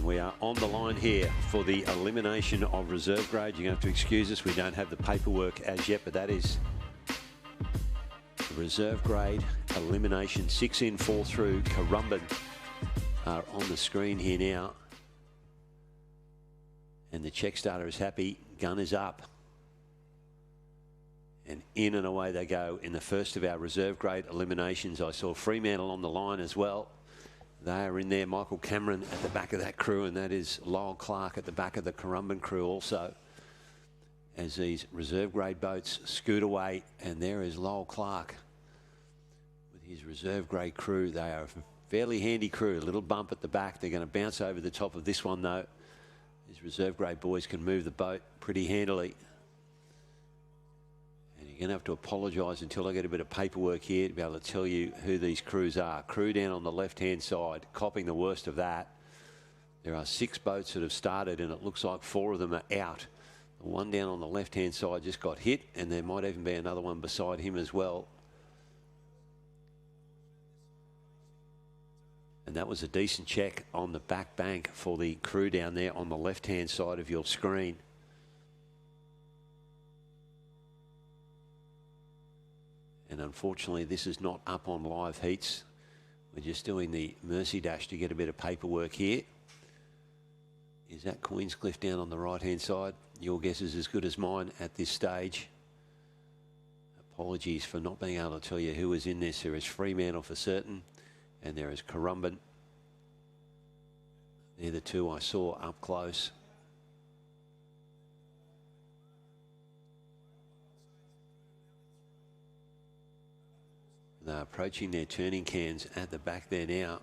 we are on the line here for the elimination of reserve grade. You're going to have to excuse us. We don't have the paperwork as yet, but that is the reserve grade elimination. 6 in, 4 through. Currumbin are on the screen here now. And the check starter is happy. Gun is up. And in and away they go in the first of our reserve grade eliminations. I saw Fremantle on the line as well. They are in there. Michael Cameron at the back of that crew, and that is Lyle Clark at the back of the Currumbin crew also. As these reserve grade boats scoot away, and there is Lyle Clark with his reserve grade crew. They are a fairly handy crew. A little bump at the back. They're going to bounce over the top of this one though. These reserve grade boys can move the boat pretty handily. You're going to have to apologise until I get a bit of paperwork here to be able to tell you who these crews are. Crew down on the left-hand side, copping the worst of that. There are 6 boats that have started, and it looks like 4 of them are out. The one down on the left-hand side just got hit, and there might even be another one beside him as well. And that was a decent check on the back bank for the crew down there on the left-hand side of your screen. And unfortunately, this is not up on live heats. We're just doing the Mercy Dash to get a bit of paperwork here. Is that Queenscliff down on the right-hand side? Your guess is as good as mine at this stage. Apologies for not being able to tell you who is in this. There is Fremantle for certain, and there is Currumbin. They're the 2 I saw up close. They're approaching their turning cans at the back there now.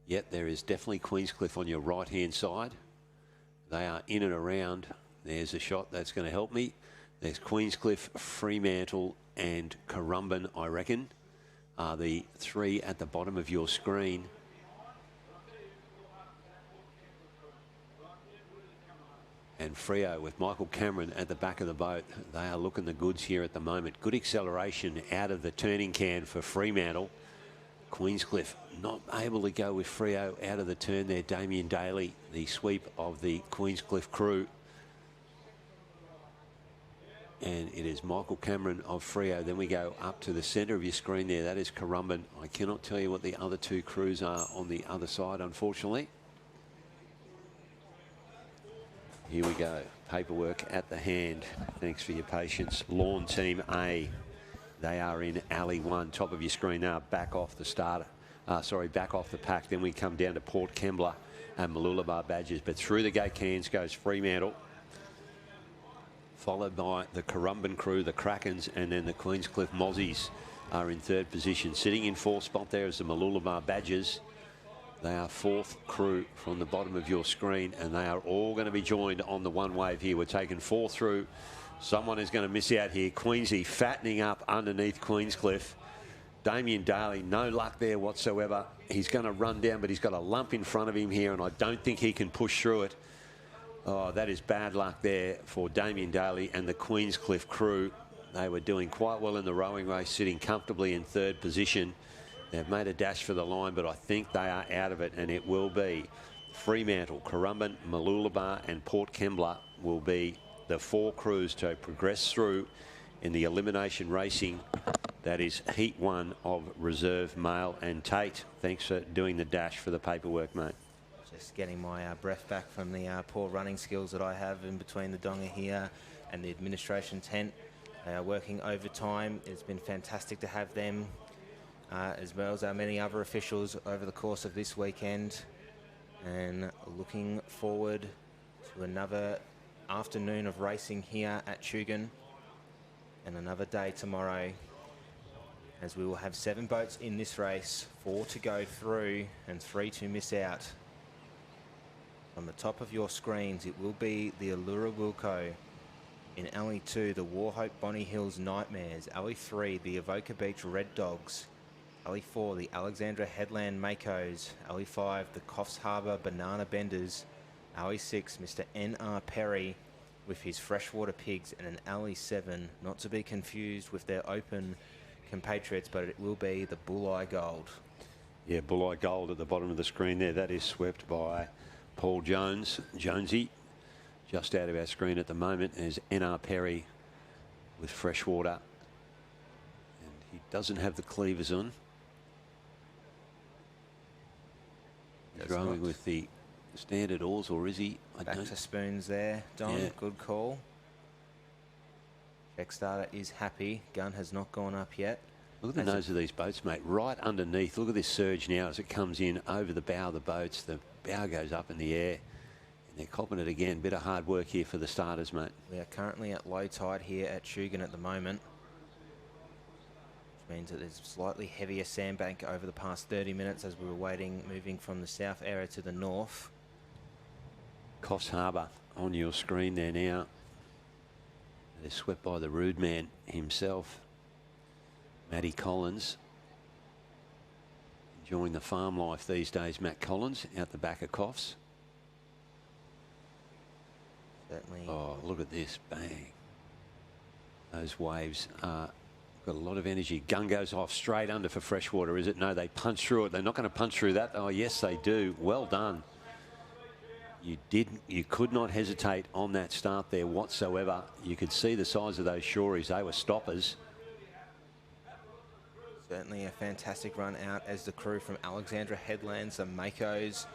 Yet there is definitely Queenscliff on your right-hand side. They are in and around. There's a shot that's going to help me. There's Queenscliff, Fremantle and Currumbin, I reckon, are the 3 at the bottom of your screen. And Freo with Michael Cameron at the back of the boat. They are looking the goods here at the moment. Good acceleration out of the turning can for Fremantle. Queenscliff not able to go with Freo out of the turn there. Damien Daly, the sweep of the Queenscliff crew. And it is Michael Cameron of Freo. Then we go up to the centre of your screen there. That is Currumbin. I cannot tell you what the other 2 crews are on the other side, unfortunately. Here we go. Paperwork at the hand. Thanks for your patience. Lawn Team A. They are in Alley 1. Top of your screen now. Back off the starter. Back off the pack. Then we come down to Port Kembla and Mooloolaba Badgers. But through the gate cans goes Fremantle. Followed by the Currumbin crew, the Krakens, and then the Queenscliff Mozzies are in 3rd position. Sitting in 4th spot there is the Mooloolaba Badgers. They are 4th crew from the bottom of your screen, and they are all going to be joined on the one wave here. We're taking 4 through. Someone is going to miss out here. Queensy fattening up underneath Queenscliff. Damien Daly, no luck there whatsoever. He's going to run down, but he's got a lump in front of him here, and I don't think he can push through it. Oh, that is bad luck there for Damien Daly and the Queenscliff crew. They were doing quite well in the rowing race, sitting comfortably in 3rd position. They've made a dash for the line, but I think they are out of it, and it will be Fremantle, Currumbin, Mooloolaba and Port Kembla will be the 4 crews to progress through in the elimination racing. That is Heat 1 of Reserve Male. And Tate, thanks for doing the dash for the paperwork, mate. Just getting my breath back from the poor running skills that I have in between the donga here and the administration tent. They are working overtime. It's been fantastic to have them, as well as our many other officials over the course of this weekend. And looking forward to another afternoon of racing here at Tugun and another day tomorrow, as we will have 7 boats in this race, 4 to go through and 3 to miss out. On the top of your screens, it will be the Allura Wilco. In Alley 2, the Warhope Bonny Hills Nightmares. Alley 3, the Avoca Beach Red Dogs. Alley 4, the Alexandra Headland Makos. Alley 5, the Coffs Harbour Banana Benders. Alley 6, Mr. N.R. Perry with his Freshwater Pigs. And an Alley 7, not to be confused with their open compatriots, but it will be the Bulleye Gold. Yeah, Bulleye Gold at the bottom of the screen there. That is swept by Paul Jones. Jonesy, just out of our screen at the moment, is N.R. Perry with Freshwater. And he doesn't have the cleavers on. He's rowing with the standard oars, or is he? Back to spoons there, Don. Yeah. Good call. Check starter is happy. Gun has not gone up yet. Look at the nose of these boats, mate. Right underneath. Look at this surge now as it comes in over the bow of the boats. The bow goes up in the air. And they're copping it again. Bit of hard work here for the starters, mate. We are currently at low tide here at Shugan at the moment, which means that there's slightly heavier sandbank over the past 30 minutes as we were waiting, moving from the south area to the north. Coffs Harbour on your screen there now. They're swept by the rude man himself, Matty Collins. Enjoying the farm life these days, Matt Collins, out the back of Coffs. Certainly. Oh, look at this, bang. Those waves are got a lot of energy. Gun goes off straight under for Freshwater, is it? No, they punch through it. They're not going to punch through that. Oh, yes, they do. Well done. You could not hesitate on that start there whatsoever. You could see the size of those shoreys. They were stoppers. Certainly a fantastic run out as the crew from Alexandra Headlands, the Makos,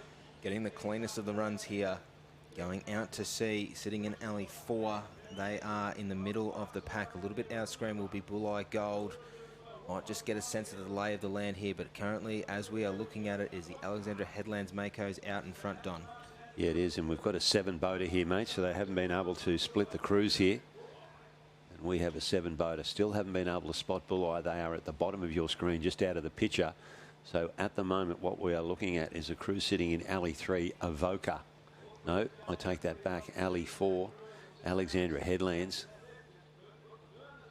getting the cleanest of the runs here. Going out to sea, sitting in alley 4. They are in the middle of the pack. A little bit out of screen will be Bulleye Gold. Might just get a sense of the lay of the land here, but currently, as we are looking at it, is the Alexandra Headlands Makos out in front, Don. Yeah, it is, and we've got a 7-boater here, mate, so they haven't been able to split the crews here. And we have a 7-boater. Still haven't been able to spot Bulleye. They are at the bottom of your screen, just out of the picture. So at the moment, what we are looking at is a crew sitting in alley 3, Avoca. No, I take that back. Alley 4, Alexandra Headlands.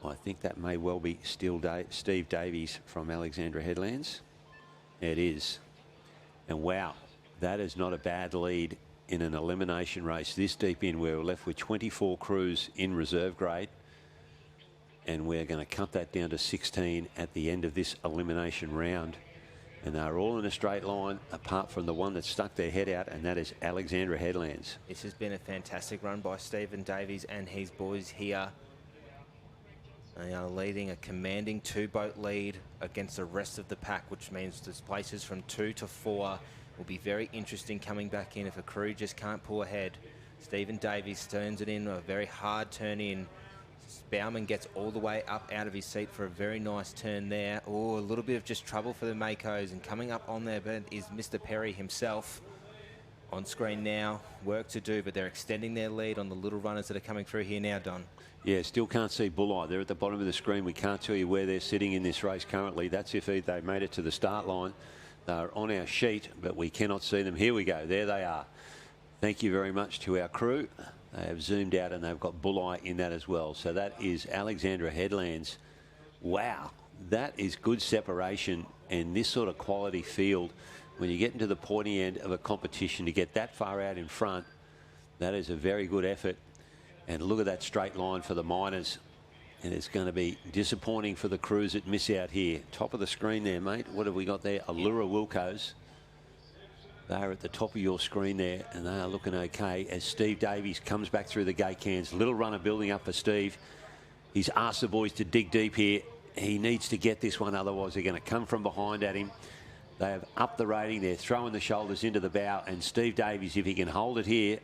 I think that may well be still Steve Davies from Alexandra Headlands. It is. And wow, that is not a bad lead in an elimination race. This deep in, we're left with 24 crews in reserve grade. And we're going to cut that down to 16 at the end of this elimination round. And they're all in a straight line, apart from the one that stuck their head out, and that is Alexandra Headlands. This has been a fantastic run by Stephen Davies and his boys here. They are leading a commanding 2-boat lead against the rest of the pack, which means the places from 2 to 4 will be very interesting coming back in if a crew just can't pull ahead. Stephen Davies turns it in, a very hard turn in. Bauman gets all the way up out of his seat for a very nice turn there. Oh, a little bit of just trouble for the Makos, and coming up on their bed is Mr. Perry himself. On screen now, work to do, but they're extending their lead on the little runners that are coming through here now, Don. Yeah, still can't see Bulleye. They're at the bottom of the screen. We can't tell you where they're sitting in this race currently. That's if they made it to the start line. They're on our sheet, but we cannot see them. Here we go. There they are. Thank you very much to our crew. They have zoomed out and they've got Bulleye in that as well. So that is Alexandra Headlands. Wow, that is good separation in this sort of quality field. When you get into the pointy end of a competition to get that far out in front, that is a very good effort. And look at that straight line for the miners. And it's going to be disappointing for the crews that miss out here. Top of the screen there, mate. What have we got there? Allura Wilco's. They are at the top of your screen there, and they are looking okay as Steve Davies comes back through the gate cans. Little runner building up for Steve. He's asked the boys to dig deep here. He needs to get this one, otherwise they're going to come from behind at him. They have upped the rating. They're throwing the shoulders into the bow, and Steve Davies, if he can hold it here,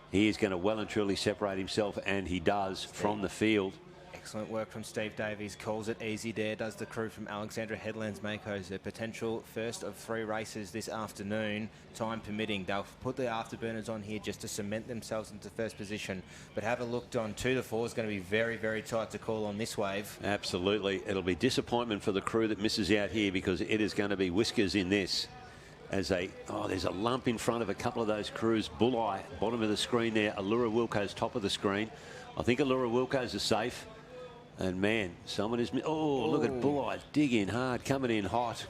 he is going to well and truly separate himself, and he does from the field. Excellent work from Steve Davies. Calls it easy there, does the crew from Alexandra Headlands Makos. A potential first of 3 races this afternoon, time permitting. They'll put the afterburners on here just to cement themselves into first position. But have a look, Don. 2 to 4 is going to be very, very tight to call on this wave. Absolutely. It'll be disappointment for the crew that misses out here, because it is going to be whiskers in this. As there's a lump in front of a couple of those crews. Bulleye, bottom of the screen there. Allura Wilco's top of the screen. I think Allura Wilco's are safe. And man, someone is... Oh, look at Bulleye digging hard, coming in hot.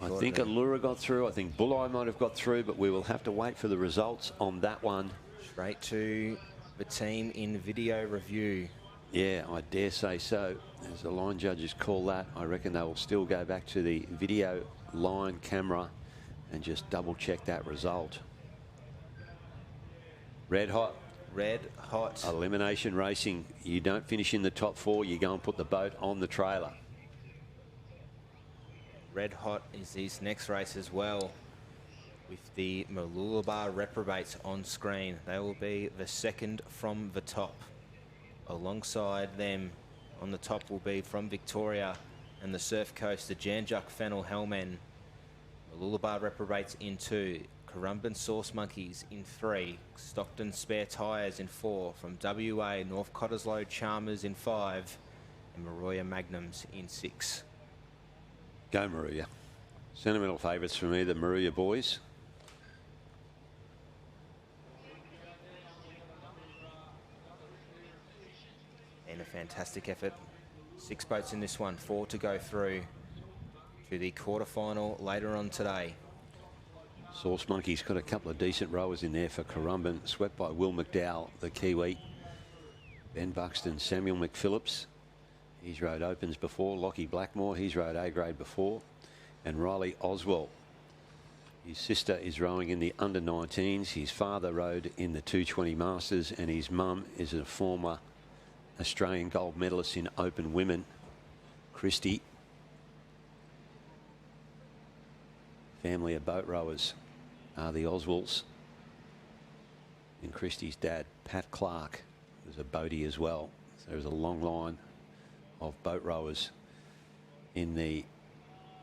I think Allura got through. I think Bulleye might have got through, but we will have to wait for the results on that one. Straight to the team in video review. Yeah, I dare say so. As the line judges call that, I reckon they will still go back to the video line camera and just double check that result. Red hot. Red hot. Elimination racing. You don't finish in the top 4, you go and put the boat on the trailer. Red hot is his next race as well, with the Mooloolaba reprobates on screen. They will be the second from the top. Alongside them on the top will be from Victoria and the Surf Coast, the Janjuk Fennel Hellmen. Mooloolaba reprobates in 2. Currumbin Sauce Monkeys in 3. Stockton Spare Tyres in 4. From WA, North Cottesloe Chalmers in 5. And Maroya Magnums in 6. Go Maruya. Sentimental favourites for me, the Maruya boys. And a fantastic effort. 6 boats in this one, 4 to go through to the quarterfinal later on today. Sauce Monkey's got a couple of decent rowers in there for Currumbin, swept by Will McDowell, the Kiwi. Ben Buxton, Samuel McPhillips. He's rowed opens before. Lockie Blackmore, he's rowed A-grade before. And Riley Oswald. His sister is rowing in the under-19s. His father rowed in the 220 Masters, and his mum is a former Australian gold medalist in open women, Christy. Family of boat rowers are the Oswalds. And Christy's dad, Pat Clark, was a boatie as well. So there's a long line of boat rowers in the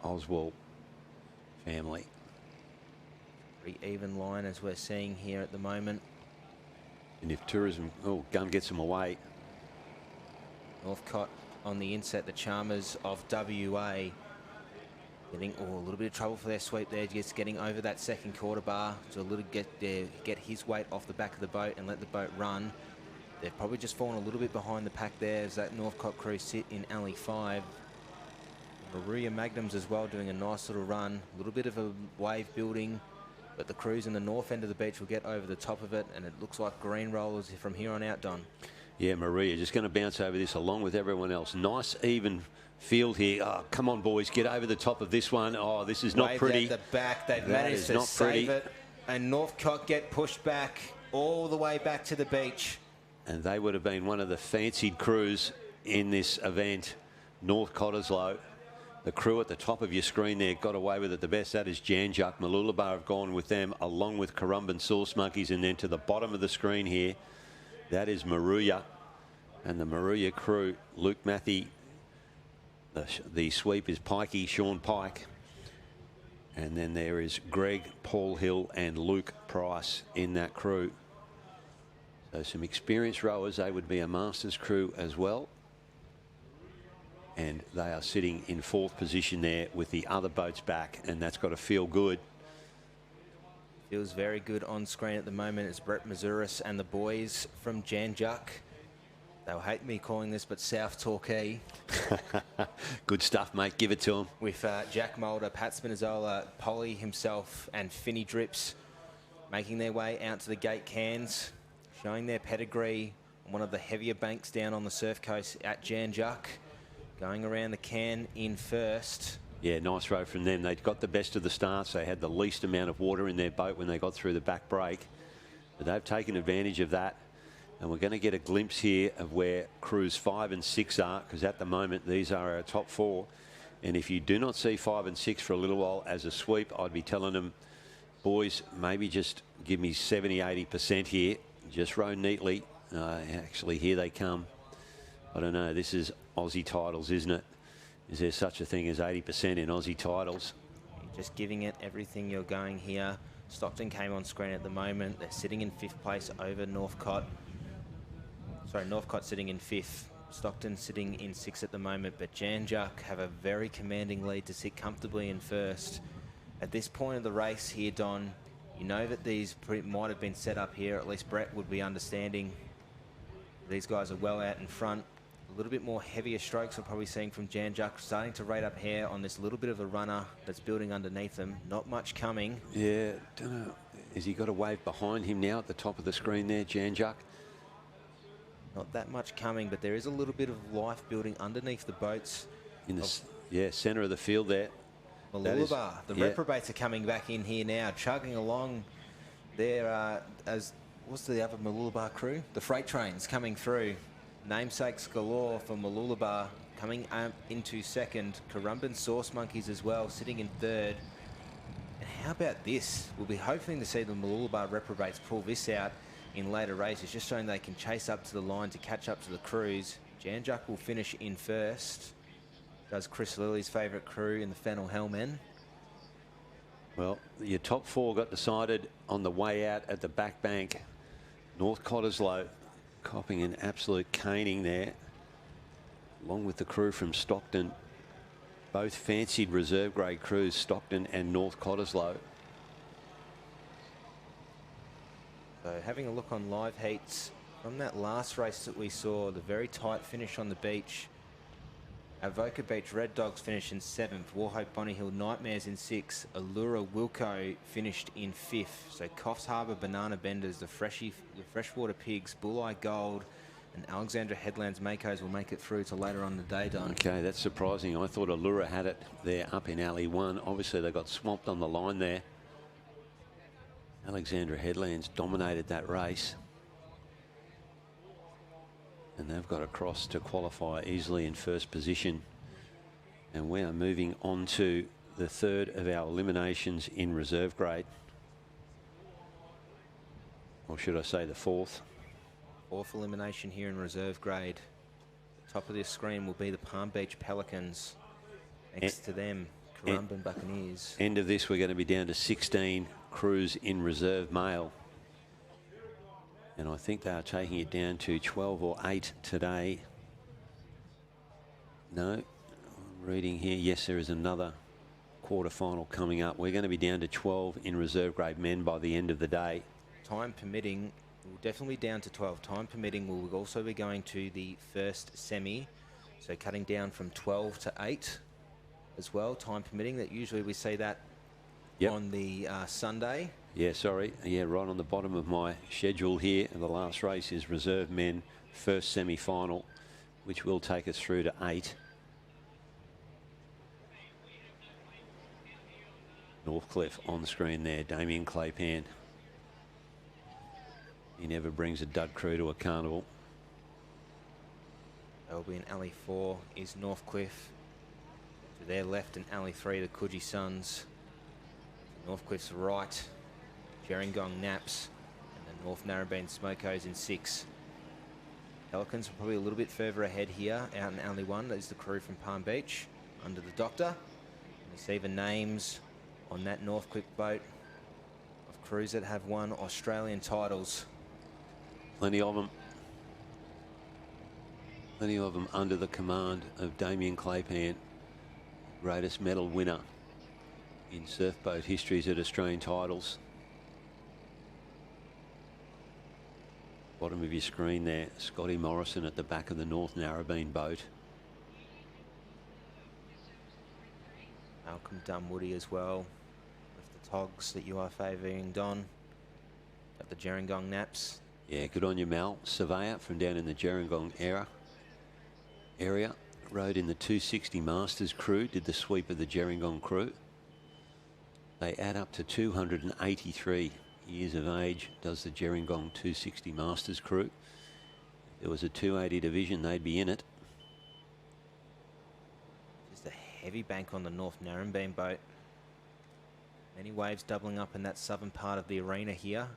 Oswald family. Pretty even line as we're seeing here at the moment. And if tourism, oh, Gunn gets them away. Northcott on the inset, the Chalmers of WA. Getting a little bit of trouble for their sweep there, just getting over that second quarter bar to get his weight off the back of the boat and let the boat run. They've probably just fallen a little bit behind the pack there as that Northcott crew sit in alley 5. Maruya Magnums as well doing a nice little run, a little bit of a wave building, but the crews in the north end of the beach will get over the top of it, and it looks like green rollers from here on out, Don. Yeah, Maria just going to bounce over this along with everyone else. Nice even field here. Oh, come on, boys, get over the top of this one. Oh, this is not pretty. At the back, they've managed to save it, and Northcott get pushed back all the way back to the beach. And they would have been one of the fancied crews in this event, North Cottesloe. The crew at the top of your screen there got away with it the best. That is Janjuk. Mooloolaba have gone with them, along with Currumbin Sauce Monkeys. And then to the bottom of the screen here, that is Maruya. And the Maruya crew, Luke Matthey. The sweep is Pikey, Sean Pike. And then there is Greg, Paul Hill and Luke Price in that crew. So some experienced rowers. They would be a Masters crew as well. And they are sitting in 4th position there with the other boats back, and that's got to feel good. Feels very good on screen at the moment. It's Brett Mazuris and the boys from Janjuk. They'll hate me calling this, but South Torquay. Good stuff, mate. Give it to them. With Jack Mulder, Pat Spinazzola, Polly himself, and Finney Drips making their way out to the gate cans, showing their pedigree on one of the heavier banks down on the surf coast at Janjuk. Going around the can in first. Yeah, nice row from them. They'd got the best of the starts. They had the least amount of water in their boat when they got through the back break. But they've taken advantage of that. And we're going to get a glimpse here of where crews 5 and 6 are, because at the moment these are our top 4. And if you do not see 5 and 6 for a little while as a sweep, I'd be telling them, boys, maybe just give me 70-80% here. Just row neatly. Actually, here they come. I don't know. This is Aussie titles, isn't it? Is there such a thing as 80% in Aussie titles? Just giving it everything you're going here. Stockton came on screen at the moment. They're sitting in 5th place over Northcott. Sorry, Northcott sitting in 5th. Stockton sitting in 6th at the moment. But Janjuk have a very commanding lead to sit comfortably in 1st. At this point of the race here, Don, you know that these might have been set up here. At least Brett would be understanding. These guys are well out in front. A little bit more heavier strokes we're probably seeing from Janjuk, starting to rate up here on this little bit of a runner that's building underneath them. Not much coming. Yeah, don't know. Has he got a wave behind him now at the top of the screen there, Janjuk? Not that much coming, but there is a little bit of life building underneath the boats. In the centre of the field there. Mooloolaba. The reprobates are coming back in here now, chugging along there as... What's the other Mooloolaba crew? The freight trains coming through. Namesakes galore for Mooloolaba coming into second. Currumbin Sauce Monkeys as well, sitting in third. And how about this? We'll be hoping to see the Mooloolaba reprobates pull this out in later races, just showing they can chase up to the line to catch up to the crews. Janjuk will finish in first. Does Chris Lilly's favourite crew in the Fennel Hellmen. Well, your top 4 got decided on the way out at the back bank. North Cottesloe copping an absolute caning there, along with the crew from Stockton. Both fancied reserve grade crews, Stockton and North Cottesloe. So having a look on live heats from that last race that we saw, the very tight finish on the beach. Avoca Beach Red Dogs finished in 7th. Warhope Bonny Hill Nightmares in 6th. Allura Wilco finished in 5th. So Coffs Harbour Banana Benders, the Freshwater Pigs, Bulleye Gold, and Alexandra Headlands Makos will make it through to later on the day, Don. Okay, that's surprising. I thought Allura had it there up in alley 1. Obviously, they got swamped on the line there. Alexandra Headlands dominated that race. And they've got across to qualify easily in first position. And we are moving on to the third of our eliminations in reserve grade. Or should I say the fourth? Fourth elimination here in reserve grade. Top of this screen will be the Palm Beach Pelicans. Next to them, Currumbin Buccaneers. End of this, we're going to be down to 16 crews in reserve male. And I think they are taking it down to 12 or 8 today. No, I'm reading here. Yes, there is another quarter-final coming up. We're going to be down to 12 in reserve grade men by the end of the day. Time permitting, we'll definitely down to 12. Time permitting, we'll also be going to the first semi. So cutting down from 12 to 8 as well. Time permitting, that usually we see that on the Sunday. Yeah, sorry. Yeah, right on the bottom of my schedule here. And the last race is reserve men, first semi-final, which will take us through to 8. Northcliffe on the screen there, Damien Claypan. He never brings a dud crew to a carnival. They'll be in alley 4 is Northcliffe. To their left in alley 3, the Coogee Suns. Northcliffe's right, Gerringong Naps, and the North Narrabeen Smokos in 6. Pelicans are probably a little bit further ahead here, out in alley 1. There's the crew from Palm Beach, under the Doctor. And you see the names on that Northcliffe boat of crews that have won Australian titles. Plenty of them. Plenty of them under the command of Damien Claypan, greatest medal winner in surfboat histories at Australian titles. Bottom of your screen there, Scotty Morrison at the back of the North Narrabeen boat. Malcolm Dunwoody as well, with the togs that you are favouring, Don. At the Gerringong Naps. Yeah, good on you, Mal. Surveyor from down in the Gerringong area. Rode in the 260 Masters crew, did the sweep of the Gerringong crew. They add up to 283 years of age, does the Gerringong 260 Masters crew. If there was a 280 division, they'd be in it. Just a heavy bank on the North Narrabeen boat. Many waves doubling up in that southern part of the arena here.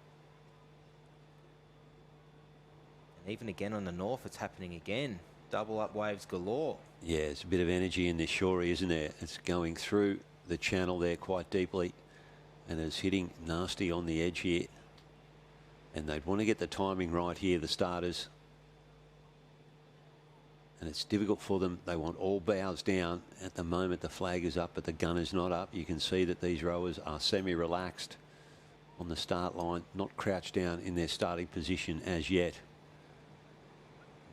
And even again on the north, it's happening again. Double up waves galore. Yeah, there's a bit of energy in this shorey, isn't there? It's going through the channel there quite deeply, and it's hitting nasty on the edge here. And they'd want to get the timing right here, the starters. And it's difficult for them. They want all bows down. At the moment, the flag is up, but the gun is not up. You can see that these rowers are semi-relaxed on the start line, not crouched down in their starting position as yet.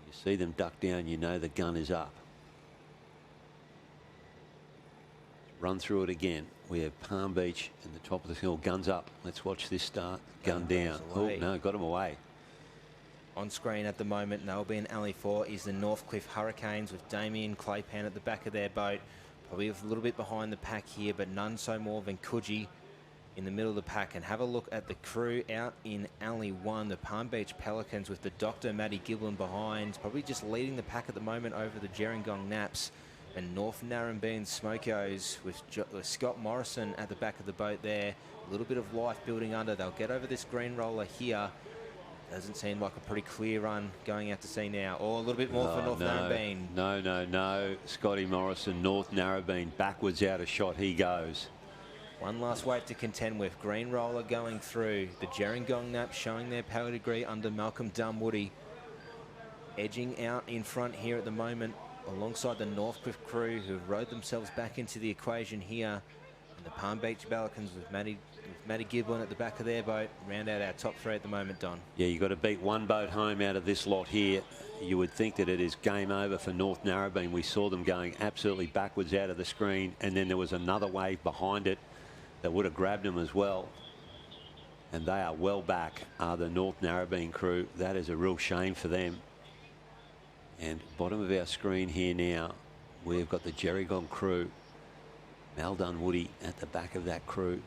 You see them duck down, you know the gun is up. Run through it again. We have Palm Beach in the top of the hill. Guns up. Let's watch this start. Gun down. Oh, no, got him away. On screen at the moment, and they'll be in alley 4, is the Northcliffe Hurricanes with Damien Claypan at the back of their boat. Probably a little bit behind the pack here, but none so more than Coogee in the middle of the pack. And have a look at the crew out in alley 1, the Palm Beach Pelicans with the Dr. Matty Giblin behind, probably just leading the pack at the moment over the Gerringong Naps. And North Narrabeen Smokos with Scott Morrison at the back of the boat there. A little bit of life building under. They'll get over this green roller here. Doesn't seem like a pretty clear run going out to sea now. Or a little bit more for North Narrabeen. No. Scotty Morrison, North Narrabeen, backwards out of shot he goes. One last wave to contend with. Green roller going through. The Gerringong Naps showing their pedigree under Malcolm Dunwoody. Edging out in front here at the moment alongside the Northcliffe crew who have rowed themselves back into the equation here. And the Palm Beach Pelicans with Matty Giblin at the back of their boat round out our top 3 at the moment, Don. Yeah, you've got to beat one boat home out of this lot here. You would think that it is game over for North Narrabeen. We saw them going absolutely backwards out of the screen, and then there was another wave behind it that would have grabbed them as well. And they are well back, the North Narrabeen crew. That is a real shame for them. And bottom of our screen here now, we've got the Gerringong crew. Mal Dunwoody at the back of that crew,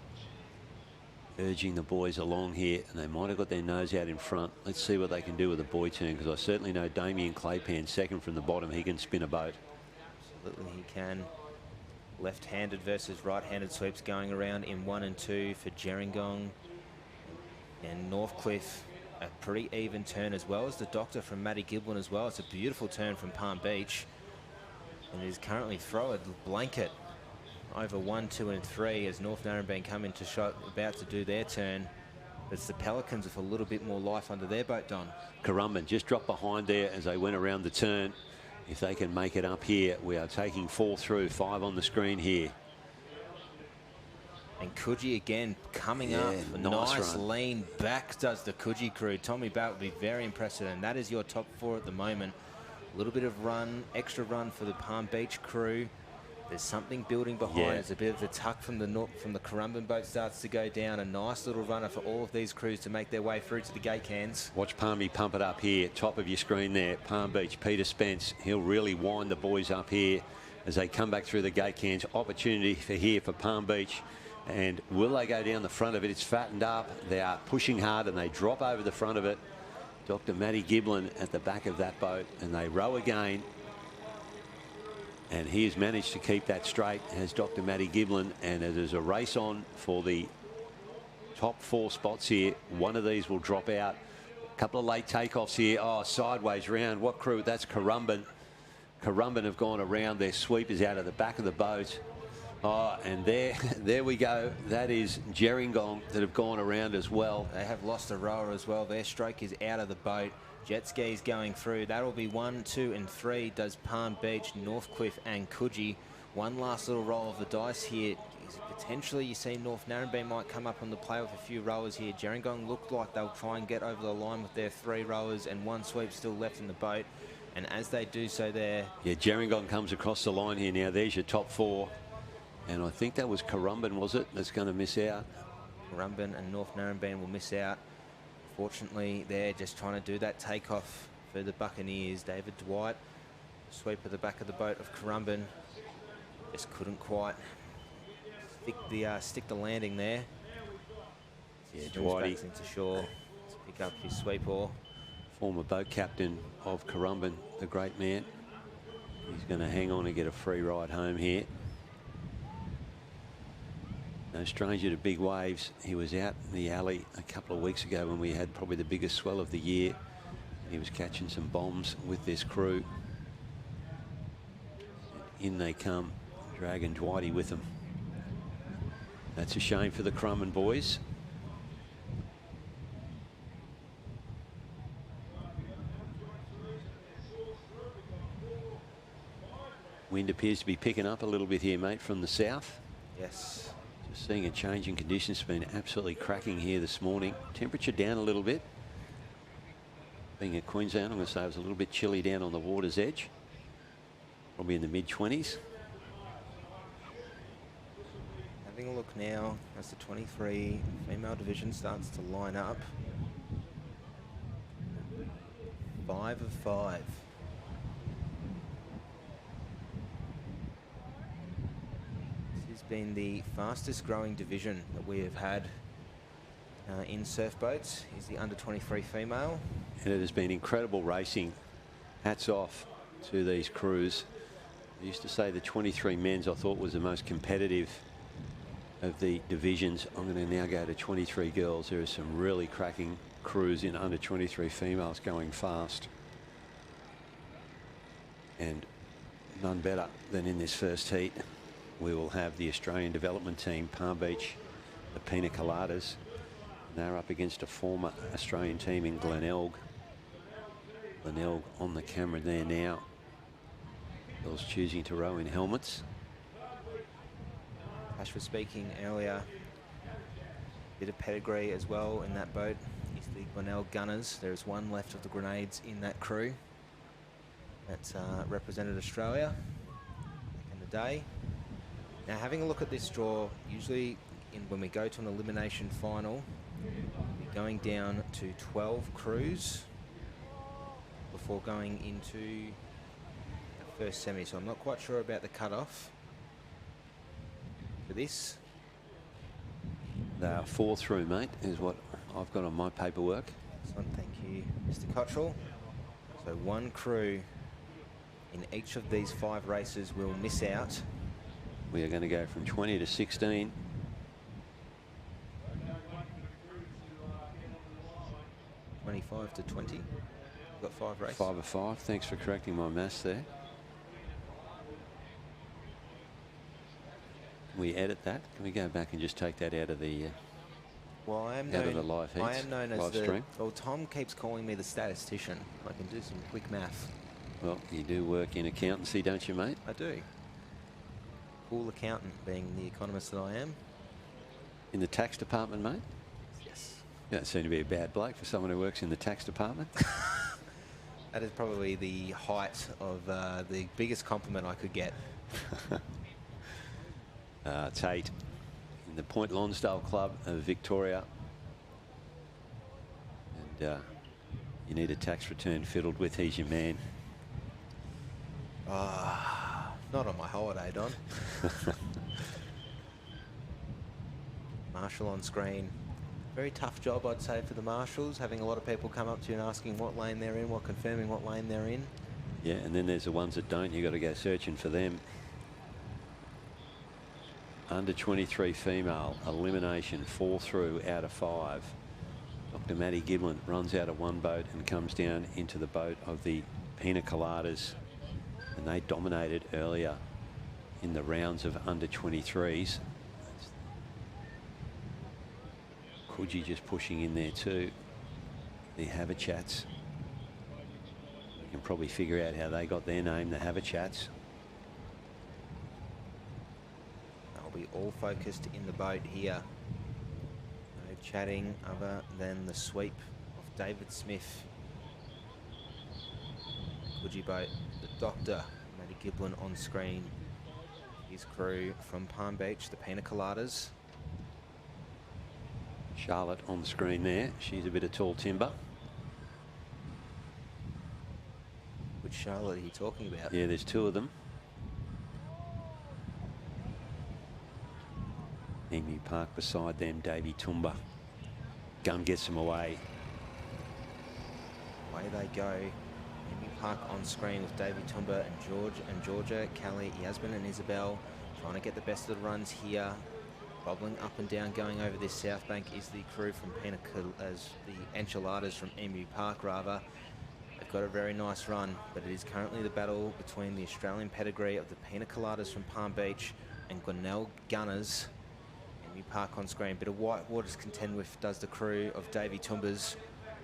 urging the boys along here, and they might have got their nose out in front. Let's see what they can do with the boy turn, because I certainly know Damien Claypan, second from the bottom, he can spin a boat. Absolutely he can. Left-handed versus right-handed sweeps going around in 1 and 2 for Gerringong. And Northcliffe, a pretty even turn, as well as the Doctor from Matty Giblin as well. It's a beautiful turn from Palm Beach. And it is currently throw a blanket over 1, 2 and 3 as North Narrabeen come into shot, about to do their turn. But it's the Pelicans with a little bit more life under their boat, Don. Currumbin just dropped behind there as they went around the turn. If they can make it up here, we are taking 4 through, 5 on the screen here. And Coogee again coming up. A nice lean back does the Coogee crew. Tommy Barrett would be very impressive, and that is your top 4 at the moment. A little bit of run, extra run for the Palm Beach crew. There's something building behind. Yeah. It's a bit of the tuck from the Currumbin boat starts to go down. A nice little runner for all of these crews to make their way through to the gate cans. Watch Palmy pump it up here, top of your screen there. Palm Beach, Peter Spence. He'll really wind the boys up here as they come back through the gate cans. Opportunity for Palm Beach. And will they go down the front of it? It's fattened up. They are pushing hard and they drop over the front of it. Dr. Matty Giblin at the back of that boat, and they row again. And he has managed to keep that straight, has Dr. Matty Giblin, and it is a race on for the top 4 spots here. One of these will drop out. A couple of late takeoffs here. Oh, sideways round. What crew? That's Currumbin. Currumbin have gone around. Their sweep is out of the back of the boat. Oh, and there we go. That is Gerringong that have gone around as well. They have lost a rower as well. Their stroke is out of the boat. Jet skis going through. That'll be 1, 2 and 3 does Palm Beach, Northcliffe and Coogee. One last little roll of the dice here. Potentially you see North Narrabeen might come up on the play with a few rowers here. Gerringong looked like they'll try and get over the line with their 3 rowers and 1 sweep still left in the boat. And as they do so there... Yeah, Gerringong comes across the line here now. There's your top 4. And I think that was Currumbin, was it, that's going to miss out? Currumbin and North Narrabeen will miss out. Fortunately, they're just trying to do that takeoff for the Buccaneers. David Dwight, sweep at the back of the boat of Currumbin, just couldn't quite stick the landing there. Yeah, Dwight into shore to pick up his sweep oar. Former boat captain of Currumbin, the great man. He's going to hang on and get a free ride home here. No stranger to big waves. He was out in the alley a couple of weeks ago when we had probably the biggest swell of the year. He was catching some bombs with this crew. And in they come, dragging Dwighty with them. That's a shame for the Currumbin boys. Wind appears to be picking up a little bit here, mate, from the south. Yes. Just seeing a change in conditions. It's been absolutely cracking here this morning. Temperature down a little bit. Being at Queensland, I'm going to say it was a little bit chilly down on the water's edge. Probably in the mid-20s. Having a look now as the 23 female division starts to line up. 5 of 5. This has been the fastest growing division that we have had in surf boats. Is the under 23 female. And it has been incredible racing. Hats off to these crews. I used to say the 23 men's I thought was the most competitive of the divisions. I'm going to now go to 23 girls. There are some really cracking crews in under 23 females going fast. And none better than in this first heat. We will have the Australian development team, Palm Beach, the Pina Coladas. They're up against a former Australian team in Glenelg. Glenelg on the camera there now. Girls choosing to row in helmets. Ash was speaking earlier. Bit of pedigree as well in that boat is the Glenelg Gunners. There is one left of the Grenades in that crew that's represented Australia back in the day. Now, having a look at this draw, usually when we go to an elimination final, we're going down to 12 crews before going into the first semi. So I'm not quite sure about the cutoff for this. They are 4 through, mate, is what I've got on my paperwork. Excellent, thank you, Mr. Cottrell. So one crew in each of these 5 races will miss out. We are going to go from 20 to 16. (25 to 20). We've got 5 races. 5 of 5. Thanks for correcting my maths there. Can we edit that? Can we go back and just take that out of the Well, I am out of the live heats, I am known as live the. stream? Well, Tom keeps calling me the statistician. I can do some quick math. Well, you do work in accountancy, don't you, mate? I do. Cool accountant, being the economist that I am. In the tax department, mate? Yes. You don't seem to be a bad bloke for someone who works in the tax department. That is probably the height of the biggest compliment I could get. Tate in the Point Lonsdale Club of Victoria. And you need a tax return fiddled with. He's your man. Not on my holiday, Don. Marshall on screen. Very tough job, I'd say, for the marshals, having a lot of people come up to you and asking what lane they're in, while confirming what lane they're in. Yeah, and then there's the ones that don't. You've got to go searching for them. Under 23 female, elimination, 4 through out of 5. Dr. Maddie Giblin runs out of one boat and comes down into the boat of the Pina Coladas. And they dominated earlier in the rounds of under 23s. Coogee just pushing in there too. The Haverchats. You can probably figure out how they got their name, the Haverchats. They'll be all focused in the boat here. No chatting other than the sweep of David Smith. Coogee boat, the Doctor, Matty Giblin on screen. His crew from Palm Beach, the Pina Coladas. Charlotte on screen there. She's a bit of tall timber. Which Charlotte are you talking about? Yeah, there's 2 of them. Emu Park beside them, Davey Toomba. Gun gets them away. Away they go. Emu Park on screen with Davey Toomba and Georgia, Callie, Yasmin and Isabel trying to get the best of the runs here. Bobbling up and down, going over this south bank is the crew from as the Enchiladas from Emu Park, rather. They've got a very nice run, but it is currently the battle between the Australian pedigree of the Pina Coladas from Palm Beach and Glenelg Gunners. Emu Park on screen. Bit of white water to contend with does the crew of Davey Toombas.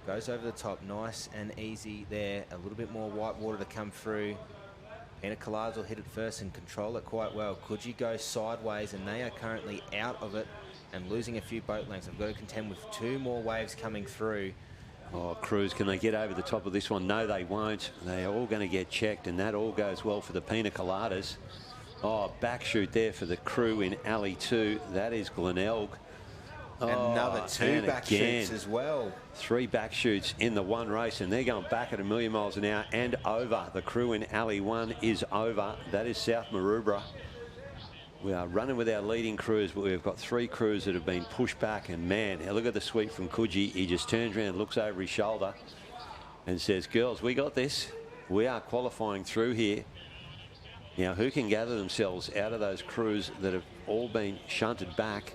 Goes over the top, nice and easy there. A little bit more white water to come through. Pina Coladas will hit it first and control it quite well. Coogee goes sideways and they are currently out of it and losing a few boat lengths. They've got to contend with 2 more waves coming through. Oh, crews, can they get over the top of this one? No, they won't. They are all going to get checked, and that all goes well for the Pina Coladas. Oh, back shoot there for the crew in Alley 2. That is Glenelg. Another two and back again. shoots as well. 3 back shoots in the one race, and they're going back at 1,000,000 miles an hour and over. The crew in Alley 1 is over. That is South Maroubra. We are running with our leading crews, but we've got 3 crews that have been pushed back. And man, look at the sweep from Coogee. He just turns around, looks over his shoulder and says, girls, we got this. We are qualifying through here. Now, who can gather themselves out of those crews that have all been shunted back?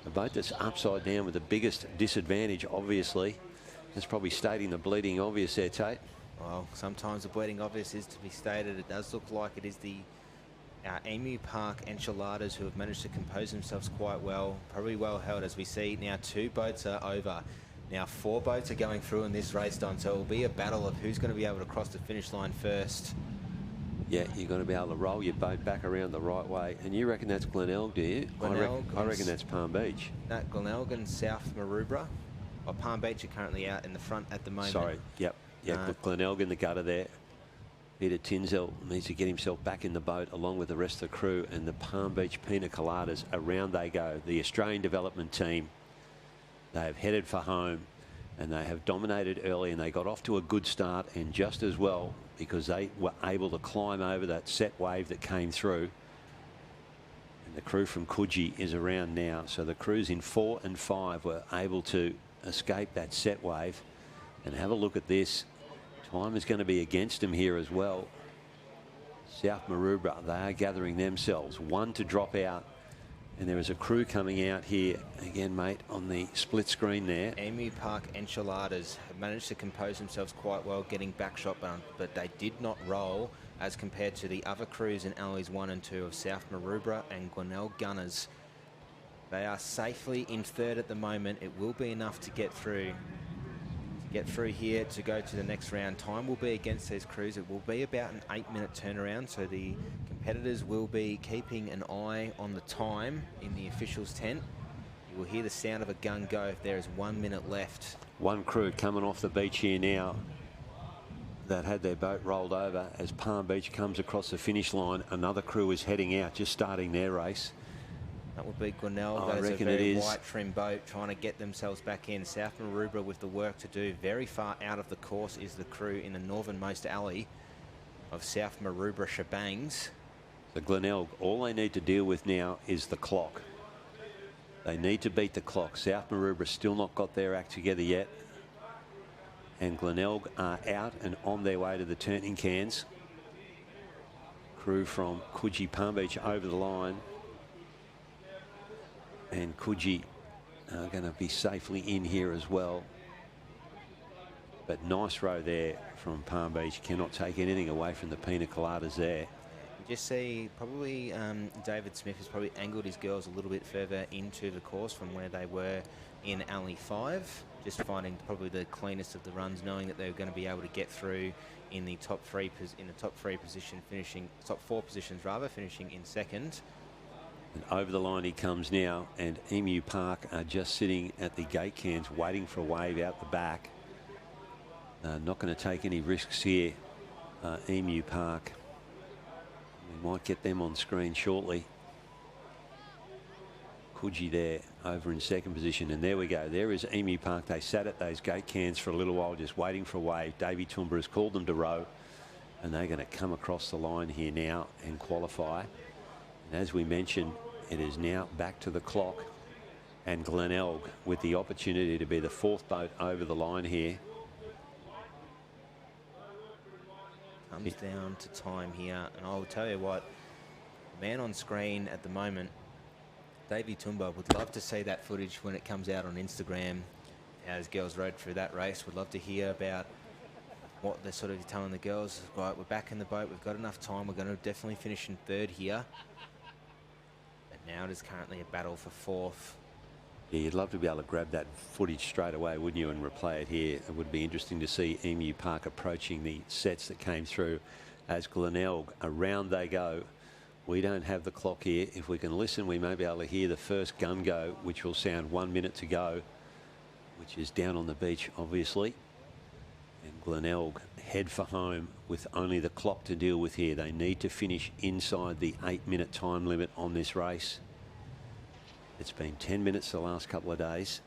The boat that's upside down with the biggest disadvantage, obviously. That's probably stating the bleeding obvious there, Tate. Well, sometimes the bleeding obvious is to be stated. It does look like it is the Emu Park Enchiladas who have managed to compose themselves quite well. Probably well held, as we see. Now 2 boats are over. Now 4 boats are going through in this race, Don. So it will be a battle of who's going to be able to cross the finish line first. Yeah, you've got to be able to roll your boat back around the right way. And you reckon that's Glenelg, do you? I reckon that's Palm Beach. Glenelg and South Maroubra. Well, Palm Beach are currently out in the front at the moment. Sorry, yep. Glenelg in the gutter there. Peter Tinzel needs to get himself back in the boat along with the rest of the crew, and the Palm Beach Pina Coladas, around they go. The Australian development team, they have headed for home, and they have dominated early, and they got off to a good start, and just as well, because they were able to climb over that set wave that came through. And the crew from Coogee is around now. So the crews in 4 and 5 were able to escape that set wave. And have a look at this. Time is going to be against them here as well. South Maroubra, they are gathering themselves. 1 to drop out. And there is a crew coming out here again, mate, on the split screen there. Emu Park Enchiladas have managed to compose themselves quite well, getting back shot, but they did not roll as compared to the other crews in alleys 1 and 2 of South Maroubra and Glenelg Gunners. They are safely in 3rd at the moment. It will be enough to get through. Here to go to the next round. Time will be against these crews. It will be about an 8-minute turnaround, so the competitors will be keeping an eye on the time in the officials' tent. You will hear the sound of a gun go if there is 1 minute left. 1 crew coming off the beach here now that had their boat rolled over. As Palm Beach comes across the finish line, another crew is heading out, just starting their race. That would be Glenelg. I That is reckon a it very is. white trim boat trying to get themselves back in. South Maroubra with the work to do. Very far out of the course is the crew in the northernmost alley of South Maroubra shebangs. So Glenelg, all they need to deal with now is the clock. They need to beat the clock. South Maroubra still not got their act together yet. And Glenelg are out and on their way to the turning cans. Crew from Coogee Palm Beach over the line. And Coogee are going to be safely in here as well. But nice row there from Palm Beach. Cannot take anything away from the Pina Coladas there. You just see probably David Smith has probably angled his girls a little bit further into the course from where they were in alley 5. Just finding probably the cleanest of the runs, knowing that they were going to be able to get through in the top 3 position, finishing top 4 positions rather, finishing in 2nd. And over the line he comes now, and Emu Park are just sitting at the gate cans waiting for a wave out the back. Not going to take any risks here, Emu Park. We might get them on screen shortly. Coogee there over in 2nd position, and there we go. There is Emu Park. They sat at those gate cans for a little while just waiting for a wave. Davey Toomba has called them to row, and they're going to come across the line here now and qualify. And as we mentioned, it is now back to the clock, and Glenelg with the opportunity to be the 4th boat over the line here. Comes down to time here, and I will tell you what, the man on screen at the moment, Davey Toomba, would love to see that footage when it comes out on Instagram. As girls rode through that race, would love to hear about what they're sort of telling the girls. Right, we're back in the boat, we've got enough time, we're going to definitely finish in 3rd here. Now it is currently a battle for 4th. Yeah, you'd love to be able to grab that footage straight away, wouldn't you, and replay it here. It would be interesting to see Emu Park approaching the sets that came through as Glenelg. Around they go. We don't have the clock here. If we can listen, we may be able to hear the first gun go, which will sound 1 minute to go, which is down on the beach, obviously. And Glenelg head for home with only the clock to deal with here. They need to finish inside the 8-minute time limit on this race. It's been 10 minutes the last couple of days.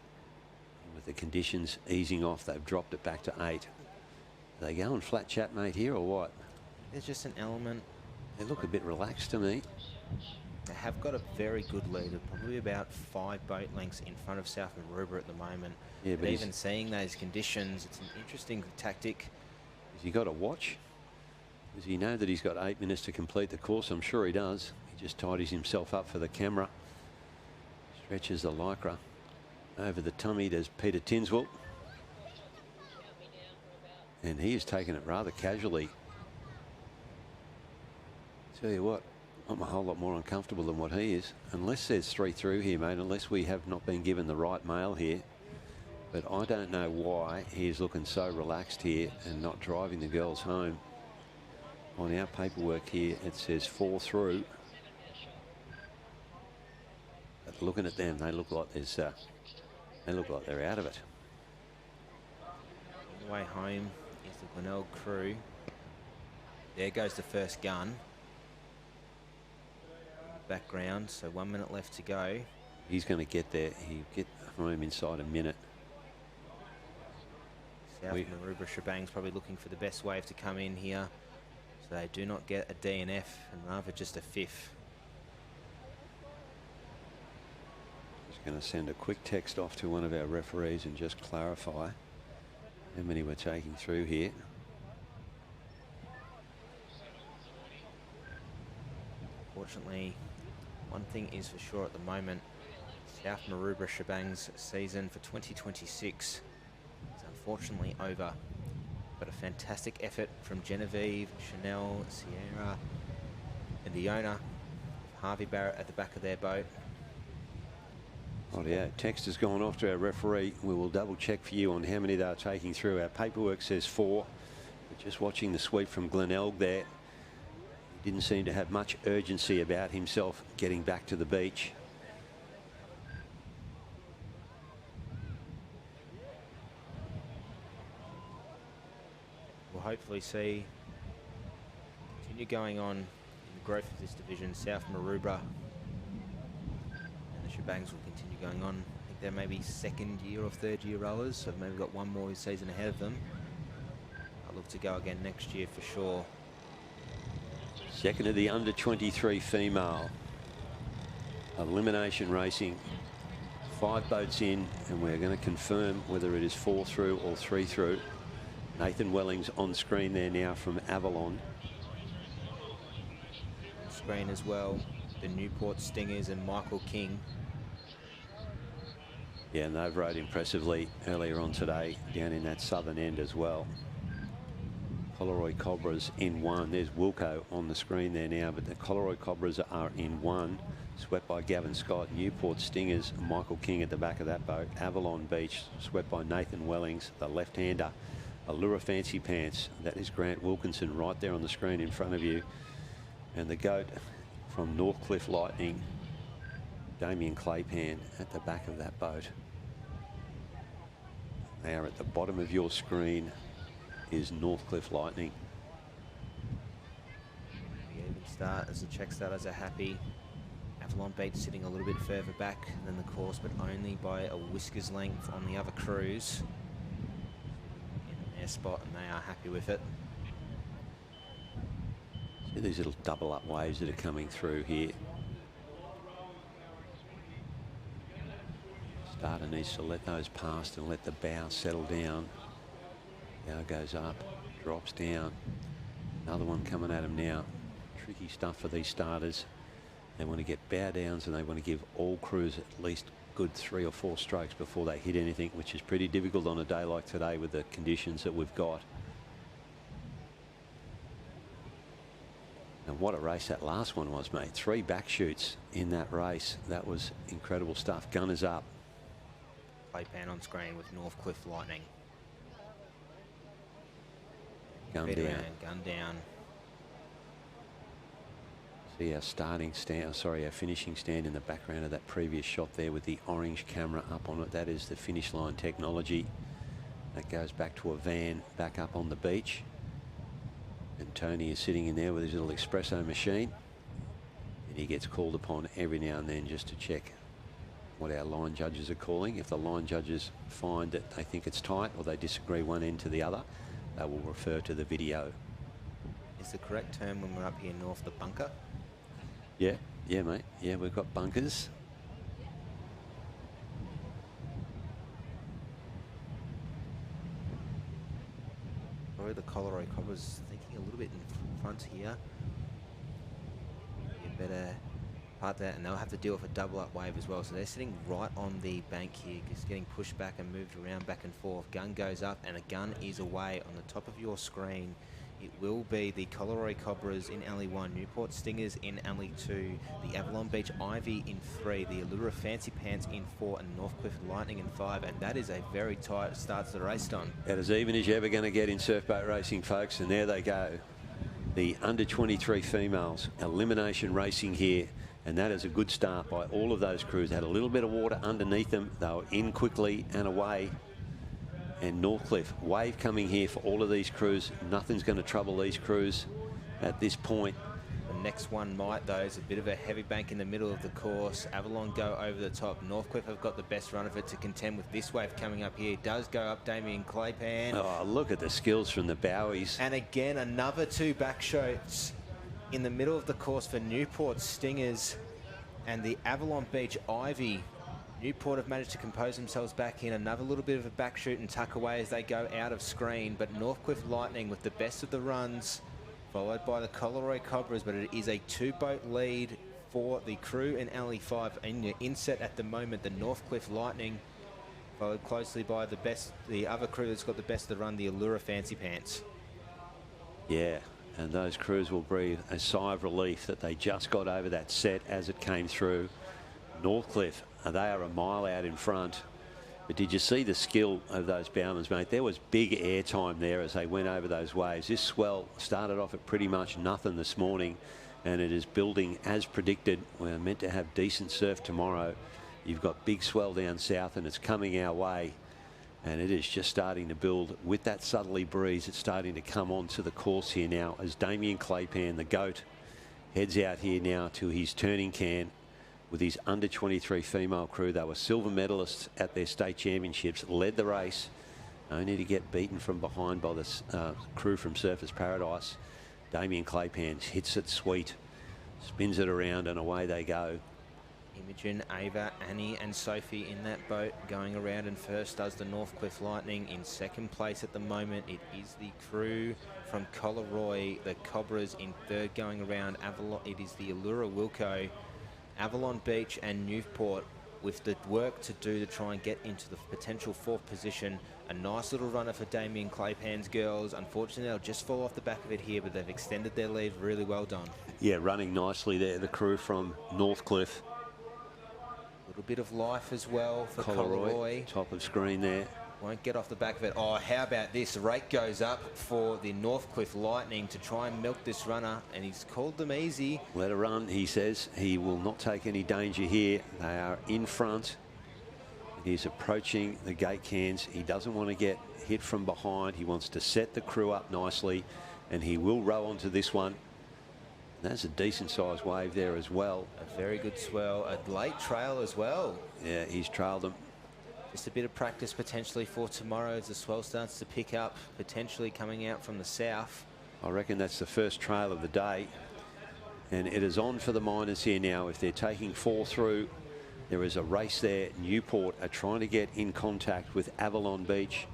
With the conditions easing off, they've dropped it back to 8. Are they going flat chat, mate, here or what? There's just an element. They look a bit relaxed to me. They have got a very good lead of probably about 5 boat lengths in front of South Maroubra at the moment. Yeah, but even seeing those conditions, it's an interesting tactic. Has he got a watch? Does he know that he's got 8 minutes to complete the course? I'm sure he does. He just tidies himself up for the camera. Stretches the lycra. Over the tummy does Peter Tinswell. And he has taken it rather casually. Tell you what, I'm a whole lot more uncomfortable than what he is. Unless there's 3 through here, mate, unless we have not been given the right mail here. But I don't know why he is looking so relaxed here and not driving the girls home. On our paperwork here, it says 4 through. But looking at them, they look like there's, they look like they're out of it. On the way home is the Glenelg crew. There goes the first gun. Background, so 1 minute left to go. He's going to get there. He'll get home inside a minute. South Maroubra Shebang's probably looking for the best wave to come in here, so they do not get a DNF and rather just a 5th. Just going to send a quick text off to one of our referees and just clarify how many we're taking through here. Fortunately, one thing is for sure at the moment, South Maroubra Shebang's season for 2026 is unfortunately over. But a fantastic effort from Genevieve, Chanel, Sierra, and the owner, Harvey Barrett, at the back of their boat. Oh yeah, text has gone off to our referee. We will double check for you on how many they are taking through. Our paperwork says 4. But just watching the sweep from Glenelg there, he didn't seem to have much urgency about himself getting back to the beach. We'll hopefully see continue going on in the growth of this division. South Maroubra and the Shebangs will continue going on. I think they're maybe 2nd year or 3rd year rowers, so they've maybe got one more season ahead of them. I'll look to go again next year for sure. Second of the under 23 female elimination racing. 5 boats in, and we're going to confirm whether it is 4 through or 3 through. Nathan Wellings on screen there now from Avalon. On screen as well, the Newport Stingers and Michael King. Yeah, and they've rode impressively earlier on today down in that southern end as well. Coleroy Cobras in 1. There's Wilco on the screen there now, but the Coleroy Cobras are in 1. Swept by Gavin Scott. Newport Stingers, Michael King at the back of that boat. Avalon Beach, swept by Nathan Wellings, the left-hander. Allura Fancy Pants, that is Grant Wilkinson right there on the screen in front of you. And the goat from Northcliffe Lightning, Damien Claypan at the back of that boat. They are at the bottom of your screen is Northcliffe Lightning. The even start as the check starters are happy. Avalon Beach sitting a little bit further back than the course, but only by a whisker's length on the other crews. In their spot, and they are happy with it. See these little double up waves that are coming through here. Starter needs to let those past and let the bow settle down. Bow goes up, drops down. Another one coming at him now. Tricky stuff for these starters. They want to get bow downs and they want to give all crews at least good 3 or 4 strokes before they hit anything, which is pretty difficult on a day like today with the conditions that we've got. And what a race that last one was, mate. 3 back shoots in that race. That was incredible stuff. Gunners up. Claypan on screen with Northcliffe Lightning. Gun down. Gun down. See our starting stand, sorry, our finishing stand in the background of that previous shot there with the orange camera up on it. That is the finish line technology. That goes back to a van back up on the beach. And Tony is sitting in there with his little espresso machine. And he gets called upon every now and then just to check what our line judges are calling. If the line judges find that they think it's tight or they disagree one end to the other, they will refer to the video. Is the correct term when we're up here north the bunker? Yeah, mate. Yeah, we've got bunkers. Probably the Colorado Cobras thinking a little bit in front here. You better part that, and they'll have to deal with a double up wave as well. So they're sitting right on the bank here, just getting pushed back and moved around back and forth. Gun goes up and a gun is away on the top of your screen. It will be the Colorado Cobras in alley 1, Newport Stingers in alley 2, the Avalon Beach Ivy in 3, the Allura Fancy Pants in 4, and Northcliffe Lightning in 5. And that is a very tight start to the race, Don. That is even as you're ever going to get in surf boat racing, folks. And there they go. The under 23 females, elimination racing here. And that is a good start by all of those crews. Had a little bit of water underneath them. They were in quickly and away. And Northcliffe, wave coming here for all of these crews. Nothing's going to trouble these crews at this point. The next one might, though, is a bit of a heavy bank in the middle of the course. Avalon go over the top. Northcliffe have got the best run of it to contend with this wave coming up here. Does go up Damien Claypan. Oh, look at the skills from the Bowies. And again, another 2 back shots in the middle of the course for Newport Stingers and the Avalon Beach Ivy. Newport have managed to compose themselves back in. Another little bit of a back shoot and tuck away as they go out of screen. But Northcliffe Lightning with the best of the runs, followed by the Colorado Cobras. But it is a 2-boat lead for the crew in alley 5. In your inset at the moment, the Northcliffe Lightning, followed closely by the other crew that's got the best of the run, the Allura Fancy Pants. Yeah, and those crews will breathe a sigh of relief that they just got over that set as it came through. Northcliffe, they are a mile out in front. But did you see the skill of those bowmans, mate? There was big air time there as they went over those waves. This swell started off at pretty much nothing this morning, and it is building as predicted. We're meant to have decent surf tomorrow. You've got big swell down south, and it's coming our way. And it is just starting to build with that southerly breeze. It's starting to come onto the course here now as Damien Claypan, the GOAT, heads out here now to his turning can with his under 23 female crew. They were silver medalists at their state championships, led the race, only to get beaten from behind by the crew from Surfers Paradise. Damien Claypan hits it sweet, spins it around, and away they go. Imogen, Ava, Annie and Sophie in that boat going around, and first does the Northcliffe Lightning. In second place at the moment, it is the crew from Collaroy, the Cobras in third going around. Avalon, it is the Allura Wilco, Avalon Beach and Newport with the work to do to try and get into the potential 4th position. A nice little runner for Damien Claypan's girls. Unfortunately, they'll just fall off the back of it here, but they've extended their lead really well done. Yeah, running nicely there, the crew from Northcliffe. A little bit of life as well for Collaroy, Collaroy. top of screen there. Won't get off the back of it. Oh, how about this? Rake goes up for the Northcliffe Lightning to try and milk this runner, and he's called them easy. Let her run, he says. He will not take any danger here. They are in front. He's approaching the gate cans. He doesn't want to get hit from behind. He wants to set the crew up nicely, and he will row onto this one. That's a decent sized wave there as well. A very good swell. A late trail as well. Yeah, he's trailed them. Just a bit of practice potentially for tomorrow as the swell starts to pick up, potentially coming out from the south. I reckon that's the first trail of the day. And it is on for the miners here now. If they're taking 4 through, there is a race there. Newport are trying to get in contact with Avalon Beach.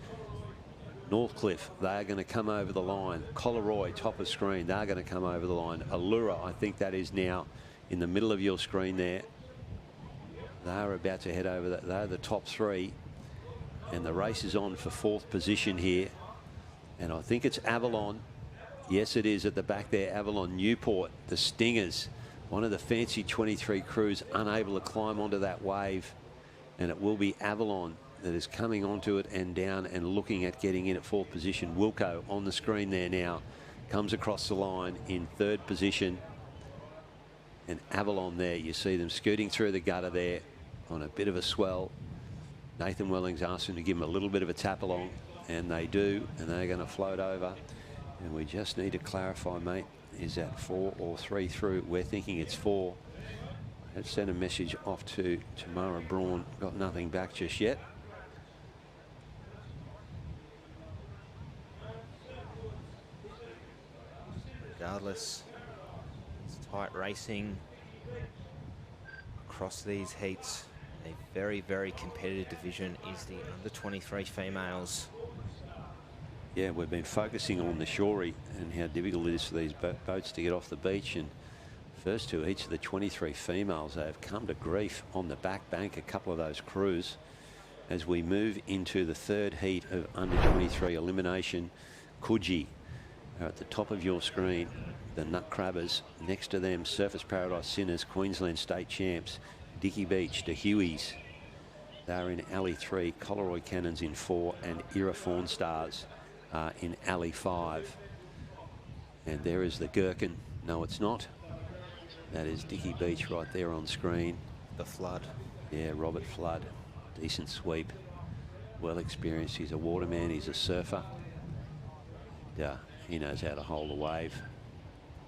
Northcliffe, they're going to come over the line. Collaroy, top of screen, they're going to come over the line. Allura, I think that is now in the middle of your screen there. They're about to head over. They're the top 3. And the race is on for 4th position here. And I think it's Avalon. Yes, it is at the back there. Avalon, Newport, the Stingers. One of the fancy 23 crews unable to climb onto that wave. And it will be Avalon that is coming onto it and down and looking at getting in at 4th position. Wilco on the screen there now. Comes across the line in 3rd position. And Avalon there, you see them scooting through the gutter there on a bit of a swell. Nathan Welling's asked them to give him a little bit of a tap along, and they do, and they're going to float over. And we just need to clarify, mate, is that 4 or 3 through? We're thinking it's 4. Let's send a message off to Tamara Braun. Got nothing back just yet. Regardless, it's tight racing across these heats. A very, very competitive division is the under 23 females. Yeah, we've been focusing on the Shorey and how difficult it is for these boats to get off the beach. And first two heats of the 23 females, they have come to grief on the back bank, a couple of those crews. As we move into the third heat of under 23 elimination, Coogee are at the top of your screen. The Nut Crabbers, next to them, Surfers Paradise Sinners, Queensland State Champs, Dicky Beach, the Hueys. They're in Alley 3, Coleroy Cannons in 4, and Era Fawn Stars in Alley 5. And there is the Gherkin. No, it's not. That is Dicky Beach right there on screen. The Flood. Yeah, Robert Flood. Decent sweep. Well experienced. He's a waterman. He's a surfer. And, he knows how to hold a wave.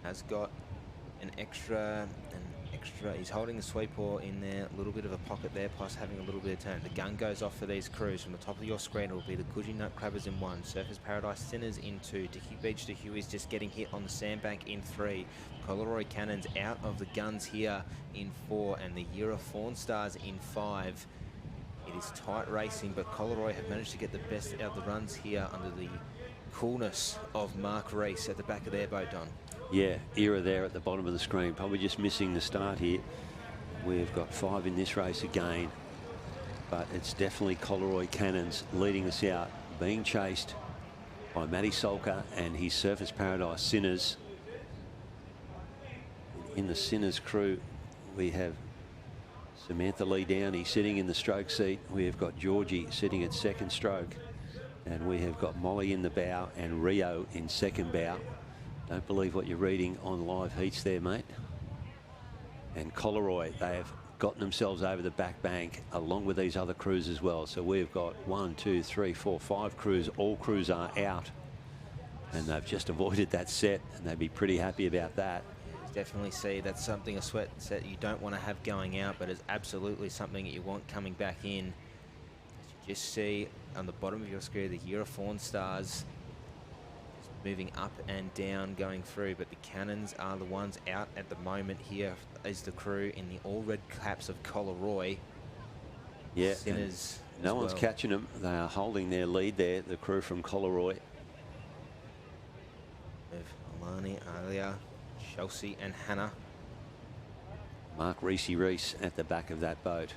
Has got an extra. He's holding the sweep oar in there, a little bit of a pocket there, plus having a little bit of turn. The gun goes off for these crews. From the top of your screen, it will be the Coogee Nut Crabbers in 1, Surfers Paradise Sinners in 2, Dicky Beach, the Hueys just getting hit on the sandbank in 3, Coleroy Cannons out of the guns here in 4, and the Era Fawn Stars in 5. It is tight racing, but Coleroy have managed to get the best out of the runs here under the coolness of Mark Rees at the back of their boat, Don. Yeah, Era there at the bottom of the screen, probably just missing the start here. We've got 5 in this race again, but it's definitely Coleroy Cannons leading us out, being chased by Matty Solka and his Surfers Paradise Sinners. In the Sinners crew, we have Samantha Lee Downey sitting in the stroke seat. We have got Georgie sitting at second stroke, and we have got Molly in the bow and Rio in second bow. Don't believe what you're reading on live heats there, mate. And Coleroy, they have gotten themselves over the back bank along with these other crews as well. So we've got 1, 2, 3, 4, 5 crews. All crews are out, and they've just avoided that set, and they'd be pretty happy about that. Definitely see that's something, a sweat set you don't want to have going out, but it's absolutely something that you want coming back in. As you just see on the bottom of your screen, the Era Fawn Stars moving up and down going through, but the Cannons are the ones out at the moment. Here is the crew in the all red caps of Coleroy. Yeah, Sinners no one's catching them. They are holding their lead there, the crew from Coleroy. With Alani, Alia, Chelsea and Hannah. Mark Rees at the back of that boat.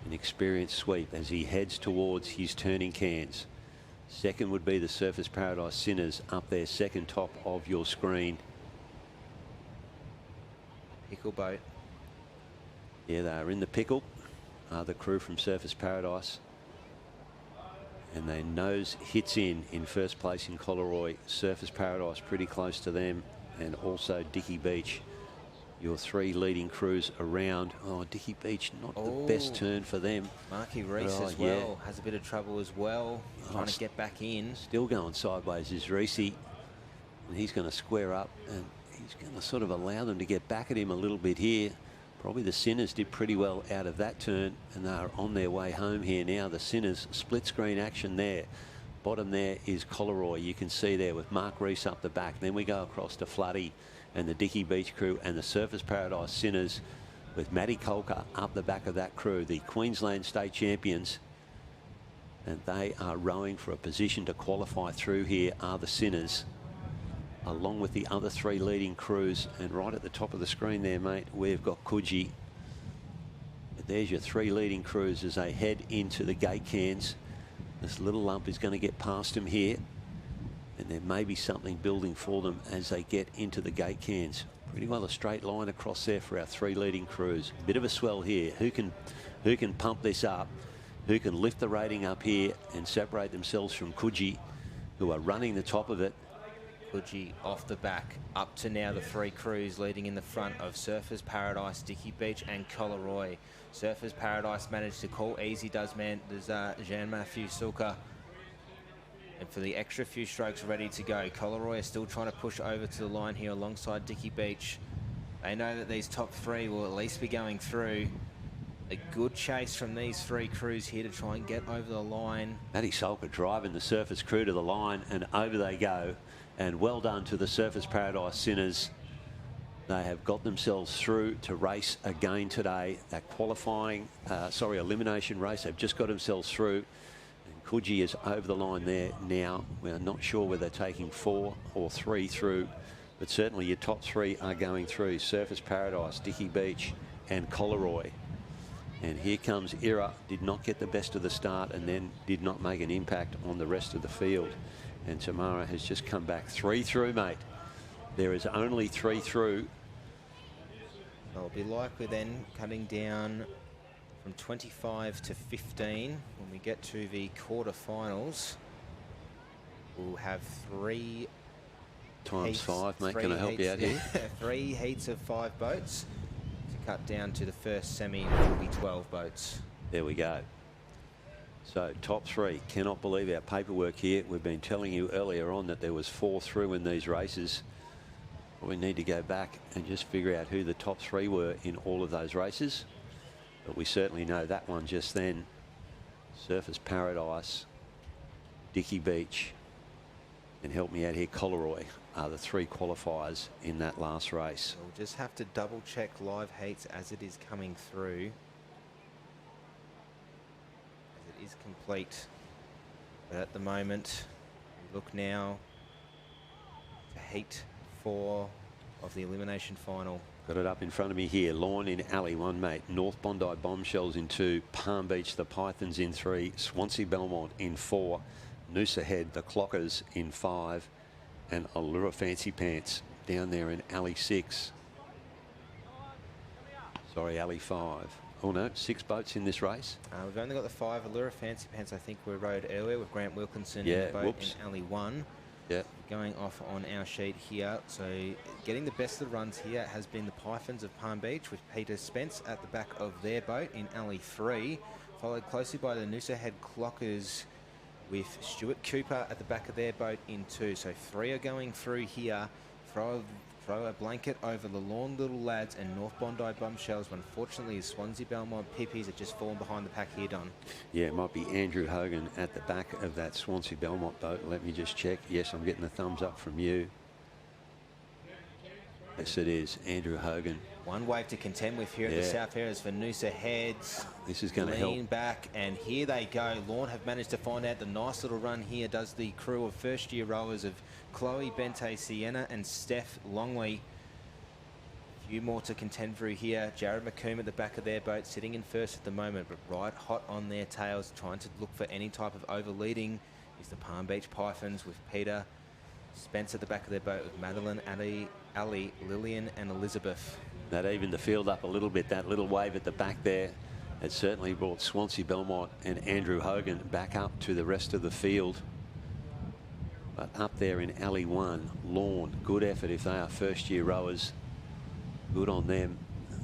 An experienced sweep as he heads towards his turning cans. Second would be the Surfers Paradise Sinners up there, second top of your screen. Pickle boat. Yeah, they are in the pickle. The crew from Surfers Paradise. And their nose hits in first place in Coleroy. Surfers Paradise pretty close to them. And also Dicky Beach. Your 3 leading crews around. Oh, Dicky Beach, not the best turn for them. Marky Rees as well, has a bit of trouble as well, trying to get back in. Still going sideways is Rees. And he's going to square up, and he's going to sort of allow them to get back at him a little bit here. Probably the Sinners did pretty well out of that turn, and they're on their way home here now. The Sinners, split screen action there. Bottom there is Coleroy. You can see there with Mark Rees up the back. Then we go across to Floody and the Dicky Beach crew and the Surfers Paradise Sinners with Matty Colker up the back of that crew, the Queensland State Champions. And they are rowing for a position to qualify through here are the Sinners, along with the other 3 leading crews. And right at the top of the screen there, mate, we've got Coogee. But there's your 3 leading crews as they head into the gate cans. This little lump is going to get past them here, and there may be something building for them as they get into the gate cans. Pretty well a straight line across there for our 3 leading crews. Bit of a swell here. Who can pump this up? Who can lift the rating up here and separate themselves from Coogee, who are running the top of it? Coogee off the back, up to now the 3 crews leading in the front of Surfers Paradise, Dicky Beach and Coleroy. Surfers Paradise managed to call easy, there's Jean-Mathieu Sulka. And for the extra few strokes ready to go, Coleroy is still trying to push over to the line here alongside Dicky Beach. They know that these top three will at least be going through. A good chase from these three crews here to try and get over the line. Matty Sulker driving the Surface crew to the line, and over they go. And well done to the Surface Paradise Sinners. They have got themselves through to race again today. That qualifying, elimination race, they've just got themselves through. And Coogee is over the line there now. We're not sure whether they're taking 4 or 3 through, but certainly your top 3 are going through. Surface Paradise, Dicky Beach and Coleroy. And here comes Ira, did not get the best of the start and then did not make an impact on the rest of the field. And Tamara has just come back 3 through, mate. There is only 3 through. It'll be likely then cutting down from 25 to 15 when we get to the quarterfinals. We'll have 3 times heats, 5, mate. Can I help you out heats, here? 3 heats of 5 boats. Cut down to the first semi will be 12 boats. There we go. So top 3. Cannot believe our paperwork here. We've been telling you earlier on that there was 4 through in these races. We need to go back and just figure out who the top 3 were in all of those races. But we certainly know that one just then. Surface Paradise, Dicky Beach, and help me out here, Coleroy are the 3 qualifiers in that last race. We'll just have to double check live heats as it is coming through. As it is complete. But at the moment, we look now to heat 4 of the elimination final. Got it up in front of me here. Lawn in Alley 1, mate. North Bondi Bombshells in 2. Palm Beach, the Pythons in 3. Swansea Belmont in 4. Noosa Head, the Clockers in 5. And Allura Fancy Pants down there in Alley 6. Sorry, Alley 5. Oh no, 6 boats in this race. We've only got the 5. Allura Fancy Pants, I think, were rode earlier with Grant Wilkinson Yeah, in the boat whoops. in Alley 1. Yeah. Going off on our sheet here. So getting the best of the runs here has been the Pythons of Palm Beach with Peter Spence at the back of their boat in Alley 3. Followed closely by the Noosa Head Clockers with Stuart Cooper at the back of their boat in 2. So 3 are going through here. Throw a blanket over the Lawn Little Lads and North Bondi Bombshells. But unfortunately, the Swansea Belmont Pippies are just fallen behind the pack here, Don. Yeah, it might be Andrew Hogan at the back of that Swansea Belmont boat. Let me just check. Yes, I'm getting a thumbs up from you. Yes, it is. Andrew Hogan. One wave to contend with here at the South Areas for Noosa Heads. This is going to help. Lean back, and here they go. Lawn have managed to find out the nice little run here. Does the crew of first-year rowers of Chloe Bente Sienna and Steph Longley. A few more to contend through here. Jared McComb at the back of their boat, sitting in first at the moment, but right hot on their tails, trying to look for any type of overleading is the Palm Beach Pythons with Peter Spence at the back of their boat with Madeline, Ali, Lillian and Elizabeth. That evened the field up a little bit. That little wave at the back there has certainly brought Swansea Belmont and Andrew Hogan back up to the rest of the field. But up there in Alley 1, Lawn, good effort if they are first-year rowers. Good on them.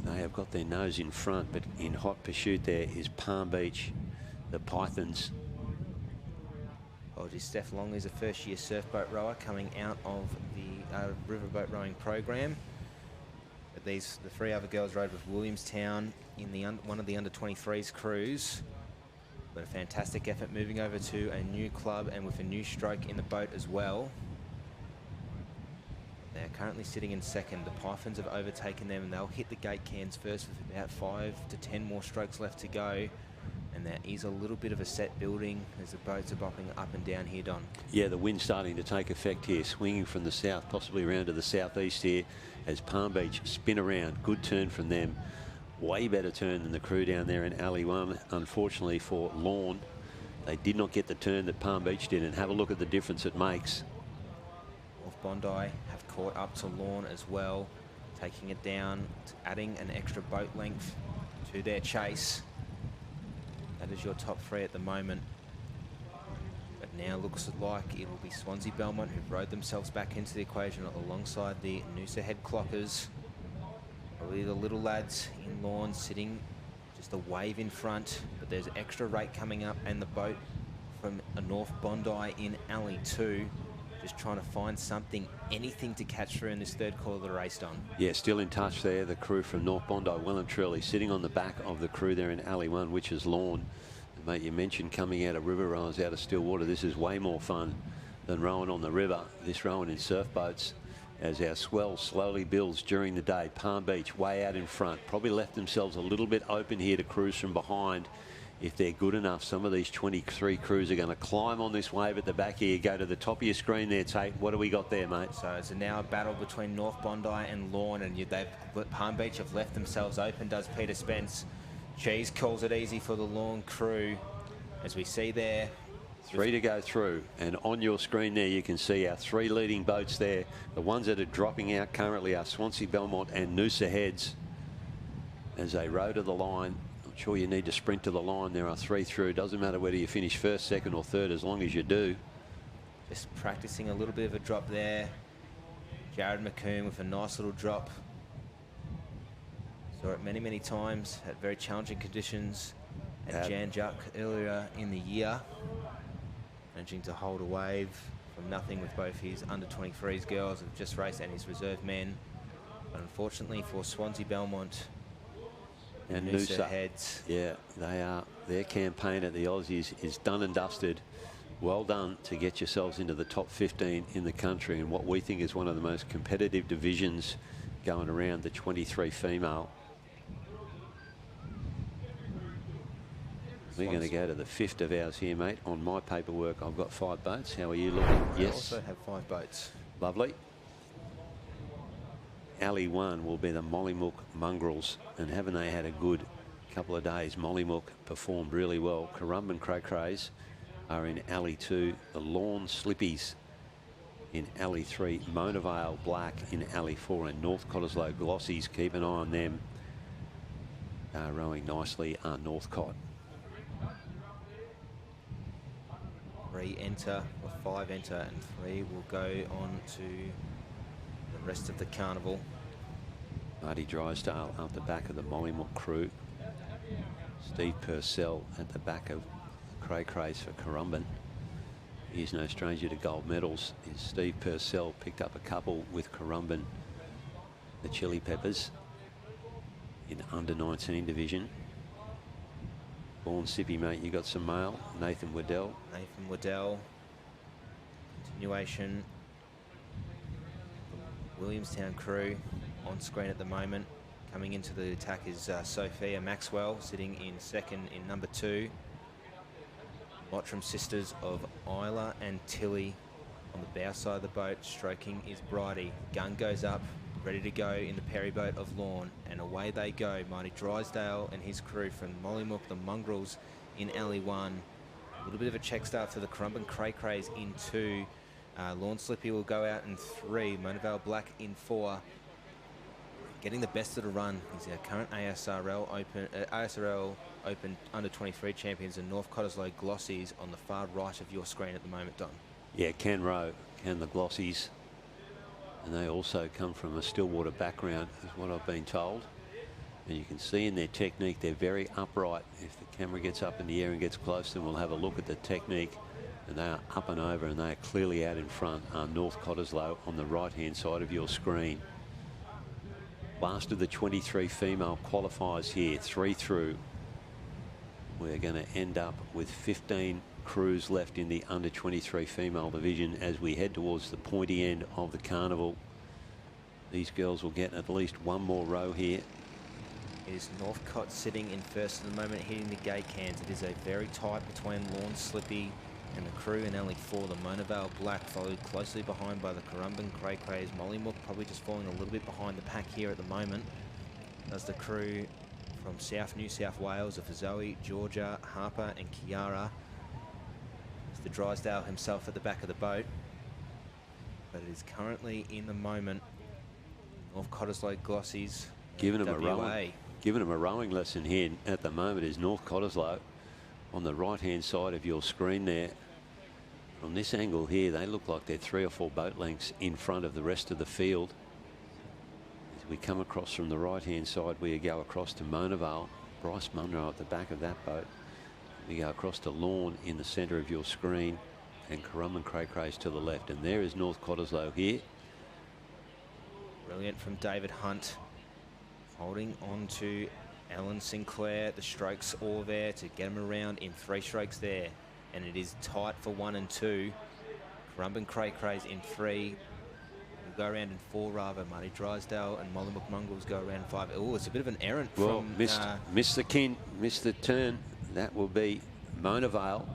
They have got their nose in front, but in hot pursuit there is Palm Beach, the Pythons. Steph Longley is a first-year surfboat rower coming out of the riverboat rowing program. But the 3 other girls rode with Williamstown in the one of the under-23s crews. But a fantastic effort moving over to a new club and with a new stroke in the boat as well. They're currently sitting in second. The Pythons have overtaken them and they'll hit the gate cans first with about 5 to 10 more strokes left to go. And there is a little bit of a set building as the boats are bopping up and down here, Don. Yeah, the wind's starting to take effect here, swinging from the south, possibly around to the southeast here as Palm Beach spin around. Good turn from them. Way better turn than the crew down there in Alley 1. Unfortunately for Lawn, they did not get the turn that Palm Beach did, and have a look at the difference it makes. North Bondi have caught up to Lawn as well, taking it down, adding an extra boat length to their chase. That is your top 3 at the moment. But now looks like it will be Swansea Belmont who've rowed themselves back into the equation alongside the Noosa Head Clockers. Probably the little lads in Lawn sitting just a wave in front, but there's extra rate coming up and the boat from a North Bondi in Alley 2. just trying to find something, anything to catch through in this third quarter of the race, Don. Yeah, still in touch there. The crew from North Bondi, well and truly sitting on the back of the crew there in Alley 1, which is Lawn. And mate, you mentioned coming out of river rows out of still water. This is way more fun than rowing on the river. This rowing in surf boats as our swell slowly builds during the day. Palm Beach way out in front. Probably left themselves a little bit open here to cruise from behind. If they're good enough, some of these 23 crews are going to climb on this wave at the back here. Go to the top of your screen there, Tate. What do we got there, mate? So it's now a battle between North Bondi and Lawn, and Palm Beach have left themselves open, does Peter Spence. Cheese calls it easy for the Lawn crew. As we see there, 3 to go through, and on your screen there you can see our 3 leading boats there. The ones that are dropping out currently are Swansea, Belmont and Noosa Heads as they row to the line. Not sure you need to sprint to the line. There are 3 through. Doesn't matter whether you finish first, second or third, as long as you do. just practicing a little bit of a drop there. Jared McComb with a nice little drop. Saw it many times at very challenging conditions at Jan Juk earlier in the year. Managing to hold a wave from nothing with both his under-23s girls have just raced and his reserve men. But unfortunately for Swansea, Belmont and Noosa Heads. Yeah, they are. Their campaign at the Aussies is done and dusted. Well done to get yourselves into the top 15 in the country in what we think is one of the most competitive divisions going around, the 23 female. We're going to go to the 5th of ours here, mate. On my paperwork, I've got 5 boats. How are you looking? I Yes. also have 5 boats. Lovely. Alley 1 will be the Mollymook Mongrels, and haven't they had a good couple of days? Mollymook performed really well. Currumbin Cray Crays are in Alley 2. The Lawn Slippies in Alley 3. Mona Vale Black in Alley 4, and North Cottesloe Glossies. Keep an eye on them. Rowing nicely are Northcott. 3 enter, or 5 enter, and 3 will go on to the rest of the carnival. Marty Drysdale up the back of the Mollymook crew. Steve Purcell at the back of Cray Crays for Currumbin. He's no stranger to gold medals. Steve Purcell picked up a couple with Currumbin, the Chili Peppers, in under-19 division. Born Sippy, mate, you got some mail. Nathan Waddell. Nathan Waddell. Continuation. Williamstown crew on screen at the moment. Coming into the attack is Sophia Maxwell, sitting in second in number 2. Mottram sisters of Isla and Tilly on the bow side of the boat. Stroking is Bridie. Gun goes up, ready to go in the Perry boat of Lawn, and away they go. Marty Drysdale and his crew from Mollymook, the Mongrels in Alley 1. A little bit of a check start for the Currumbin Cray Crays in 2. Lawn Slippy will go out in 3. Mona Vale Black in 4. Getting the best of the run is our current ASRL Open under-23 champions, and North Cottesloe Glossies on the far right of your screen at the moment, Don. Yeah, Can Rowe, Can the Glossies. And they also come from a Stillwater background, is what I've been told. And you can see in their technique, they're very upright. If the camera gets up in the air and gets close, then we'll have a look at the technique. And they are up and over, and they are clearly out in front. North Cottesloe on the right-hand side of your screen. Last of the 23 female qualifiers here, 3 through. We're going to end up with 15 crews left in the under-23 female division as we head towards the pointy end of the carnival. These girls will get at least one more row here. It is Northcott sitting in first at the moment, hitting the gate cans. It is a very tight between Lawn Slippy and the crew in Alley 4. The Mona Vale Black followed closely behind by the Currumbin Cray Crays. Mollymook probably just falling a little bit behind the pack here at the moment. As the crew from New South Wales of Zoe, Georgia, Harper and Kiara. It's the Drysdale himself at the back of the boat. But it is currently in the moment North Cottesloe Glossies Giving them a rowing lesson here at the moment is North Cottesloe on the right-hand side of your screen there. From this angle here, they look like they're 3 or 4 boat lengths in front of the rest of the field. As we come across from the right-hand side, we go across to Mona Vale. Bryce Munro at the back of that boat. We go across to Lawn in the centre of your screen. and Currumbin Cray Cray's to the left. And there is North Cottesloe here. Brilliant from David Hunt. Holding on to Alan Sinclair. The strokes all there to get him around in 3 strokes there. And it is tight for 1 and 2. Currumbin Cray Cray's in 3. We'll go around in 4 rather. Marty Drysdale and Mollymook Mongrels go around 5. Oh, it's a bit of an errant from... missed the turn. That will be Mona Vale.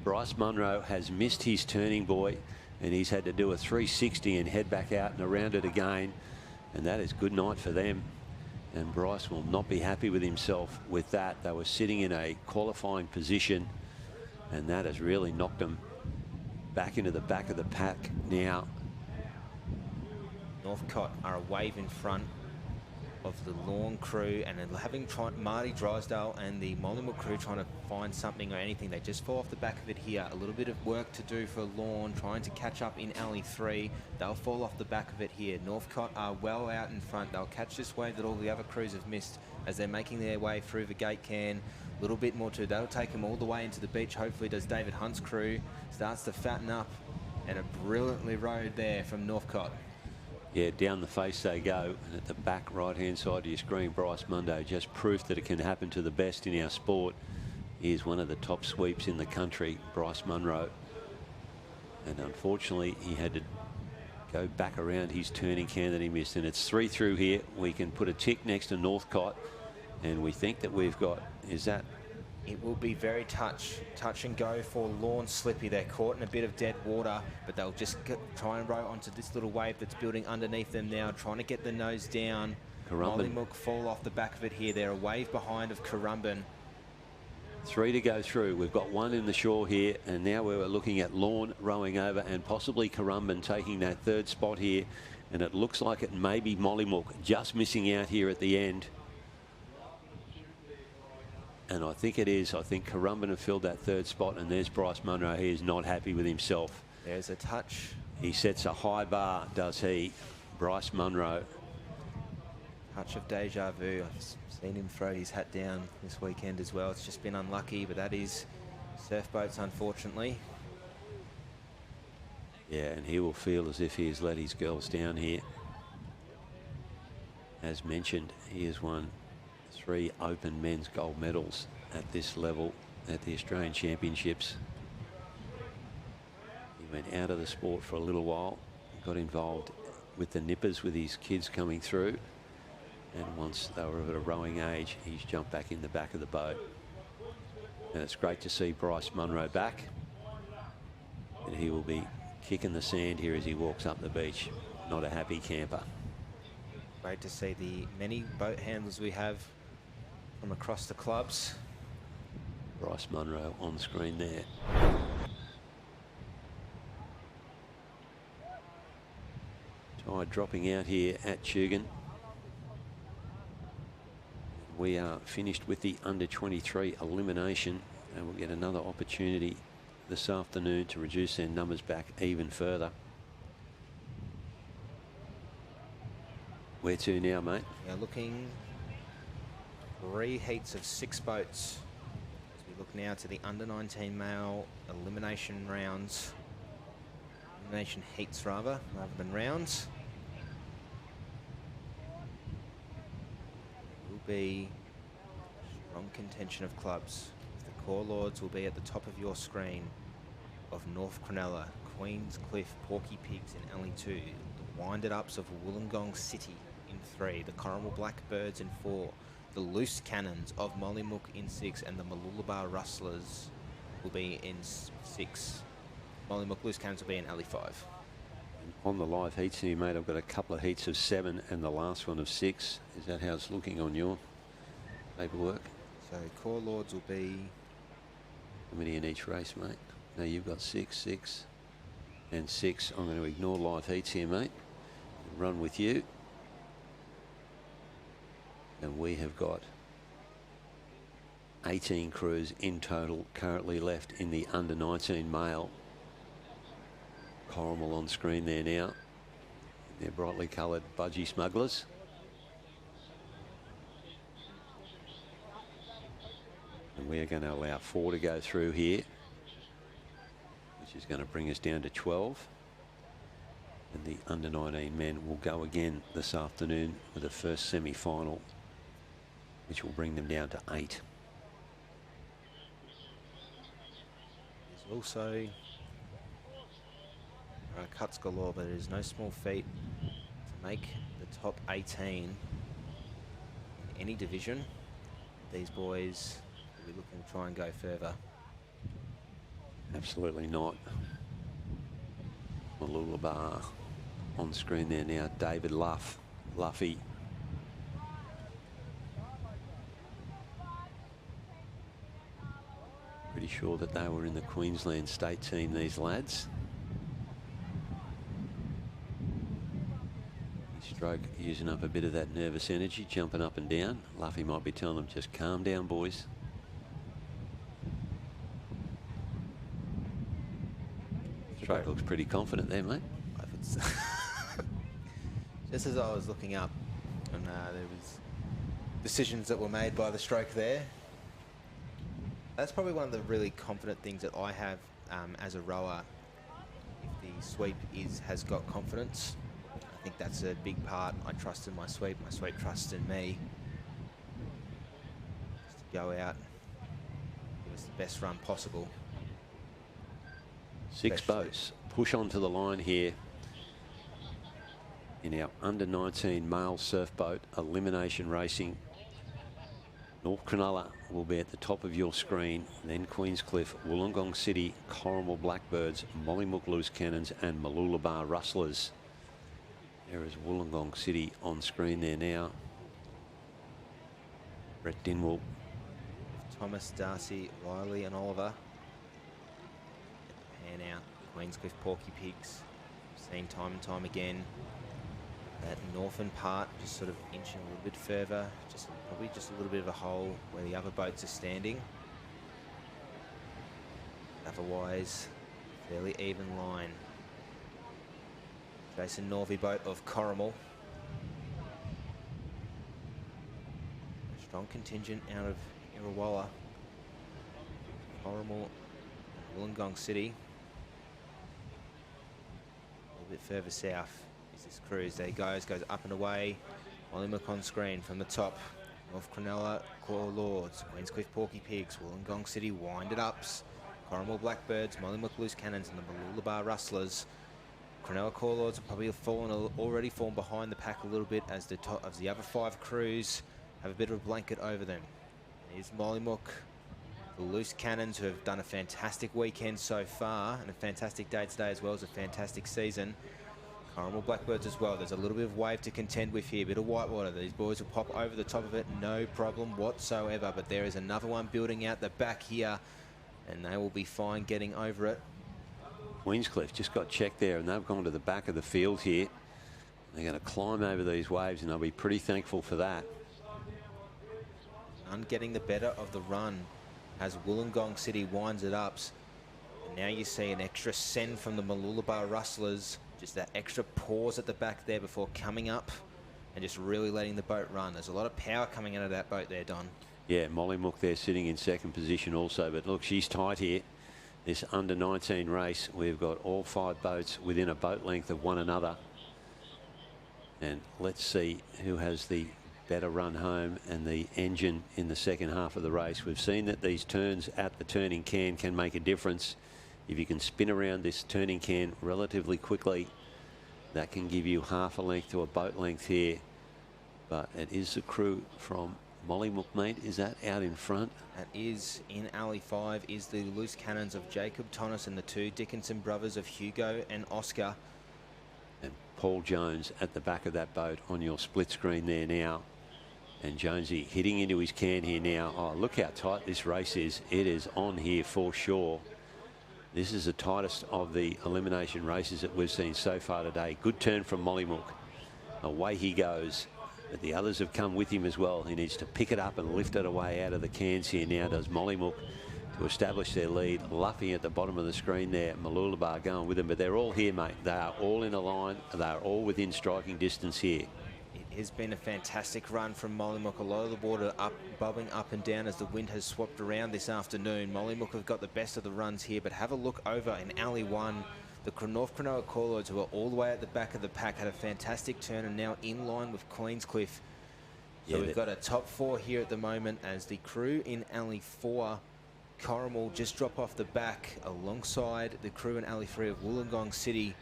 Bryce Munro has missed his turning buoy, and he's had to do a 360 and head back out and around it again. And that is good night for them. And Bryce will not be happy with himself with that. They were sitting in a qualifying position, and that has really knocked them back into the back of the pack now. Northcott are a wave in front of the Lawn crew, and having Marty Drysdale and the Mollymook crew trying to find something or anything. They just fall off the back of it here. A little bit of work to do for Lawn, trying to catch up in alley 3. They'll fall off the back of it here. Northcott are well out in front. They'll catch this wave that all the other crews have missed as they're making their way through the gate can. A little bit more too. They'll take them all the way into the beach. Hopefully does David Hunt's crew. Starts to fatten up, and a brilliantly rode there from Northcott. Yeah, down the face they go, and at the back right-hand side of your screen, Bryce Munro, just proof that it can happen to the best in our sport. He is one of the top sweeps in the country, Bryce Munro. And unfortunately, he had to go back around his turning can that he missed. And it's 3 through here. We can put a tick next to Northcott, and we think that we've got, is that? It will be very touch and go for Lawn Slippy. They're caught in a bit of dead water, but they'll just try and row onto this little wave that's building underneath them now, trying to get the nose down. Mollymook fall off the back of it here. They're a wave behind of Currumbin. 3 to go through. We've got 1 in the shore here, and now we're looking at Lawn rowing over and possibly Currumbin taking that 3rd spot here. And it looks like it may be Mollymook just missing out here at the end. And I think it is. I think Currumbin have filled that 3rd spot, and there's Bryce Munro. He is not happy with himself. There's a touch. He sets a high bar, does he? Bryce Munro. Touch of deja vu. I've seen him throw his hat down this weekend as well. It's just been unlucky, but that is surf boats, unfortunately. Yeah, and he will feel as if he has let his girls down here. As mentioned, he has won 3 open men's gold medals at this level at the Australian Championships. He went out of the sport for a little while, got involved with the nippers with his kids coming through, and once they were of a rowing age, he's jumped back in the back of the boat. And it's great to see Bryce Munro back, and he will be kicking the sand here as he walks up the beach. Not a happy camper. Great to see the many boat handlers we have from across the clubs. Bryce Munro on screen there. Tide dropping out here at Tugun. We are finished with the under-23 elimination, and we'll get another opportunity this afternoon to reduce their numbers back even further. Where to now, mate? We're looking 3 heats of 6 boats. As we look now to the under-19 male elimination rounds. Elimination heats rather than rounds. Will be strong contention of clubs. The Core Lords will be at the top of your screen of North Cronulla, Queens Cliff, Porky Pigs in Alley 2, the Winded Ups of Wollongong City in 3, the Corrimal Blackbirds in 4, the Loose Cannons of Mollymook in 6, and the Mooloolaba Rustlers will be in 6. Mollymook Loose Cannons will be in Alley 5. On the live heats here, mate, I've got a couple of heats of 7 and the last one of 6. Is that how it's looking on your paperwork? So Core Lords will be... How many in each race, mate? No, you've got 6, 6, and 6. I'm going to ignore live heats here, mate. Run with you. And we have got 18 crews in total currently left in the under-19 male. Corrimal on screen there now. They're brightly coloured budgie smugglers. And we are going to allow 4 to go through here, which which is going to bring us down to 12. And the under-19 men will go again this afternoon with the first semi-final, which will bring them down to 8. There's also cuts galore, but it is no small feat to make the top 18 in any division. These boys will be looking to try and go further. Absolutely not. Malulabar on screen there now. David Luffy. Pretty sure that they were in the Queensland state team, these lads. Stroke using up a bit of that nervous energy, jumping up and down. Luffy might be telling them, just calm down, boys. Stroke looks pretty confident there, mate. Just as I was looking up, and there was decisions that were made by the stroke there. That's probably one of the really confident things that I have as a rower. If the sweep has got confidence, I think that's a big part. I trust in my sweep trusts in me. Just to go out, give us the best run possible. 6 boats push onto the line here in our under-19 male surf boat elimination racing. North Cronulla will be at the top of your screen, then Queenscliff, Wollongong City, Corrimal Blackbirds, Mollymook Loose Cannons and Malulabar Rustlers. There is Wollongong City on screen there now. Brett Dinwell. Thomas, Darcy, Riley and Oliver. Get the pan out. Queenscliff Porky Pigs. Seen time and time again. That northern part just sort of inching a little bit further. Probably just a little bit of a hole where the other boats are standing. Otherwise, fairly even line. Jason Norvey boat of Corrimal. A strong contingent out of Irrawalla. Corrimal and Wollongong City. A little bit further south is this cruise. There he goes up and away. Mollymook on screen from the top. North Cronulla, Core Lords, Queenscliff Porky Pigs, Wollongong City Winded Ups, Corrimal Blackbirds, Mollymook Loose Cannons and the Malulabar Rustlers. Cronulla Core Lords have probably already fallen behind the pack a little bit as the other 5 crews have a bit of a blanket over them. Here's Mollymook, the Loose Cannons, who have done a fantastic weekend so far and a fantastic day today as well as a fantastic season. Corrimal Blackbirds as well. There's a little bit of wave to contend with here, a bit of whitewater. These boys will pop over the top of it, no problem whatsoever. But there is another one building out the back here, and they will be fine getting over it. Queenscliff just got checked there, and they've gone to the back of the field here. They're going to climb over these waves, and they'll be pretty thankful for that. None getting the better of the run as Wollongong City winds it up. And now you see an extra send from the Malulabar Rustlers. Just that extra pause at the back there before coming up and just really letting the boat run. There's a lot of power coming out of that boat there, Don. Yeah, Mollymook there sitting in second position also. But look, she's tight here. This under-19 race, we've got all 5 boats within a boat length of one another. And let's see who has the better run home and the engine in the second half of the race. We've seen that these turns at the turning can make a difference. If you can spin around this turning can relatively quickly, that can give you half a length to a boat length here. But it is the crew from Mollymook, mate. Is that out in front? That is in Alley 5 is the Loose Cannons of Jacob Tonnis and the 2 Dickinson brothers of Hugo and Oscar. And Paul Jones at the back of that boat on your split screen there now. And Jonesy hitting into his can here now. Oh, look how tight this race is. It is on here for sure. This is the tightest of the elimination races that we've seen so far today. Good turn from Mollymook. Away he goes. But the others have come with him as well. He needs to pick it up and lift it away out of the cans here now, does Mollymook, to establish their lead. Luffy at the bottom of the screen there. Malulabar going with them. But they're all here, mate. They are all in a line. They are all within striking distance here. It has been a fantastic run from Mollymook. A lot of the water bobbing up and down as the wind has swapped around this afternoon. Mollymook have got the best of the runs here, but have a look over in Alley 1. The North Cronulla Callers, who are all the way at the back of the pack, had a fantastic turn and now in line with Queenscliff. So we've got a top 4 here at the moment as the crew in Alley 4, Corrimal, just drop off the back alongside the crew in Alley 3 of Wollongong City.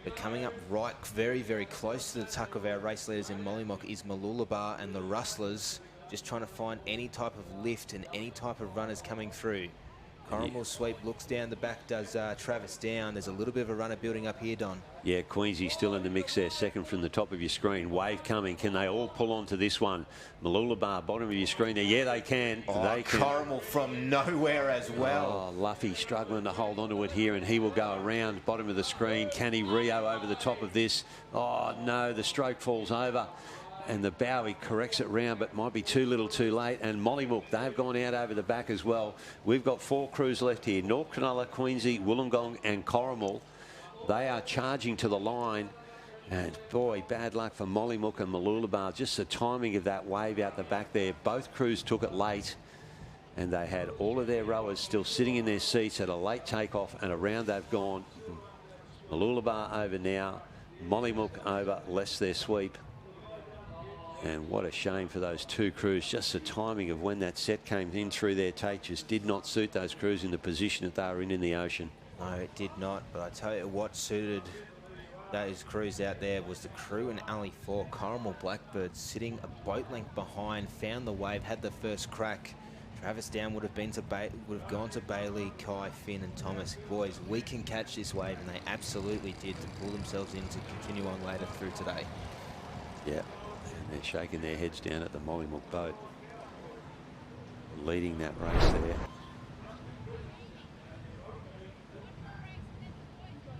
But coming up right very, very close to the tuck of our race leaders in Mollymook is Mooloolaba and the Rustlers, just trying to find any type of lift and any type of runners coming through. Corrimal sweep looks down the back, does Travis down. There's a little bit of a runner building up here, Don. Yeah, Queensy still in the mix there, second from the top of your screen. Wave coming. Can they all pull onto this one? Mooloolaba, bottom of your screen there. Yeah, they can. They can. Corrimal from nowhere as well. Oh, Luffy struggling to hold onto it here, and he will go around bottom of the screen. Can he Rio over the top of this? Oh, no, the stroke falls over. And the Bowie corrects it round, but might be too little too late. And Mollymook, they've gone out over the back as well. We've got 4 crews left here. North Cronulla, Queensy, Wollongong and Corrimal. They are charging to the line. And boy, bad luck for Mollymook and Mooloolaba. Just the timing of that wave out the back there. Both crews took it late. And they had all of their rowers still sitting in their seats at a late takeoff, and around they've gone. Mooloolaba over now. Mollymook over, less their sweep. And what a shame for those 2 crews. Just the timing of when that set came in through their take just did not suit those crews in the position that they were in the ocean. No, it did not. But I tell you what suited those crews out there was the crew in Alley 4. Corrimal Blackbird sitting a boat length behind, found the wave, had the first crack. Travis Down would have gone to Bailey, Kai, Finn and Thomas. Boys, we can catch this wave, and they absolutely did, to pull themselves in to continue on later through today. Yeah. And they're shaking their heads down at the Mollymook boat, leading that race there.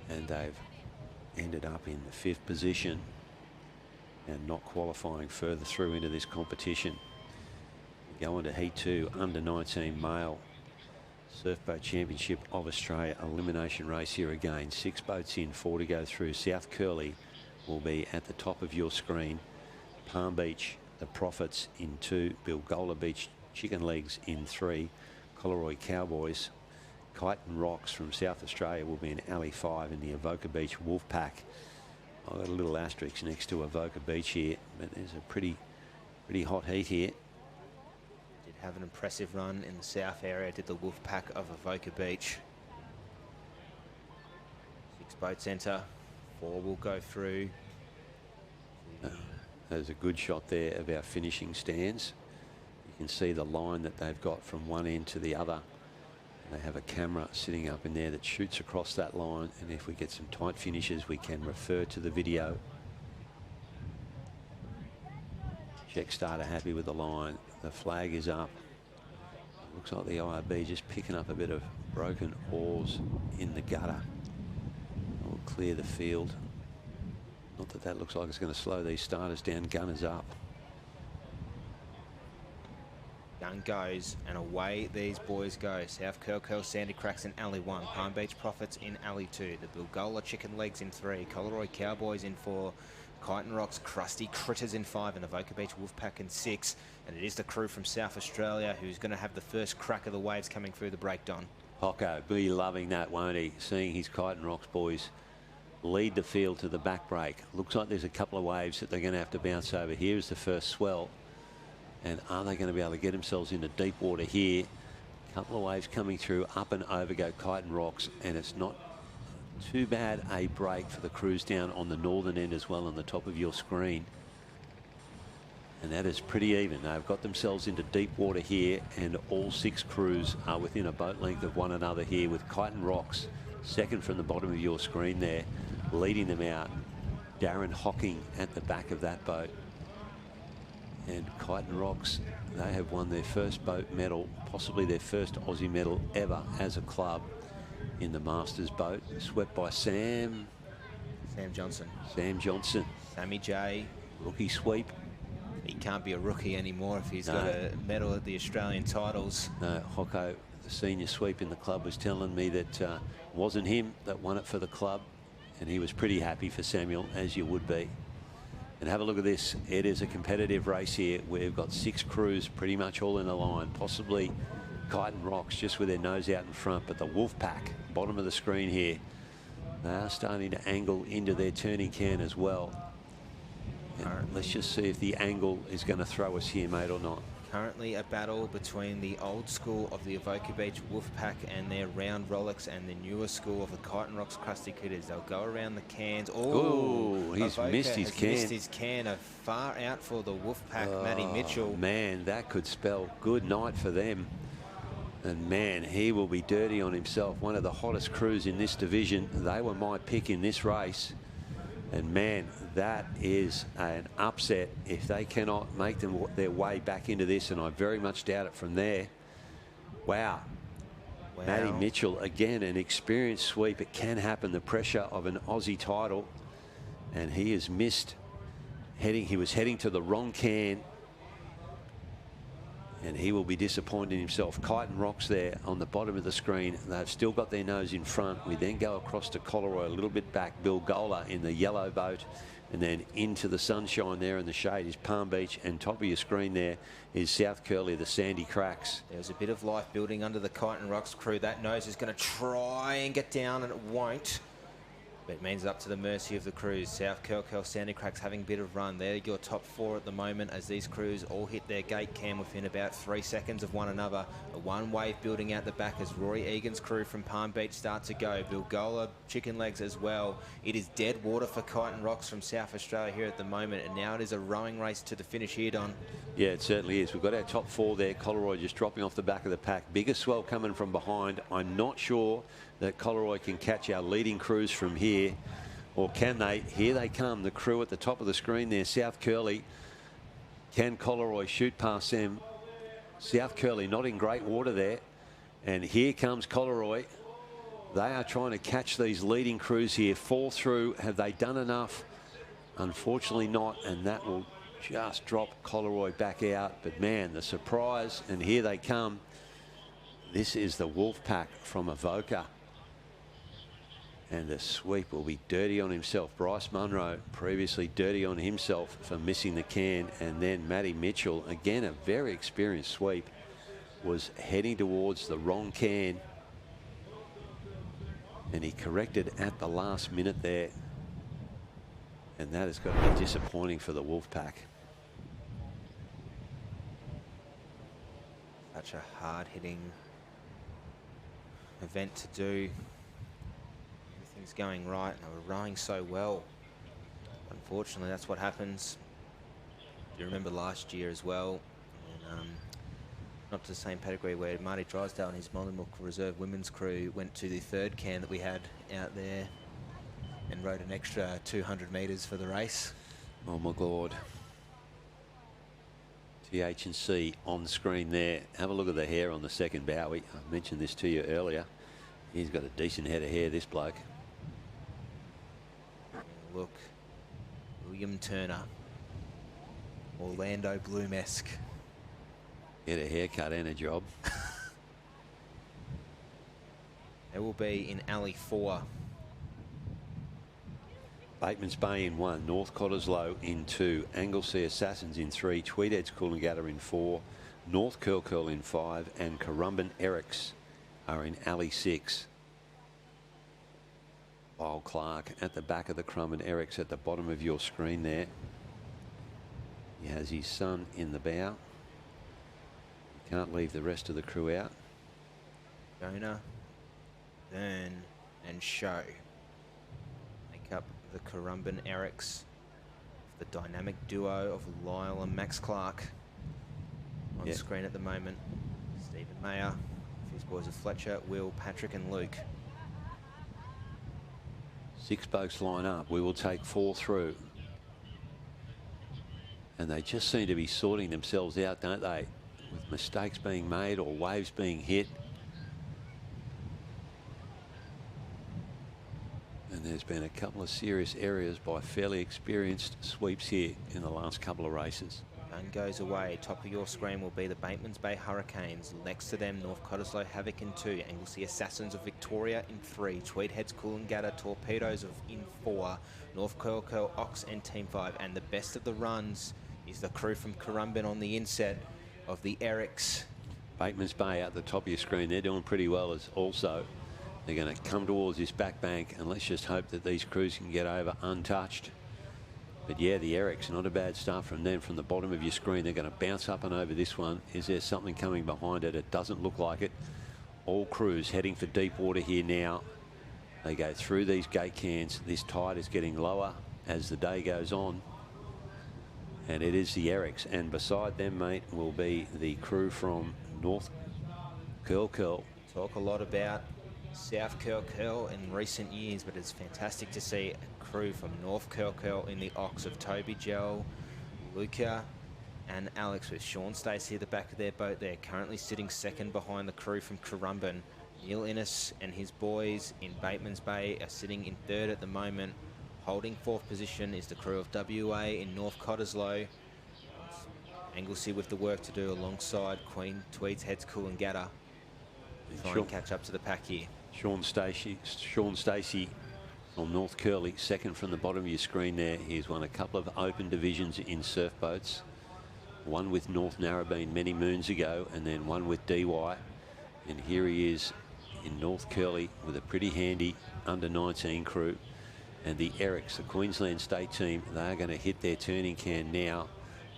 And they've ended up in the 5th position and not qualifying further through into this competition. Going to Heat 2 under 19 male Surfboat Championship of Australia elimination race here again. 6 boats in, 4 to go through. South Curly will be at the top of your screen. Palm Beach, the Prophets in 2, Bilgola Beach Chicken Legs in 3, Collaroy Cowboys, Kyneton Rocks from South Australia will be in Alley 5, and the Avoca Beach Wolfpack. I've got a little asterisk next to Avoca Beach here, but there's a pretty hot heat here. Did have an impressive run in the south area, did the Wolfpack of Avoca Beach. 6 boats enter, 4 will go through. There's a good shot there of our finishing stands. You can see the line that they've got from one end to the other. They have a camera sitting up in there that shoots across that line, and if we get some tight finishes, we can refer to the video. Check starter happy with the line. The flag is up. Looks like the IRB just picking up a bit of broken oars in the gutter. We'll clear the field. Not that that looks like it's going to slow these starters down. Gunners up. Gun goes, and away these boys go. South Curl, Sandy Cracks in Alley 1. Palm Beach Prophets in Alley 2. The Bilgola Chicken Legs in 3. Collaroy Cowboys in 4. Kyneton Rocks Crusty Critters in 5. And Avoca Beach Wolfpack in 6. And it is the crew from South Australia who's going to have the first crack of the waves coming through the breakdown. Hocko be loving that, won't he? Seeing his Kyneton Rocks boys lead the field to the back break. Looks like there's a couple of waves that they're going to have to bounce over. Here is the first swell. And are they going to be able to get themselves into deep water here? A couple of waves coming through, up and over go Kyneton Rocks, and it's not too bad a break for the crews down on the northern end as well on the top of your screen. And that is pretty even. They've got themselves into deep water here, and all 6 crews are within a boat length of one another here, with Kyneton Rocks second from the bottom of your screen there, leading them out. Darren Hocking at the back of that boat. And Kyneton Rocks, they have won their first boat medal, possibly their first Aussie medal ever as a club in the Masters boat, swept by Sam Johnson. Sam Johnson. Sammy J. Rookie sweep. He can't be a rookie anymore if he's got a medal at the Australian titles. No, Hocko, the senior sweep in the club, was telling me that wasn't him that won it for the club, and he was pretty happy for Samuel, as you would be. And have a look at this. It is a competitive race here. We've got 6 crews pretty much all in a line, possibly Kite and Rocks just with their nose out in front. But the Wolf Pack, bottom of the screen here, they are starting to angle into their turning can as well. And let's just see if the angle is going to throw us here, mate, or not. Currently a battle between the old school of the Avoca Beach Wolfpack and their round Rolex and the newer school of the Kite and Rocks Krusty Critters. They'll go around the cans. Oh, he's missed his can. Missed his can. A far out for the Wolfpack, Matty Mitchell. Man, that could spell good night for them. And man, he will be dirty on himself. One of the hottest crews in this division. They were my pick in this race. And man, that is an upset if they cannot make their way back into this, and I very much doubt it from there. Wow. Matty Mitchell, again, an experienced sweep. It can happen, the pressure of an Aussie title. And he has missed he was heading to the wrong can. And he will be disappointed in himself. Kite and Rocks there on the bottom of the screen. They've still got their nose in front. We then go across to Coleroy a little bit back. Bill Gola in the yellow boat. And then into the sunshine there in the shade is Palm Beach. And top of your screen there is South Curly, the Sandy Cracks. There's a bit of life building under the Kite and Rocks crew. That nose is going to try and get down, and it won't. But it means up to the mercy of the crews. South Curl, Sandy Cracks having a bit of run. They're your top 4 at the moment as these crews all hit their gate cam within about 3 seconds of one another. A one wave building out the back as Rory Egan's crew from Palm Beach start to go. Bill Gola, Chicken Legs as well. It is dead water for Kite and Rocks from South Australia here at the moment. And now it is a rowing race to the finish here, Don. Yeah, it certainly is. We've got our top 4 there. Coleroy just dropping off the back of the pack. Bigger swell coming from behind. I'm not sure that Coleroy can catch our leading crews from here. Or can they? Here they come, the crew at the top of the screen there. South Curly. Can Coleroy shoot past them? South Curly not in great water there. And here comes Coleroy. They are trying to catch these leading crews here. Fall through. Have they done enough? Unfortunately not. And that will just drop Coleroy back out. But man, the surprise. And here they come. This is the Wolf Pack from Avoca. And the sweep will be dirty on himself. Bryce Munro previously dirty on himself for missing the can. And then Matty Mitchell, again, a very experienced sweep, was heading towards the wrong can. And he corrected at the last minute there. And that has got to be disappointing for the Wolfpack. Such a hard-hitting event to do. Everything's going right, and they were rowing so well. Unfortunately, that's what happens. You remember last year as well, and not to the same pedigree, where Marty Drysdale and his Mollymook Reserve women's crew went to the 3rd can that we had out there and rode an extra 200 metres for the race. Oh my God. TH&C on screen there. Have a look at the hair on the second bowie. I mentioned this to you earlier. He's got a decent head of hair, this bloke. Look, William Turner, Orlando Bloom-esque. Get a haircut and a job. They will be in Alley 4. Bateman's Bay in 1, North Cottesloe in 2, Anglesea Assassins in 3, Tweedheads Coolangatta in 4, North Curl in 5, and Currumbin Erics are in Alley 6. Lyle Clark at the back of the Currumbin Erics at the bottom of your screen there. He has his son in the bow. Can't leave the rest of the crew out. Jonah, Byrne, and Show make up the Currumbin Erics, the dynamic duo of Lyle and Max Clark on screen at the moment. Stephen Mayer, his boys of Fletcher, Will, Patrick, and Luke. 6 boats line up. We will take 4 through. And they just seem to be sorting themselves out, don't they? With mistakes being made or waves being hit. And there's been a couple of serious errors by fairly experienced sweeps here in the last couple of races. Gun goes away. Top of your screen will be the Bateman's Bay Hurricanes. Next to them, North Cottesloe Havoc in 2. Anglesey Assassins of Victoria in 3. Tweed Heads Coolangatta Torpedoes in 4. North Curl Ox and Team 5. And the best of the runs is the crew from Currumbin on the inset of the Erics. Bateman's Bay out the top of your screen. They're doing pretty well as also. They're going to come towards this back bank, and let's just hope that these crews can get over untouched. But yeah, the Erics, not a bad start from them. From the bottom of your screen, they're going to bounce up and over this one. Is there something coming behind it? It doesn't look like it. All crews heading for deep water here now. They go through these gate cans. This tide is getting lower as the day goes on. And it is the Erics. And beside them, mate, will be the crew from North Curl. Talk a lot about South Curl in recent years, but it's fantastic to see a crew from North Curl in the Ox of Toby Gel, Luca and Alex, with Sean Stacey at the back of their boat there, currently sitting second behind the crew from Currumbin. Neil Innes and his boys in Bateman's Bay are sitting in third at the moment. Holding fourth position is the crew of WA in North Cottesloe. Anglesey with the work to do alongside Tweed's Heads Coolangatta. Try and catch up to the pack here. Sean Stacey from North Curly, second from the bottom of your screen there. He's won a couple of open divisions in surf boats. One with North Narrabeen many moons ago, and then one with DY. And here he is in North Curly with a pretty handy under-19 crew. And the Erics, the Queensland State team, they are going to hit their turning can now.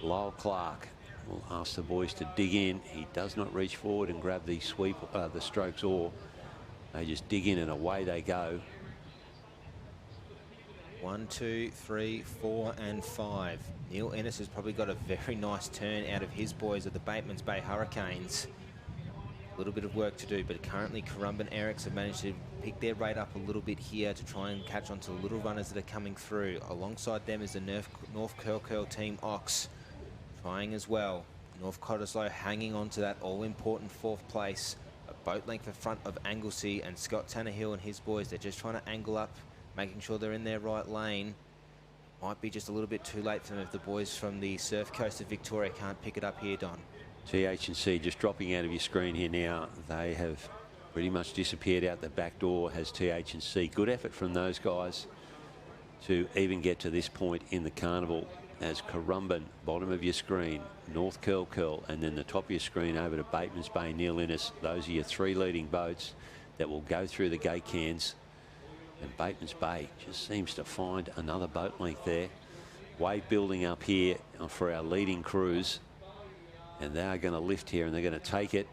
Lyle Clark will ask the boys to dig in. He does not reach forward and grab the sweep, the strokes oar. They just dig in and away they go. 1, 2, 3, 4 and 5. Neil Ennis has probably got a very nice turn out of his boys at the Bateman's Bay Hurricanes. A little bit of work to do, but currently Currumbin Erics have managed to pick their rate up a little bit here to try and catch on to the little runners that are coming through. Alongside them is the North Curl team Ox trying as well. North Cottesloe hanging on to that all-important fourth place. A boat length in front of Anglesey and Scott Tannehill and his boys. They're just trying to angle up, making sure they're in their right lane. Might be just a little bit too late for them if the boys from the surf coast of Victoria can't pick it up here, Don. TH&C just dropping out of your screen here now. They have pretty much disappeared out the back door, has TH&C. Good effort from those guys to even get to this point in the carnival. As Currumbin, bottom of your screen, North Curl, and then the top of your screen over to Bateman's Bay, Neil Innes. Those are your three leading boats that will go through the gate cans. And Bateman's Bay just seems to find another boat length there. Wave building up here for our leading crews. And they are going to lift here and they're going to take it.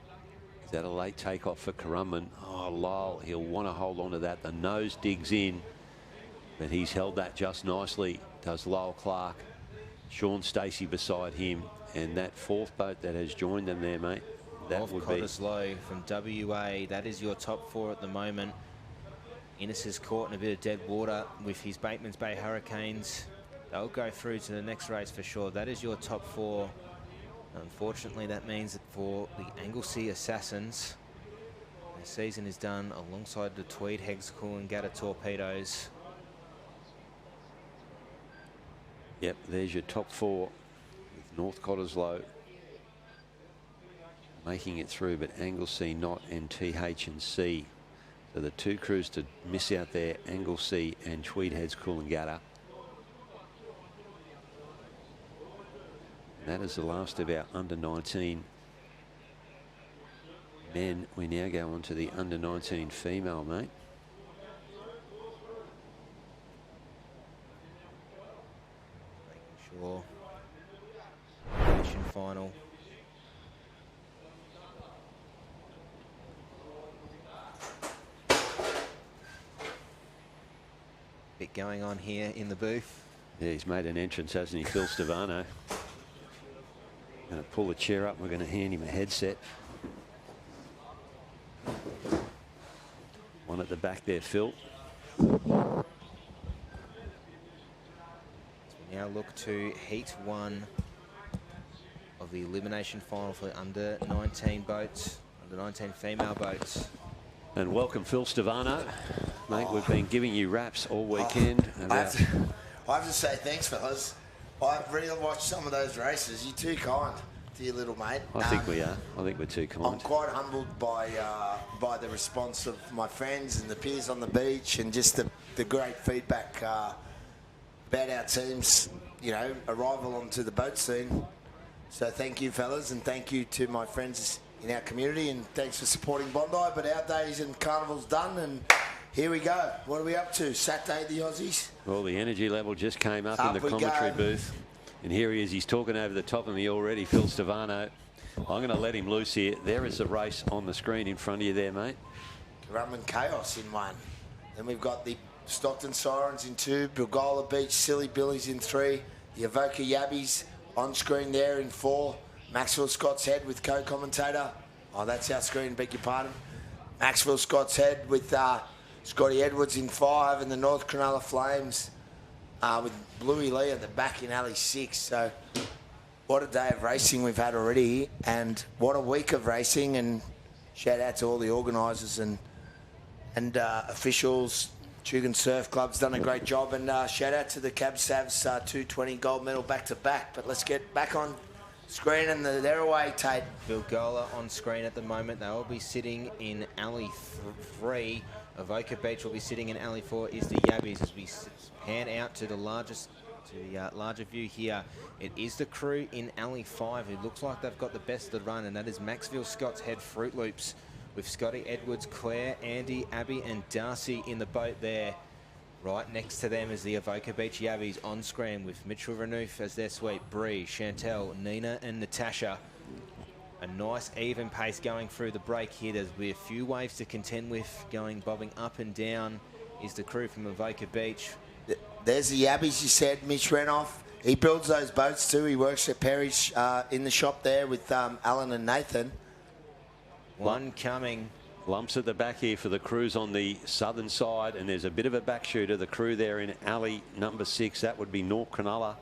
Is that a late takeoff for Currumbin? Oh, Lyle, he'll want to hold on to that. The nose digs in, but he's held that just nicely, does Lyle Clark. Sean Stacey beside him, and that fourth boat that has joined them there, mate. That North would Cottesloe from WA. That is your top four at the moment. Innes is caught in a bit of dead water with his Bateman's Bay Hurricanes. They'll go through to the next race for sure. That is your top four. Unfortunately, that means that for the Anglesey Assassins, their season is done alongside the Tweed Heads Coolangatta Torpedoes. Yep, there's your top four with North Cottesloe making it through, but Anglesey not, and TH&C. So the two crews to miss out there, Anglesey and Tweed Heads Coolangatta. That is the last of our under-19 men. We now go on to the under-19 female, mate. Making sure. Elimination final. Bit going on here in the booth. Yeah, he's made an entrance, hasn't he, Phil Stevano? Going to pull the chair up. We're going to hand him a headset. One at the back there, Phil. So we now look to heat one of the elimination final for under 19 boats, under 19 female boats. And welcome, Phil Stevano. Mate, we've been giving you raps all weekend. I have to say thanks, fellas. I've really watched some of those races. You're too kind to your little mate. I think we are. I think we're too I'm kind. quite humbled by the response of my friends and the peers on the beach, and just the great feedback about our team's, arrival onto the boat scene. So thank you, fellas, and thank you to my friends in our community, and thanks for supporting Bondi. But our days and carnival's done, and here we go. What are we up to? Saturday, the Aussies? Well, the energy level just came up in the we commentary go. booth. And here he is. He's talking over the top of me already, Phil Stefano. I'm going to let him loose here. There is the race on the screen in front of you there, mate. Currumbin Chaos in 1. Then we've got the Stockton Sirens in 2, Bilgola Beach Silly Billies in 3, the Avoca Yabbies on screen there in 4, Maxwell Scott's Head with co-commentator. Oh, that's our screen, beg your pardon. Maxwell Scott's Head with Scotty Edwards in 5, and the North Cronulla Flames with Bluey Lee at the back in alley 6. So what a day of racing we've had already, and what a week of racing, and shout out to all the organisers and officials. Tugan Surf Club's done a great job, and shout out to the Cab Savs 220 gold medal back to back. But let's get back on screen, and they're away, Tate. Bilgola on screen at the moment. They will be sitting in alley 3. Avoca Beach will be sitting in alley 4. Is the Yabbies as we pan out to the larger view here. It is the crew in alley 5 who looks like they've got the best of the run, and that is Maxfield Scott's Head Fruit Loops, with Scotty Edwards, Claire, Andy, Abby and Darcy in the boat there. Right next to them is the Avoca Beach Yabbies on screen with Mitchell Renouf as their sweep, Bree, Chantel, Nina and Natasha. A nice even pace going through the break here. There's be a few waves to contend with, bobbing up and down is the crew from Avoca Beach. There's the Yabbies, you said, Mitch Renouf. He builds those boats too. He works at Perry's in the shop there with Alan and Nathan. One coming. Lumps at the back here for the crews on the southern side, and there's a bit of a back shooter. The crew there in alley number 6, that would be North Cronulla.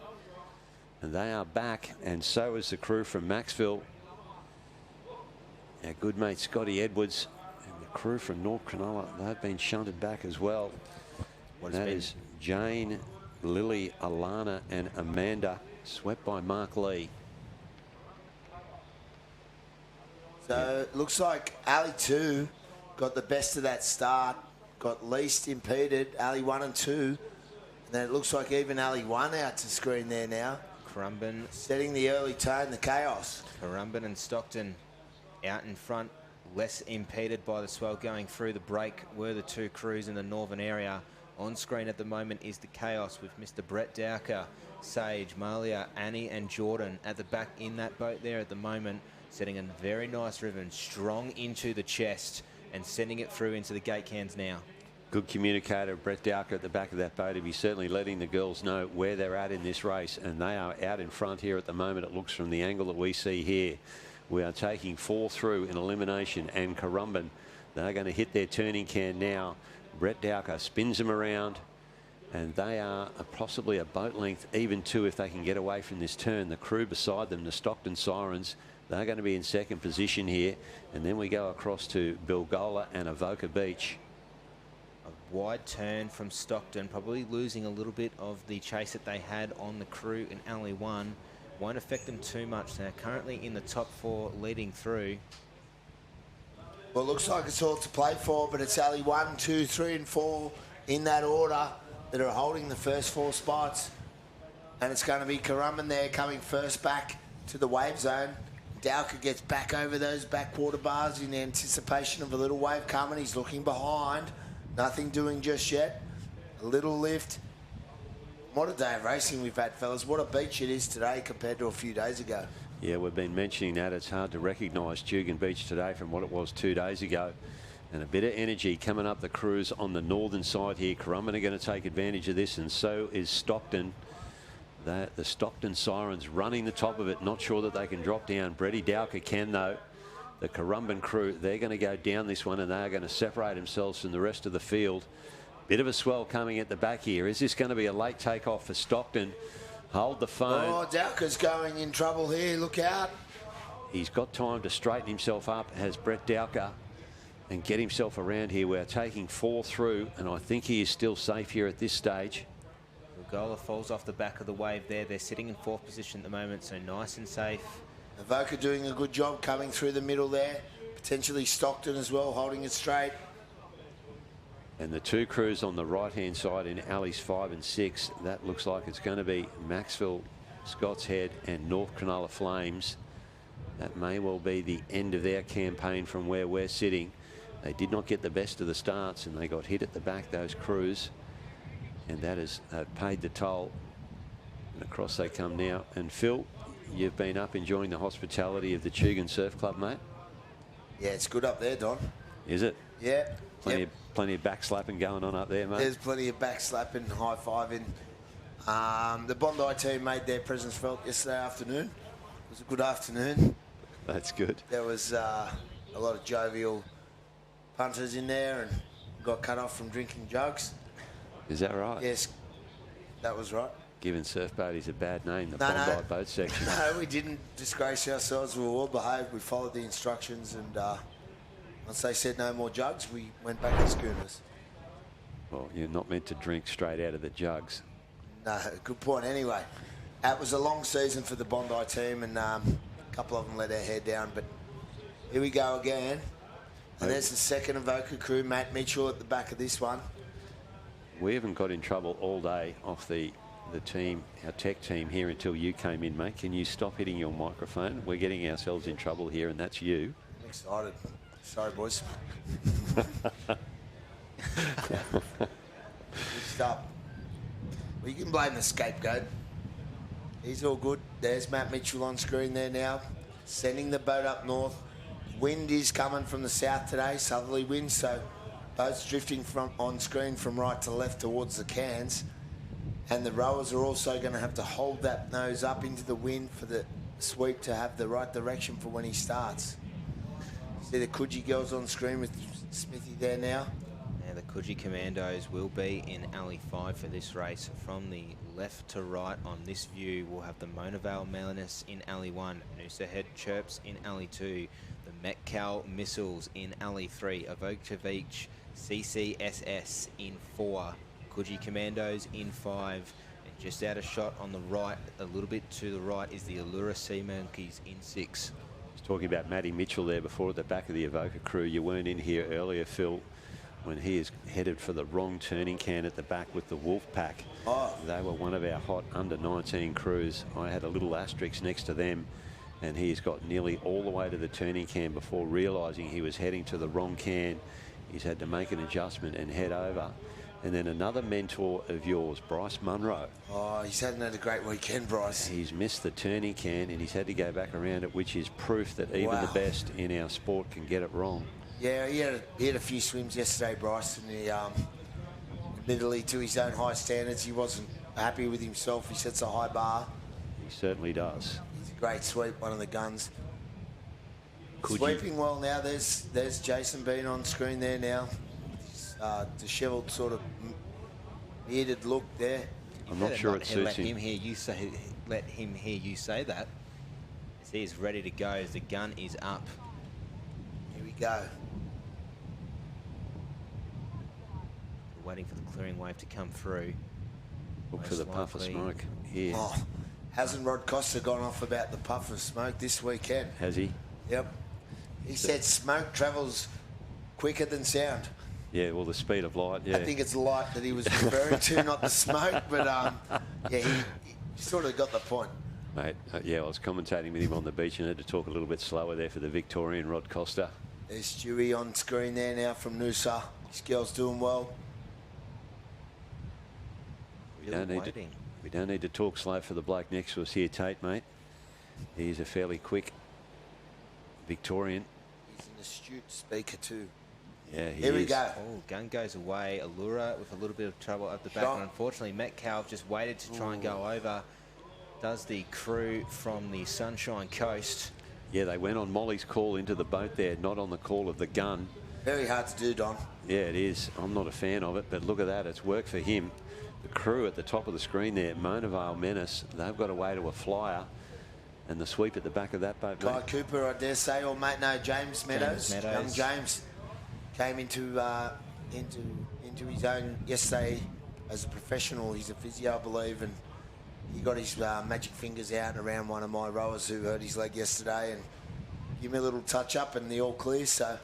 And they are back, and so is the crew from Maxville. Our good mate Scotty Edwards and the crew from North Cronulla, they've been shunted back as well. That is Jane, Lily, Alana and Amanda, swept by Mark Lee. So it looks like alley 2 got the best of that start, got least impeded, alley 1 and 2. And then it looks like even alley 1 out to screen there now. Currumbin setting the early tone, the chaos. Currumbin and Stockton out in front, less impeded by the swell going through the break, were the two crews in the northern area. On screen at the moment is the chaos with Mr. Brett Dowker, Sage, Malia, Annie and Jordan at the back in that boat there at the moment, setting a very nice ribbon strong into the chest and sending it through into the gate cans now. Good communicator, Brett Dowker at the back of that boat. He'll be certainly letting the girls know where they're at in this race, and they are out in front here at the moment. It looks from the angle that we see here. We are taking 4 through in elimination, and Currumbin, they're going to hit their turning can now. Brett Dowker spins them around, and they are possibly a boat length even too if they can get away from this turn. The crew beside them, the Stockton Sirens, they're going to be in second position here, and then we go across to Bilgola and Avoca Beach. A wide turn from Stockton, probably losing a little bit of the chase that they had on the crew in alley 1. Won't affect them too much. They're currently in the top 4 leading through. Well, it looks like it's all to play for, but it's alley 1, 2, 3 and 4 in that order that are holding the first 4 spots. And it's going to be Currumbin there coming first back to the wave zone. Dowker gets back over those backwater bars in anticipation of a little wave coming. He's looking behind. Nothing doing just yet. A little lift. What a day of racing we've had, fellas. What a beach it is today compared to a few days ago. Yeah, we've been mentioning that. It's hard to recognise Tugan Beach today from what it was 2 days ago. And a bit of energy coming up the crews on the northern side here. Currumbin are going to take advantage of this, and so is Stockton. The Stockton Sirens running the top of it. Not sure that they can drop down. Brady Dowker can, though. The Currumbin crew, they're going to go down this one, and they are going to separate themselves from the rest of the field. Bit of a swell coming at the back here. Is this going to be a late takeoff for Stockton? Hold the phone. Oh, Dowker's going in trouble here. Look out. He's got time to straighten himself up, has Brett Dowker, and get himself around here. We're taking 4 through, and I think he is still safe here at this stage. Burgola falls off the back of the wave there. They're sitting in 4th position at the moment, so nice and safe. Avoca doing a good job coming through the middle there. Potentially Stockton as well, holding it straight. And the 2 crews on the right-hand side in alleys 5 and 6, that looks like it's going to be Maxville, Scott's Head and North Cronulla Flames. That may well be the end of their campaign from where we're sitting. They did not get the best of the starts and they got hit at the back, those crews. And that has paid the toll. And across they come now. And Phil, you've been up enjoying the hospitality of the Tugun Surf Club, mate? Yeah, it's good up there, Don. Is it? Yeah. Plenty of back slapping going on up there, mate. There's plenty of back slapping, high fiving. The Bondi team made their presence felt yesterday afternoon. It was a good afternoon. That's good. There was a lot of jovial punters in there and got cut off from drinking jugs. Is that right? Yes, that was right. Giving surf boaties a bad name, the Bondi boat section. No, we didn't disgrace ourselves. We were well behaved. We followed the instructions, and once they said no more jugs, we went back to schooners. Well, you're not meant to drink straight out of the jugs. No, good point. Anyway, it was a long season for the Bondi team, and a couple of them let their hair down. But here we go again. And there's the second Avoca crew, Matt Mitchell at the back of this one. We haven't got in trouble all day off the team, our tech team here until you came in, mate. Can you stop hitting your microphone? We're getting ourselves in trouble here, and that's you. I'm excited. Sorry, boys. Good stuff. Well, you can blame the scapegoat. He's all good. There's Matt Mitchell on screen there now, sending the boat up north. Wind is coming from the south today, southerly wind, so boats drifting from on screen from right to left towards the cans. And the rowers are also going to have to hold that nose up into the wind for the sweep to have the right direction for when he starts. See the Coogee girls on screen with Smithy there now. Now the Coogee Commandos will be in alley 5 for this race. From the left to right on this view, we'll have the Mona Vale Melanus in alley 1, Noosa Head Chirps in alley 2, the Metcal Missiles in alley 3, Avoca Beach CCSS in 4, Coogee Commandos in 5, and just out of shot on the right, a little bit to the right, is the Allura Sea Monkeys in 6. Talking about Matty Mitchell there before at the back of the Avoca crew. You weren't in here earlier, Phil, when he is headed for the wrong turning can at the back with the Wolf Pack. Oh. They were one of our hot under-19 crews. I had a little asterisk next to them, and he's got nearly all the way to the turning can before realising he was heading to the wrong can. He's had to make an adjustment and head over. And then another mentor of yours, Bryce Munro. Oh, he's hadn't had a great weekend, Bryce. He's missed the turning can and he's had to go back around it, which is proof that even the best in our sport can get it wrong. Yeah, he had a few swims yesterday, Bryce, and he, admittedly to his own high standards, he wasn't happy with himself. He sets a high bar. He certainly does. He's a great sweep, one of the guns. Sweeping well now. There's Jason Bean on screen there now. Dishevelled sort of bearded look there. I'm not sure it suits him. Let him hear you say that. As he is ready to go, as the gun is up. Here we go. We're waiting for the clearing wave to come through. Look for the puff of smoke here. Oh, hasn't Rod Costa gone off about the puff of smoke this weekend? Has he? Yep. He said smoke travels quicker than sound. Yeah, well, the speed of light, yeah. I think it's light that he was referring to, not the smoke, but yeah, he sort of got the point. Mate, yeah, I was commentating with him on the beach and had to talk a little bit slower there for the Victorian Rod Costa. There's Stewie on screen there now from Noosa. This girl's doing well. We don't need to talk slow for the bloke next to us here, Tate, mate. He's a fairly quick Victorian. He's an astute speaker too. Yeah, he Here we is. go. Oh, gun goes away. Allura with a little bit of trouble at the back. And unfortunately, Metcalf just waited to try and go over. Does the crew from the Sunshine Coast. Yeah, they went on Molly's call into the boat there, not on the call of the gun. Very hard to do, Don. Yeah, it is. I'm not a fan of it, but look at that. It's worked for him. The crew at the top of the screen there, Mona Vale Menace, they've got away to a flyer. And the sweep at the back of that boat. Kai Cooper, I dare say, or mate, no, James Meadows. Young James came into his own yesterday as a professional. He's a physio, I believe, and he got his magic fingers out around one of my rowers who hurt his leg yesterday and give me a little touch up and the all clear. So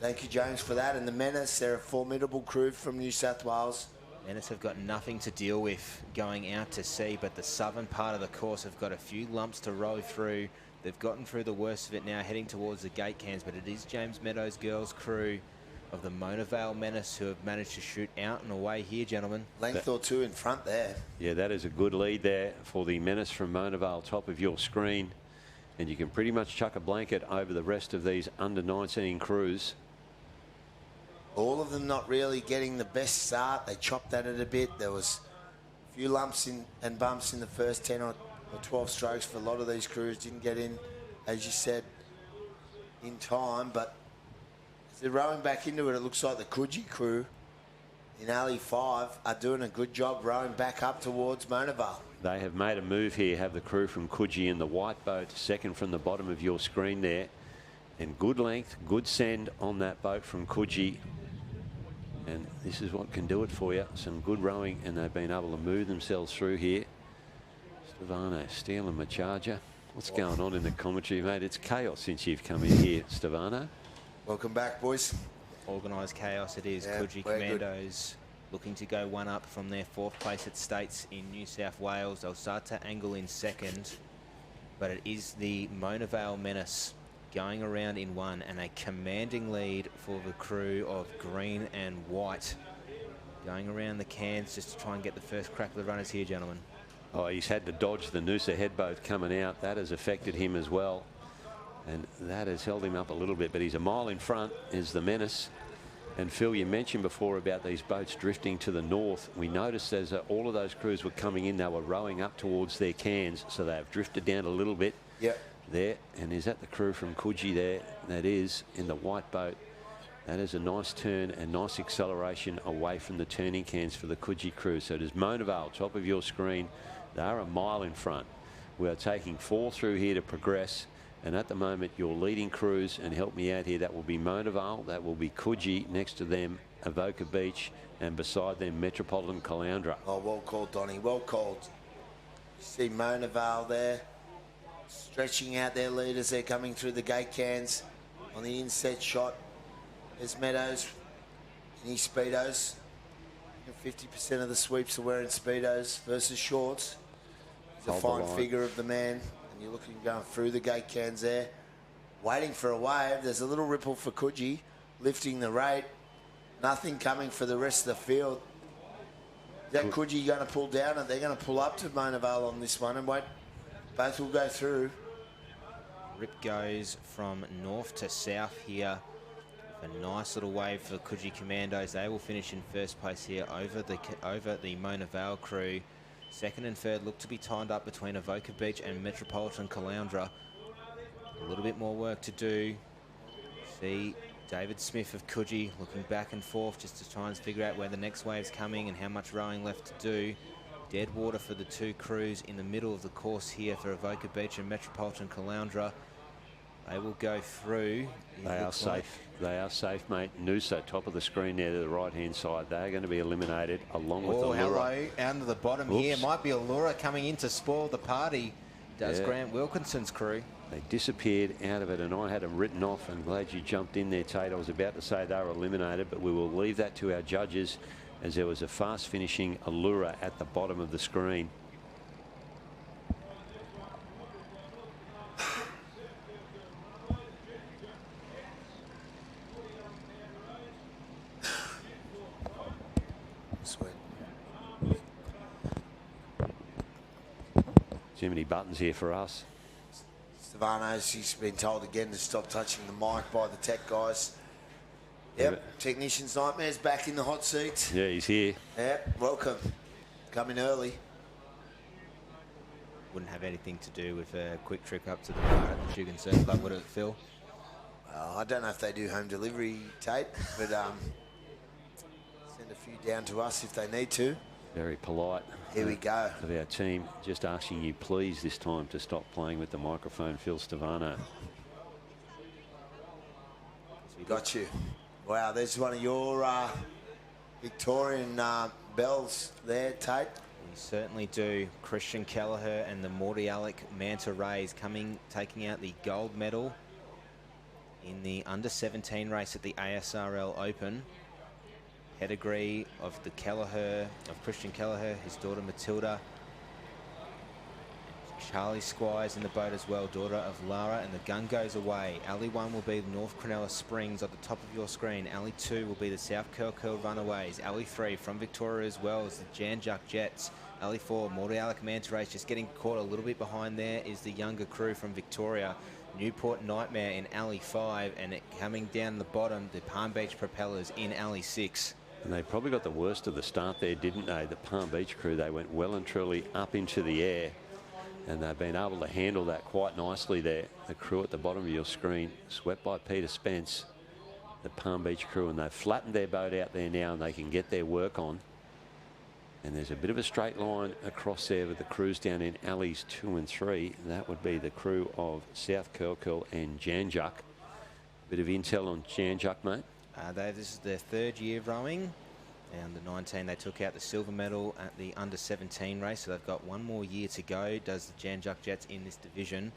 thank you, James, for that. And the Menace, they're a formidable crew from New South Wales. Menace have got nothing to deal with going out to sea, but the southern part of the course have got a few lumps to row through. They've gotten through the worst of it now, heading towards the gate cans, but it is James Meadows' girls' crew of the Mona Vale Menace who have managed to shoot out and away here, gentlemen. Length or two in front there. Yeah, that is a good lead there for the Menace from Mona Vale, top of your screen. And you can pretty much chuck a blanket over the rest of these under-19 crews. All of them not really getting the best start. They chopped at it a bit. There was a few lumps and bumps in the first 10 or 12 strokes for a lot of these crews. Didn't get in, as you said, in time. But as they're rowing back into it, it looks like the Coogee crew in Alley 5 are doing a good job rowing back up towards Mona Vale. They have made a move here, have the crew from Coogee in the white boat, second from the bottom of your screen there. And good length, good send on that boat from Coogee. And this is what can do it for you. Some good rowing, and they've been able to move themselves through here. Stefano stealing my charger. What's going on in the commentary, mate? It's chaos since you've come in here, Stefano. Welcome back, boys. Organised chaos it is. Yeah, Coogee Commandos looking to go one up from their 4th place at States in New South Wales. They'll start to angle in second, but it is the Mona Vale Menace going around in 1, and a commanding lead for the crew of green and white. Going around the cans just to try and get the first crack of the runners here, gentlemen. Oh, he's had to dodge the Noosa headboat coming out. That has affected him as well. And that has held him up a little bit, but he's a mile in front is the Menace. And Phil, you mentioned before about these boats drifting to the north. We noticed as all of those crews were coming in, they were rowing up towards their cans, so they have drifted down a little bit. Yep. There, and is that the crew from Coogee there? That is in the white boat. That is a nice turn and nice acceleration away from the turning cans for the Coogee crew. So it is Mona Vale, top of your screen. They are a mile in front. We are taking 4 through here to progress. And at the moment, your leading crews, and help me out here, that will be Mona Vale, that will be Coogee, next to them, Avoca Beach, and beside them, Metropolitan Caloundra. Oh, well called, Donnie, well called. You see Mona Vale there, stretching out their leaders. They're coming through the gate cans on the inset shot. There's Meadows in his Speedos. 50% of the sweeps are wearing Speedos versus shorts. He's a fine figure of the man. And you're looking going through the gate cans there. Waiting for a wave. There's a little ripple for Coogee, lifting the rate. Nothing coming for the rest of the field. Is that Coogee going to pull down, and they're going to pull up to Mona Vale on this one, and wait, both will go through. Rip goes from north to south here. A nice little wave for the Coogee Commandos. They will finish in first place here over the Mona Vale crew. Second and third look to be tied up between Avoca Beach and Metropolitan Caloundra. A little bit more work to do. See David Smith of Coogee looking back and forth just to try and figure out where the next wave's coming and how much rowing left to do. Dead water for the 2 crews in the middle of the course here for Avoca Beach and Metropolitan Caloundra. They will go through. They are safe. They are safe, mate. Noosa, top of the screen there to the right-hand side. They are going to be eliminated along with the Allura. Hello, down to the bottom here. Might be Allura coming in to spoil the party. Does Grant Wilkinson's crew. They disappeared out of it, and I had them written off. I'm glad you jumped in there, Tate. I was about to say they were eliminated, but we will leave that to our judges as there was a fast-finishing Allura at the bottom of the screen. Too many buttons here for us. Stefano's, he's been told again to stop touching the mic by the tech guys. Yep, technician's nightmare's back in the hot seat. Yeah, he's here. Yep, welcome. Coming early. Wouldn't have anything to do with a quick trip up to the bar at the Jugan Surf Club, would it, Phil? I don't know if they do home delivery, Tate, but send a few down to us if they need to. Very polite. Here we go. Of our team, just asking you please this time to stop playing with the microphone, Phil Stefano. Got you. Wow, there's one of your Victorian bells there, Tate. We certainly do. Christian Kelleher and the Mordialloc Manta Rays taking out the gold medal in the under-17 race at the ASRL Open. Pedigree of Christian Kelleher, his daughter Matilda. Charlie Squires in the boat as well, daughter of Lara, and the gun goes away. Alley 1 will be the North Cronulla Springs at the top of your screen. Alley 2 will be the South Curl Runaways. Alley 3 from Victoria as well as the Jan Juck Jets. Alley 4, Mordialloc Manta Rays, just getting caught a little bit behind there is the younger crew from Victoria. Newport Nightmare in Alley 5, and coming down the bottom, the Palm Beach Propellers in Alley 6. And they probably got the worst of the start there, didn't they? The Palm Beach crew, they went well and truly up into the air. And they've been able to handle that quite nicely there. The crew at the bottom of your screen, swept by Peter Spence, the Palm Beach crew, and they've flattened their boat out there now and they can get their work on. And there's a bit of a straight line across there with the crews down in alleys 2 and 3. That would be the crew of South Curl and Jan Juck. Bit of intel on Jan Juck, mate. This is their 3rd year rowing. And the 19, they took out the silver medal at the under-17 race, so they've got one more year to go. Does the Jan Juck Jets in this division?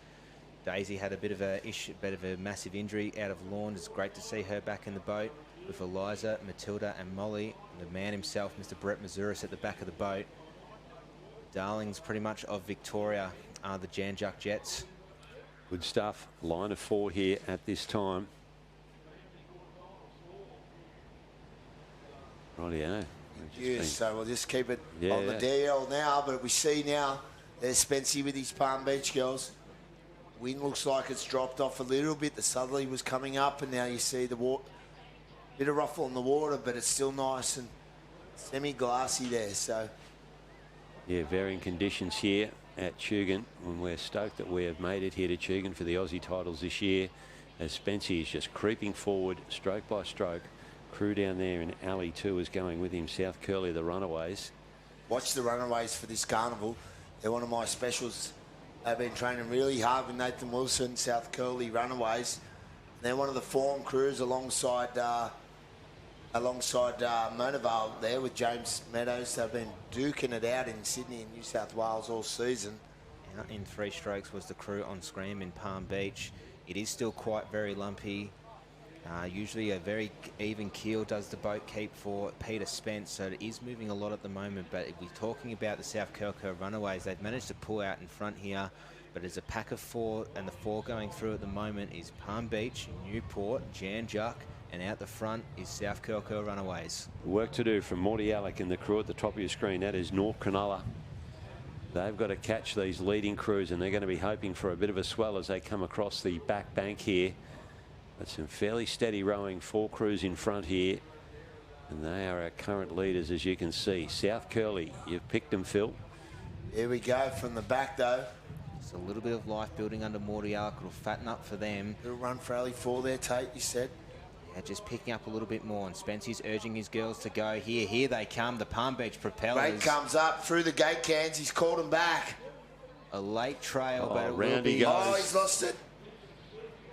Daisy had a bit of a massive injury out of Lawn. It's great to see her back in the boat with Eliza, Matilda, and Molly. And the man himself, Mr. Brett Mazuris, at the back of the boat. Darlings, pretty much of Victoria, are the Jan Juck Jets. Good stuff. Line of 4 here at this time. Rightio. Yes, so we'll just keep it on the DL now, but we see now there's Spency with his Palm Beach girls. Wind looks like it's dropped off a little bit. The southerly was coming up, and now you see the bit of ruffle in the water, but it's still nice and semi-glassy there. So, yeah, varying conditions here at Tugun, and we're stoked that we have made it here to Tugun for the Aussie titles this year, as Spency is just creeping forward stroke by stroke. Crew down there in Alley 2 is going with him. South Curly, the Runaways. Watch the Runaways for this carnival. They're one of my specials. They've been training really hard with Nathan Wilson, South Curly Runaways. They're one of the form crews alongside Monavale there with James Meadows. They've been duking it out in Sydney and New South Wales all season. Out in 3 strokes was the crew on screen in Palm Beach. It is still quite very lumpy. Usually a very even keel does the boat keep for Peter Spence, so it is moving a lot at the moment. But if we're talking about the South Curl Runaways, they've managed to pull out in front here, but it's a pack of 4, and the 4 going through at the moment is Palm Beach, Newport, Jan Juck, and out the front is South Curl Runaways. Work to do from Mordialloc and the crew at the top of your screen. That is North Cronulla. They've got to catch these leading crews, and they're going to be hoping for a bit of a swell as they come across the back bank here. But some fairly steady rowing, 4 crews in front here. And they are our current leaders, as you can see. South Curly, you've picked them, Phil. Here we go from the back, though. It's a little bit of life building under Mordialloc. It'll fatten up for them. Little run for Alley 4 there, Tate, you said. Yeah, just picking up a little bit more. And Spency's urging his girls to go. Here they come, the Palm Beach Propellers. Rate comes up through the gate cans. He's called him back. A late trail, but it will round he be... goes. Oh, he's lost it.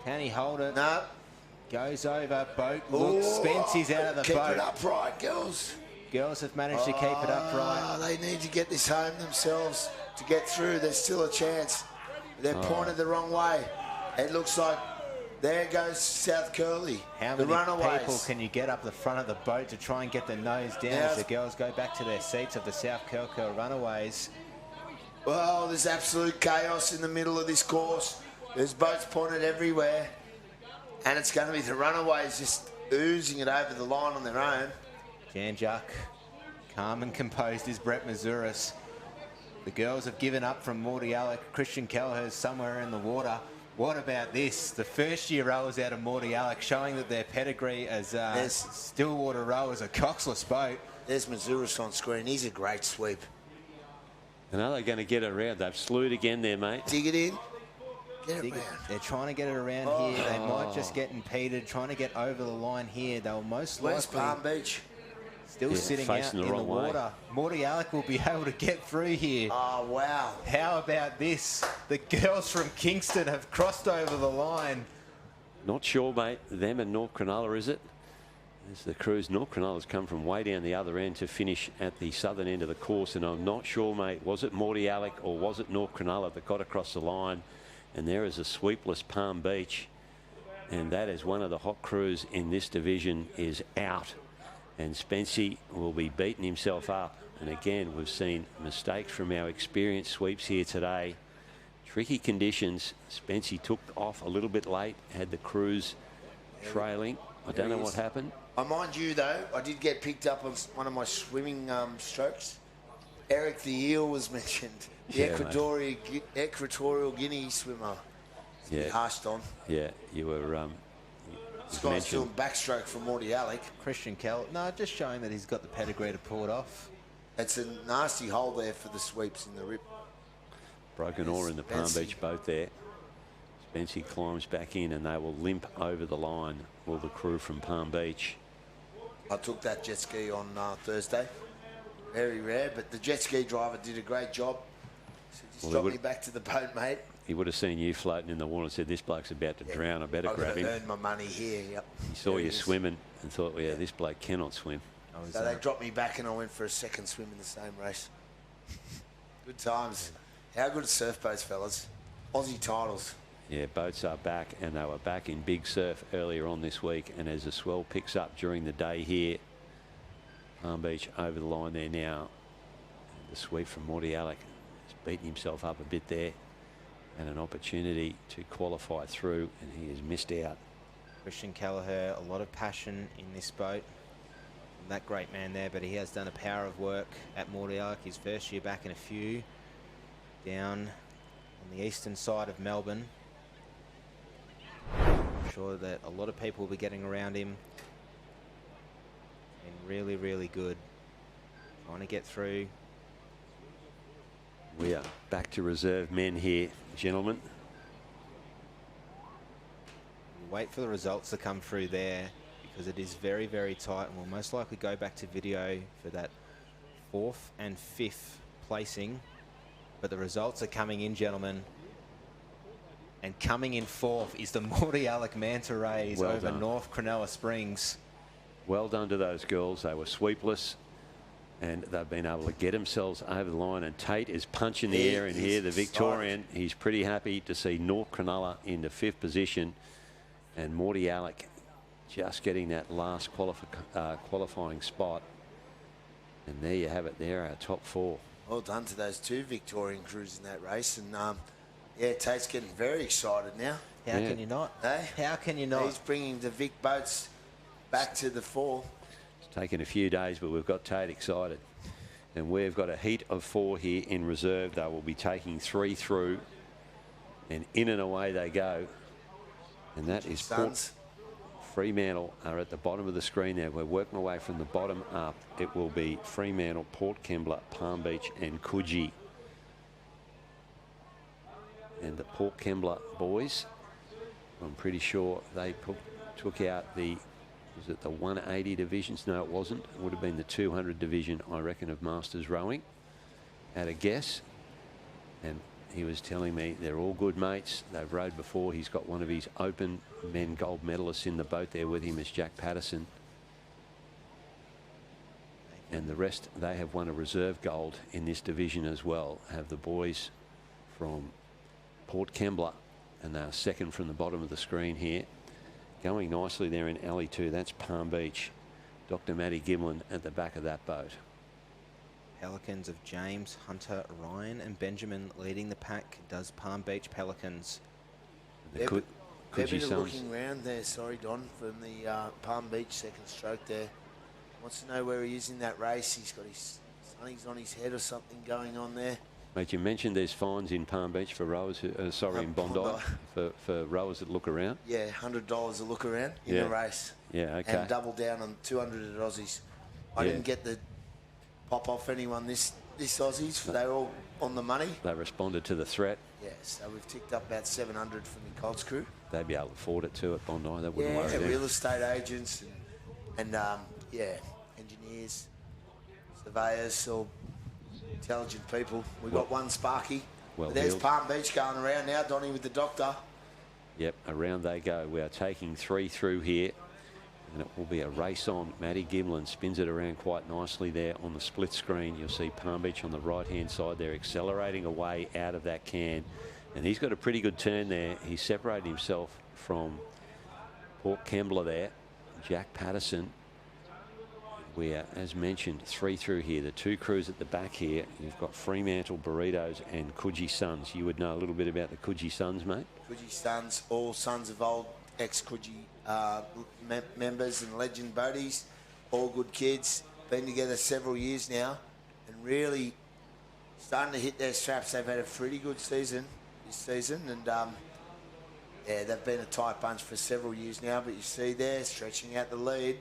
Can he hold it? No. Goes over, boat looks, Spency's out of the keep boat. Keep it upright, girls. Girls have managed to keep it upright. They need to get this home themselves to get through. There's still a chance. They're pointed the wrong way. It looks like there goes South Curly. How the many Runaways. people can you get up the front of the boat to try and get the nose down as the girls go back to their seats of the South Curl Runaways? Well, there's absolute chaos in the middle of this course. There's boats pointed everywhere. And it's going to be the Runaways just oozing it over the line on their own. Jan Juck, calm and composed is Brett Mazuris. The girls have given up from Mordialloc. Christian Kelleher's somewhere in the water. What about this? The first-year rowers out of Mordialloc showing that their pedigree as Stillwater rowers, a coxless boat. There's Mazuris on screen. He's a great sweep. And are they going to get it around? They've slewed again there, mate. Dig it in. They're trying to get it around here. They might just get impeded, trying to get over the line here. They'll most Where's likely... Palm Beach? Still sitting out in the water. Mordialloc will be able to get through here. Oh, wow. How about this? The girls from Kingston have crossed over the line. Not sure, mate. Them and North Cronulla, is it? As the crews, North Cronulla's come from way down the other end to finish at the southern end of the course, and I'm not sure, mate, was it Morty Alec or was it North Cronulla that got across the line? And there is a sweepless Palm Beach, and that is one of the hot crews in this division is out, and Spency will be beating himself up. And again, we've seen mistakes from our experienced sweeps here today. Tricky conditions. Spency took off a little bit late, had the crews trailing. I don't know what happened. Mind you, though, I did get picked up on one of my swimming strokes. Eric the Eel was mentioned. The Equatorial Guinea swimmer. Yeah. Harshed on. Yeah, you were... This guy's doing backstroke for Morty Alec. Christian Kell. No, just showing that he's got the pedigree to pull it off. It's a nasty hole there for the sweeps in the rip. Broken oar in the Palm Beach boat there. Spency climbs back in and they will limp over the line, will the crew from Palm Beach. I took that jet ski on Thursday. Very rare, but the jet ski driver did a great job. So just drop me back to the boat, mate. He would have seen you floating in the water and said, this bloke's about to drown, I better grab him. I've earned my money here, yep. He saw you swimming and thought, well, yeah, this bloke cannot swim. So they dropped me back and I went for a second swim in the same race. Good times. How good are surf boats, fellas? Aussie titles. Yeah, boats are back, and they were back in big surf earlier on this week. And as the swell picks up during the day here, Palm Beach over the line there now. And the sweep from Morty Alec has beaten himself up a bit there, and an opportunity to qualify through, and he has missed out. Christian Kelleher, a lot of passion in this boat. That great man there, but he has done a power of work at Morty Alec. His first year back in a few, down on the eastern side of Melbourne. I'm sure that a lot of people will be getting around him. And really, really good. Trying to get through. We are back to reserve men here, gentlemen. Wait for the results to come through there, because it is very, very tight, and we'll most likely go back to video for that 4th and 5th placing. But the results are coming in, gentlemen. And coming in 4th is the Morty Alec Manta Rays over North Cronulla Springs. Well done to those girls. They were sweepless, and they've been able to get themselves over the line. And Tate is punching the air in here, the Victorian. He's pretty happy to see North Cronulla in the 5th position, and Morty Alec just getting that last qualifying spot. And there you have it there, our top 4. Well done to those 2 Victorian crews in that race. And yeah, Tate's getting very excited now. How can you not? Hey? How can you not? He's bringing the Vic boats back to the fore. It's taken a few days, but we've got Tate excited. And we've got a heat of 4 here in reserve. They will be taking 3 through, and in and away they go. And that is Fremantle are at the bottom of the screen there. We're working away from the bottom up. It will be Fremantle, Port Kembla, Palm Beach and Coogee. And the Port Kembla boys, I'm pretty sure they took out the, was it the 180 divisions? No, it wasn't. It would have been the 200 division, I reckon, of Masters rowing, at a guess. And he was telling me they're all good mates. They've rowed before. He's got one of his open men gold medalists in the boat there with him, is Jack Patterson. And the rest, they have won a reserve gold in this division as well. Have the boys from Port Kembla, and they're second from the bottom of the screen here. Going nicely there in alley 2. That's Palm Beach. Dr. Matty Gimlin at the back of that boat. Pelicans of James, Hunter, Ryan and Benjamin leading the pack. Does Palm Beach Pelicans. They're looking round there, sorry Don, from the Palm Beach second stroke there. Wants to know where he is in that race. He's got his sunnies on his head or something going on there. Mate, you mentioned there's fines in Palm Beach for rowers, in Bondi, for rowers that look around. Yeah, $100 a look around in the race. Yeah, okay. And double down on 200 at Aussies. I didn't get the pop off anyone this Aussies. They were all on the money. They responded to the threat. Yeah, so we've ticked up about 700 from the Colts crew. They'd be able to afford it too at Bondi. That wouldn't worry them. Real estate agents and engineers, surveyors, all intelligent people. We've got one Sparky. There's Palm Beach going around now, Donnie with the doctor. Yep, around they go. We are taking 3 through here. And it will be a race on. Matty Giblin spins it around quite nicely there on the split screen. You'll see Palm Beach on the right-hand side there, accelerating away out of that can. And he's got a pretty good turn there. He separated himself from Port Kembla there. Jack Patterson. We are, as mentioned, 3 through here. The 2 crews at the back here. You've got Fremantle Burritos and Coogee Sons. You would know a little bit about the Coogee Sons, mate? Coogee Sons, all sons of old ex-Coogee members and legend buddies, all good kids, been together several years now and really starting to hit their straps. They've had a pretty good season this season, and yeah, they've been a tight bunch for several years now, but you see there, stretching out the lead.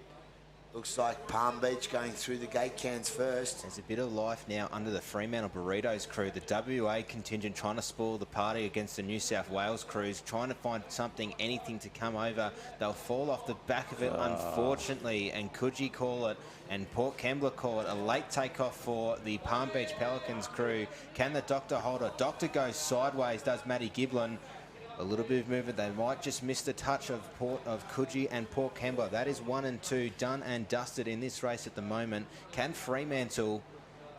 Looks like Palm Beach going through the gate cans first. There's a bit of life now under the Fremantle Burritos crew. The WA contingent trying to spoil the party against the New South Wales crews, trying to find something, anything to come over. They'll fall off the back of it, unfortunately, and Coogee call it, and Port Kembla call it a late takeoff for the Palm Beach Pelicans crew. Can the Doctor hold it? Doctor goes sideways, does Matty Giblin. A little bit of movement. They might just miss the touch of Coogee and Port Kembla. That is 1 and 2 done and dusted in this race at the moment. Can Fremantle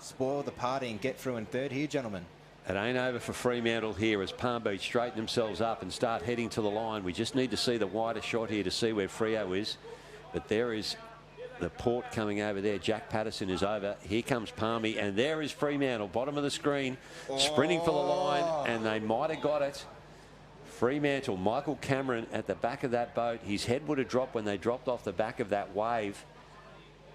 spoil the party and get through in third here, gentlemen? It ain't over for Fremantle here as Palm Beach straighten themselves up and start heading to the line. We just need to see the wider shot here to see where Freo is. But there is the Port coming over there. Jack Patterson is over. Here comes Palmy, and there is Fremantle, bottom of the screen, sprinting for the line, and they might have got it. Fremantle, Michael Cameron at the back of that boat. His head would have dropped when they dropped off the back of that wave.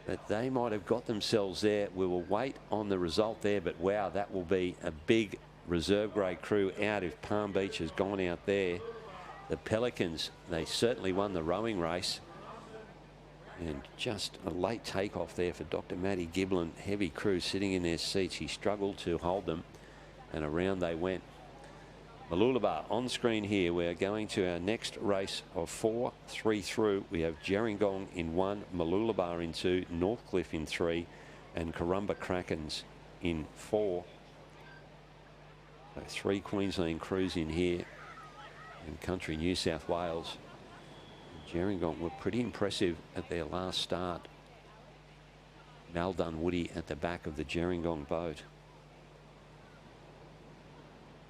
But they might have got themselves there. We will wait on the result there. But wow, that will be a big reserve grade crew out if Palm Beach has gone out there. The Pelicans, they certainly won the rowing race. And just a late takeoff there for Dr. Matty Giblin. Heavy crew sitting in their seats. He struggled to hold them. And around they went. Mooloolaba on screen here. We're going to our next race of 4, 3 through. We have Gerringong in 1, Mooloolaba in 2, Northcliffe in 3, and Corumba Krakens in 4. So 3 Queensland crews in here, and Country New South Wales. Gerringong were pretty impressive at their last start. Mal Dunwoody at the back of the Gerringong boat.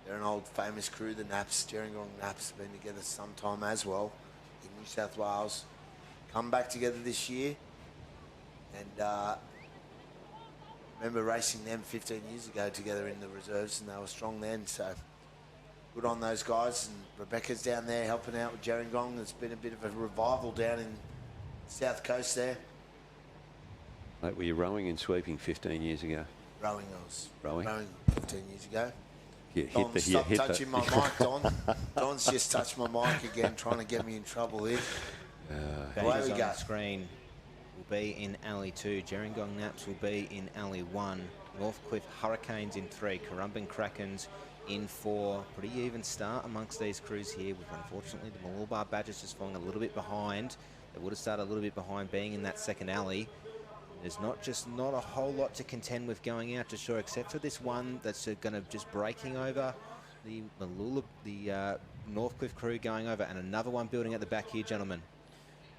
They're an old famous crew, the Naps. Gerringong Naps have been together some time as well in New South Wales. Come back together this year. And remember racing them 15 years ago together in the reserves, and they were strong then. So good on those guys. And Rebecca's down there helping out with Gerringong. There's been a bit of a revival down in the South Coast there. Mate, were you rowing and sweeping 15 years ago? Rowing, I was rowing 15 years ago. You Stop touching my mic, Don. Don's just touched my mic again, trying to get me in trouble here. Away we on go. the screen will be in alley 2. Gerringong Naps will be in alley 1. Northcliffe Hurricanes in 3. Corumban Krakens in 4. Pretty even start amongst these crews here, with unfortunately the Mooloolaba Badgers just falling a little bit behind. They would have started a little bit behind being in that second alley. There's not a whole lot to contend with going out to shore, except for this one that's going to just breaking over the Northcliffe crew going over, and another one building at the back here, gentlemen.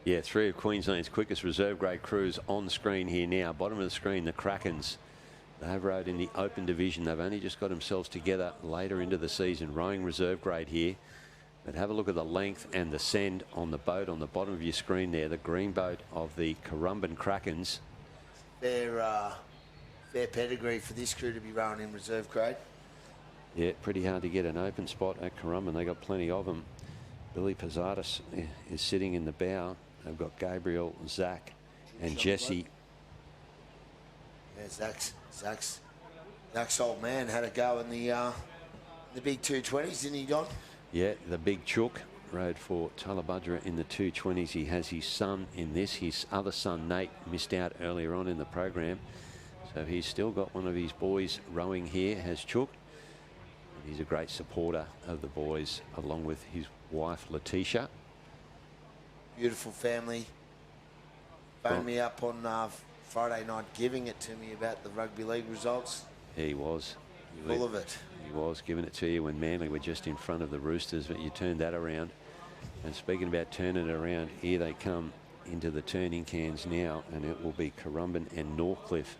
Yeah, 3 of Queensland's quickest reserve grade crews on screen here now. Bottom of the screen, the Krakens. They've rowed in the open division. They've only just got themselves together later into the season, rowing reserve grade here. But have a look at the length and the send on the boat on the bottom of your screen there. The green boat of the Corumban Krakens. Fair pedigree for this crew to be rowing in reserve grade. Yeah, pretty hard to get an open spot at Corumban. They got plenty of them. Billy Pizzatis is sitting in the bow. They've got Gabriel, Zach, and Jesse. Yeah, Zach's old man had a go in the big 220s, didn't he, Don? Yeah, the big chook rode for Talabudra in the 220s. He has his son in this. His other son, Nate, missed out earlier on in the program. So he's still got one of his boys rowing here, has Chook. And he's a great supporter of the boys, along with his wife, Letitia. Beautiful family. Phoned me up on Friday night giving it to me about the rugby league results. He was. Full of it. He was giving it to you when Manly were just in front of the Roosters, but you turned that around. And speaking about turning it around, here they come into the turning cans now, and it will be Currumbin and Northcliffe.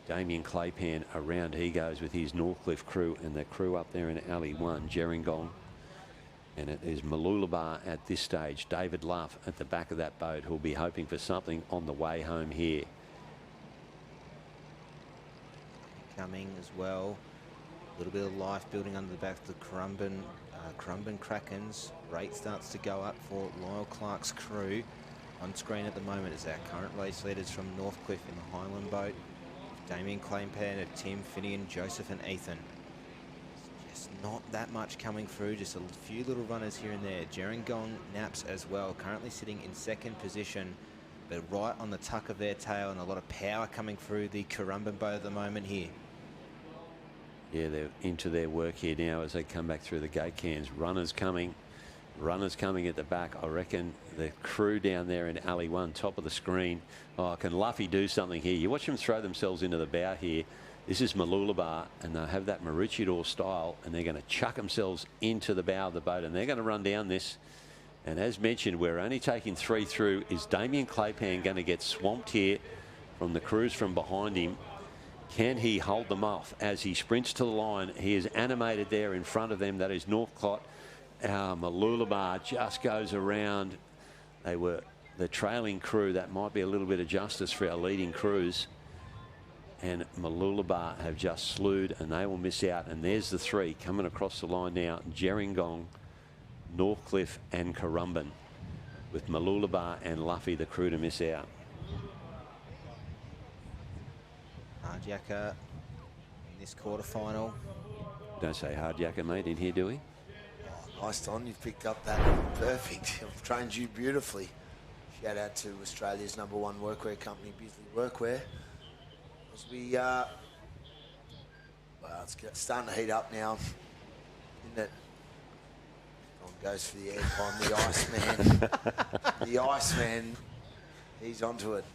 Damien Claypan around he goes with his Northcliffe crew, and the crew up there in alley 1, Gerringong. And it is Mooloolaba at this stage. David Luff at the back of that boat, who'll be hoping for something on the way home here. Coming as well. A little bit of life building under the back of the Currumbin Krakens. Rate starts to go up for Lyle Clark's crew. On screen at the moment is our current race leaders from Northcliffe in the Highland boat. Damien Claypan of Tim, Finian, Joseph and Ethan. Just not that much coming through, just a few little runners here and there. Gerringong Naps as well, currently sitting in 2nd position, but right on the tuck of their tail, and a lot of power coming through the Currumbin boat at the moment here. Yeah, they're into their work here now as they come back through the gate cans. Runners coming at the back. I reckon the crew down there in alley 1, top of the screen. Oh, can Luffy do something here? You watch them throw themselves into the bow here. This is Mooloolaba, and they'll have that Maroochydore style, and they're going to chuck themselves into the bow of the boat, and they're going to run down this. And as mentioned, we're only taking 3 through. Is Damien Claypan going to get swamped here from the crews from behind him? Can he hold them off as he sprints to the line? He is animated there in front of them. That is Northcliffe. Mooloolaba just goes around. They were the trailing crew. That might be a little bit of justice for our leading crews. And Mooloolaba have just slewed, and they will miss out. And there's the 3 coming across the line now. Gerringong, Northcliffe and Currumbin, with Mooloolaba and Luffy, the crew, to miss out. Hardyacker in this quarterfinal. Don't say hardyacker, mate, in here, do we? Oh, nice, Don. You've picked up that perfect. I've trained you beautifully. Shout out to Australia's #1 workwear company, Bisley Workwear. As we, well, it's starting to heat up now, isn't it? Don goes for the aircon, the Iceman. The Iceman, he's onto it.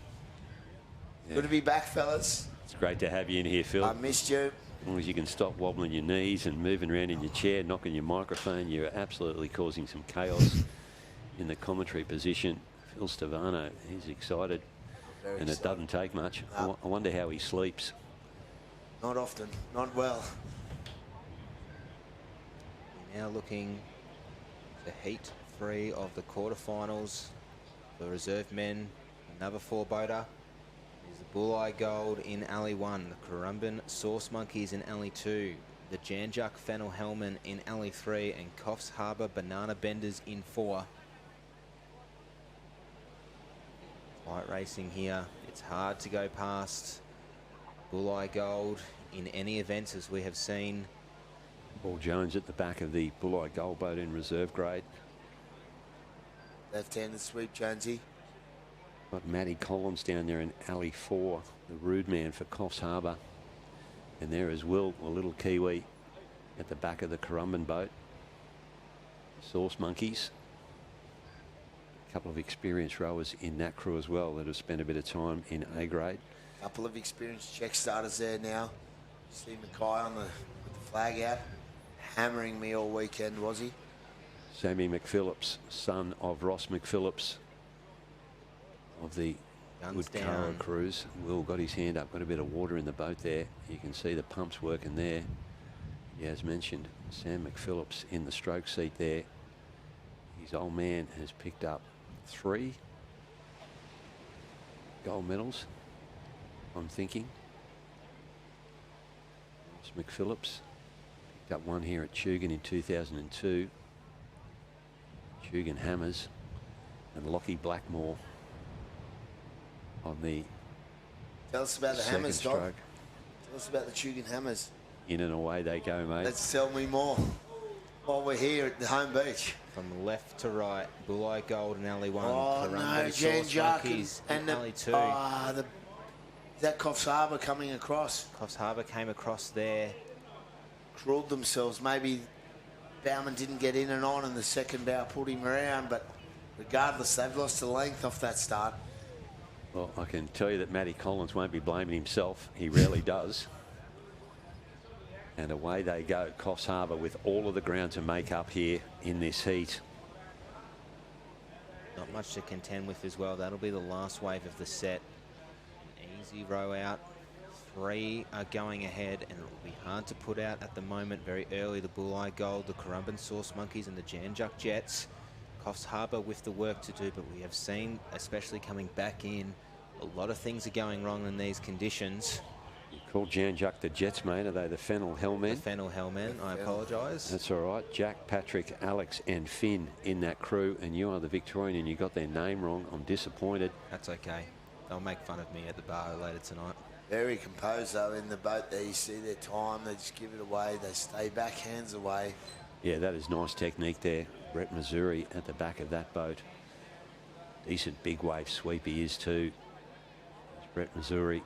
Yeah. Good to be back, fellas. It's great to have you in here, Phil. I missed you. As long as you can stop wobbling your knees and moving around in your chair, knocking your microphone, you're absolutely causing some chaos in the commentary position. Phil Stavano, he's excited. Very and excited. It doesn't take much. No. I wonder how he sleeps. Not often, not well. Now looking to heat 3 of the quarterfinals. The reserve men, another 4-boater. Is the Bulleye Gold in alley 1, the Currumbin Sauce Monkeys in alley 2, the Janjuk Fennel Hellman in alley 3, and Coffs Harbour Banana Benders in 4. Light racing here. It's hard to go past Bulleye Gold in any events, as we have seen. Paul Jones at the back of the Bulleye Gold boat in reserve grade. Left-handed sweep, Jonesy. Got Matty Collins down there in alley 4, the rude man for Coffs Harbour. And there is Will, a little Kiwi, at the back of the Currumbin boat. Sauce Monkeys. A couple of experienced rowers in that crew as well that have spent a bit of time in A grade. Couple of experienced check starters there now. You see Mackay with the flag out, hammering me all weekend, was he? Sammy McPhillips, son of Ross McPhillips of the Woodcarra Cruise. Will got his hand up, got a bit of water in the boat there. You can see the pumps working there. As mentioned, Sam McPhillips in the stroke seat there. His old man has picked up 3 gold medals, I'm thinking. Ross McPhillips picked up 1 here at Tugan in 2002. Tugan Hammers, and Lockie Blackmore on the Tell us about the Hammers, stroke. Doc. Tell us about the Tugan Hammers. In and away they go, mate. Let's tell me more while we're here at the home beach. From left to right, Bulleye Gold in alley 1. Oh no, Jan Jarkin and alley 2. Is that Coffs Harbour coming across? Coffs Harbour came across there. Crawled themselves. Maybe Bowman didn't get in and on, and the second bow pulled him around, but regardless, they've lost the length off that start. Well, I can tell you that Matty Collins won't be blaming himself. He rarely does. And away they go, Coffs Harbour, with all of the ground to make up here in this heat. Not much to contend with as well. That'll be the last wave of the set. Easy row out. 3 are going ahead, and it'll be hard to put out at the moment. Very early, the Bulleye Gold, the Currumbin Source Monkeys, and the Jan Juc Jets. Coffs Harbour with the work to do, but we have seen, especially coming back in, a lot of things are going wrong in these conditions. You called Jan Juc the Jets, mate. Are they the Fennel Hellmen? The Fennel Hellmen, I apologise. That's all right. Jack, Patrick, Alex and Finn in that crew, and you are the Victorian, and you got their name wrong. I'm disappointed. That's okay. They'll make fun of me at the bar later tonight. Very composed though in the boat there. You see their time, they just give it away, they stay back, hands away. Yeah, that is nice technique there. Brett Missouri at the back of that boat. Decent big wave sweep he is too. There's Brett Missouri.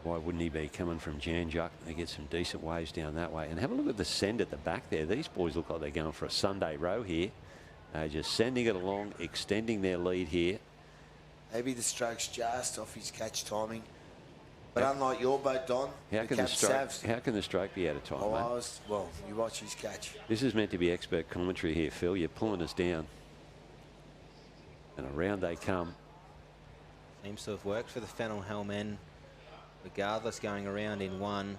Why wouldn't he be coming from Jan Juc? They get some decent waves down that way. And have a look at the send at the back there. These boys look like they're going for a Sunday row here. They're just sending it along, extending their lead here. Maybe the stroke's just off his catch timing. But unlike your boat, Don, how can the stroke be out of time, mate? Well, you watch his catch. This is meant to be expert commentary here, Phil. You're pulling us down. And around they come. Seems to have worked for the Fennel Hellmen. Regardless, going around in 1.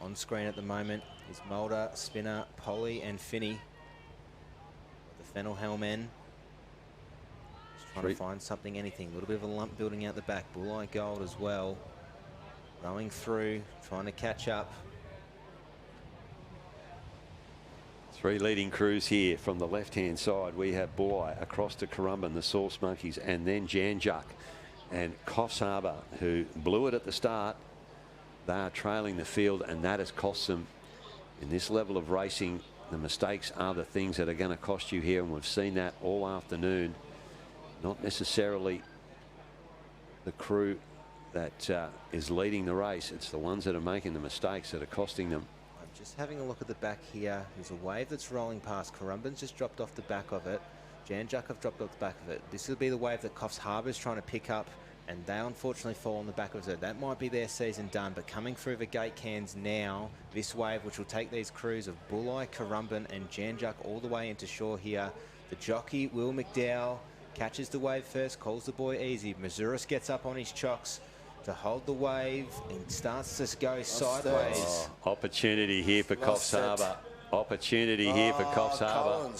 On screen at the moment is Mulder, Spinner, Polly and Finney. The Fennel Hellmen. Trying to find something, anything. A little bit of a lump building out the back. Bulleye Gold as well. Rowing through, trying to catch up. 3 leading crews here from the left-hand side. We have Bulleye across to Currumbin, the Source Monkeys, and then Jan Juc. And Coffs Harbour, who blew it at the start. They are trailing the field, and that has cost them. In this level of racing, the mistakes are the things that are going to cost you here, and we've seen that all afternoon. Not necessarily the crew that is leading the race. It's the ones that are making the mistakes that are costing them. I'm just having a look at the back here. There's a wave that's rolling past. Currumbin's just dropped off the back of it. Jan Juc have dropped off the back of it. This will be the wave that Coffs Harbour's trying to pick up, and they unfortunately fall on the back of it. That might be their season done, but coming through the gate cans now, this wave, which will take these crews of Bulleye, Currumbin and Jan Juc all the way into shore here. The jockey, Will McDowell, catches the wave first, calls the boy easy. Mazuris gets up on his chocks to hold the wave and starts to go sideways. Oh, opportunity here for Coffs Harbour. Opportunity here for Coffs Harbour.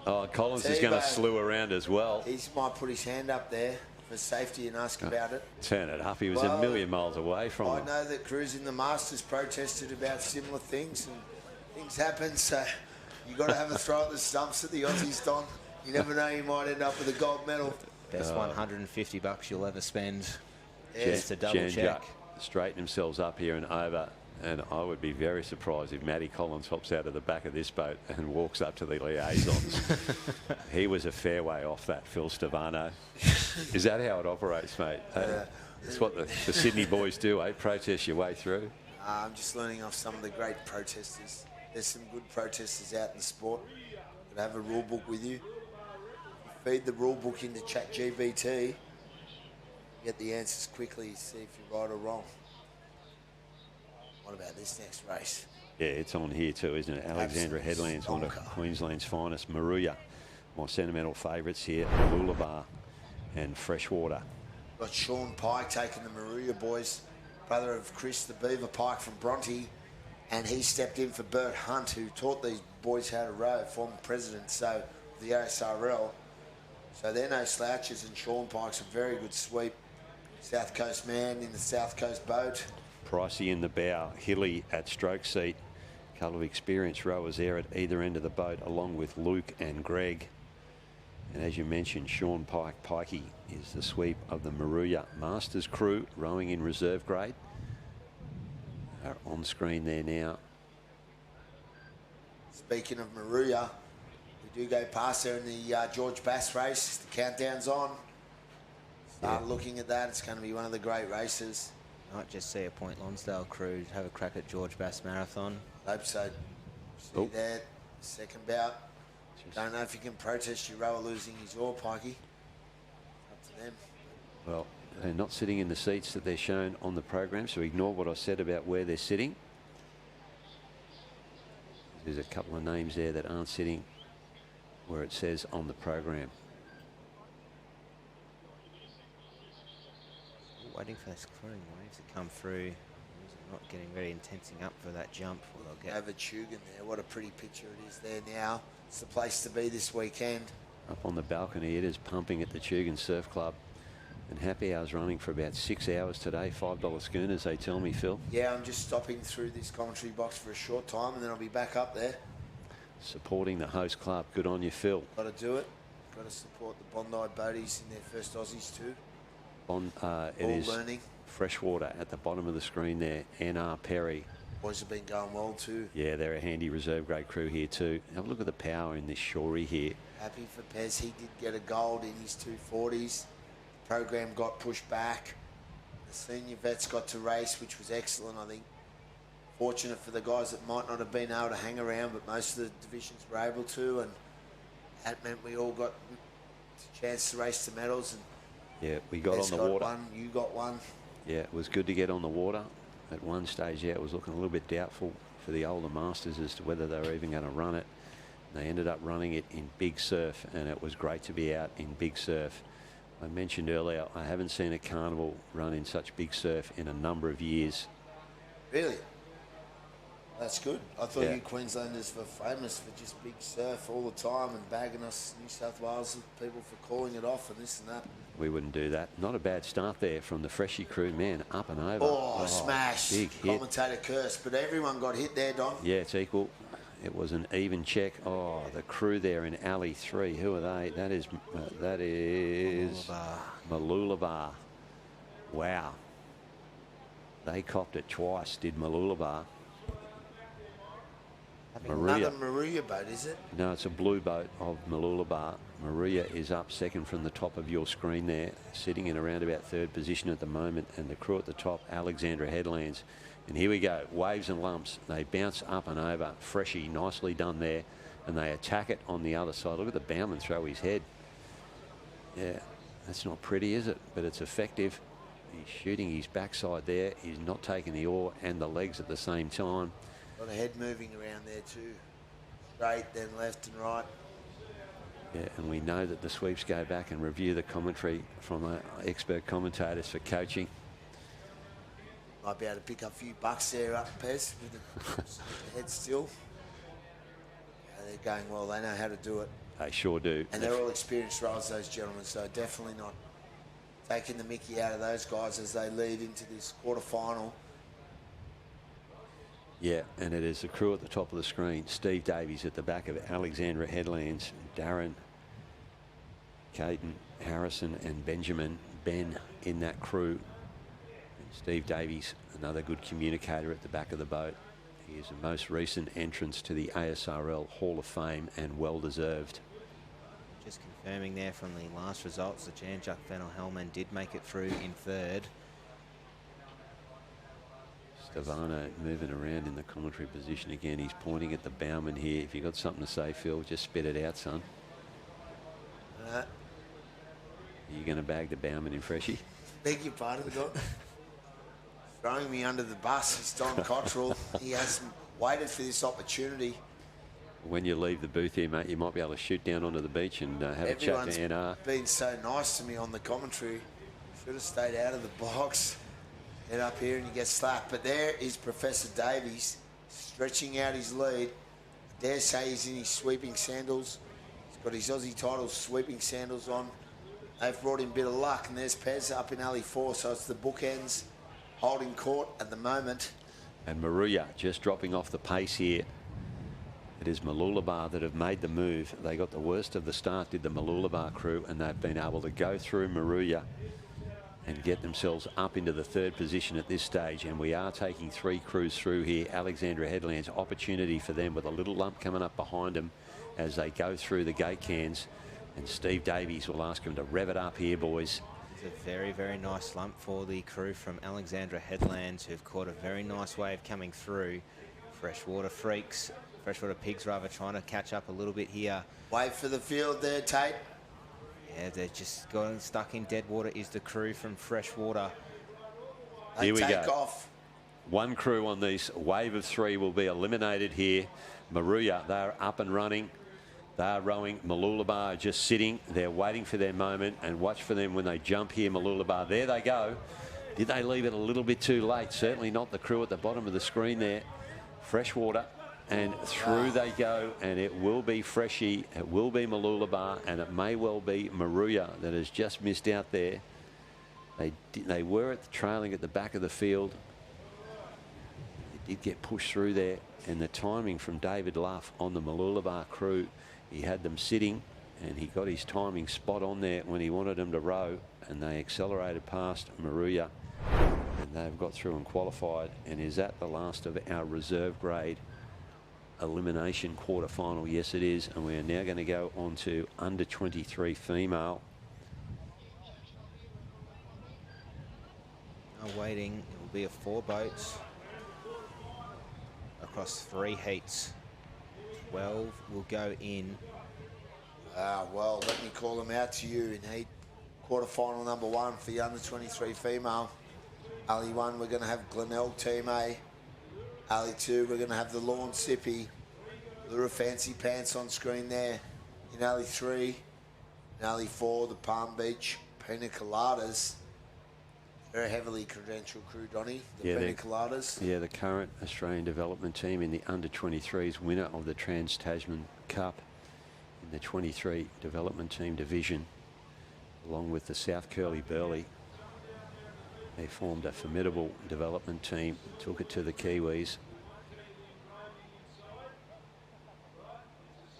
Oh, Collins is going to slew around as well. He might put his hand up there for safety and ask about it. Turn it up. He was a million miles away from him. I know that crews in the Masters protested about similar things, and things happen, so you got to have a throw at the stumps at the Aussies, Don. You never know, you might end up with a gold medal. Best $150 you'll ever spend. Yeah. Just to double check. Straighten themselves up here and over. And I would be very surprised if Matty Collins hops out of the back of this boat and walks up to the liaisons. He was a fair way off that, Phil Stavano. Is that how it operates, mate? That's what the Sydney boys do, eh? Protest your way through. I'm just learning off some of the great protesters. There's some good protesters out in the sport that have a rule book with you. Feed the rule book into ChatGPT, get the answers quickly, see if you're right or wrong. What about this next race? Yeah, it's on here too, isn't it? Alexandra Headlands, one of Queensland's finest. Maruya, my sentimental favourites here. Mooloolaba and Freshwater. Got Sean Pike taking the Maruya boys, brother of Chris the Beaver Pike from Bronte, and he stepped in for Bert Hunt, who taught these boys how to row, former president of the OSRL. So they're no slouches, and Sean Pike's a very good sweep. South Coast man in the South Coast boat. Pricey in the bow, Hilly at stroke seat. A couple of experienced rowers there at either end of the boat, along with Luke and Greg. And as you mentioned, Sean Pike, Pikey, is the sweep of the Maruya Masters crew, rowing in reserve grade. Are on screen there now. Speaking of Maruya, we do go past there in the George Bass race. The countdown's on. Start looking at that. It's going to be one of the great races. Might just see a Point Lonsdale crew have a crack at George Bass Marathon. Hope so. See that second bout. Don't know if you can protest your rower losing his oar, Pikey. Up to them. Well, they're not sitting in the seats that they're shown on the program, so ignore what I said about where they're sitting. There's a couple of names there that aren't sitting where it says on the program. Waiting for those clearing waves to come through. Not getting ready and tensing up for that jump. Well, they'll get over Tugan there. What a pretty picture it is there now. It's the place to be this weekend. Up on the balcony, it is pumping at the Tugan Surf Club. And happy hours running for about 6 hours today. $5 schooners, they tell me, Phil. Yeah, I'm just stopping through this commentary box for a short time and then I'll be back up there. Supporting the host club. Good on you, Phil. Got to do it. Got to support the Bondi Boaties in their first Aussies too. It is learning. Freshwater at the bottom of the screen there. N.R. Perry. Boys have been going well too. Yeah, they're a handy reserve grade crew here too. Have a look at the power in this Shorey here. Happy for Pez. He did get a gold in his 240s. The program got pushed back. The senior vets got to race, which was excellent, I think. Fortunate for the guys that might not have been able to hang around, but most of the divisions were able to, and that meant we all got a chance to race to medals. And yeah, we got Pez on the water. One, you got one. Yeah, it was good to get on the water. At one stage, yeah, it was looking a little bit doubtful for the older masters as to whether they were even going to run it. And they ended up running it in big surf, and it was great to be out in big surf. I mentioned earlier, I haven't seen a carnival run in such big surf in a number of years. Really? That's good. I thought Yeah. you Queenslanders were famous for just big surf all the time and bagging us New South Wales people for calling it off and this and that. We wouldn't do that. Not a bad start there from the Freshie crew. Man, up and over. Oh, smash. Big hit. Commentator curse, but everyone got hit there, Don. Yeah, it's equal. It was an even check. Oh, the crew there in alley 3. Who are they? That is Malulabar. Wow. They copped it twice, did Malulabar. Another Maria boat, is it? No, it's a blue boat of Malulabar. Maria is up second from the top of your screen there, sitting in around about third position at the moment, and the crew at the top, Alexandra Headlands. And here we go, waves and lumps. They bounce up and over. Freshie, nicely done there, and they attack it on the other side. Look at the bowman throw his head. Yeah, that's not pretty, is it? But it's effective. He's shooting his backside there. He's not taking the oar and the legs at the same time. A lot of head moving around there too. Straight, then left and right. Yeah, and we know that the sweeps go back and review the commentary from the expert commentators for coaching. Might be able to pick up a few bucks there up, Pez, with the head still. Yeah, they're going well. They know how to do it. They sure do. And they're all experienced rowers, those gentlemen, so definitely not taking the mickey out of those guys as they lead into this quarterfinal. Yeah, and it is the crew at the top of the screen. Steve Davies at the back of Alexandra Headlands. Darren, Caden, Harrison and Benjamin. Ben in that crew. And Steve Davies, another good communicator at the back of the boat. He is the most recent entrance to the ASRL Hall of Fame and well deserved. just confirming there from the last results, the Jan-Juck Fennel Hellman did make it through in third. Stavano moving around in the commentary position again. He's pointing at the bowman here. If you've got something to say, Phil, just spit it out, son. Are you going to bag the bowman in Freshie? Beg your pardon, Doc. Throwing me under the bus is Don Cottrell. He hasn't waited for this opportunity. When you leave the booth here, mate, you might be able to shoot down onto the beach and have a chat to NR. Everyone's been so nice to me on the commentary. Should have stayed out of the box. Head up here and you get slapped. But there is Professor Davies stretching out his lead. I dare say he's in his sweeping sandals. He's got his Aussie titles sweeping sandals on. They've brought him a bit of luck, and there's Pez up in alley 4, so it's the bookends holding court at the moment. And Maruya just dropping off the pace here. It is Malulabar that have made the move. They got the worst of the start, did the Malulabar crew, and they've been able to go through Maruya and get themselves up into the third position at this stage. And we are taking 3 crews through here. Alexandra Headlands, opportunity for them with a little lump coming up behind them as they go through the gate cans. And Steve Davies will ask them to rev it up here, boys. It's a very, very nice lump for the crew from Alexandra Headlands, who've caught a very nice wave coming through. Freshwater freaks, freshwater pigs rather, trying to catch up a little bit here. Wait for the field there, Tate. Yeah, they're just got stuck in dead water is the crew from Freshwater. They Here we take go. off. 1 crew on this wave of 3 will be eliminated here. Maruya, they're up and running. They're rowing. Malulabar are just sitting. They're waiting for their moment, and watch for them when they jump here. Malulabar, there they go. Did they leave it a little bit too late? Certainly not the crew at the bottom of the screen there. Freshwater, and through they go, and it will be Freshie, it will be Malulabar, and it may well be Maruya that has just missed out there. They were trailing at the back of the field. They did get pushed through there, and the timing from David Luff on the Malulabar crew, he had them sitting, and he got his timing spot on there when he wanted them to row, and they accelerated past Maruya, and they've got through and qualified, and is that the last of our reserve grade elimination quarterfinal? Yes, it is, and we are now going to go on to under 23 female. Now waiting, it will be a 4 boats across 3 heats. 12 will go in. Well, let me call them out to you in heat quarterfinal number 1 for the under 23 female. Alley 1, we're going to have Glenelg Team A. Alley 2, we're going to have the Lawn Sippy. Lura Fancy Pants on screen there. In Alley 3, in Alley 4, the Palm Beach Pina Coladas. Very heavily credentialed crew, Donny, the Pina Coladas. Yeah, the current Australian development team in the under 23s, winner of the Trans-Tasman Cup in the 23 development team division, along with the South Curly Burley. They formed a formidable development team, took it to the Kiwis.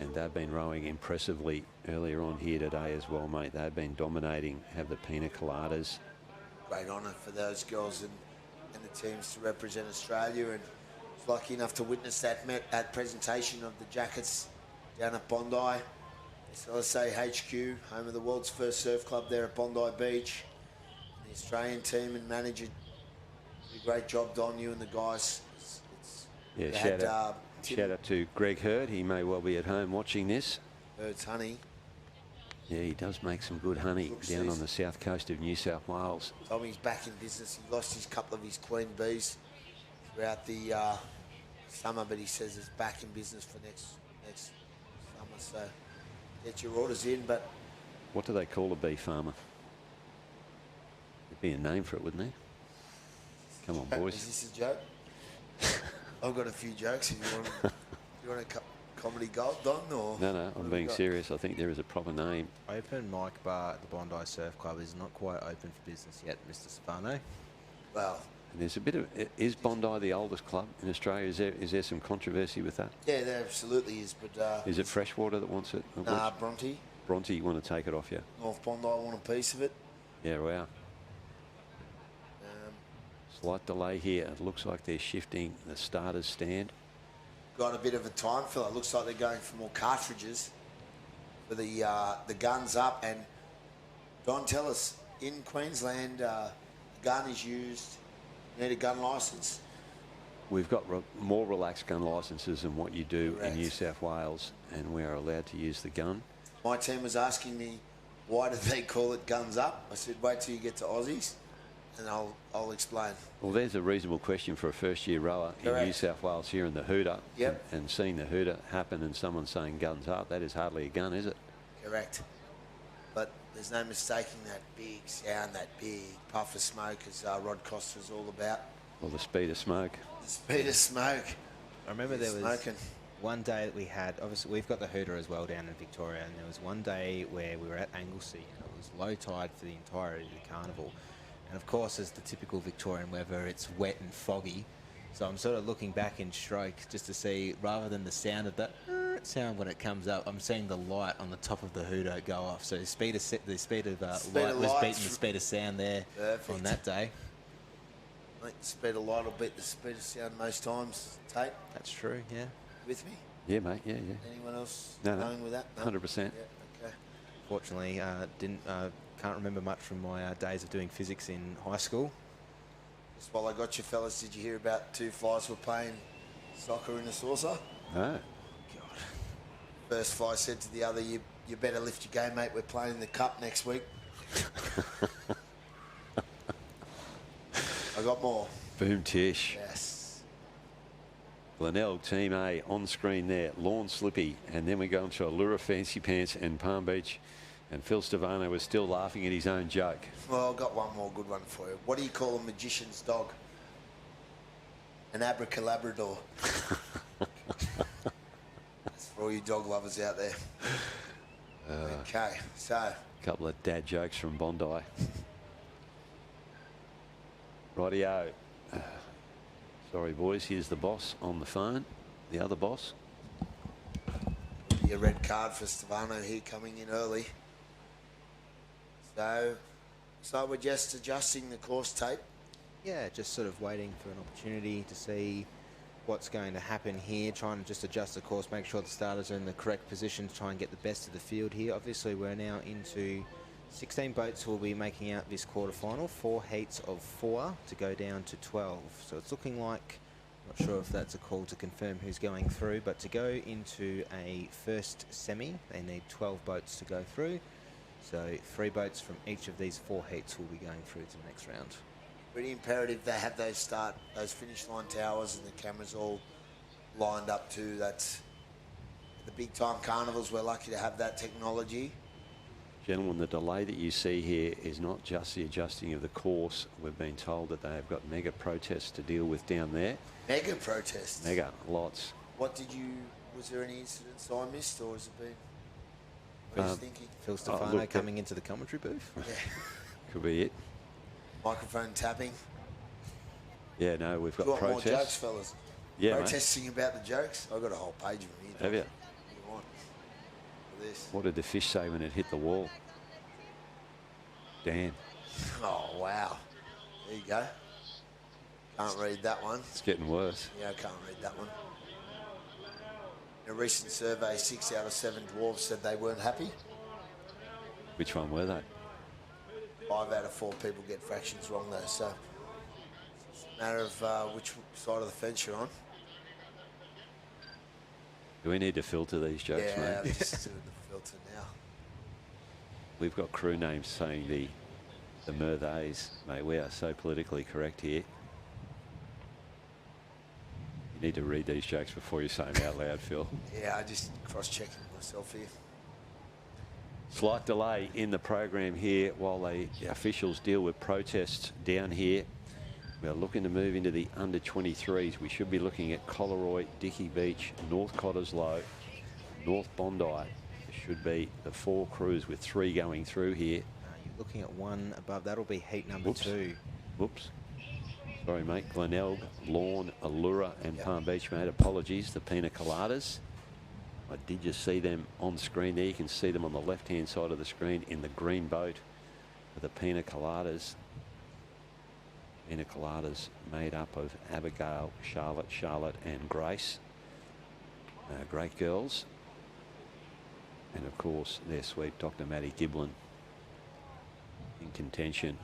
And they've been rowing impressively earlier on here today as well, mate. They've been dominating, have the Pina Coladas. Great honour for those girls and the teams to represent Australia, and I was lucky enough to witness that presentation of the jackets down at Bondi. SLSA HQ, home of the world's first surf club there at Bondi Beach. And the Australian team and manager did a great job, Don, you and the guys. Yeah, shout out to Greg Hurd. He may well be at home watching this. Hurd's honey. Yeah, he does make some good honey down on the south coast of New South Wales. Tommy's back in business. He lost his couple of his queen bees throughout the summer, but he says he's back in business for next summer. So get your orders in. But what do they call a bee farmer? There'd be a name for it, wouldn't there? Come on, boys. Is this a joke? I've got a few jokes. If you want a comedy gold, Don? Or No, I'm being serious. I think there is a proper name. Open mic bar at the Bondi Surf Club is not quite open for business yet, Mr. Spano. Well, and there's a bit of... Is Bondi the oldest club in Australia? Is there some controversy with that? Yeah, there absolutely is. But is it Freshwater that wants it? Nah, Bronte. Bronte, you want to take it off you? North Bondi want a piece of it. Yeah, wow. Slight delay here. It looks like they're shifting the starters stand. Got a bit of a time filler. Looks like they're going for more cartridges for the guns up. And Don, tell us, in Queensland, the gun is used. You need a gun licence. We've got more relaxed gun licences than what you do Correct. in New South Wales, and we are allowed to use the gun. My team was asking me, why do they call it guns up? I said, wait till you get to Aussies, and I'll explain. Well, there's a reasonable question for a first-year rower Correct. in New South Wales here in the Hooter. Yep. And seeing the Hooter happen and someone saying guns up, that is hardly a gun, is it? Correct. But there's no mistaking that big sound, that big puff of smoke, as Rod Costa's all about. Or the speed of smoke. The speed of smoke. I remember there was smoking. one day that we had, obviously we've got the Hooter as well down in Victoria, and there was one day where we were at Anglesea and it was low tide for the entirety of the carnival. And of course, as the typical Victorian weather, it's wet and foggy. So I'm sort of looking back in stroke just to see, rather than the sound of that sound when it comes up, I'm seeing the light on the top of the Hooter go off. So the speed of light was beating the speed of sound there. Perfect. On that day. I think the speed of light will beat the speed of sound most times, Tate. That's true, yeah. With me? Yeah, mate, yeah. Anyone else No. going with that? No? 100%. Yeah, okay. Fortunately, can't remember much from my days of doing physics in high school. Just while I got you fellas, did you hear about 2 flies were playing soccer in a saucer? No. God. First fly said to the other, you better lift your game, mate. We're playing the cup next week. I got more. Boom tish. Yes. Glenelg, Team A, on screen there. Lawn Slippy. And then we go into Allura, Fancy Pants and Palm Beach. And Phil Stefano was still laughing at his own joke. Well, I've got one more good one for you. What do you call a magician's dog? An abracalabrador. That's for all you dog lovers out there. Okay, so. A couple of dad jokes from Bondi. Rightio. Sorry, boys. Here's the boss on the phone. The other boss. A red card for Stefano here coming in early. So we're just adjusting the course tape. Yeah, just sort of waiting for an opportunity to see what's going to happen here, trying to just adjust the course, make sure the starters are in the correct position to try and get the best of the field here. Obviously, we're now into 16 boats will be making out this quarterfinal, 4 heats of 4 to go down to 12. So it's looking like, not sure if that's a call to confirm who's going through, but to go into a first semi, they need 12 boats to go through. So 3 boats from each of these 4 heats will be going through to the next round. Pretty imperative they have those finish line towers and the cameras all lined up too. That's the big time carnivals. We're lucky to have that technology. Gentlemen, the delay that you see here is not just the adjusting of the course. We've been told that they have got mega protests to deal with down there. Mega protests? Mega, lots. Was there any incidents I missed, or has it been? What are you thinking? Phil Stefano coming into the commentary booth. Yeah. Could be it. Microphone tapping. Yeah, no, we've got Do you want protests. more jokes, fellas? Yeah, protesting about the jokes. I've got a whole page of them here. Have you? What do you want for this? What did the fish say when it hit the wall? Dan. Oh, wow. There you go. Can't read that one. It's getting worse. Yeah, I can't read that one. In a recent survey, 6 out of 7 dwarves said they weren't happy. Which one were they? 5 out of 4 people get fractions wrong, though. So it's a matter of which side of the fence you're on. Do we need to filter these jokes, yeah, mate? I'm just doing the filter now. We've got crew names saying the Merthays, mate. We are so politically correct here. You need to read these jokes before you say them out loud, Phil. Yeah, I just cross-checking myself here. Slight delay in the program here while the officials deal with protests down here. We're looking to move into the under 23s. We should be looking at Collaroy, Dickey Beach, North Cottesloe, North Bondi. There should be the 4 crews with 3 going through here. You're looking at 1 above. That'll be heat number 2. Whoops. Sorry, mate. Glenelg, Lawn, Allura and Palm Beach, mate. Apologies. The Pina Coladas. I did just see them on screen there. You can see them on the left-hand side of the screen in the green boat with the Pina Coladas. Pina Coladas made up of Abigail, Charlotte and Grace. Great girls. And of course, their sweet Dr. Matty Giblin in contention.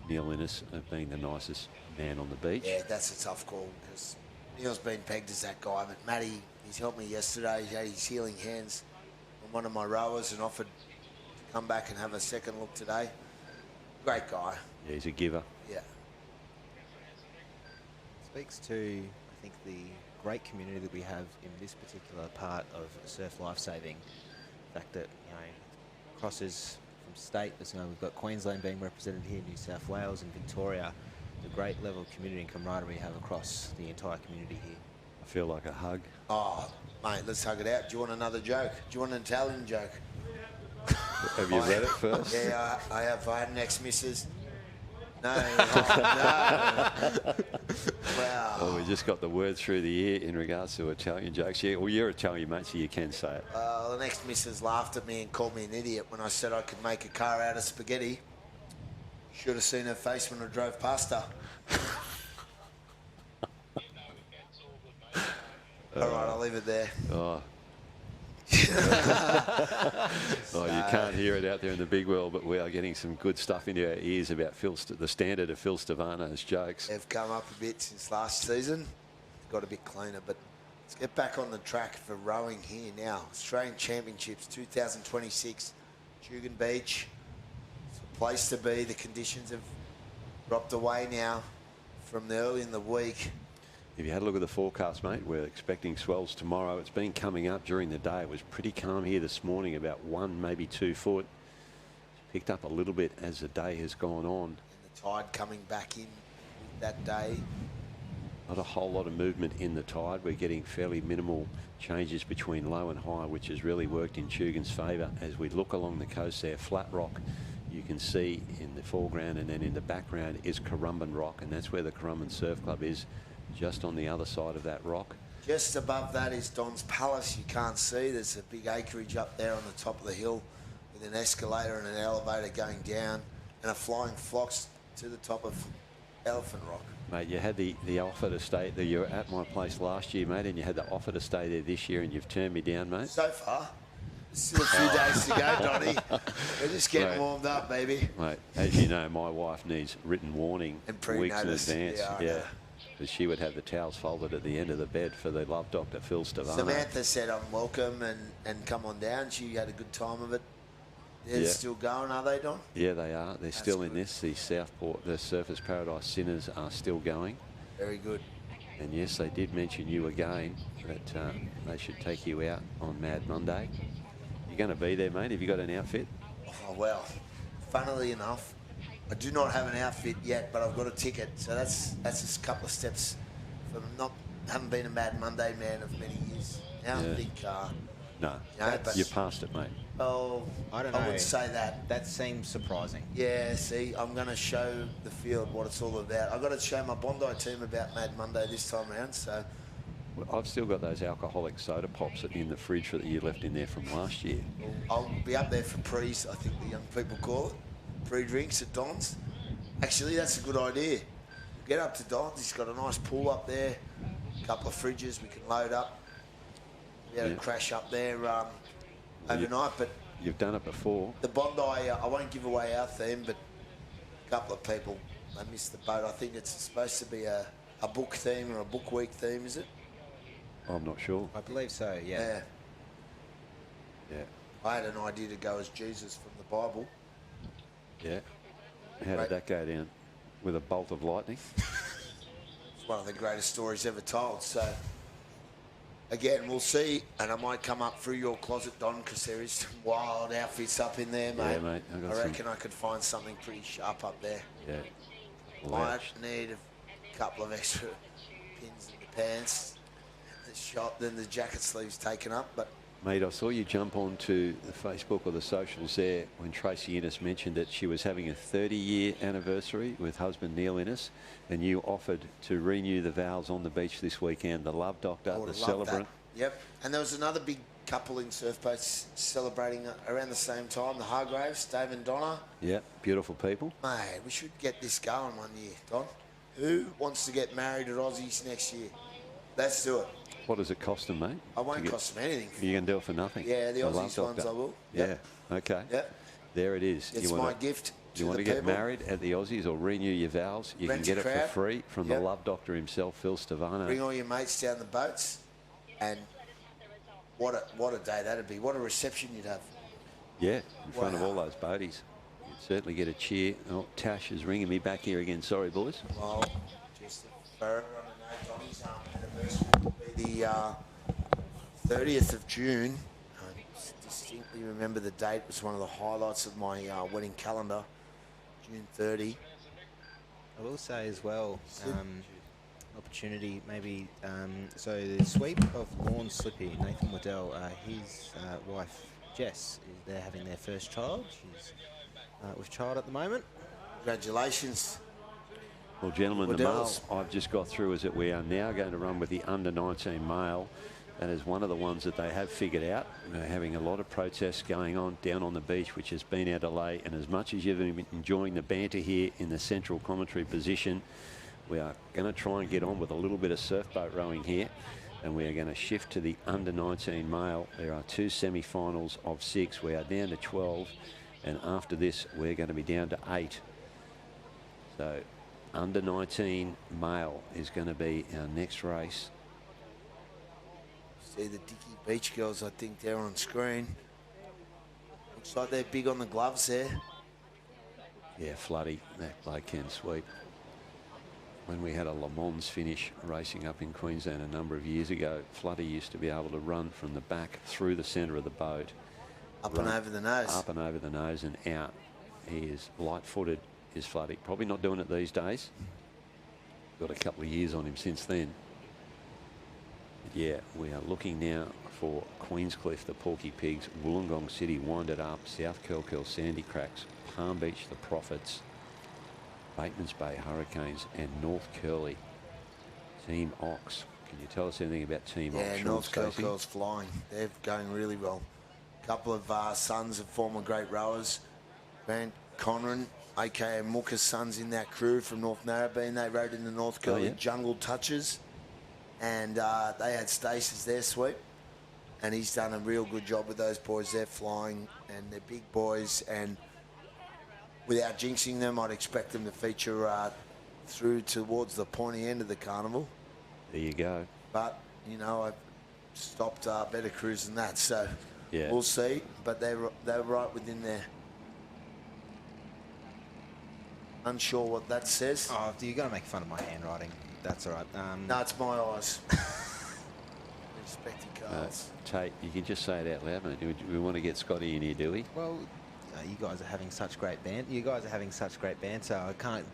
Neil Innes being the nicest man on the beach. Yeah, that's a tough call because Neil's been pegged as that guy, but Matty, he's helped me yesterday. He had his healing hands on one of my rowers and offered to come back and have a second look today. Great guy. Yeah, he's a giver. Yeah. Speaks to, I think, the great community that we have in this particular part of surf lifesaving. The fact that, crosses from state, we've got Queensland being represented here, New South Wales and Victoria. The great level of community and camaraderie we have across the entire community here. I feel like a hug. Oh, mate, let's hug it out. Do you want another joke? Do you want an Italian joke? Have you read it first? Yeah, I have. I had an ex-missus. No. Wow. Oh, we just got the word through the ear in regards to Italian jokes. Yeah, well, you're Italian, mate, so you can say it. The next missus laughed at me and called me an idiot when I said I could make a car out of spaghetti. Should have seen her face when I drove past her. All right, I'll leave it there. Oh. Oh, you can't hear it out there in the big world, but we are getting some good stuff into our ears about the standard of Phil Stefano's jokes. They've come up a bit since last season. Got a bit cleaner, but let's get back on the track for rowing here now. Australian Championships 2026, Jugan Beach. It's a place to be. The conditions have dropped away now from the early in the week. If you had a look at the forecast, mate, we're expecting swells tomorrow. It's been coming up during the day. It was pretty calm here this morning, about 1, maybe 2 foot. Picked up a little bit as the day has gone on. And the tide coming back in that day. Not a whole lot of movement in the tide. We're getting fairly minimal changes between low and high, which has really worked in Tugan's favour. As we look along the coast there, flat rock, you can see in the foreground, and then in the background is Currumbin Rock, and that's where the Currumbin Surf Club is, just on the other side of that rock. Just above that is Don's Palace. You can't see. There's a big acreage up there on the top of the hill with an escalator and an elevator going down and a flying fox to the top of Elephant Rock. Mate, you had the offer to stay there. You were at my place last year, mate, and you had the offer to stay there this year, and you've turned me down, mate. So far, still a few days to go, Donny. We're just getting warmed up, baby. Mate, as you know, my wife needs written warning And weeks in pre-notice. advance. Yeah, because she would have the towels folded at the end of the bed for the love doctor, Phil Stavano. Samantha said I'm welcome and come on down. She had a good time of it. They're still going, are they, Don? Yeah, they are. They're still in good. this. The Southport, the Surfers Paradise Sinners are still going. Very good. And yes, they did mention you again, that they should take you out on Mad Monday. You're going to be there, mate. Have you got an outfit? Oh, well, funnily enough, I do not have an outfit yet, but I've got a ticket. So that's just a couple of steps from haven't been a Mad Monday man of many years. Now I think, No, but you passed it, mate. Oh, I don't know. I wouldn't say that. That seems surprising. Yeah, see, I'm going to show the field what it's all about. I've got to show my Bondi team about Mad Monday this time around, so... Well, I've still got those alcoholic soda pops in the fridge that you left in there from last year. I'll be up there for prees, I think the young people call it. Pre-drinks at Don's. Actually, that's a good idea. Get up to Don's, he's got a nice pool up there, a couple of fridges we can load up. Be able to crash up there overnight, but... You've done it before. The Bondi, I won't give away our theme, but a couple of people, they missed the boat. I think it's supposed to be a book theme or a book week theme, is it? I'm not sure. I believe so, yeah. Yeah. I had an idea to go as Jesus from the Bible. Yeah. How did that go down? With a bolt of lightning? It's one of the greatest stories ever told. So, again, we'll see. And I might come up through your closet, Don, because there is some wild outfits up in there, mate. Yeah, mate. I reckon I could find something pretty sharp up there. Yeah. Might need a couple of extra pins in the pants. The shot, then the jacket sleeves taken up, but... Mate, I saw you jump onto the Facebook or the socials there when Tracy Innes mentioned that she was having a 30-year anniversary with husband Neil Innes, and you offered to renew the vows on the beach this weekend. The Love Doctor, the celebrant. That. Yep. And there was another big couple in surf boats celebrating around the same time, the Hargraves, Dave and Donna. Yeah, beautiful people. Mate, we should get this going one year, Don. Who wants to get married at Aussies next year? Let's do it. What does it cost them, mate? I won't cost them anything. You can do it for nothing. Yeah, the Love Aussies ones Doctor. I will. Yeah, okay. Yep. There it is. It's my gift to you want the to get people. married at the Aussies or renew your vows? You Rent can get a it for crowd. free from the Love Doctor himself, Phil Stavano. Bring all your mates down the boats, and what a day that'd be. What a reception you'd have. Yeah, in front of all those boaties. You'd certainly get a cheer. Oh, Tash is ringing me back here again. Sorry, boys. Well, just for Donny's anniversary will be the 30th of June. I distinctly remember the date. It was one of the highlights of my wedding calendar. June 30. I will say as well, opportunity maybe, so the sweep of Lorne Slippy, Nathan Waddell, his wife Jess, they're having their first child. She's with child at the moment. Congratulations. Well, gentlemen, Waddell's. the male I've just got through is that we are now going to run with the under-19 male. That is one of the ones that they have figured out. They're having a lot of protests going on down on the beach, which has been our delay. And as much as you've been enjoying the banter here in the central commentary position, we are going to try and get on with a little bit of surfboat rowing here. And we are going to shift to the under-19 male. There are 2 semi-finals of 6. We are down to 12. And after this, we're going to be down to 8. So under-19 male is going to be our next race. See the Dicky Beach girls, I think they're on screen. Looks like they're big on the gloves there. Yeah, Floody, that bloke can sweep. when we had a Le Mans finish racing up in Queensland a number of years ago, Floody used to be able to run from the back through the centre of the boat. Up and over the nose. Up and over the nose and out. He is light-footed, is Floody. Probably not doing it these days. Got a couple of years on him since then. But yeah, we are looking now for Queenscliff, the Porky Pigs, Wollongong City, Winded Up, South Kelkel, Sandy Cracks, Palm Beach, the Prophets, Bateman's Bay Hurricanes, and North Curly, Team Ox. Can you tell us anything about Team Ox? Yeah, North Kelkel's flying. They're going really well. A couple of sons of former great rowers. Grant Conran, aka Mooka's sons in that crew from North Narrabeen. They rode in the North Curly Jungle Touches. And they had Stace as their sweep. And he's done a real good job with those boys. They're flying and they're big boys. And without jinxing them, I'd expect them to feature through towards the pointy end of the carnival. There you go. But, you know, I've stopped better crews than that. So yeah, we'll see. But they're right within there. Unsure what that says. Oh, you're going to make fun of my handwriting. That's all right. No, it's my eyes. Respecting cards. Tate, you can just say it out loud, mate. Do we want to get Scotty in here, do we? Well, you guys are having such great banter. You guys are having such great banter. I can't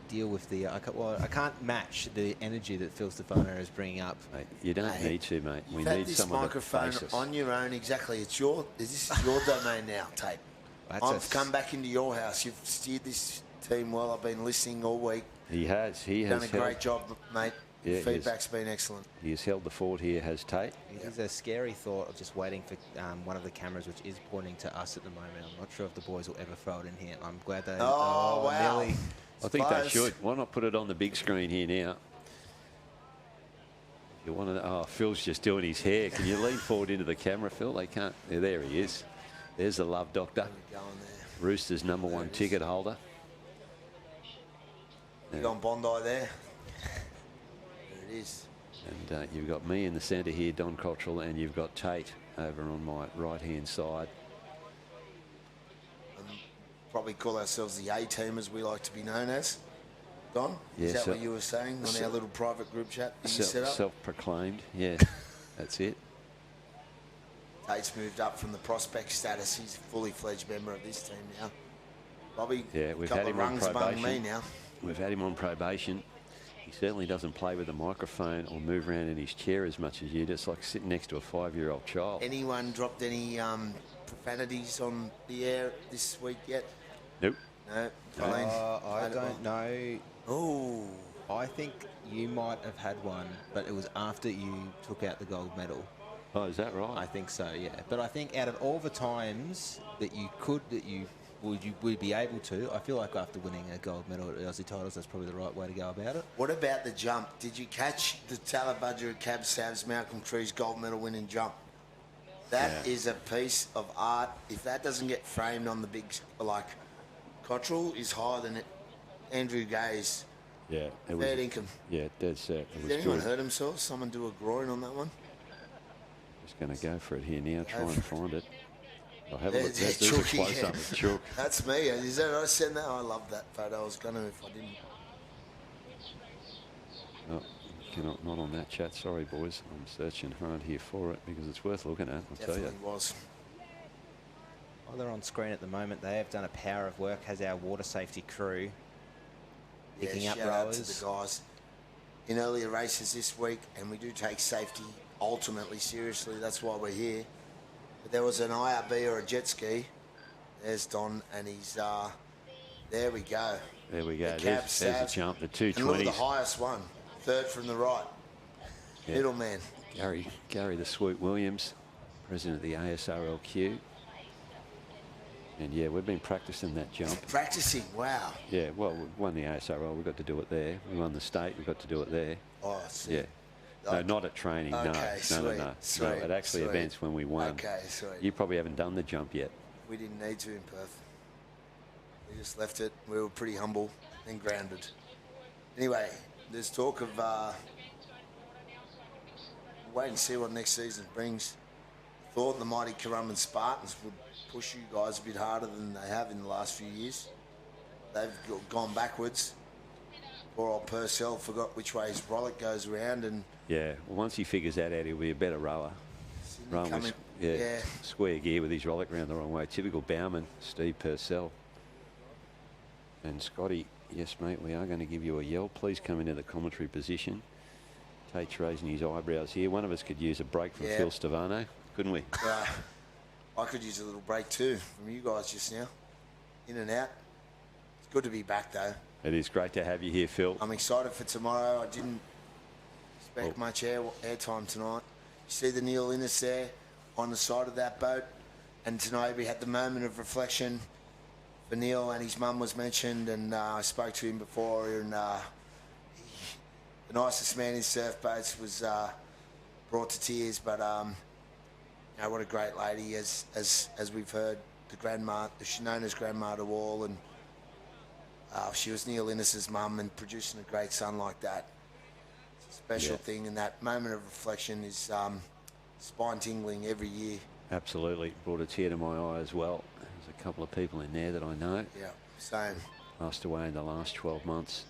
deal with the. I can't match the energy that Phil Stefano is bringing up. Mate, you don't need to, mate. We You've had need this someone microphone to face us. on your own. Exactly. This is your domain now, Tate. I've come back into your house. You've steered this team well. I've been listening all week. He has. Done a great job, mate. Yeah, feedback's been excellent. He has held the fort here, has Tate. It is a scary thought of just waiting for one of the cameras, which is pointing to us at the moment. I'm not sure if the boys will ever throw it in here. I'm glad they. Oh, wow. Nearly. I think they should. Why not put it on the big screen here now? If you want to. Oh, Phil's just doing his hair. Can you lean forward into the camera, Phil? They can't. Yeah, there he is. There's the love doctor. Roosters #1 ticket holder. You got Bondi there. There it is. And you've got me in the centre here, Don Cottrell, and you've got Tate over on my right-hand side. Probably call ourselves the A-team, as we like to be known as. Don, Yeah, is that what you were saying on our little private group chat that you set up? Self-proclaimed, yeah, that's it. Tate's moved up from the prospect status. He's a fully fledged member of this team now. Probably Yeah, we've a had couple him of on rungs among me probation. now. We've had him on probation. He certainly doesn't play with a microphone or move around in his chair as much as you do. It's like sitting next to a 5-year-old child. Anyone dropped any profanities on the air this week yet? Nope. No. Fine. I don't know. Oh. I think you might have had one, but it was after you took out the gold medal. Oh, is that right? I think so, yeah. But I think out of all the times that you would be able to, I feel like after winning a gold medal at the Aussie titles, that's probably the right way to go about it. What about the jump? Did you catch the Talabudger Cab Savs Malcolm Tree's gold medal winning jump? That is a piece of art. If that doesn't get framed on the big, like, Cottrell is higher than Andrew Gaze. Yeah. Fair income. Yeah, that's it. Did anyone hurt himself? Someone do a groin on that one? Just going to go for it here now, try and find it. I'll have a Yeah, look. yeah, There's a Chook, close yeah. up of Chook. That's me. Is that I sent that? I love that photo. I was going to if I didn't. Oh, cannot, not on that chat. Sorry, boys. I'm searching hard here for it because it's worth looking at, I'll tell you. Definitely was. While they're on screen at the moment, they have done a power of work, has our water safety crew picking up shout out to rowers. the guys in earlier races this week, and we do take safety ultimately seriously. That's why we're here. But there was an IRB or a jet ski. There's Don, and he's there we go. There we go. The There's a jump. The And look at the 220s. highest one, third from the right. Yeah. Middleman. Gary the Swoop Williams, president of the ASRLQ. And yeah, we've been practicing that jump. Practicing, wow. Yeah, well, we won the ASRL, we got to do it there. We won the state, we got to do it there. Oh, see. Yeah. No, not at training, Okay, no. sweet, No, at actually sweet. events when we won. Okay, sweet. You probably haven't done the jump yet. We didn't need to in Perth. We just left it. We were pretty humble and grounded. Anyway, there's talk of wait and see what next season brings. Thought the mighty Currumbin Spartans would push you guys a bit harder than they have in the last few years. They've gone backwards. Poor old Purcell forgot which way his rollick goes around, and Yeah, well, once he figures that out, he'll be a better rower. Rowing coming- with, yeah. square gear with his rollick round the wrong way. Typical Bowman, Steve Purcell. And Scotty, yes, mate, we are going to give you a yell. Please come into the commentary position. Tate's raising his eyebrows here. One of us could use a break from Yeah. Phil Stevano, couldn't we? I could use a little break too from you guys just now. In and out. It's good to be back though. It is great to have you here, Phil. I'm excited for tomorrow. I didn't expect much airtime tonight. You see the Neil Innes there on the side of that boat, and tonight we had the moment of reflection for Neil, and his mum was mentioned, and I spoke to him before, and the nicest man in surf boats was brought to tears, but you know, what a great lady, as we've heard, the grandma, she's known as Grandma to all, and she was Neil Innes's mum, and producing a great son like that, it's a special thing, and that moment of reflection is spine tingling every year. Absolutely. Brought a tear to my eye as well. There's a couple of people in there that I know. Yeah, same. Passed away in the last 12 months.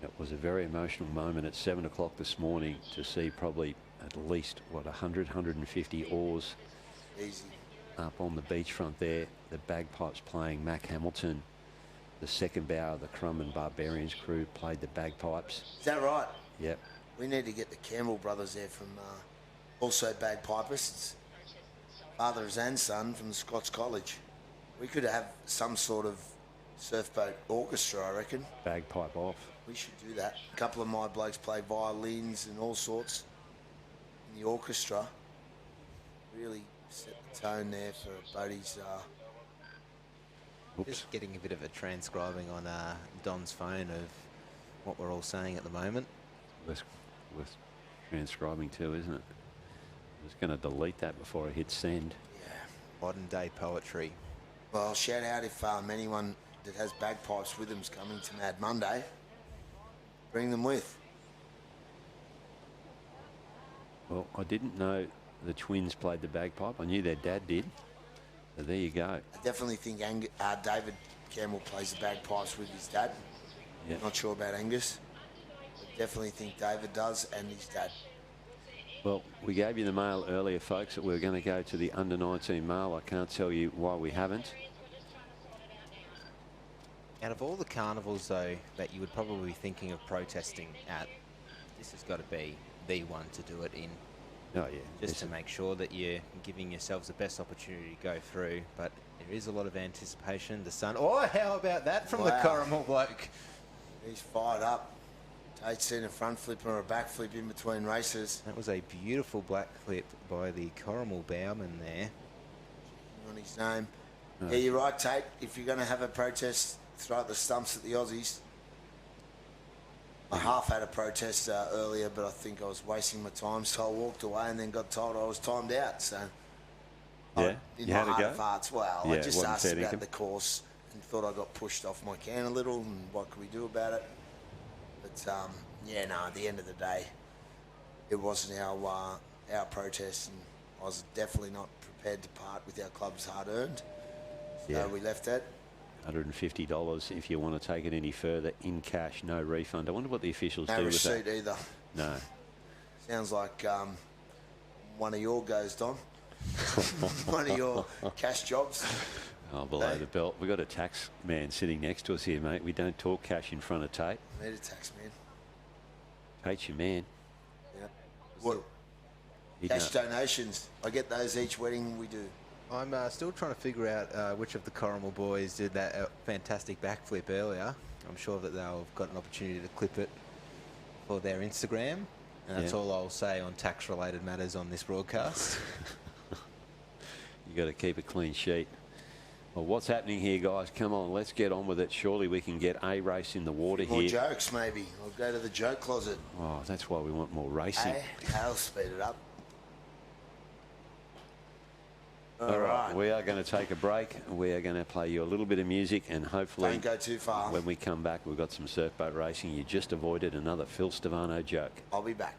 It was a very emotional moment at 7 o'clock this morning to see probably at least, 150 oars Easy. up on the beachfront there. The bagpipes playing. Mac Hamilton, the second bow of the Crumman Barbarians crew, played the bagpipes. Is that right? Yep. We need to get the Campbell brothers there from also bagpipists, fathers and son from the Scots College. We could have some sort of surfboat orchestra, I reckon. Bagpipe off. We should do that. A couple of my blokes play violins and all sorts in the orchestra. Really set the tone there for Bodie's. Just getting a bit of a transcribing on Don's phone of what we're all saying at the moment. Worth transcribing too, isn't it? I was going to delete that before I hit send. Yeah. Modern day poetry. Well, shout out if anyone that has bagpipes with them's coming to Mad Monday. Bring them with. Well, I didn't know the twins played the bagpipe. I knew their dad did. So there you go. I definitely think David Campbell plays the bagpipes with his dad. Yep. Not sure about Angus. But definitely think David does, and his dad. Well, we gave you the mail earlier, folks, that we were going to go to the under-19 mail. I can't tell you why we haven't. Out of all the carnivals, though, that you would probably be thinking of protesting at, this has got to be the one to do it in. Oh, yeah. Just to make sure that you're giving yourselves the best opportunity to go through. But there is a lot of anticipation. The sun. Oh, how about that from the Corrimal bloke? He's fired up. Tate's seen a front flip or a back flip in between races. That was a beautiful black flip by the Corrimal bowman there. On his name. Yeah, you're right, Tate. If you're going to have a protest, throw at the stumps at the Aussies. I half had a protest earlier, but I think I was wasting my time, so I walked away and then got told I was timed out. So, Yeah, in you my had a heart go? of hearts, well, Yeah, I just wasn't asked fair about dinkum. the course and thought I got pushed off my can a little, and what could we do about it? But yeah, no. At the end of the day, it wasn't our protest, and I was definitely not prepared to part with our club's hard-earned. So Yeah. we left it. $150 if you want to take it any further in cash, no refund. I wonder what the officials No do with receipt that. either. No. Sounds like one of your goes, Don. One of your cash jobs. Oh, below Hey. the belt. We've got a tax man sitting next to us here, mate. We don't talk cash in front of Tate. Need a tax man. Tate's your man. Yeah. What? He'd Cash know. donations. I get those each wedding we do. I'm still trying to figure out which of the Corrimal boys did that fantastic backflip earlier. I'm sure that they'll have got an opportunity to clip it for their Instagram. And that's Yeah. all I'll say on tax-related matters on this broadcast. You got to keep a clean sheet. Well, what's happening here, guys? Come on, let's get on with it. Surely we can get a race in the water More here. jokes, maybe. I'll go to the joke closet. Oh, that's why we want more racing. Hey, I'll speed it up. All right, we are going to take a break. We are going to play you a little bit of music, and hopefully Don't go too far. when we come back, we've got some surfboat racing. You just avoided another Phil Stevano joke. I'll be back.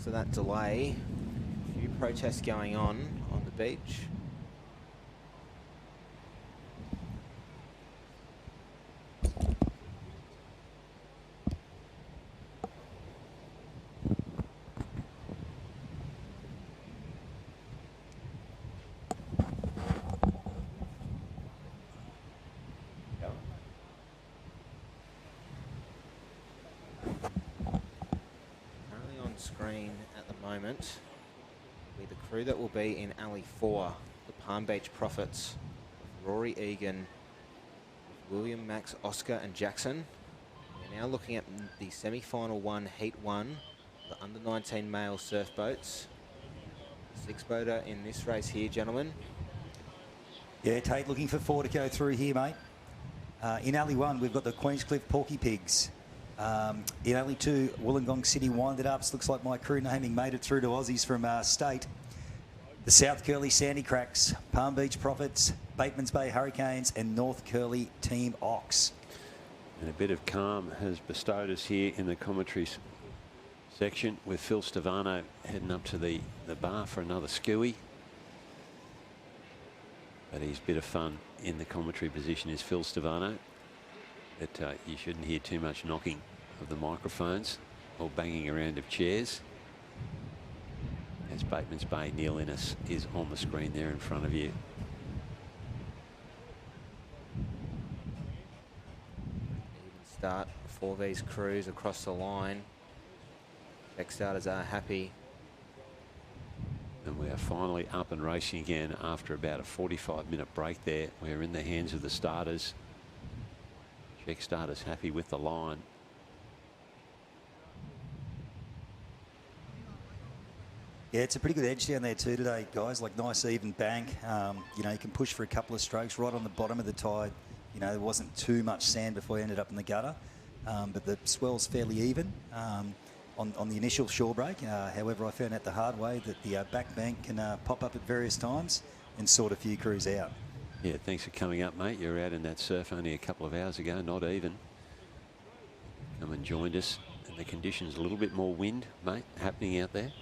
after that delay, a few protests going on the beach. Screen at the moment will be the crew that will be in Alley 4, the Palm Beach Prophets, Rory Egan, William, Max, Oscar and Jackson. We're now looking at the semi-final one, Heat 1, the under-19 male surf boats. Six-boater in this race here, gentlemen. Yeah, Tate looking for 4 to go through here, mate. In Alley 1, we've got the Queenscliff Porky Pigs. In Alley 2, Wollongong City Winded Ups. Looks like my crew naming made it through to Aussies from state. The South Curly Sandy Cracks, Palm Beach Prophets, Bateman's Bay Hurricanes and North Curly Team Ox. And a bit of calm has bestowed us here in the commentary section with Phil Stavano heading up to the bar for another skewy. But his bit of fun in the commentary position is Phil Stavano. But you shouldn't hear too much knocking of the microphones or banging around of chairs. As Bateman's Bay, Neil Innes is on the screen there in front of you. Even start for these crews across the line. Deck starters are happy. And we are finally up and racing again after about a 45-minute break there. We're in the hands of the starters. Check starters happy with the line. Yeah, it's a pretty good edge down there too today, guys. Like nice even bank. You know, you can push for a couple of strokes right on the bottom of the tide. You know, there wasn't too much sand before you ended up in the gutter. But the swell's fairly even on the initial shore break. However, I found out the hard way that the back bank can pop up at various times and sort a few crews out. Yeah, thanks for coming up, mate. You were out in that surf only a couple of hours ago, not even. Come and joined us. And the conditions a little bit more wind, mate, happening out there.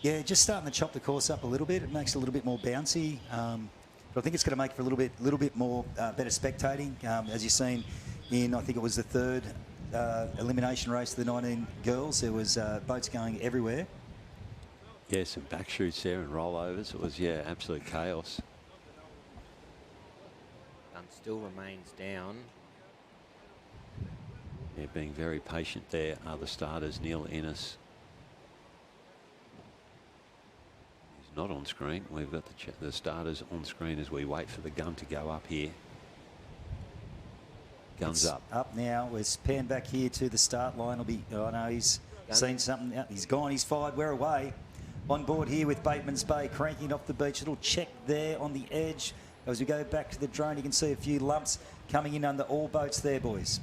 Yeah, just starting to chop the course up a little bit. It makes it a little bit more bouncy. But I think it's going to make for a little bit more better spectating. As you've seen in, I think it was the third elimination race of the 19 girls. There was boats going everywhere. Yeah, some back shoots there and rollovers. It was, yeah, absolute chaos. Gun still remains down. Yeah, being very patient there are the starters. Neil Innes. He's not on screen. We've got the starters on screen as we wait for the gun to go up here. Guns It's up. Up now. We're panned back here to the start line. Will be. Oh no, he's seen something. He's gone. He's fired. We're away. On board here with Bateman's Bay, cranking off the beach. Little check there on the edge. As we go back to the drone, you can see a few lumps coming in under all boats there, boys.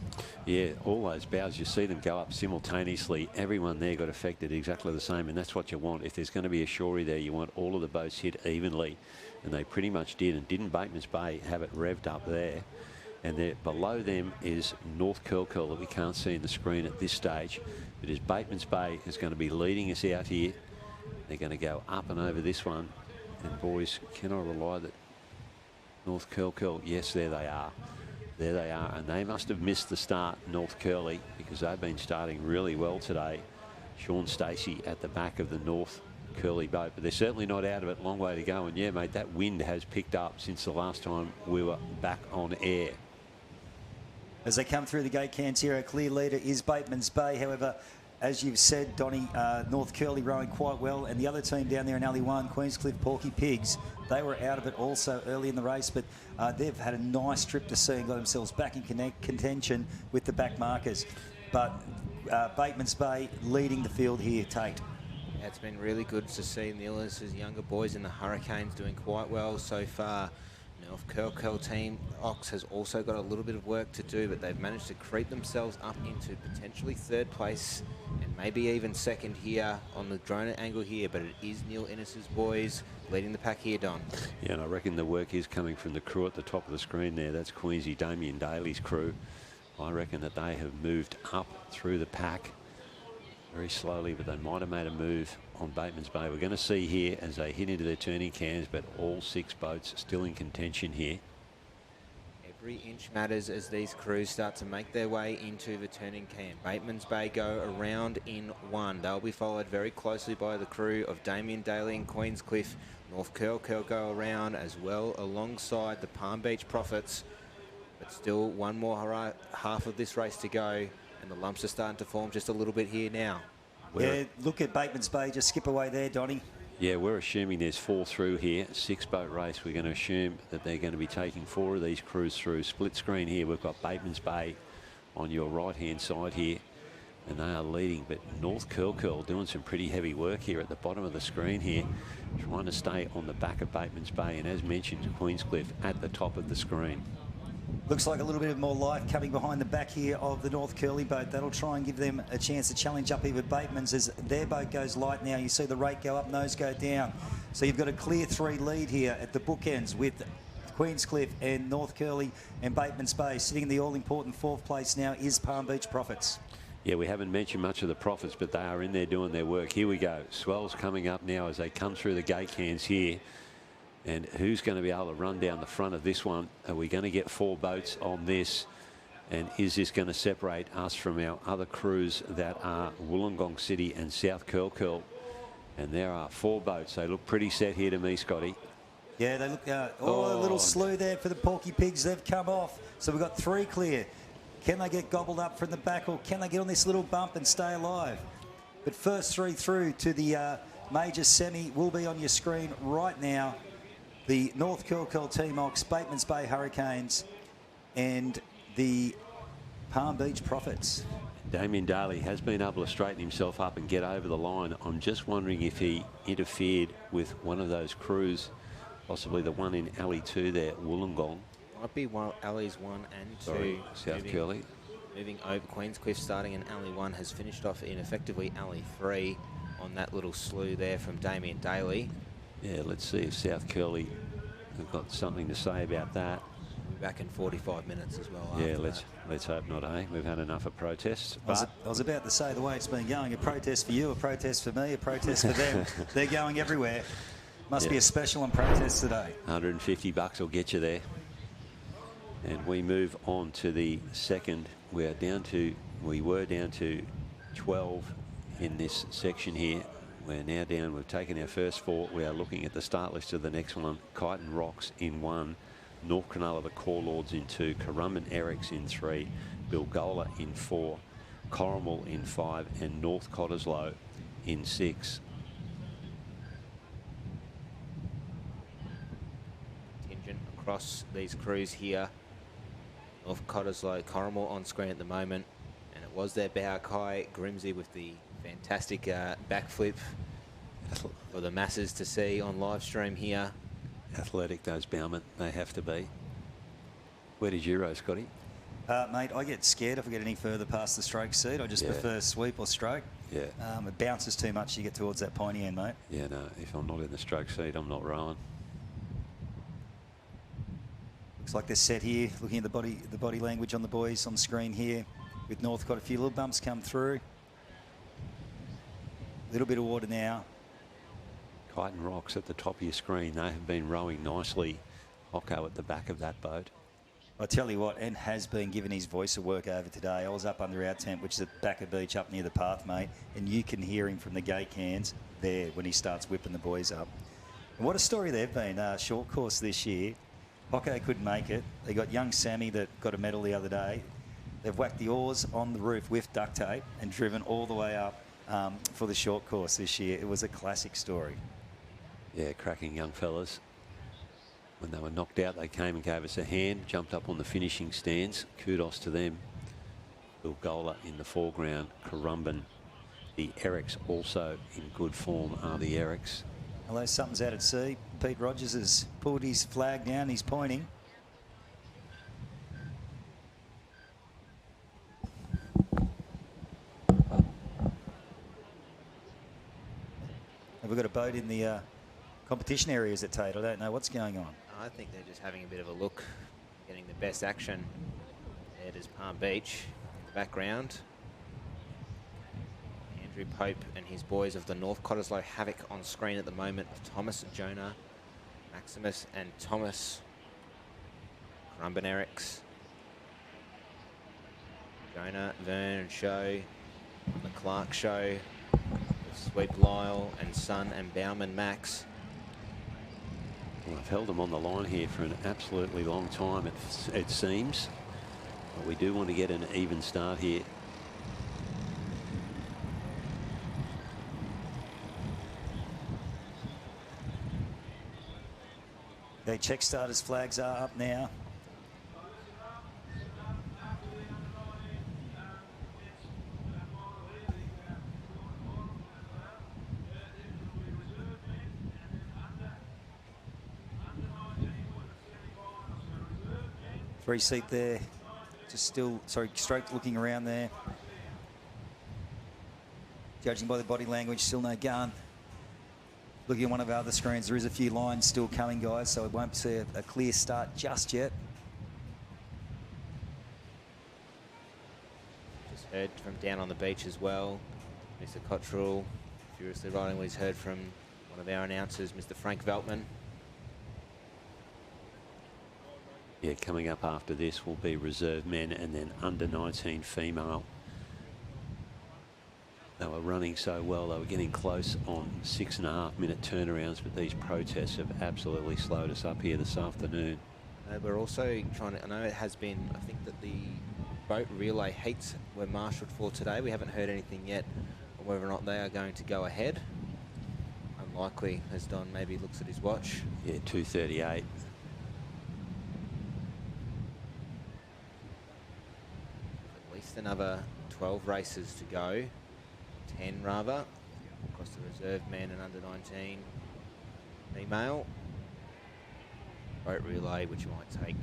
Yeah, all those bows, you see them go up simultaneously. Everyone there got affected exactly the same, and that's what you want. If there's going to be a shorey there, you want all of the boats hit evenly, and they pretty much did. And didn't Bateman's Bay have it revved up there? And there below them is North Curl that we can't see in the screen at this stage. But as Bateman's Bay is going to be leading us out here, they're going to go up and over this one. And boys, can I rely that North Curl, yes, there they are. There they are, and they must have missed the start, North Curly, because they've been starting really well today. Sean Stacey at the back of the North Curly boat, but they're certainly not out of it. Long way to go, and yeah, mate, that wind has picked up since the last time we were back on air. As they come through the gate cans here, a clear leader is Bateman's Bay. However, as you've said, Donny, North Curly rowing quite well, and the other team down there in Alley 1, Queenscliff Porky Pigs, they were out of it also early in the race, but they've had a nice trip to sea and got themselves back in contention with the back markers. But Bateman's Bay leading the field here, Tate. Yeah, it's been really good to see Neil's younger boys in the Hurricanes doing quite well so far. North Curl team, Ox has also got a little bit of work to do, but they've managed to creep themselves up into potentially third place and maybe even second here on the drone angle here, but it is Neil Innes's boys leading the pack here, Don. Yeah, and I reckon the work is coming from the crew at the top of the screen there. That's Queensy Damien Daly's crew. I reckon that they have moved up through the pack very slowly, but they might have made a move on Bateman's Bay. We're going to see here as they hit into their turning cans, but all 6 boats still in contention here. Every inch matters as these crews start to make their way into the turning can. Bateman's Bay go around in 1. They'll be followed very closely by the crew of Damien Daly and Queenscliff. North Curl go around as well alongside the Palm Beach Prophets. But still one more half of this race to go, and the lumps are starting to form just a little bit here now. Yeah, look at Bateman's Bay, just skip away there, Donnie. Yeah, we're assuming there's 4 through here. 6-boat race. We're going to assume that they're going to be taking 4 of these crews through. Split screen here. We've got Bateman's Bay on your right-hand side here, and they are leading. But North Curl doing some pretty heavy work here at the bottom of the screen here, trying to stay on the back of Bateman's Bay. And as mentioned, Queenscliff at the top of the screen. Looks like a little bit more life coming behind the back here of the North Curly boat. That'll try and give them a chance to challenge up here with Bateman's as their boat goes light now. You see the rate go up, nose go down. So you've got a clear 3 lead here at the bookends with Queenscliff and North Curly and Bateman's Bay. Sitting in the all-important 4th place now is Palm Beach Prophets. Yeah, we haven't mentioned much of the Prophets, but they are in there doing their work. Here we go. Swells coming up now as they come through the gate cans here. And who's going to be able to run down the front of this one? Are we going to get 4 boats on this? And is this going to separate us from our other crews that are Wollongong City and South Curl? And there are 4 boats. They look pretty set here to me, Scotty. Yeah, they look, a little slew there for the Porky Pigs. They've come off. So we've got 3 clear. Can they get gobbled up from the back, or can they get on this little bump and stay alive? But first 3 through to the major semi will be on your screen right now. The North Curl Team Ox, Bateman's Bay Hurricanes, and the Palm Beach Prophets. Damien Daly has been able to straighten himself up and get over the line. I'm just wondering if he interfered with one of those crews, possibly the one in Alley 2 there, Wollongong. Might be Alleys 1 and 2. Sorry, South Curly. Moving over Queenscliff, starting in Alley 1, has finished off in effectively Alley 3 on that little slew there from Damien Daly. Yeah, let's see if South Curly have got something to say about that. We'll be back in 45 minutes as well. Yeah, let's hope not, eh? We've had enough of protests. I was about to say, the way it's been going, a protest for you, a protest for me, a protest for them. They're going everywhere. Must be a special on protest today. $150 will get you there. And we move on to the second. We were down to 12 in this section here. We're now down. We've taken our first 4. We are looking at the start list of the next one. Kyneton Rocks in 1. North Cronulla, the Core Lords in 2. Currumbin Erics in 3. Bilgola in 4. Corrimal in 5. And North Cottesloe in 6. Contingent across these crews here. North Cottesloe, Corrimal on screen at the moment. And it was their Baukai Grimsey with the fantastic backflip for the masses to see on live stream here. Athletic, those Bowman, they have to be. Where did you row, Scotty? Mate, I get scared if I get any further past the stroke seat. I just prefer sweep or stroke. Yeah. It bounces too much, you get towards that pointy end, mate. Yeah, no, if I'm not in the stroke seat, I'm not rowing. Looks like they're set here, looking at the body language on the boys on screen here. With Northcott, a few little bumps come through. Little bit of water now. Kyneton Rocks at the top of your screen. They have been rowing nicely. Hocko at the back of that boat. I tell you what, and has been given his voice a work over today. I was up under our tent, which is at the back of the beach up near the path, mate, and you can hear him from the gate cans there when he starts whipping the boys up. And what a story they've been. Short course this year. Hocko couldn't make it. They got young Sammy that got a medal the other day. They've whacked the oars on the roof with duct tape and driven all the way up for the short course this year. It was a classic story. Yeah, cracking young fellas. When they were knocked out, they came and gave us a hand, jumped up on the finishing stands. Kudos to them. Bilgola in the foreground, Currumbin. The Erics also in good form are the Erics. Although something's out at sea, Pete Rogers has pulled his flag down, he's pointing. Have we got a boat in the competition areas at Tate? I don't know what's going on. I think they're just having a bit of a look, getting the best action. There it is, Palm Beach in the background. Andrew Pope and his boys of the North Cottesloe Havoc on screen at the moment of Thomas, Jonah, Maximus and Thomas. Crumbenerics. Jonah, Vern and Show. The Clark Show. Sweep Lyle and Son and Bauman Max. Well, I've held them on the line here for an absolutely long time, it seems. But we do want to get an even start here. Okay, check starters flags are up now. Three seat there, just still, sorry, straight looking around there. Judging by the body language, still no gun. Looking at one of our other screens, there is a few lines still coming, guys, so it won't see a clear start just yet. Just heard from down on the beach as well. Mr. Cottrell furiously riding what he's heard from one of our announcers, Mr. Frank Veltman. Yeah, coming up after this will be reserve men and then under 19 female. They were running so well, they were getting close on 6.5-minute turnarounds, but these protests have absolutely slowed us up here this afternoon. We're also trying to, I know it has been, I think that the boat relay heats were marshalled for today. We haven't heard anything yet on whether or not they are going to go ahead. Unlikely, as Don maybe looks at his watch. Yeah, 2:38. At least another 12 races to go. 10 rather, across the reserve men and under 19 female. Boat relay, which might take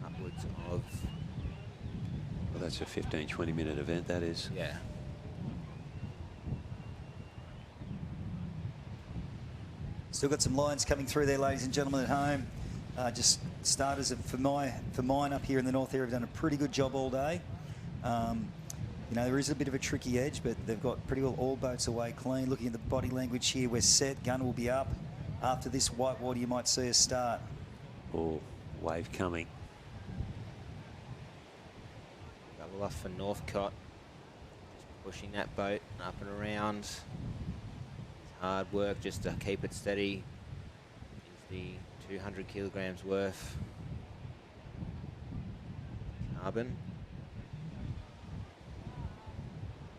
upwards of... Well, that's a 15-20 minute event, that is. Yeah. Still got some lines coming through there, ladies and gentlemen at home. Just starters for mine up here in the north area have done a pretty good job all day. You know, there is a bit of a tricky edge, but they've got pretty well all boats away clean. Looking at the body language here, we're set. Gun will be up. After this white water, you might see us start. Oh, wave coming. Double off for Northcott. Just pushing that boat up and around. It's hard work just to keep it steady. It's the 200 kilograms worth carbon.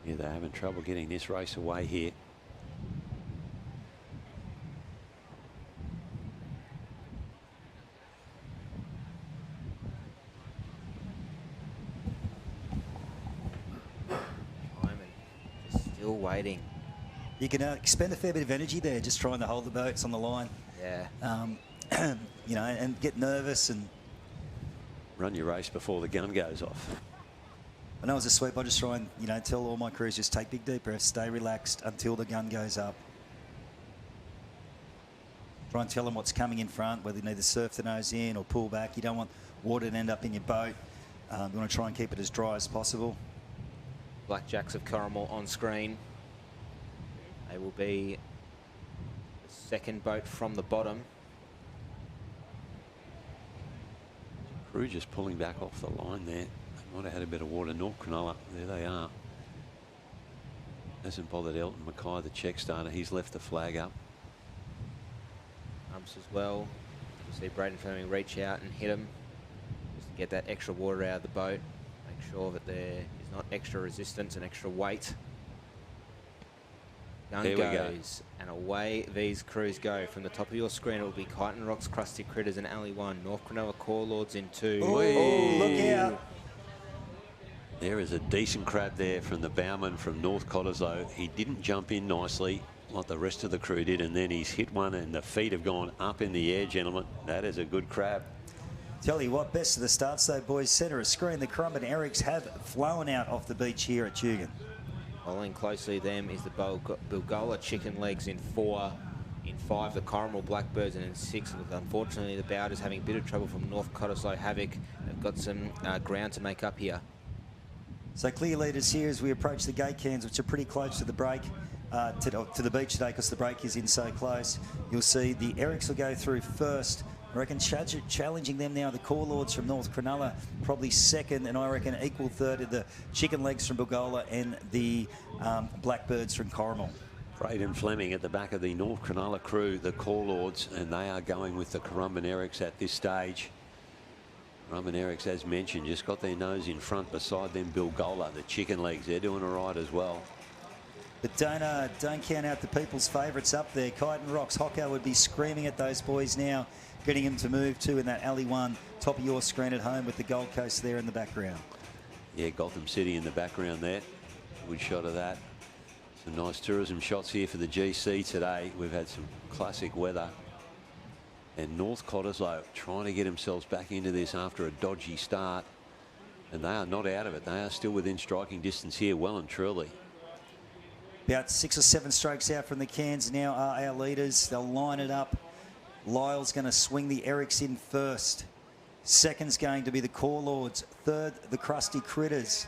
Yeah, they're having trouble getting this race away here. Just still waiting. You can expend a fair bit of energy there just trying to hold the boats on the line. Yeah. You know, and get nervous and... Run your race before the gun goes off. I know as a sweep, I just try and, you know, tell all my crews just take big deep breaths, stay relaxed until the gun goes up. Try and tell them what's coming in front, whether you need to surf the nose in or pull back. You don't want water to end up in your boat. You want to try and keep it as dry as possible. Blackjacks of Corrimal on screen. They will be the second boat from the bottom. Crew just pulling back off the line there. Might have had a bit of water. North Cronulla, there they are. Hasn't bothered Elton Mackay, the check starter. He's left the flag up. Umps as well. You see Braden Fleming reach out and hit him just to get that extra water out of the boat. Make sure that there is not extra resistance and extra weight. Gun There we go. goes, and away these crews go. From the top of your screen, it will be Kyneton Rocks, Krusty Critters, and Alley 1. North Cronulla Core Lords in 2. Oh, look out. There is a decent crab there from the bowman from North Cottesloe. He didn't jump in nicely like the rest of the crew did, and then he's hit one and the feet have gone up in the air, gentlemen. That is a good crab. Tell you what, best of the starts though, boys. Centre of screen, the Crumbenerics have flown out off the beach here at Tugun. Following closely them is the Bilgola Chicken Legs in 4. In 5, the Corrimal Blackbirds, and in 6, unfortunately, the Bowders having a bit of trouble from North Cottesloe Havoc. They've got some ground to make up here. So clear leaders here as we approach the gate cans, which are pretty close to the break, to the beach today because the break is in so close. You'll see the Erics will go through first. I reckon challenging them now, the Core Lords from North Cronulla, probably second, and I reckon equal third of the Chicken Legs from Bilgola and the Blackbirds from Corrimal. Braden Fleming at the back of the North Cronulla crew, the Core Lords, and they are going with the Currumbin Erics at this stage. Currumbin Erics, as mentioned, just got their nose in front beside them. Bilgola, the Chicken Legs, they're doing all right as well. But don't count out the people's favourites up there. Kyneton Rocks, Hocko would be screaming at those boys now, getting them to move to in that Alley 1, top of your screen at home with the Gold Coast there in the background. Yeah, Gotham City in the background there. Good shot of that. Some nice tourism shots here for the GC today. We've had some classic weather. And North Cottesloe trying to get themselves back into this after a dodgy start. And they are not out of it. They are still within striking distance here, well and truly. About 6 or 7 strokes out from the cans now are our leaders. They'll line it up. Lyle's going to swing the Erics in first. Second's going to be the Core Lords. Third, the Crusty Critters.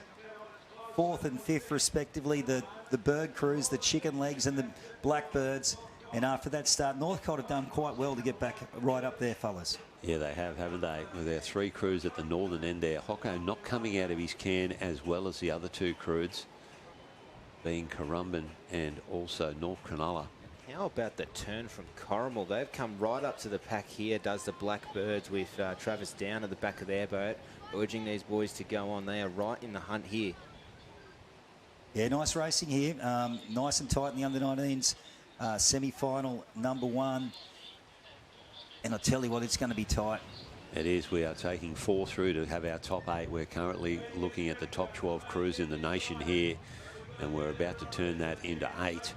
Fourth and fifth, respectively, the Bird Crews, the Chicken Legs and the Blackbirds. And after that start, Northcote have done quite well to get back right up there, fellas. Yeah, they have, haven't they? With their 3 crews at the northern end there. Hocko not coming out of his can as well as the other 2 crews, being Currumbin and also North Cronulla. How about the turn from Corrimal? They've come right up to the pack here, does the Blackbirds with Travis down at the back of their boat, urging these boys to go on. They are right in the hunt here. Yeah, nice racing here. Nice and tight in the under-19s. Semi-final number 1. And I'll tell you what, it's going to be tight. It is. We are taking 4 through to have our top 8. We're currently looking at the top 12 crews in the nation here, and we're about to turn that into 8.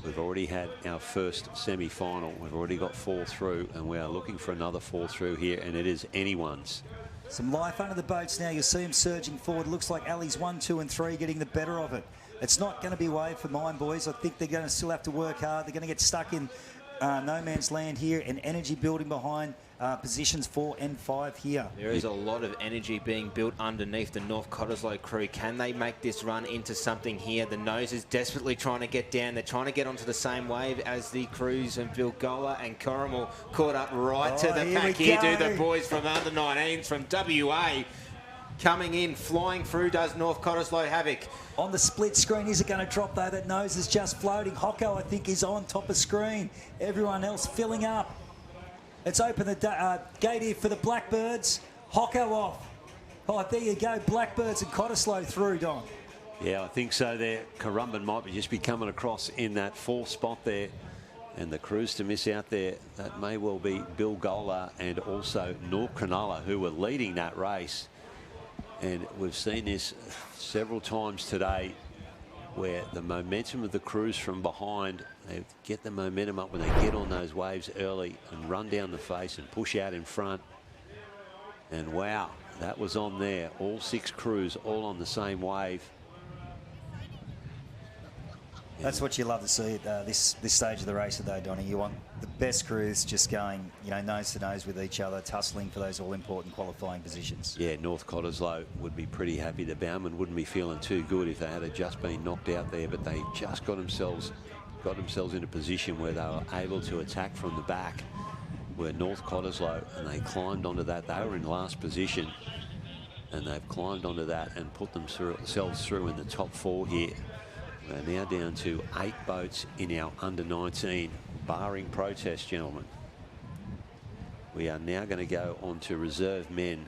We've already had our first semi-final. We've already got 4 through, and we are looking for another 4 through here, and it is anyone's. Some life under the boats now. You'll see them surging forward. Looks like Ali's 1, 2 and 3 getting the better of it. It's not going to be a wave for mine, boys. I think they're going to still have to work hard. They're going to get stuck in no man's land here, and energy building behind positions 4 and 5 here. There is a lot of energy being built underneath the North Cottesloe crew. Can they make this run into something here? The nose is desperately trying to get down. They're trying to get onto the same wave as the crews of Bilgola and Corrimal. Caught up right to the pack here. Do the boys from under 19s from WA. Coming in, flying through, does North Cottesloe havoc. On the split screen, is it going to drop though? That nose is just floating. Hocko, I think, is on top of screen. Everyone else filling up. Let's open the gate here for the Blackbirds. Hocko off. Oh, there you go. Blackbirds and Cottesloe through, Don. Yeah, I think so there. Currumbin might just be coming across in that 4th spot there. And the crews to miss out there, that may well be Bilgola and also North Cronulla, who were leading that race. And we've seen this several times today, where the momentum of the crews from behind, they get the momentum up when they get on those waves early and run down the face and push out in front. And wow, that was on there. All 6 crews all on the same wave. That's what you love to see at this stage of the race today, Donnie. You want the best crews just going, you know, nose to nose with each other, tussling for those all-important qualifying positions. Yeah, North Cottesloe would be pretty happy. The Bowman wouldn't be feeling too good if they had just been knocked out there, but they just got themselves in a position where they were able to attack from the back, where North Cottesloe, and they climbed onto that. They were in last position, and they've climbed onto that and put themselves through in the top 4 here. We're now down to 8 boats in our under-19, barring protest, gentlemen. We are now going to go on to reserve men.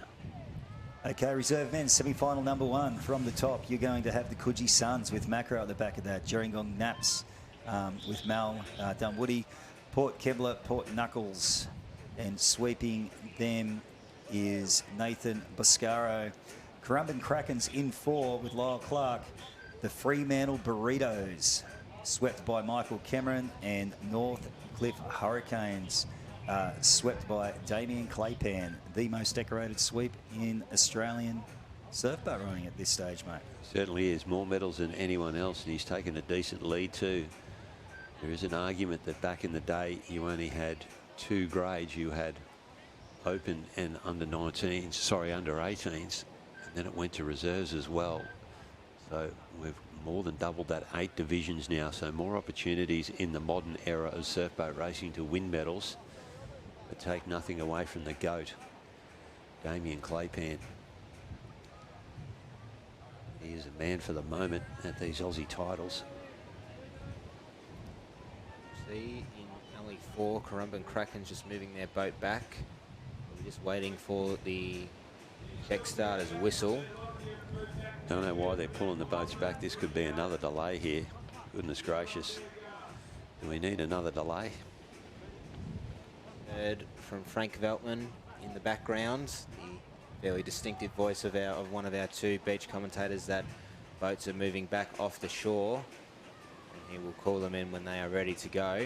Okay, reserve men, semi-final number 1 from the top. You're going to have the Coogee Suns with Macro at the back of that. Gerringong Naps with Mal Dunwoody, Port Kembla, Port Knuckles, and sweeping them is Nathan Boscaro. Currumbin Krakens in 4 with Lyle Clark. The Fremantle Burritos, swept by Michael Cameron, and North Cliff Hurricanes, swept by Damien Claypan. The most decorated sweep in Australian surfboat rowing at this stage, mate. Certainly is. More medals than anyone else, and he's taken a decent lead too. There is an argument that back in the day, you only had 2 grades. You had open and under 19s, sorry, under 18s, and then it went to reserves as well. So we've more than doubled that, 8 divisions now. So more opportunities in the modern era of surfboat racing to win medals, but take nothing away from the GOAT, Damien Claypan. He is a man for the moment at these Aussie titles. See in alley 4, Currumbin Kraken's just moving their boat back. We're just waiting for the check starter's whistle. Don't know why they're pulling the boats back. This could be another delay here. Goodness gracious. Do we need another delay? Heard from Frank Veltman in the background, the fairly distinctive voice of one of our 2 beach commentators, that boats are moving back off the shore, and he will call them in when they are ready to go.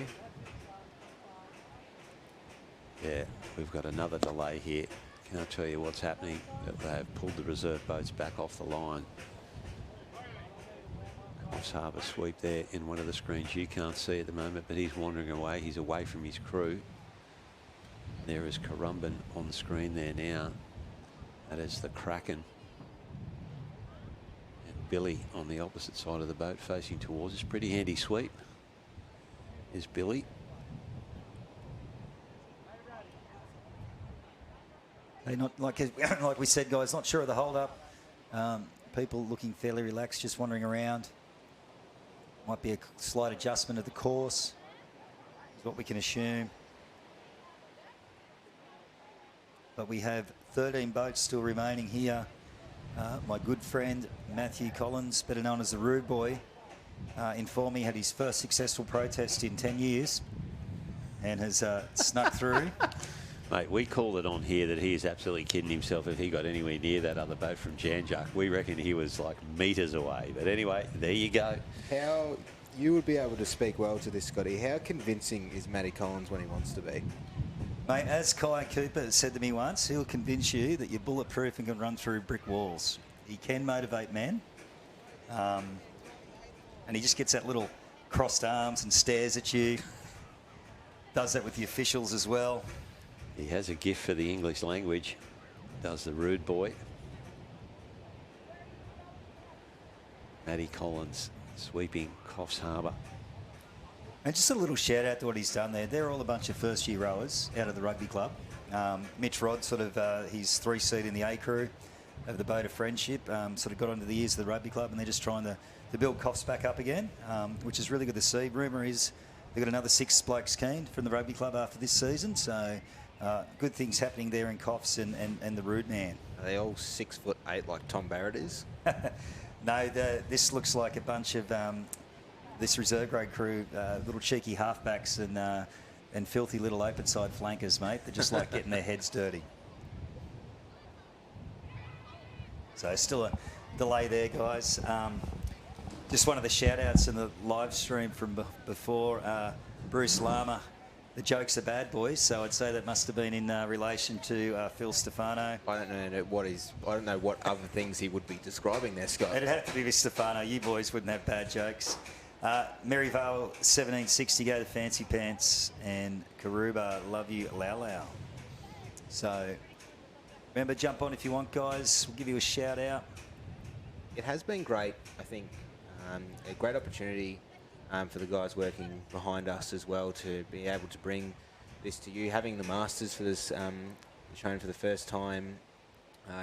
Yeah, we've got another delay here. Can't tell you what's happening, but they have pulled the reserve boats back off the line. Coffs Harbour sweep there in one of the screens you can't see at the moment, but he's wandering away. He's away from his crew. There is Currumbin on the screen there now. That is the Kraken. And Billy on the opposite side of the boat facing towards us. Pretty handy sweep is Billy. They're not, like we said, guys, not sure of the hold-up. People looking fairly relaxed, just wandering around. Might be a slight adjustment of the course, is what we can assume. But we have 13 boats still remaining here. My good friend Matthew Collins, better known as the Rude Boy, informed me he had his first successful protest in 10 years and has snuck through. Mate, we called it on here that he is absolutely kidding himself if he got anywhere near that other boat from Janjuk. We reckon he was like metres away. But anyway, there you go. How you would be able to speak well to this, Scotty. How convincing is Matty Collins when he wants to be? Mate, as Kai Cooper said to me once, he'll convince you that you're bulletproof and can run through brick walls. He can motivate men. And he just gets that little crossed arms and stares at you. Does that with the officials as well. He has a gift for the English language, does the Rude Boy. Matty Collins sweeping Coffs Harbour. And just a little shout out to what he's done there. They're all a bunch of first year rowers out of the rugby club. Mitch Rod, sort of his 3-seat in the A crew of the Boat of Friendship, sort of got onto the ears of the rugby club, and they're just trying to build Coffs back up again, which is really good to see. Rumour is they've got another 6 blokes keen from the rugby club after this season, so good things happening there in Coffs and the Rude Man. Are they all 6'8" like Tom Barrett is? No, this looks like a bunch of this reserve grade crew, little cheeky halfbacks and filthy little open side flankers, mate. They're just like getting their heads dirty. So still a delay there, guys. Just one of the shout outs in the live stream from before, Bruce Lama. The joke's a bad boys, so I'd say that must have been in relation to Phil Stefano. I don't know what other things he would be describing there, Scott. It'd have to be with Stefano. You boys wouldn't have bad jokes. Maryvale 1760, go to Fancy Pants, and Karuba, love you, Lau Lau. So remember, jump on if you want, guys. We'll give you a shout out. It has been great, I think. A great opportunity for the guys working behind us as well to be able to bring this to you. Having the Masters for this shown for the first time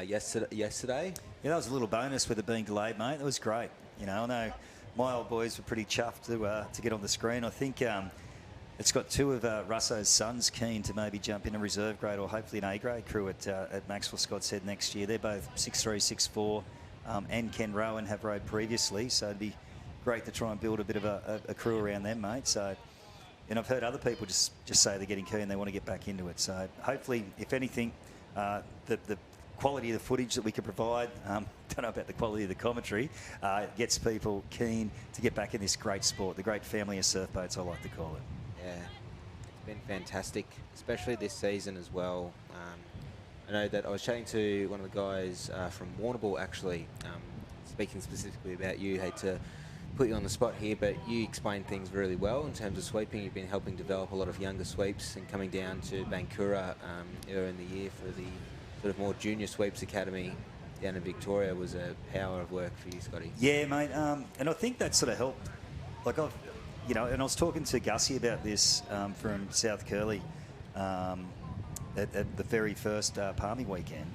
yesterday. Yeah, that was a little bonus with it being delayed, mate. That was great. You know, I know my old boys were pretty chuffed to get on the screen. I think it's got 2 of Russo's sons keen to maybe jump in a reserve grade or hopefully an A grade crew at Maxwell Scott's Head next year. They're both 6'3", 6'4", and Ken Rowan have rowed previously, so it'd be great to try and build a bit of a crew around them, mate. So, and I've heard other people just say they're getting keen, they want to get back into it. So hopefully, if anything, the quality of the footage that we can provide, don't know about the quality of the commentary, gets people keen to get back in this great sport, the great family of surf boats, I like to call it. Yeah, it's been fantastic, especially this season as well. I know that I was chatting to one of the guys from Warrnambool, actually, speaking specifically about you. Hate to put you on the spot here, but you explained things really well in terms of sweeping. You've been helping develop a lot of younger sweeps and coming down to Bankura earlier in the year for the sort of more junior sweeps academy. down in Victoria was a power of work for you, Scotty. Yeah, mate, and I think that sort of helped. Like and I was talking to Gussie about this from South Curly at the very first Palmy weekend.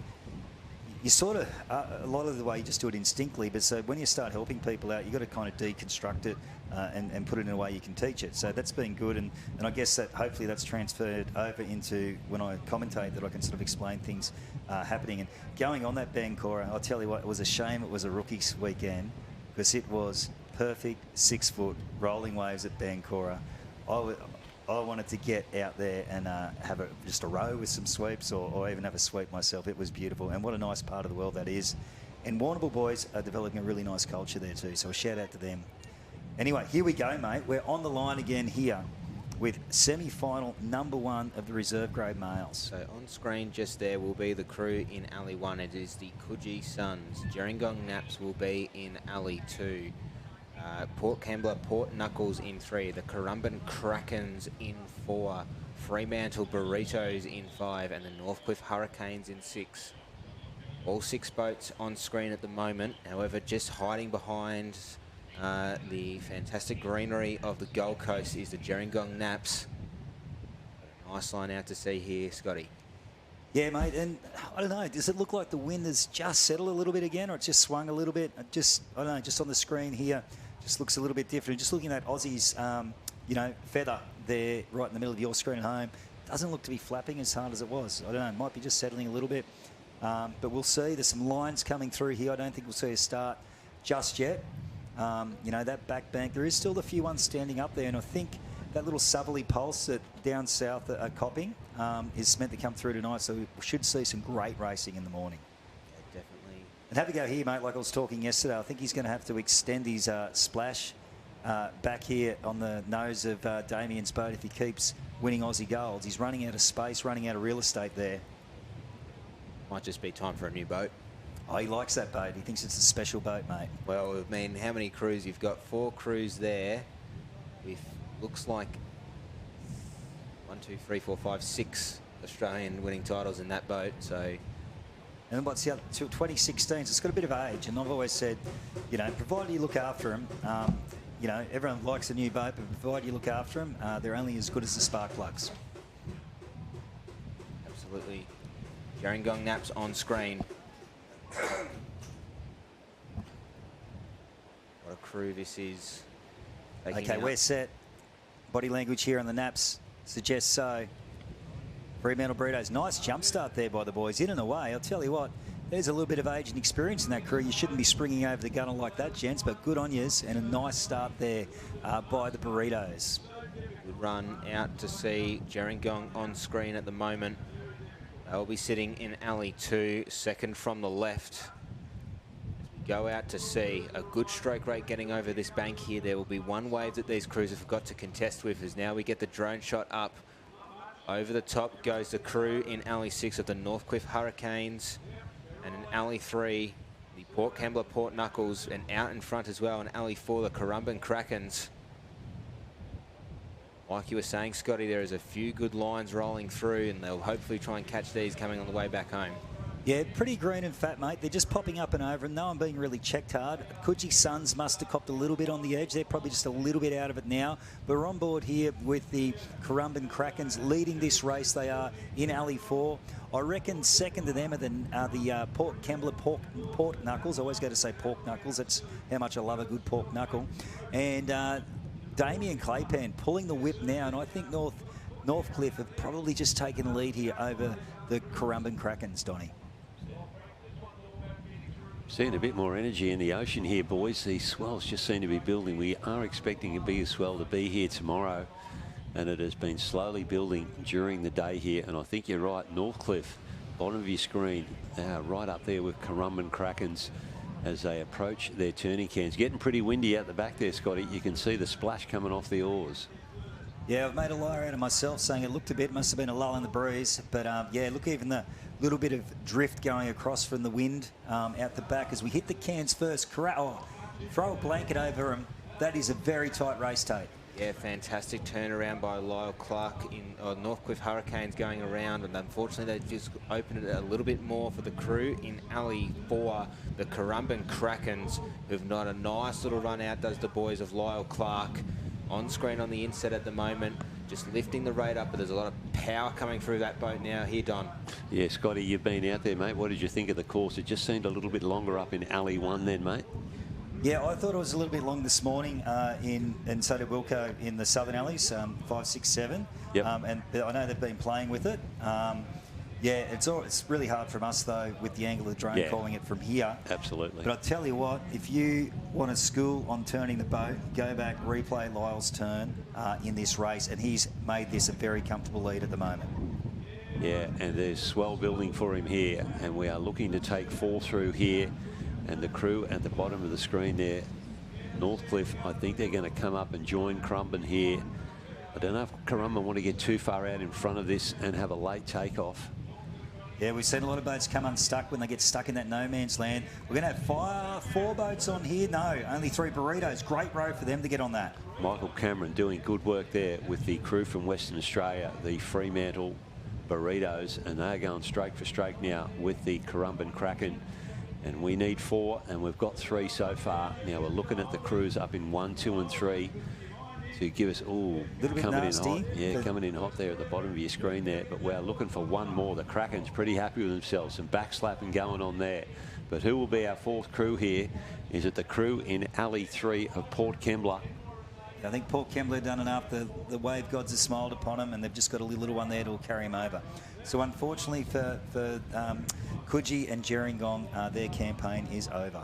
You sort of, a lot of the way you just do it instinctively, but so when you start helping people out, you've got to kind of deconstruct it and put it in a way you can teach it. So that's been good, and I guess that hopefully that's transferred over into when I commentate, that I can sort of explain things happening. And going on that Bancora, I'll tell you what, it was a shame it was a rookies weekend, because it was perfect 6 foot rolling waves at Bancora. I wanted to get out there and have just a row with some sweeps, or even have a sweep myself. It was beautiful, and what a nice part of the world that is. And Warrnambool boys are developing a really nice culture there too, so a shout out to them. Anyway, here we go, mate. We're on the line again here with semi-final number 1 of the reserve grade males. So on screen just there will be the crew in Alley 1. It is the Coogee Suns. Gerringong Naps will be in Alley 2. Port Kembla, Port Knuckles in 3, the Currumbin Krakens in 4, Fremantle Burritos in 5, and the Northcliffe Hurricanes in 6. All 6 boats on screen at the moment. However, just hiding behind the fantastic greenery of the Gold Coast is the Gerringong Naps. Nice line out to sea here, Scotty. Yeah, mate, and I don't know, does it look like the wind has just settled a little bit again, or it's just swung a little bit? I don't know, just on the screen here, just looks a little bit different. Just looking at Aussie's, feather there right in the middle of your screen at home, doesn't look to be flapping as hard as it was. I don't know, it might be just settling a little bit, but we'll see. There's some lines coming through here. I don't think we'll see a start just yet. That back bank, there is still a few ones standing up there, and I think that little southerly pulse that down south are copping is meant to come through tonight, so we should see some great racing in the morning. Yeah, definitely. And have a go here, mate, like I was talking yesterday. I think he's going to have to extend his splash back here on the nose of Damien's boat if he keeps winning Aussie golds. He's running out of space, running out of real estate there. Might just be time for a new boat. Oh, he likes that boat. He thinks it's a special boat, mate. Well, I mean, how many crews? You've got 4 crews there with, looks like 1, 2, 3, 4, 5, 6 Australian winning titles in that boat. So, and what's the other? 2016. So it's got a bit of age, and I've always said, provided you look after them, everyone likes a new boat, but provided you look after them, they're only as good as the spark plugs. Absolutely. Gerringong Naps on screen. What a crew this is. Okay, we're set. Body language here on the Naps suggests so. Fremantle Burritos, nice jump start there by the boys, in and away. I'll tell you what, there's a little bit of age and experience in that crew. You shouldn't be springing over the gunner like that, gents, but good on yous, and a nice start there by the Burritos. Good run out to sea. Gerringong on screen at the moment. They'll be sitting in Alley 2, second from the left. As we go out to sea, a good stroke rate getting over this bank here. There will be one wave that these crews have got to contest with, as now we get the drone shot up. Over the top goes the crew in Alley 6 of the Northcliffe Hurricanes. And in Alley 3, the Port Kembla Port Knuckles, and out in front as well in Alley 4, the Currumbin Krakens. Like you were saying, Scotty, there is a few good lines rolling through, and they'll hopefully try and catch these coming on the way back home. Yeah, pretty green and fat, mate. They're just popping up and over, and no one being really checked hard. Coogee Suns must have copped a little bit on the edge. They're probably just a little bit out of it now. But we're on board here with the Currumbin Krakens leading this race. They are in Alley 4. I reckon second to them are the Port Kembla Port Knuckles. I always go to say pork knuckles. That's how much I love a good pork knuckle. And Damien Claypan pulling the whip now, and I think Northcliffe have probably just taken the lead here over the Currumbin Krakens, Donny. Seeing a bit more energy in the ocean here, boys. These swells just seem to be building. We are expecting a bigger swell to be here tomorrow, and it has been slowly building during the day here. And I think you're right, Northcliffe, bottom of your screen, right up there with Currumbin Krakens as they approach their turning cans. Getting pretty windy out the back there, Scotty. You can see the splash coming off the oars. Yeah, I've made a liar out of myself saying it looked a bit, must have been a lull in the breeze. But yeah, look, even the little bit of drift going across from the wind out the back as we hit the cans first. Throw a blanket over them. That is a very tight race tape. Yeah, fantastic turnaround by Lyle Clark in Northcliffe Hurricanes going around, and unfortunately they've just opened it a little bit more for the crew in Alley 4, the Currumbin Krakens, who've got a nice little run out, does the boys of Lyle Clark. On screen on the inset at the moment, just lifting the rate up, but there's a lot of power coming through that boat now here, Don. Yeah, Scotty, you've been out there, mate. What did you think of the course? It just seemed a little bit longer up in Alley 1 then, mate. Yeah, I thought it was a little bit long this morning, and so did Wilco in the southern alleys, 5, 6, 7. Yep. And I know they've been playing with it. Yeah, it's really hard from us, though, with the angle of the drone calling it from here. Absolutely. But I tell you what, if you want a school on turning the boat, go back, replay Lyle's turn in this race, and he's made this a very comfortable lead at the moment. Yeah, and there's swell building for him here, and we are looking to take 4 through here. And the crew at the bottom of the screen there, Northcliffe, I think they're going to come up and join Currumbin here. I don't know if Currumbin want to get too far out in front of this and have a late takeoff. Yeah, we've seen a lot of boats come unstuck when they get stuck in that no man's land. We're going to have 4 boats on here. No, only 3 burritos. Great row for them to get on that. Michael Cameron doing good work there with the crew from Western Australia, the Fremantle Burritos, and they're going straight for straight now with the Currumbin Kraken. And we need 4, and we've got 3 so far. Now we're looking at the crews up in 1, 2, and 3 to give us, coming in hot. Yeah, coming in hot there at the bottom of your screen there. But we're looking for 1 more. The Kraken's pretty happy with themselves. Some backslapping going on there. But who will be our 4th crew here? Is it the crew in Alley 3 of Port Kembla? I think Port Kembla done enough. The wave gods have smiled upon them, and they've just got a little one there to carry him over. So unfortunately for Coogee and Gerringong, their campaign is over.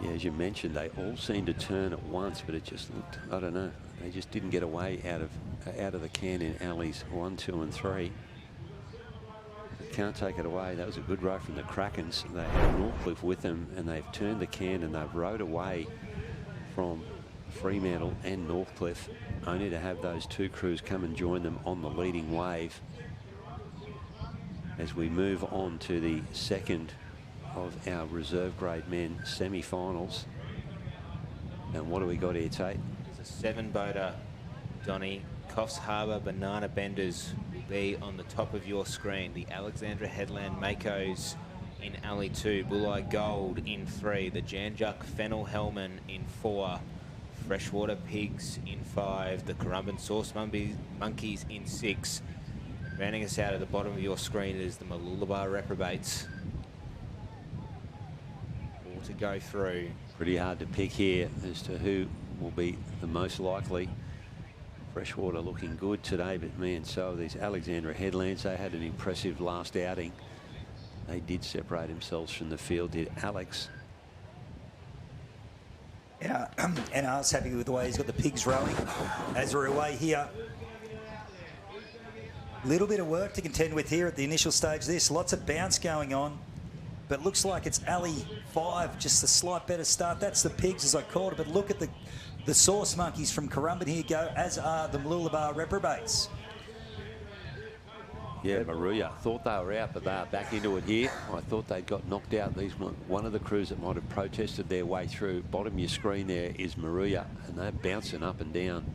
Yeah, as you mentioned, they all seemed to turn at once, but it just looked, I don't know, they just didn't get away out of the can in alleys 1, 2, and 3. Can't take it away. That was a good row from the Krakens. They had Northcliffe with them, and they've turned the can and they've rowed away from Fremantle and Northcliffe, only to have those 2 crews come and join them on the leading wave as we move on to the second of our reserve grade men semi-finals. And what do we got here, Tate? It's a 7-boater, Donny. Coffs Harbour Banana Benders will be on the top of your screen. The Alexandra Headland Makos in Alley 2. Bulleye Gold in 3. The Janjuk Fennel Hellman in 4. Freshwater Pigs in 5. The Currumbin Sauce Monkeys in 6. Rounding us out at the bottom of your screen is the Mooloolaba Reprobates. 4 to go through. Pretty hard to pick here as to who will be the most likely. Freshwater looking good today, but man, so these Alexandra Headlands, they had an impressive last outing. They did separate themselves from the field, did Alex. Yeah, and I was happy with the way he's got the pigs rowing as we're away here. Little bit of work to contend with here at the initial stage of this. Lots of bounce going on, but looks like it's Alley 5, just a slight better start. That's the pigs, as I called it, but look at the Sauce Monkeys from Currumbin here go, as are the Mooloolaba Reprobates. Yeah, Maruya thought they were out, but they are back into it here. I thought they'd got knocked out. These one of the crews that might have protested their way through. Bottom of your screen there is Maruya, and they're bouncing up and down.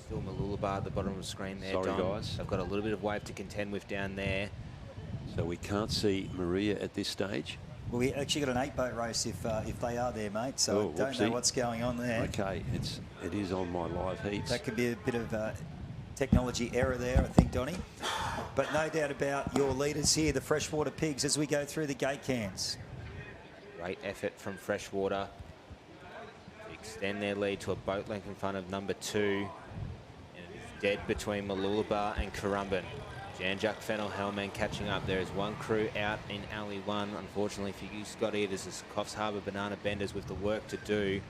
Still Mooloolaba at the bottom of the screen there, Sorry, Don. guys. They've got a little bit of wave to contend with down there. So we can't see Maruya at this stage. Well, we actually got an 8-boat race if they are there, mate. So I don't know what's going on there. Okay, it is on my live heats. That could be a bit of technology error there, I think, Donny. But no doubt about your leaders here, the Freshwater Pigs, as we go through the gate cans. Great effort from Freshwater to extend their lead to a boat length in front of number 2. And it is dead between Mooloolaba and Currumbin. Janjuk Fennel Hellman catching up. There is 1 crew out in Alley 1. Unfortunately for you, Scotty, this is Coffs Harbour Banana Benders with the work to do.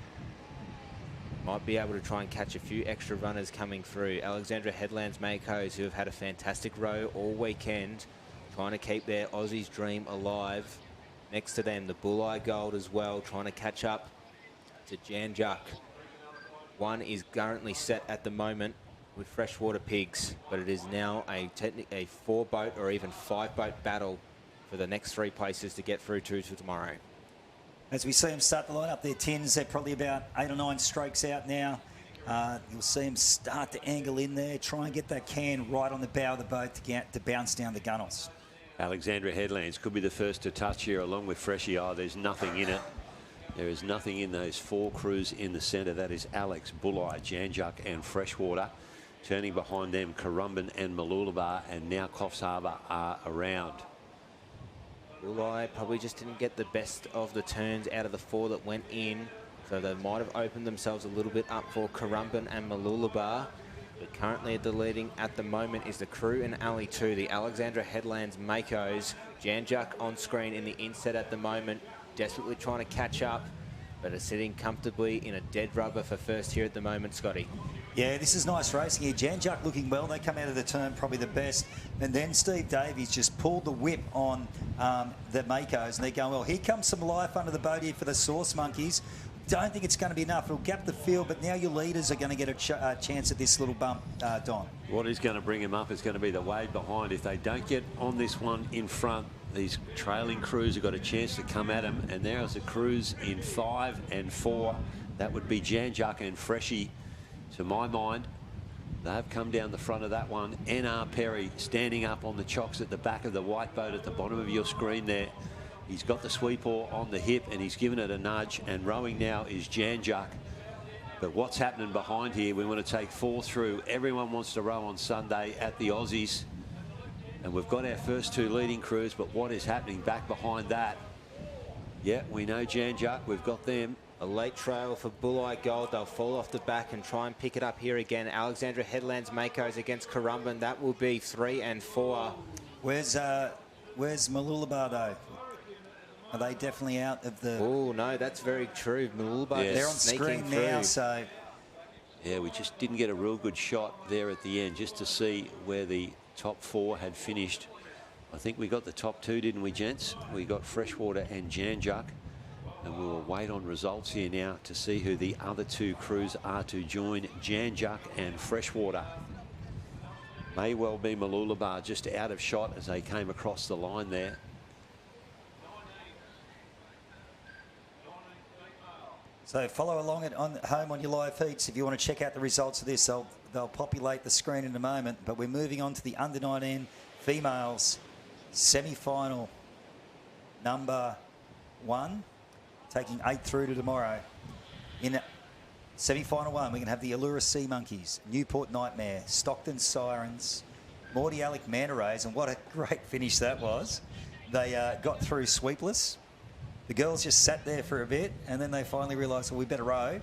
Might be able to try and catch a few extra runners coming through. Alexandra Headlands Makos, who have had a fantastic row all weekend, trying to keep their Aussies dream alive. Next to them, the Bulleye Gold as well, trying to catch up to Janjuk. 1 is currently set at the moment with Freshwater Pigs, but it is now a 4-boat or even 5-boat battle for the next 3 places to get through to tomorrow. As we see them start to line up their tins, they're probably about 8 or 9 strokes out now. You'll see them start to angle in there, try and get that can right on the bow of the boat to bounce down the gunnels. Alexandra Headlands could be the first to touch here along with Freshie. Oh, there's nothing in it. There is nothing in those 4 crews in the centre. That is Alex, Bulleye, Janjuk and Freshwater. Turning behind them, Currumbin and Mooloolaba, and now Coffs Harbour are around. Bulleye probably just didn't get the best of the turns out of the 4 that went in. So they might have opened themselves a little bit up for Currumbin and Mooloolaba. But currently the leading at the moment is the crew in Alley 2, the Alexandra Headlands Makos. Janjuk on screen in the inset at the moment, desperately trying to catch up, but are sitting comfortably in a dead rubber for first here at the moment, Scotty. Yeah, this is nice racing here. Janjuk looking well. They come out of the turn probably the best. And then Steve Davies just pulled the whip on the Makos, and they're going, well, here comes some life under the boat here for the Sauce Monkeys. Don't think it's going to be enough. It'll gap the field, but now your leaders are going to get a chance at this little bump, Don. What is going to bring him up is going to be the wave behind. If they don't get on this one in front, these trailing crews have got a chance to come at them. And there's the crews in 5 and 4. That would be Janjuk and Freshie. To my mind, they've come down the front of that one. N.R. Perry standing up on the chocks at the back of the white boat at the bottom of your screen there. He's got the sweep oar on the hip and he's given it a nudge, and rowing now is Janjuk. But what's happening behind here, we want to take 4 through. Everyone wants to row on Sunday at the Aussies. And we've got our first 2 leading crews, but what is happening back behind that? Yeah, we know Janjuk, we've got them. A late trail for Bulleye Gold. They'll fall off the back and try and pick it up here again. Alexandra Headlands Makos against Currumbin. That will be 3 and 4. Where's Mooloolaba though? Are they definitely out of the... Oh, no, that's very true. Mooloolaba, yeah, they're on screen now, so... Yeah, we just didn't get a real good shot there at the end just to see where the top 4 had finished. I think we got the top 2, didn't we, gents? We got Freshwater and Janjuk. And we will wait on results here now to see who the other 2 crews are to join Janjuk and Freshwater. May well be Mooloolaba just out of shot as they came across the line there. So follow along at home on your live feeds if you want to check out the results of this. They'll populate the screen in a moment, but we're moving on to the under-19 females semi-final number 1, taking 8 through to tomorrow. In semi-final 1, we're going to have the Allura Sea Monkeys, Newport Nightmare, Stockton Sirens, Morty Alec Manta Rays, and what a great finish that was. They got through sweepless. The girls just sat there for a bit, and then they finally realised, well, we better row.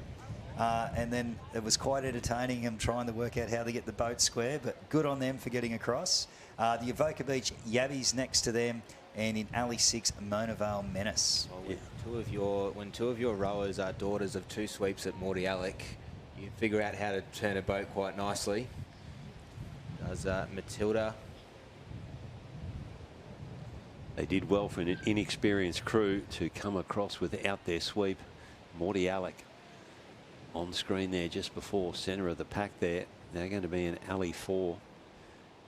And then it was quite entertaining them trying to work out how to get the boat square, but good on them for getting across. The Avoca Beach Yabbies next to them, and in Alley 6, Mona Vale Menace. Well, when two of your rowers are daughters of 2 sweeps at Morty Alec, you figure out how to turn a boat quite nicely. Does Matilda. They did well for an inexperienced crew to come across without their sweep. Morty Alec on screen there just before centre of the pack there. They're going to be in Alley 4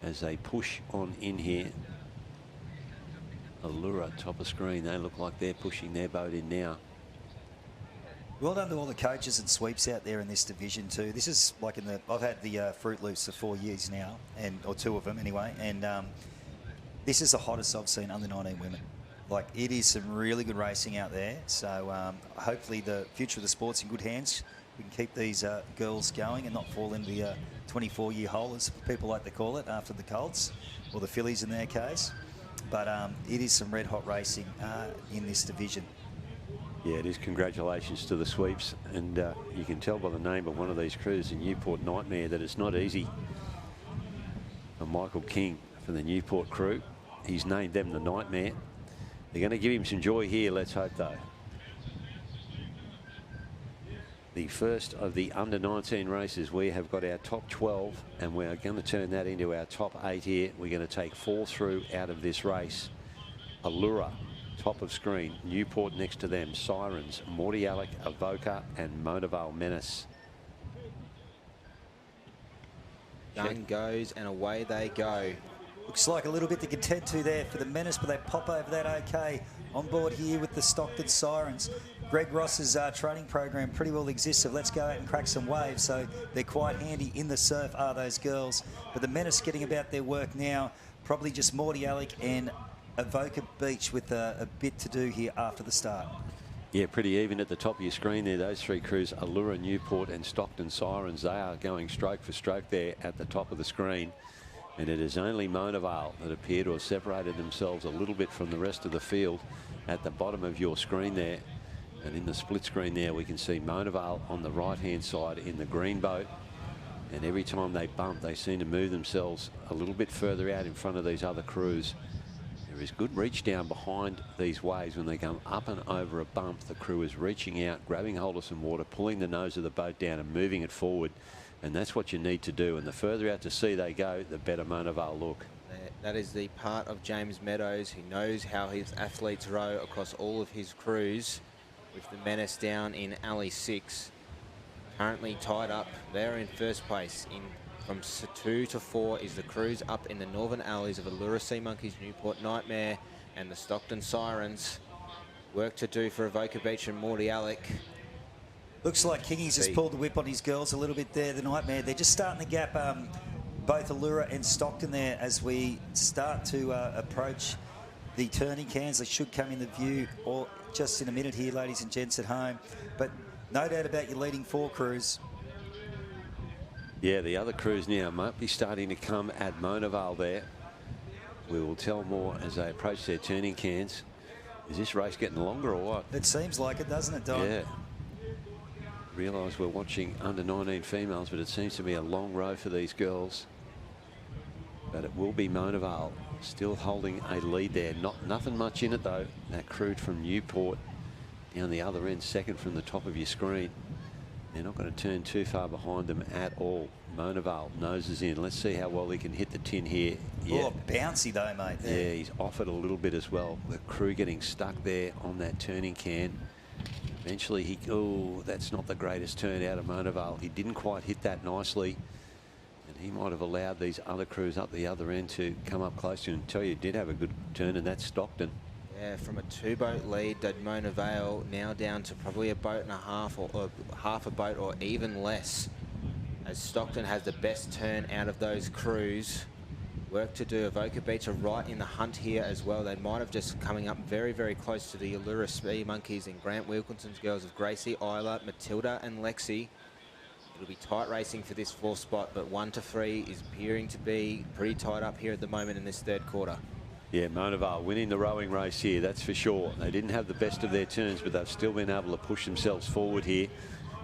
as they push on in here. Allura top of screen. They look like they're pushing their boat in now. Well done to all the coaches and sweeps out there in this division too. This is like I've had the Fruit Loops for 4 years now, or 2 of them anyway, and this is the hottest I've seen under 19 women. Like, it is some really good racing out there. So hopefully the future of the sport's in good hands. We can keep these girls going and not fall into the 24-year hole, as people like to call it, after the Colts, or the Phillies in their case. But it is some red-hot racing in this division. Yeah, it is. Congratulations to the sweeps. And you can tell by the name of one of these crews, the Newport Nightmare, that it's not easy for Michael King for the Newport crew. He's named them the Nightmare. They're going to give him some joy here, let's hope, though. The first of the under-19 races, we have got our top 12, and we're going to turn that into our top 8 here. We're going to take 4 through out of this race. Allura, top of screen. Newport next to them. Sirens, Morty Alec, Avoca, and Mona Vale Menace. Gun goes, and away they go. Looks like a little bit to contend to there for the Menace, but they pop over that okay on board here with the Stockton Sirens. Greg Ross's training program pretty well exists of let's go out and crack some waves, so they're quite handy in the surf, are those girls. But the men are getting about their work now, probably just Morty Alec and Avoca Beach with a bit to do here after the start. Yeah, pretty even at the top of your screen there. Those three crews, Allura, Newport and Stockton Sirens, they are going stroke for stroke there at the top of the screen. And it is only Mona Vale that appear to have separated themselves a little bit from the rest of the field at the bottom of your screen there. And in the split screen there, we can see Mona Vale on the right-hand side in the green boat. And every time they bump, they seem to move themselves a little bit further out in front of these other crews. There is good reach down behind these waves when they come up and over a bump. The crew is reaching out, grabbing hold of some water, pulling the nose of the boat down and moving it forward. And that's what you need to do. And the further out to sea they go, the better Mona Vale look. That is the part of James Meadows. He knows how his athletes row across all of his crews, with the menace down in alley 6. Currently tied up. They're in first place. From 2 to 4 is the crews up in the northern alleys of Allura Sea Monkeys, Newport Nightmare and the Stockton Sirens. Work to do for Avoca Beach and Morty Alec. Looks like Kingy's just pulled the whip on his girls a little bit there, the Nightmare. They're just starting to gap both Allura and Stockton there as we start to approach the turning cans. They should come into view or just in a minute here, ladies and gents at home. But no doubt about your leading 4 crews. Yeah, the other crews now might be starting to come at Mona Vale there. We will tell more as they approach their turning cans. Is this race getting longer or what? It seems like it, doesn't it, Don? Yeah. Realise we're watching under 19 females, but it seems to be a long row for these girls. But it will be Mona Vale still holding a lead there. Nothing much in it though. That crew from Newport down the other end, second from the top of your screen. They're not going to turn too far behind them at all. Mona Vale noses in. Let's see how well he can hit the tin here. Yeah. Oh, bouncy though, mate. Yeah, he's off it a little bit as well. The crew getting stuck there on that turning can. Eventually, that's not the greatest turn out of Mona Vale. He didn't quite hit that nicely. And he might have allowed these other crews up the other end to come up close to him. And tell you, did have a good turn, and that's Stockton. Yeah, from a 2-boat lead, Mona Vale now down to probably a boat and a half or half a boat or even less. As Stockton has the best turn out of those crews. Work to do. Avoca Beach are right in the hunt here as well. They might have just coming up very, very close to the Allura Sea Monkeys and Grant Wilkinson's girls of Gracie, Isla, Matilda and Lexi. It'll be tight racing for this 4th spot, but 1 to 3 is appearing to be pretty tight up here at the moment in this 3rd quarter. Yeah, Mona Vale winning the rowing race here, that's for sure. They didn't have the best of their turns, but they've still been able to push themselves forward here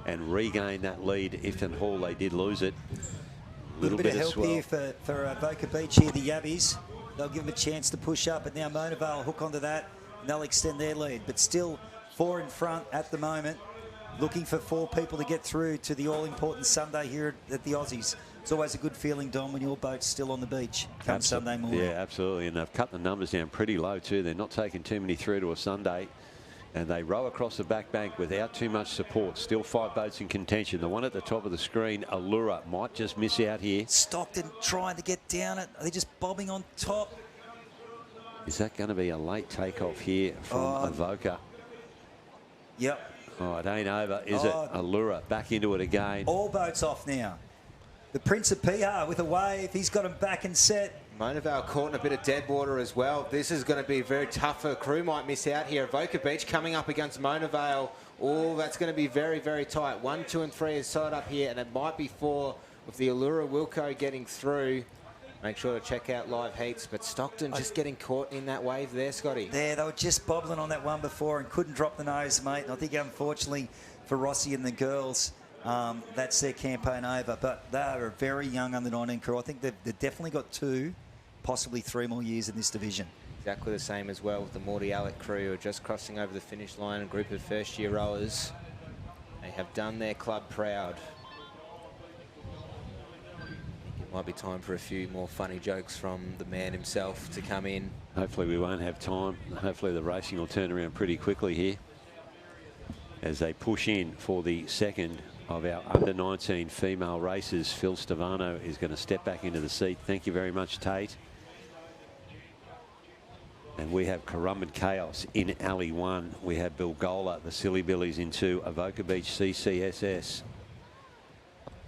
and regain that lead. If and Hall, they did lose it. A little bit of help here for Avoca Beach here, the Yabbies. They'll give them a chance to push up, but now Mona Vale hook onto that, and they'll extend their lead. But still 4 in front at the moment, looking for 4 people to get through to the all-important Sunday here at the Aussies. It's always a good feeling, Don, when your boat's still on the beach come Sunday morning. Yeah, absolutely. And they've cut the numbers down pretty low too. They're not taking too many through to a Sunday. And they row across the back bank without too much support. Still 5 boats in contention. The one at the top of the screen, Allura, might just miss out here. Stockton trying to get down it. Are they just bobbing on top? Is that going to be a late takeoff here from Avoca? Yep. Oh, it ain't over, is it? Allura back into it again. All boats off now. The Prince of Piha with a wave. He's got him back and set. Mona Vale caught in a bit of dead water as well. This is going to be very tough. A crew might miss out here. Avoca Beach coming up against Mona Vale. Oh, that's going to be very, very tight. 1, 2 and 3 is side up here, and it might be 4 with the Allura Wilco getting through. Make sure to check out live heats. But Stockton just getting caught in that wave there, Scotty. There, they were just bobbling on that one before and couldn't drop the nose, mate. And I think, unfortunately, for Rossi and the girls, that's their campaign over. But they are a very young under-19 crew. I think they've definitely got 2, possibly 3 more years in this division. Exactly the same as well with the Morty Alec crew who are just crossing over the finish line. A group of first-year rowers. They have done their club proud. Might be time for a few more funny jokes from the man himself to come in. Hopefully we won't have time. Hopefully the racing will turn around pretty quickly here as they push in for the second of our under-19 female races. Phil Stavano is going to step back into the seat. Thank you very much, Tate. And we have Currumbin Chaos in Alley 1. We have Bilgola, the Silly Billies in 2. Avoca Beach CCSS.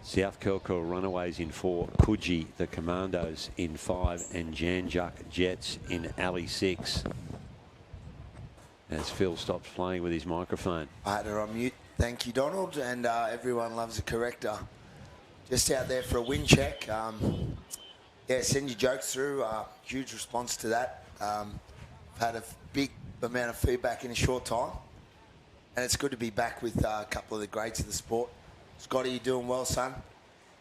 South Curl Runaways in 4. Coogee, the Commandos in 5. And Janjuk Jets in Alley 6. As Phil stops playing with his microphone. I had her on mute. Thank you, Donald. And everyone loves a corrector. Just out there for a win check. Yeah, send your jokes through. Huge response to that. Had a big amount of feedback in a short time. And it's good to be back with a couple of the greats of the sport. Scotty, you doing well, son?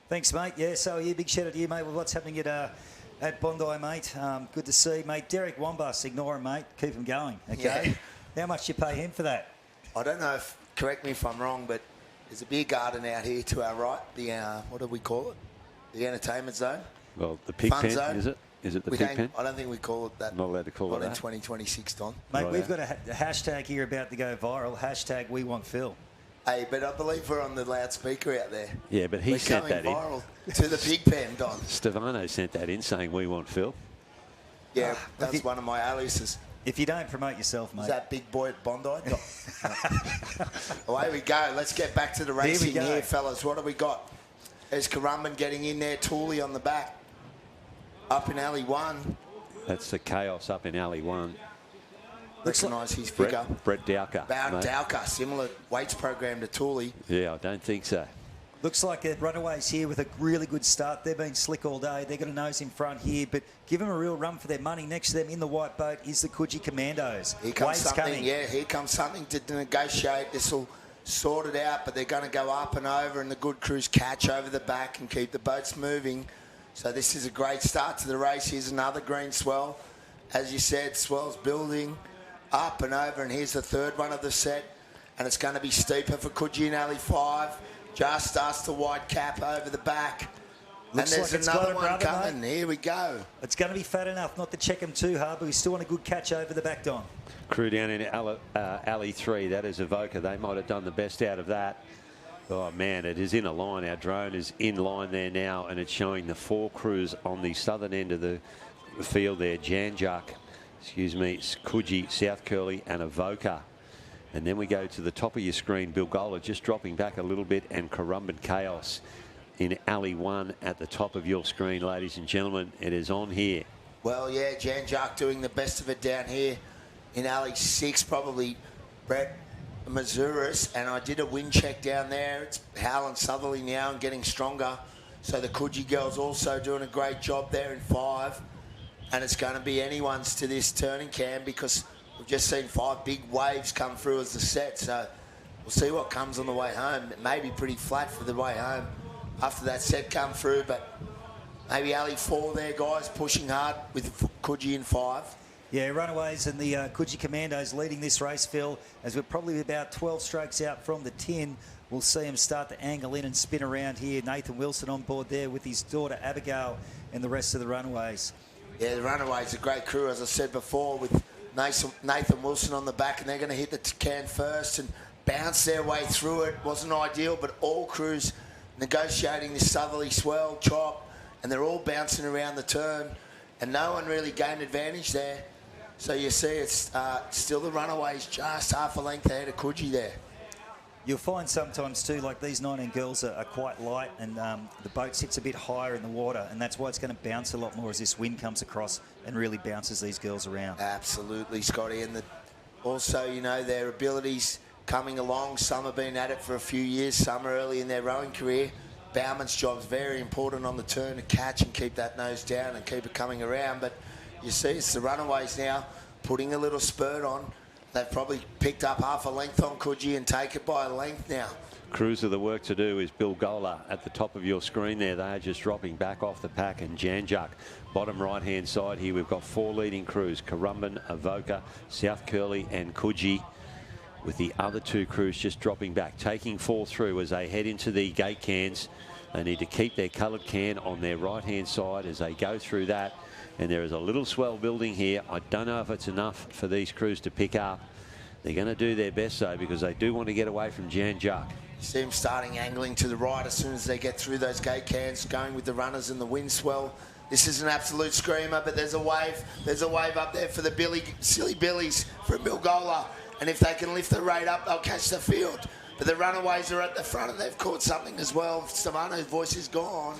Thanks, mate. Yeah, so yeah, big shout out to you, mate, with what's happening at Bondi, mate. Good to see, mate. Derek Wambus, ignore him, mate. Keep him going, okay? Yeah. How much you pay him for that? I don't know if, correct me if I'm wrong, but there's a beer garden out here to our right. The, what do we call it? The entertainment zone? Well, the pig pen, zone. is it? Is it the pig pen? I don't think we call it that. Not allowed to call it that. Not in 2026, Don. Mate, we've got a hashtag here about to go viral. Hashtag We Want Phil. Hey, but I believe we're on the loudspeaker out there. Yeah, but he sent that in. Viral to the pig pen, Don. Stefano sent that in saying we want Phil. Yeah, that's one of my aliases. If you don't promote yourself, mate. Is that big boy at Bondi? Away we go. Let's get back to the racing here, fellas. What have we got? There's Currumbin getting in there. Tooley on the back. Up in Alley 1. That's the Chaos up in Alley 1. Recognise his figure. Brett Dowker. Dowker, similar weights program to Tooley. Yeah, I don't think so. Looks like the Runaways here with a really good start. They've been slick all day. They've got a nose in front here, but give them a real run for their money. Next to them in the white boat is the Coogee Commandos. Here comes something, yeah, here comes something to negotiate. This will sort it out, but they're going to go up and over, and the good crews catch over the back and keep the boats moving. So this is a great start to the race. Here's another green swell. As you said, swell's building up and over, and here's the third one of the set, and it's going to be steeper for Coogee in Alley 5. Just starts the white cap over the back. Looks and there's like another one coming. Mate. Here we go. It's going to be fat enough not to check him too hard, but we still want a good catch over the back, Don. Crew down in Alley 3. That is Avoca. They might have done the best out of that. Oh, man, it is in a line. Our drone is in line there now, and it's showing the 4 crews on the southern end of the field there. Janjuk, Coogee, South Curly, and Avoca. And then we go to the top of your screen. Bilgola just dropping back a little bit, and Currumbin Chaos in Alley 1 at the top of your screen, ladies and gentlemen. It is on here. Well, yeah, Janjuk doing the best of it down here in Alley 6, probably Brett Mazuris, and I did a wind check down there. It's howling southerly now and getting stronger. So the Coogee girls also doing a great job there in 5. And it's going to be anyone's to this turning cam because we've just seen 5 big waves come through as the set. So we'll see what comes on the way home. It may be pretty flat for the way home after that set come through, but maybe Alley 4 there, guys, pushing hard with Coogee in 5. Yeah, Runaways and the Coogee Commandos leading this race, Phil, as we're probably about 12 strokes out from the tin. We'll see him start to angle in and spin around here. Nathan Wilson on board there with his daughter Abigail and the rest of the Runaways. Yeah, the Runaways are a great crew, as I said before, with Nathan Wilson on the back, and they're going to hit the can first and bounce their way through it. Wasn't ideal, but all crews negotiating this southerly swell, chop, and they're all bouncing around the turn, and no one really gained advantage there. So you see it's still the Runaways just half a length ahead of Coogee there. You'll find sometimes too, like these 19 girls are quite light, and the boat sits a bit higher in the water, and that's why it's going to bounce a lot more as this wind comes across and really bounces these girls around. Absolutely, Scotty. And also, you know, their abilities coming along. Some have been at it for a few years, some are early in their rowing career. Bowman's job's very important on the turn to catch and keep that nose down and keep it coming around. But you see, it's the Runaways now putting a little spurt on. They've probably picked up half a length on Coogee and take it by a length now. Crews of the work to do is Bilgola at the top of your screen there. They are just dropping back off the pack, and Janjuk, bottom right-hand side here. We've got 4 leading crews, Currumbin, Avoca, South Curly and Coogee, with the other 2 crews just dropping back, taking 4 through as they head into the gate cans. They need to keep their coloured can on their right-hand side as they go through that. And there is a little swell building here. I don't know if it's enough for these crews to pick up. They're going to do their best, though, because they do want to get away from Janjuk. You see them starting angling to the right as soon as they get through those gate cans, going with the runners and the wind swell. This is an absolute screamer, but there's a wave. There's a wave up there for the Silly Billies from Bilgola. And if they can lift the rate up, they'll catch the field. But the Runaways are at the front and they've caught something as well. Savano's voice is gone.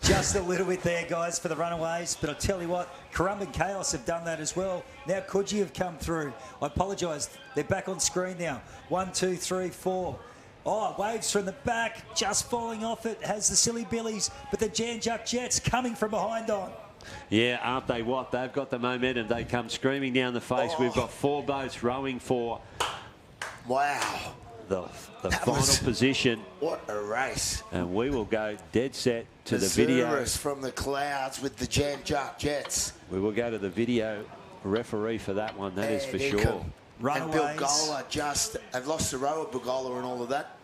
Just a little bit there, guys, for the Runaways. But I'll tell you what, Currumbin Chaos have done that as well. Now Coogee have come through. I apologise. They're back on screen now. 1, 2, 3, 4. Oh, waves from the back, just falling off it. Has the Silly Billies, but the Jan Juck Jets coming from behind on. Yeah, aren't they what? They've got the momentum. They come screaming down the face. We've got 4 boats rowing for... Wow. The final position. What a race. And we will go dead set to the video. From the clouds with the Jan Juck Jets. We will go to the video referee for that one, that is for sure. And Bilgola they've lost the row of Bilgola and all of that.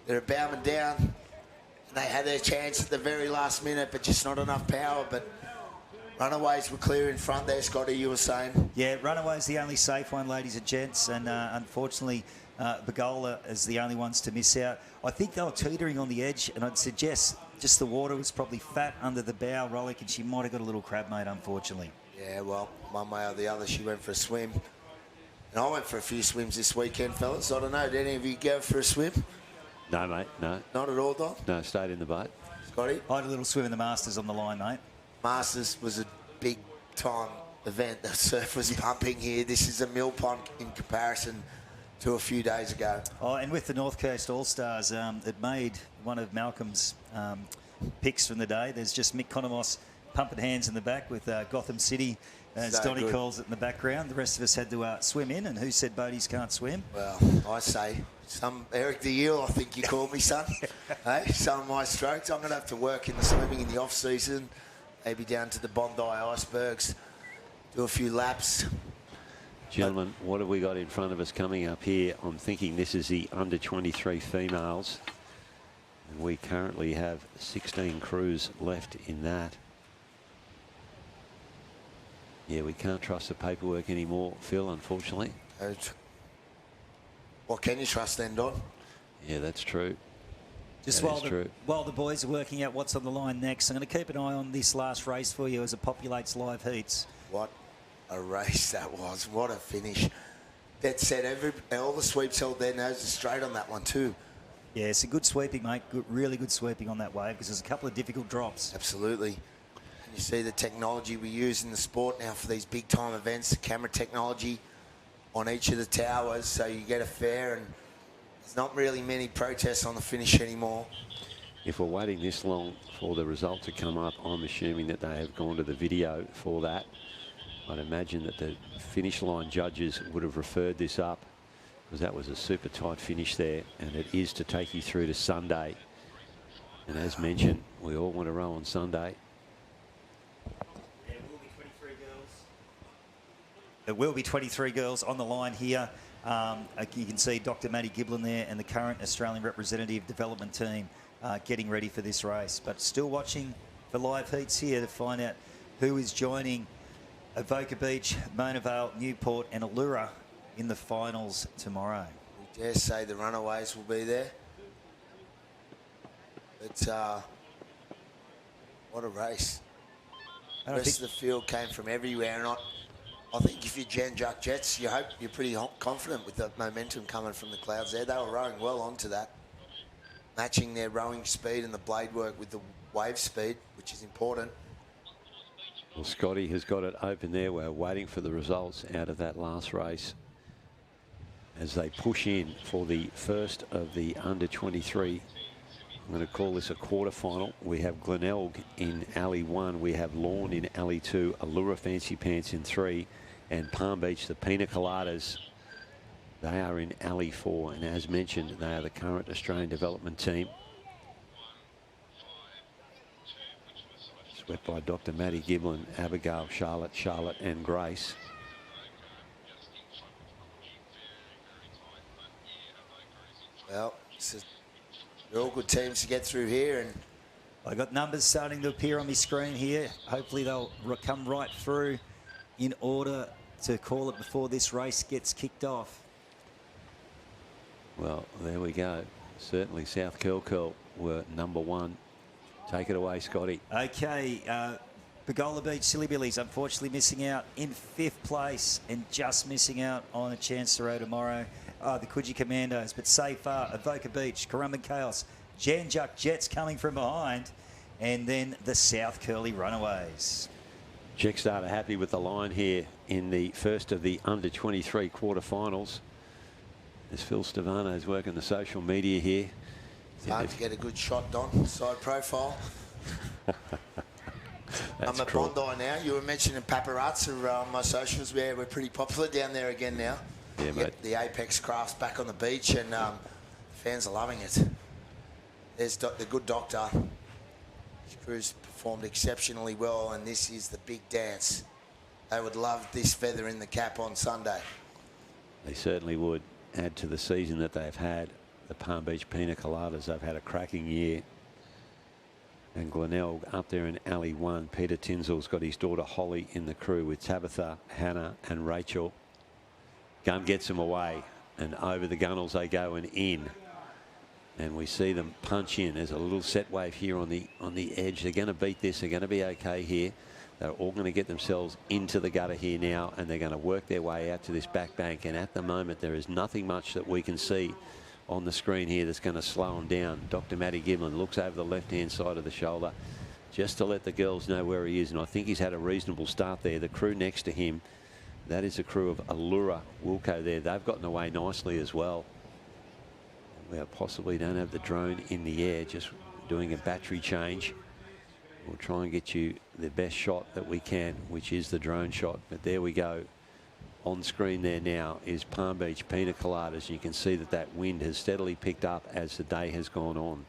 They're bowing down. And they had their chance at the very last minute, but just not enough power. But Runaways were clear in front there, Scotty, you were saying. Yeah, Runaways the only safe one, ladies and gents. And unfortunately, Bilgola is the only ones to miss out. I think they were teetering on the edge, and I'd suggest just the water was probably fat under the bow, Rollick, and she might have got a little crab, mate, unfortunately. Yeah, well, one way or the other, she went for a swim. And I went for a few swims this weekend, fellas. I don't know, did any of you go for a swim? No, mate, no. Not at all, Don? No, stayed in the boat. Scotty? I had a little swim in the Masters on the line, mate. Masters was a big-time event. The surf was pumping here. This is a mill pond in comparison to a few days ago. Oh, and with the North Coast All-Stars, it made one of Malcolm's picks from the day. There's just Mick Conomos pumping hands in the back with Gotham City, as Donny calls it, in the background. The rest of us had to swim in, and who said boaties can't swim? Well, I say, Eric the Eel, I think you called me, son. Hey, some of my strokes. I'm going to have to work in the swimming in the off-season, maybe down to the Bondi icebergs, do a few laps. Gentlemen, what have we got in front of us coming up here? I'm thinking this is the under-23 females. And we currently have 16 crews left in that. Yeah, we can't trust the paperwork anymore, Phil, unfortunately. What can you trust then, Don? Yeah, that's true. Just while the boys are working out what's on the line next, I'm going to keep an eye on this last race for you as it populates live heats. What a race that was. What a finish. That said, all the sweeps held their noses straight on that one too. Yeah, it's a good sweeping, mate. Really good sweeping on that wave because there's a couple of difficult drops. Absolutely. And you see the technology we use in the sport now for these big time events, the camera technology on each of the towers, so you get a fair, and there's not really many protests on the finish anymore. If we're waiting this long for the result to come up, I'm assuming that they have gone to the video for that. I'd imagine that the finish line judges would have referred this up because that was a super tight finish there, and it is to take you through to Sunday. And as mentioned, we all want to row on Sunday. There will be 23 girls on the line here. You can see Dr. Maddie Giblin there and the current Australian representative development team getting ready for this race. But still watching for live heats here to find out who is joining Avoca Beach, Mona Vale, Newport and Allura in the finals tomorrow. We dare say the Runaways will be there. But what a race. The rest of the field came from everywhere, and I think if you're Jan Juck Jets, you're pretty confident with the momentum coming from the clouds there. They were rowing well onto that, matching their rowing speed and the blade work with the wave speed, which is important. Well, Scotty has got it open there. We're waiting for the results out of that last race as they push in for the first of the under-23. I'm going to call this a quarter-final. We have Glenelg in Alley 1. We have Lawn in Alley 2. Allura Fancy Pants in 3. And Palm Beach, the Pina Coladas, they are in Alley 4. And as mentioned, they are the current Australian development team. Swept by Dr. Maddie Giblin, Abigail, Charlotte and Grace. Well, they're all good teams to get through here. And I got numbers starting to appear on my screen here. Hopefully they'll come right through in order to call it before this race gets kicked off. Well, there we go. Certainly South Curl were #1. Take it away, Scotty. Okay, Pagola Beach Silly Billies unfortunately missing out in 5th place and just missing out on a chance to row tomorrow. The Coogee Commandos, but so far, Avoca Beach, Currumbin Chaos, Janjuk Jets coming from behind, and then the South Curly Runaways. Jetstar are happy with the line here in the first of the under-23 quarterfinals. As Phil Stevano is working the social media here. It's hard to get a good shot, Don. Side profile. I'm at cruel. Bondi now. You were mentioning paparazzi on my socials. We're pretty popular down there again now. Yeah, mate. Get the Apex crafts back on the beach, and fans are loving it. There's the good doctor. His crew's performed exceptionally well, and this is the big dance. They would love this feather in the cap on Sunday. They certainly would. Add to the season that they've had. The Palm Beach Pina Coladas, they've had a cracking year. And Glenelg up there in Alley 1. Peter Tinsel's got his daughter Holly in the crew with Tabitha, Hannah and Rachel. Gun gets them away, and over the gunnels they go and in. And we see them punch in. There's a little set wave here on the edge. They're going to beat this. They're going to be okay here. They're all going to get themselves into the gutter here now, and they're going to work their way out to this back bank. And at the moment, there is nothing much that we can see on the screen here that's going to slow them down. Dr. Matty Giblin looks over the left-hand side of the shoulder just to let the girls know where he is. And I think he's had a reasonable start there. The crew next to him, that is the crew of Allura Wilco there. They've gotten away nicely as well. We possibly don't have the drone in the air, just doing a battery change. We'll try and get you the best shot that we can, which is the drone shot. But there we go. On screen there now is Palm Beach Pina Coladas. You can see that that wind has steadily picked up as the day has gone on.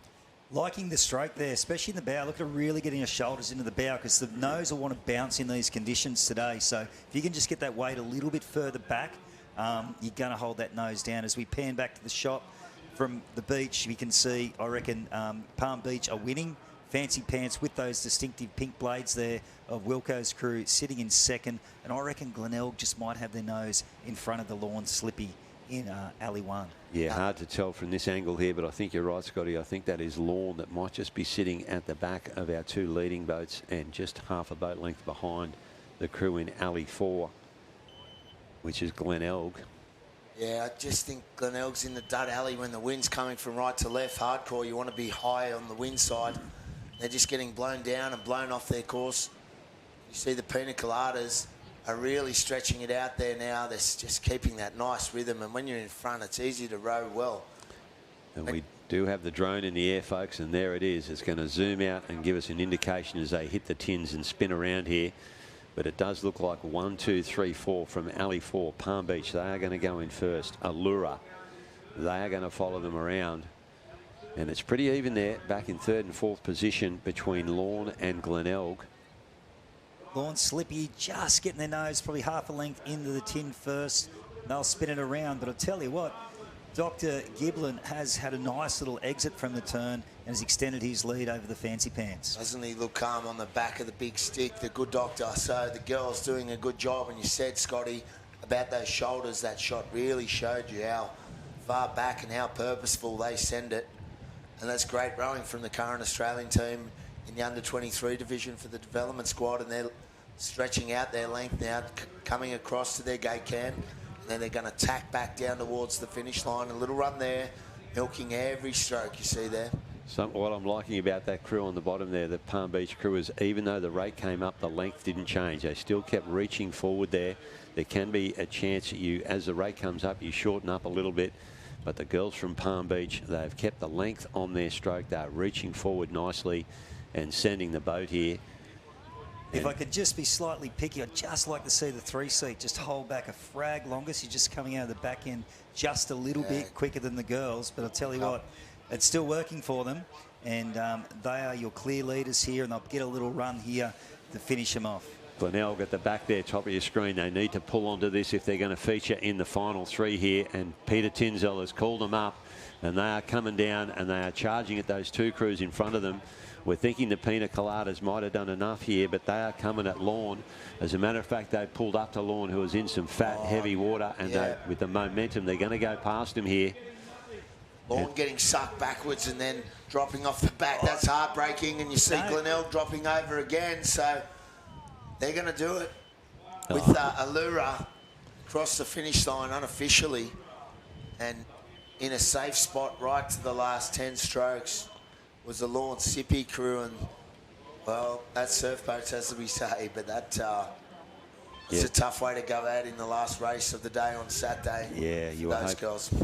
Liking the stroke there, especially in the bow. Look at really getting her shoulders into the bow, because the nose will want to bounce in these conditions today. So if you can just get that weight a little bit further back, you're going to hold that nose down. As we pan back to the shot from the beach, we can see, I reckon, Palm Beach are winning. Fancy Pants with those distinctive pink blades there of Wilco's crew sitting in second. And I reckon Glenelg just might have their nose in front of the Lawn Slippy in Alley 1. Yeah, hard to tell from this angle here, but I think you're right, Scotty. I think that is Lawn that might just be sitting at the back of our two leading boats and just half a boat length behind the crew in Alley 4, which is Glenelg. Yeah, I just think Glenelg's in the dud alley when the wind's coming from right to left. Hardcore, you want to be high on the wind side. They're just getting blown down and blown off their course. You see the Pina Coladas are really stretching it out there now. They're just keeping that nice rhythm, and when you're in front, it's easy to row well. And we do have the drone in the air, folks, and there it is. It's going to zoom out and give us an indication as they hit the tins and spin around here. But it does look like 1, 2, 3, 4 from Alley 4. Palm Beach, they are going to go in first. Allura, they are going to follow them around. And it's pretty even there, back in third and fourth position between Lawn and Glenelg. Lawn Slippy just getting their nose probably half a length into the tin first. They'll spin it around, but I'll tell you what, Dr. Giblin has had a nice little exit from the turn and has extended his lead over the Fancy Pants. Doesn't he look calm on the back of the big stick, the good doctor? So the girl's doing a good job, and you said, Scotty, about those shoulders, that shot really showed you how far back and how purposeful they send it. And that's great rowing from the current Australian team in the under-23 division for the development squad, and they're stretching out their length now, coming across to their gate can, and then they're going to tack back down towards the finish line. A little run there, milking every stroke you see there. So what I'm liking about that crew on the bottom there, the Palm Beach crew, is even though the rate came up, the length didn't change. They still kept reaching forward there. There can be a chance that you, as the rate comes up, you shorten up a little bit. But the girls from Palm Beach, they've kept the length on their stroke. They're reaching forward nicely and sending the boat here. If I could just be slightly picky, I'd just like to see the 3-seat just hold back a frag longer. So you're just coming out of the back end just a little bit quicker than the girls. But I'll tell you what, it's still working for them. And they are your clear leaders here, and they'll get a little run here to finish them off. Glenelg at the back there, top of your screen. They need to pull onto this if they're going to feature in the final three here. And Peter Tinzel has called them up, and they are coming down, and they are charging at those two crews in front of them. We're thinking the Pina Coladas might have done enough here, but they are coming at Lawn. As a matter of fact, they pulled up to Lawn, who was in some fat, heavy water, and they, with the momentum, they're going to go past him here. Lawn getting sucked backwards and then dropping off the back. That's heartbreaking, and you see Glenelg dropping over again. So They're going to do it with Allura across the finish line unofficially and in a safe spot right to the last 10 strokes was the Lawn Sippy crew. And, well, that's surf boats, as we say, but that... It's a tough way to go out in the last race of the day on Saturday. Yeah, you were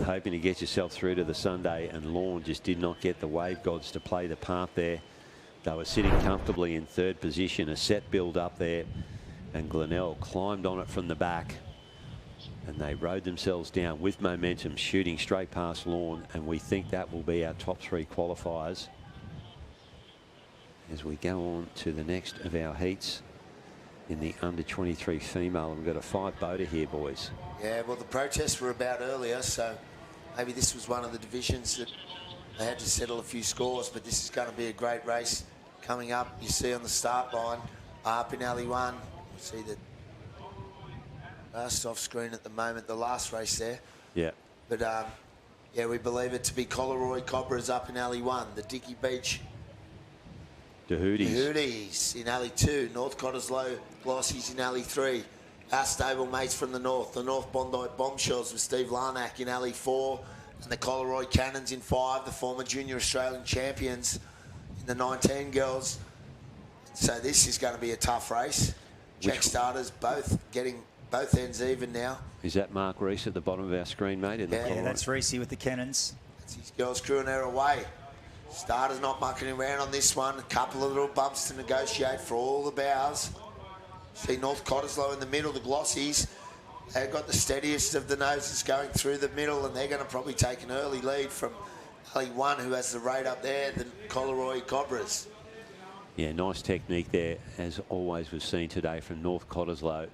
hoping to get yourself through to the Sunday, and Lorne just did not get the wave gods to play the part there. They were sitting comfortably in third position, a set build up there, and Glenelg climbed on it from the back, and they rode themselves down with momentum, shooting straight past Lorne, and we think that will be our top 3 qualifiers as we go on to the next of our heats. In the under 23 female, we've got a 5-boater here, boys. Yeah, well, the protests were about earlier, so maybe this was one of the divisions that they had to settle a few scores, but this is going to be a great race coming up. You see on the start line, up in Alley 1, you see the last off screen at the moment, the last race there. Yeah. But, yeah, we believe it to be Collaroy Cobras up in Alley 1, the Dicky Beach Hooties in Alley 2, North Cottesloe Glossies in Alley 3. Our stable mates from the North Bondi Bombshells with Steve Larnack in Alley 4, and the Collaroy Cannons in 5, the former junior Australian champions in the 19 girls. So this is going to be a tough race. Jack starters both getting both ends even now. Is that Mark Reese at the bottom of our screen, mate? Yeah, that's Reese with the Cannons. That's his girls crewing her away. Starters not mucking around on this one. A couple of little bumps to negotiate for all the bows. See North Cottesloe in the middle, the Glossies. They've got the steadiest of the noses going through the middle, and they're going to probably take an early lead from Alley 1, who has the rate up there, the Collaroy Cobras. Yeah, nice technique there, as always was seen today from North Cottesloe.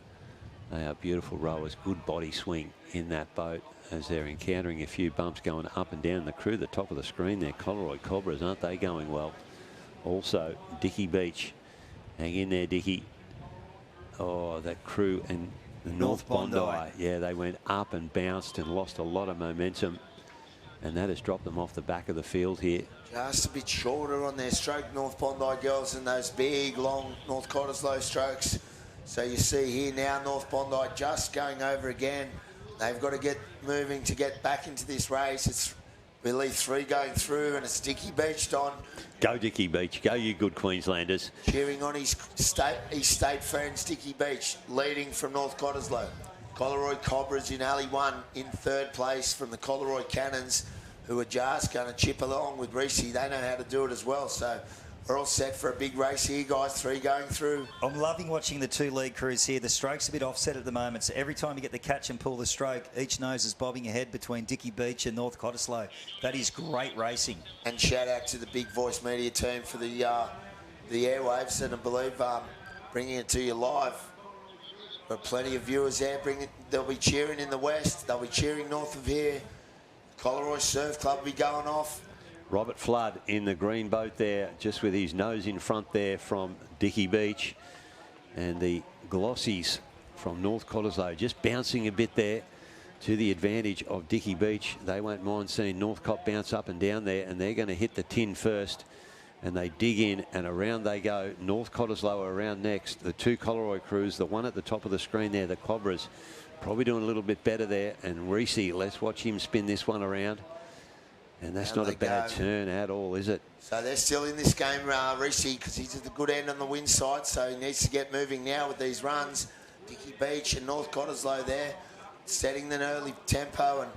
They are beautiful rowers, good body swing in that boat as they're encountering a few bumps going up and down. The crew at the top of the screen there, Collaroy Cobras, aren't they going well? Also, Dicky Beach. Hang in there, Dicky. Oh, that crew and the North Bondi. Yeah, they went up and bounced and lost a lot of momentum. And that has dropped them off the back of the field here. Just a bit shorter on their stroke, North Bondi girls, than those big, long North Cottesloe strokes. So you see here now, North Bondi just going over again. They've got to get moving to get back into this race. It's really 3 going through, and it's Dicky Beach, Don. Go Dicky Beach, go you good Queenslanders. Cheering on his state friends, Dicky Beach, leading from North Cottesloe. Collaroy Cobras in Alley 1 in 3rd place from the Collaroy Cannons, who are just going to chip along with Reese. They know how to do it as well, so we're all set for a big race here, guys. 3 going through. I'm loving watching the 2 lead crews here. The stroke's a bit offset at the moment, so every time you get the catch and pull the stroke, each nose is bobbing ahead between Dicky Beach and North Cottesloe. That is great racing. And shout out to the Big Voice Media team for the airwaves, and I believe bringing it to you live. Got plenty of viewers there. They'll be cheering in the west. They'll be cheering north of here. Collaroy Surf Club will be going off. Robert Flood in the green boat there, just with his nose in front there from Dicky Beach. And the Glossies from North Cottesloe just bouncing a bit there to the advantage of Dicky Beach. They won't mind seeing Northcott bounce up and down there, and they're going to hit the tin first. And they dig in, and around they go. North Cottesloe around next. The 2 Collaroy crews, the one at the top of the screen there, the Cobras, probably doing a little bit better there. And Reese, let's watch him spin this one around. And that's not a bad turn at all, is it? So they're still in this game, Reese, because he's at the good end on the wind side, so he needs to get moving now with these runs. Dicky Beach and North Cottesloe there, setting an early tempo, and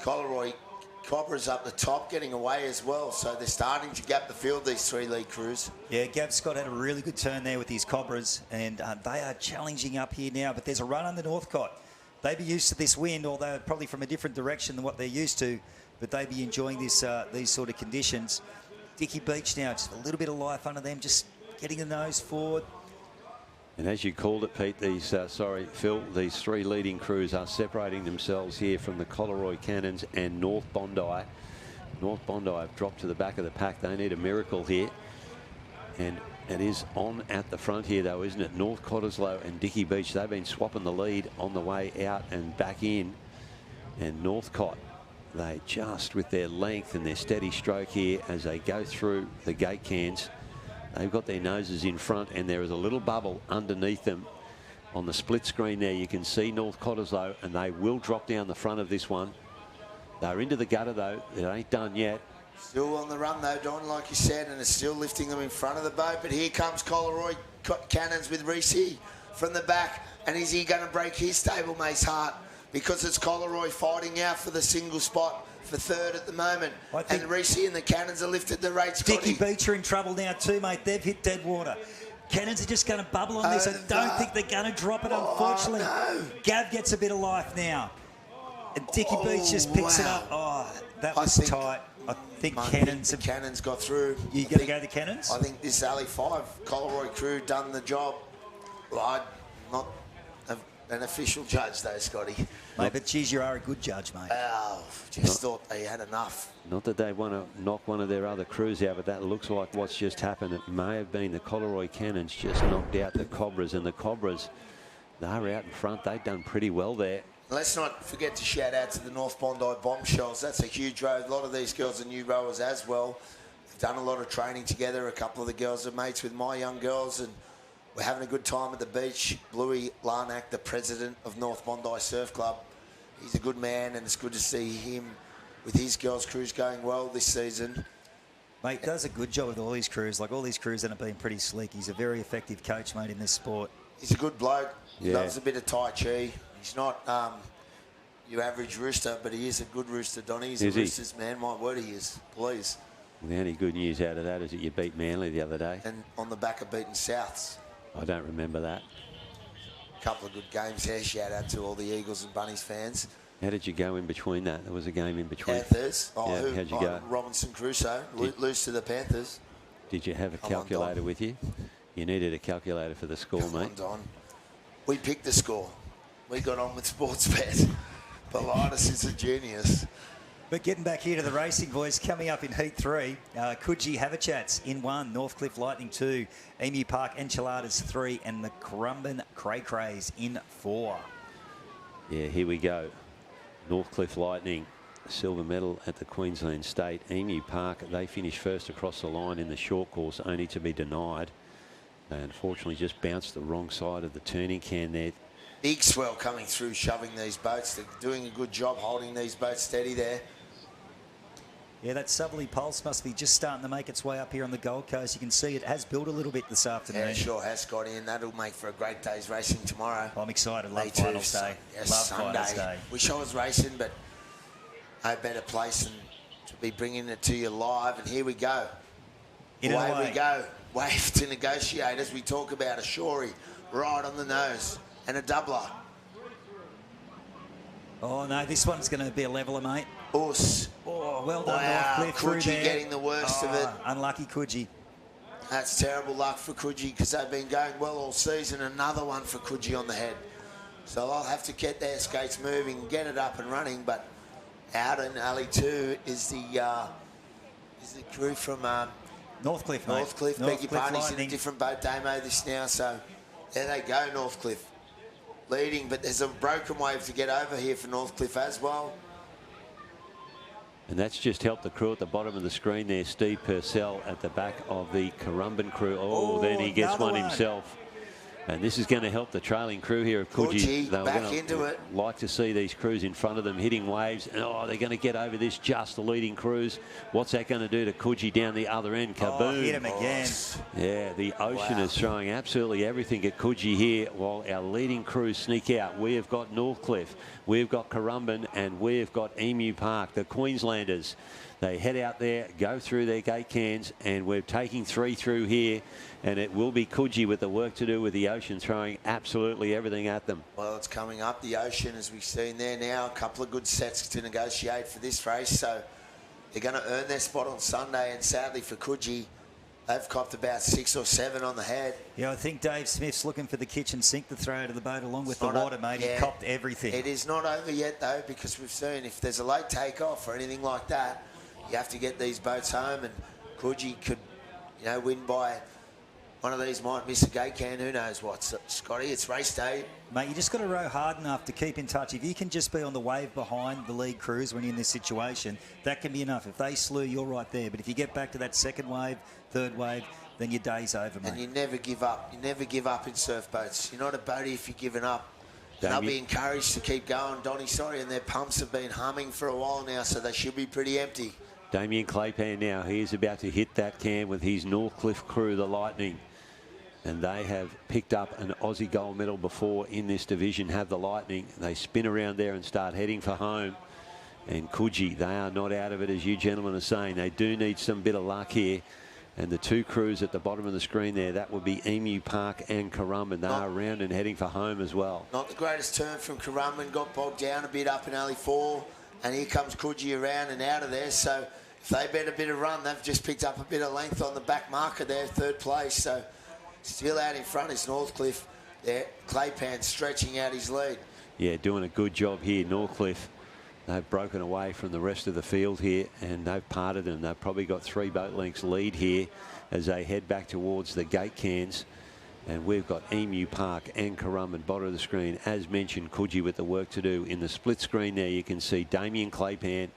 Collaroy Cobras up the top, getting away as well. So they're starting to gap the field, these 3 lead crews. Yeah, Gav Scott had a really good turn there with his Cobras, and they are challenging up here now, but there's a run under Northcott. They'd be used to this wind, although probably from a different direction than what they're used to, but they'd be enjoying this these sort of conditions. Dicky Beach now, just a little bit of life under them, just getting the nose forward. And as you called it, Pete, these, Phil, these 3 leading crews are separating themselves here from the Collaroy Cannons and North Bondi. North Bondi have dropped to the back of the pack. They need a miracle here. And it is on at the front here, though, isn't it? North Cottesloe and Dicky Beach, they've been swapping the lead on the way out and back in. And Northcott, they just, with their length and their steady stroke here as they go through the gate cans, They've got their noses in front, and there is a little bubble underneath them. On the split screen there, you can see North Cottesloe, and they will drop down the front of this one. They're into the gutter, though. It ain't done yet. Still on the run, though, Don, like you said, and it's still lifting them in front of the boat. But here comes Coleroy Cannons with Reese from the back. And is he going to break his stablemate's heart? Because it's Coleroy fighting out for the single spot for third at the moment. And Reese and the Cannons are lifted the rates. Dickie Beach are in trouble now too, mate. They've hit dead water. Cannons are just going to bubble on this. I don't think they're going to drop it, unfortunately. No. Gav gets a bit of life now. And Dickie Beach just picks it up. Oh, that was tight. I think Cannons got through. You going to go the Cannons? I think this Alley 5 Coleroy crew done the job. Well, I'm not an official judge, though, Scotty. Mate, but geez, you are a good judge, mate. Oh, just thought they had enough. Not that they want to knock one of their other crews out, but that looks like what's just happened. It may have been the Coleroy Cannons just knocked out the Cobras, and the Cobras, they're out in front. They've done pretty well there. Let's not forget to shout out to the North Bondi Bombshells. That's a huge road. A lot of these girls are new rowers as well. We've done a lot of training together. A couple of the girls are mates with my young girls, and we're having a good time at the beach. Bluey Larnack, the president of North Bondi Surf Club, he's a good man, and it's good to see him with his girls' crews going well this season. Mate, does a good job with all these crews. Like, all these crews that have been pretty slick. He's a very effective coach, mate, in this sport. He's a good bloke. He loves a bit of Tai Chi. He's not your average rooster, but he is a good rooster, Donny. He's a rooster's man. My word, he is. Please. The only good news out of that is that you beat Manly the other day. And on the back of beating Souths. I don't remember that. A couple of good games there. Shout out to all the Eagles and Bunnies fans. How did you go in between that? There was a game in between. Panthers. How'd you go? Robinson Crusoe. Lose to the Panthers. Did you have a calculator with you? You needed a calculator for the score, mate. Don. We picked the score. We got on with Sportsbet. Politis is a genius. But getting back here to the racing, boys, coming up in Heat 3, Coogee Haverchats in 1, Northcliffe Lightning 2, Emu Park Enchiladas 3, and the Currumbin Cray Crays in 4. Yeah, here we go. Northcliffe Lightning, silver medal at the Queensland State. Emu Park, they finished first across the line in the short course, only to be denied. They unfortunately just bounced the wrong side of the turning can there. Big swell coming through, shoving these boats. They're doing a good job holding these boats steady there. Yeah, that southerly pulse must be just starting to make its way up here on the Gold Coast. You can see it has built a little bit this afternoon. Yeah, it sure has, Scotty, and that'll make for a great day's racing tomorrow. I'm excited. Love Finals Day. Yes, Love Sunday. Finals Day. Wish I was racing, but no better place than to be bringing it to you live. And here we go. Away we go. Wave to negotiate as we talk about a Shorey right on the nose and a doubler. Oh, no, this one's going to be a leveler, mate. Us. Oh, well done, wow, Northcliffe. Coogee getting the worst of it. Unlucky Coogee. That's terrible luck for Coogee because they've been going well all season. Another one for Coogee on the head. So I'll have to get their skates moving, get it up and running. But out in Alley 2 is the crew from Northcliffe, mate. Northcliffe, beg your pardon. He's in a different boat, Damo, this now. So there they go, Northcliffe. Leading, but there's a broken wave to get over here for Northcliffe as well. And that's just helped the crew at the bottom of the screen there. Steve Purcell at the back of the Currumbin crew. Oh, then he gets one himself. And this is going to help the trailing crew here of Coogee. They're back into it. Like to see these crews in front of them hitting waves. And, oh, they're going to get over this just, the leading crews. What's that going to do to Coogee down the other end? Kaboom. Oh, hit him again. Yeah, the ocean is throwing absolutely everything at Coogee here while our leading crews sneak out. We have got Northcliffe, we've got Currumbin, and we've got Emu Park, the Queenslanders. They head out there, go through their gate cans, and we're taking 3 through here. And it will be Coogee with the work to do with the ocean, throwing absolutely everything at them. Well, it's coming up the ocean, as we've seen there now. A couple of good sets to negotiate for this race. So they're going to earn their spot on Sunday. And sadly for Coogee, they've copped about 6 or 7 on the head. Yeah, I think Dave Smith's looking for the kitchen sink to throw to the boat along with the water, mate. He copped everything. It is not over yet, though, because we've seen if there's a late takeoff or anything like that, you have to get these boats home. And Coogee could, win by... One of these might miss a gate can. Who knows what, Scotty? It's race day. Mate, you just got to row hard enough to keep in touch. If you can just be on the wave behind the lead crews when you're in this situation, that can be enough. If they slew, you're right there. But if you get back to that second wave, third wave, then your day's over, mate. And you never give up. You never give up in surf boats. You're not a boatie if you're giving up. And they'll be encouraged to keep going, Donny, sorry, and their pumps have been humming for a while now, so they should be pretty empty. Damien Claypan now, he is about to hit that can with his Northcliffe crew, the Lightning. And they have picked up an Aussie gold medal before in this division, have the Lightning. They spin around there and start heading for home. And Coogee, they are not out of it, as you gentlemen are saying. They do need some bit of luck here. And the two crews at the bottom of the screen there, that would be Emu Park and Currumbin. They are around and heading for home as well. Not the greatest turn from Currumbin, got bogged down a bit up in alley 4. And here comes Coogee around and out of there. So if they bet a bit of run, they've just picked up a bit of length on the back marker there, 3rd place. So still out in front is Northcliffe there. Claypan stretching out his lead. Yeah, doing a good job here, Northcliffe. They've broken away from the rest of the field here and they've parted them. They've probably got 3 boat lengths lead here as they head back towards the gate cans. And we've got Emu Park and Currumbin, bottom of the screen. As mentioned, Coogee with the work to do. In the split screen there, you can see Damien Claypan.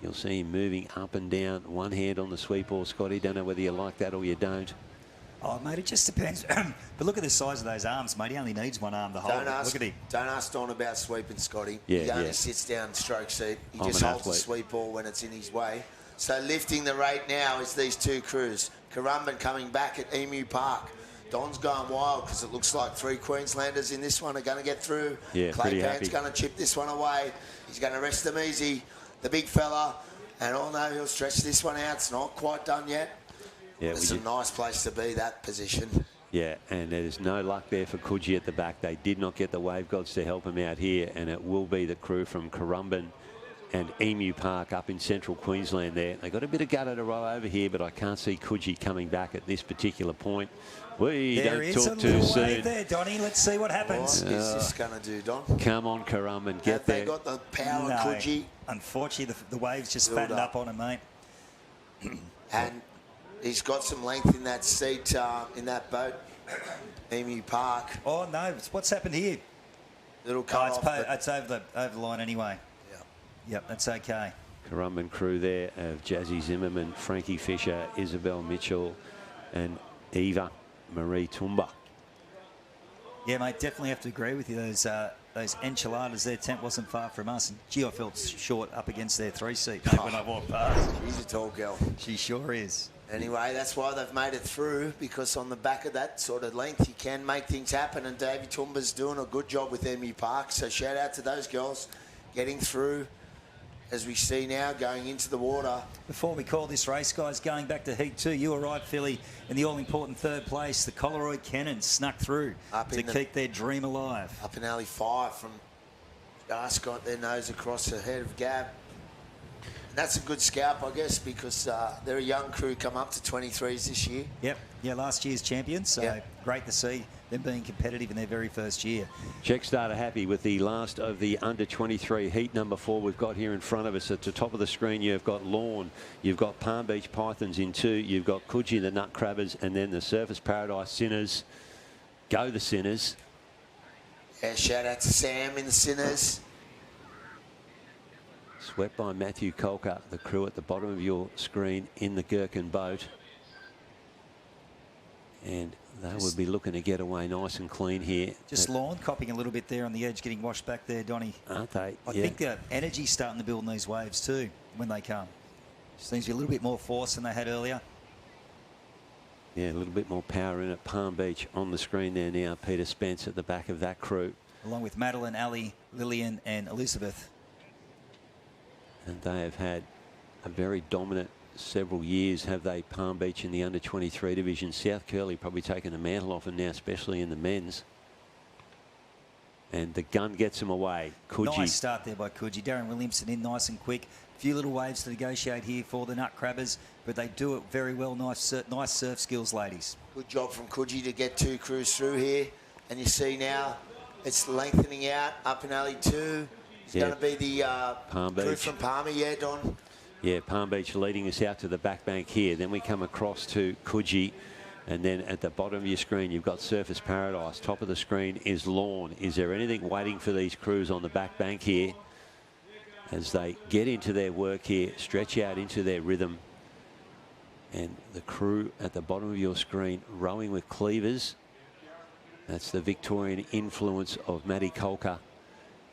You'll see him moving up and down. One hand on the sweep ball, Scotty. Don't know whether you like that or you don't. Oh, mate, it just depends. But look at the size of those arms, mate. He only needs one arm to hold it. Look at him. Don't ask Don about sweeping, Scotty. Yeah, he only sits down stroke seat. He I'm just an holds the athlete. sweep ball when it's in his way. So lifting the rate now is these two crews. Currumbin coming back at Emu Park. Don's going wild because it looks like 3 Queenslanders in this one are going to get through. Yeah, pretty happy. Claypan's going to chip this one away. He's going to rest them easy. The big fella. And oh no, he'll stretch this one out. It's not quite done yet. Yeah, it's a nice place to be, that position. Yeah, and there's no luck there for Coogee at the back. They did not get the wave gods to help him out here, and it will be the crew from Currumbin and Emu Park up in central Queensland there. They got a bit of gutter to roll over here, but I can't see Coogee coming back at this particular point. There Don't talk too soon. Wave there, Donny. Let's see what happens. What is this going to do, Don? Come on, Currumbin, get Have there. they got the power, No. Coogee? Unfortunately, the waves just Build fattened up. up on him, mate. And he's got some length in that seat, in that boat, Emu Park. Oh, no. What's happened here? Little Oh, cut off. it's over the line anyway. Yep, that's okay. Currumbin crew there of Jazzy Zimmerman, Frankie Fisher, Isabel Mitchell, and Eva Marie Tumba. Yeah, mate, definitely have to agree with you. Those enchiladas, their tent wasn't far from us. And gee, I felt short up against their 3-seat mate, when I walked past. She's a tall girl. She sure is. Anyway, that's why they've made it through, because on the back of that sort of length, you can make things happen. And Davey Tumba's doing a good job with Emu Park. So shout out to those girls getting through, as we see now, going into the water. Before we call this race, guys, going back to Heat 2, you were right, Philly, in the all-important 3rd place. The Coleroy Cannons snuck through to keep their dream alive. Up in alley 5 from just got their nose across the head of Gab. And that's a good scalp, I guess, because they're a young crew, come up to 23s this year. Yep, yeah, last year's champions, so great to see them being competitive in their very first year. Check starter happy with the last of the under-23 heat number 4 we've got here in front of us. At the top of the screen, you've got Lawn, you've got Palm Beach Pythons in 2, you've got Coogee the Nut Crabbers, and then the Surface Paradise Sinners. Go the Sinners. Yeah, shout out to Sam in the Sinners. Swept by Matthew Colker, the crew at the bottom of your screen in the Gherkin boat. And they would be looking to get away nice and clean here. Just Lawn copping a little bit there on the edge, getting washed back there, Donny. Aren't they? I think the energy's starting to build in these waves too when they come. Seems to be a little bit more force than they had earlier. Yeah, a little bit more power in it. Palm Beach on the screen there now. Peter Spence at the back of that crew. Along with Madeline, Ali, Lillian and Elizabeth. And they have had a very dominant several years, have they, Palm Beach in the under-23 division. South Curly probably taking the mantle off them now, especially in the men's. And the gun gets them away. Coogee. Nice start there by Coogee. Darren Williamson in nice and quick. Few little waves to negotiate here for the Nut Crabbers, but they do it very well. Nice surf skills, ladies. Good job from Coogee to get 2 crews through here. And you see now it's lengthening out up in alley 2. It's going to be the Palm crew Beach. from Palmer, yeah, Don? Yeah, Palm Beach leading us out to the back bank here. Then we come across to Coogee. And then at the bottom of your screen, you've got Surface Paradise. Top of the screen is Lawn. Is there anything waiting for these crews on the back bank here as they get into their work here, stretch out into their rhythm? And the crew at the bottom of your screen rowing with cleavers. That's the Victorian influence of Maddie Colker.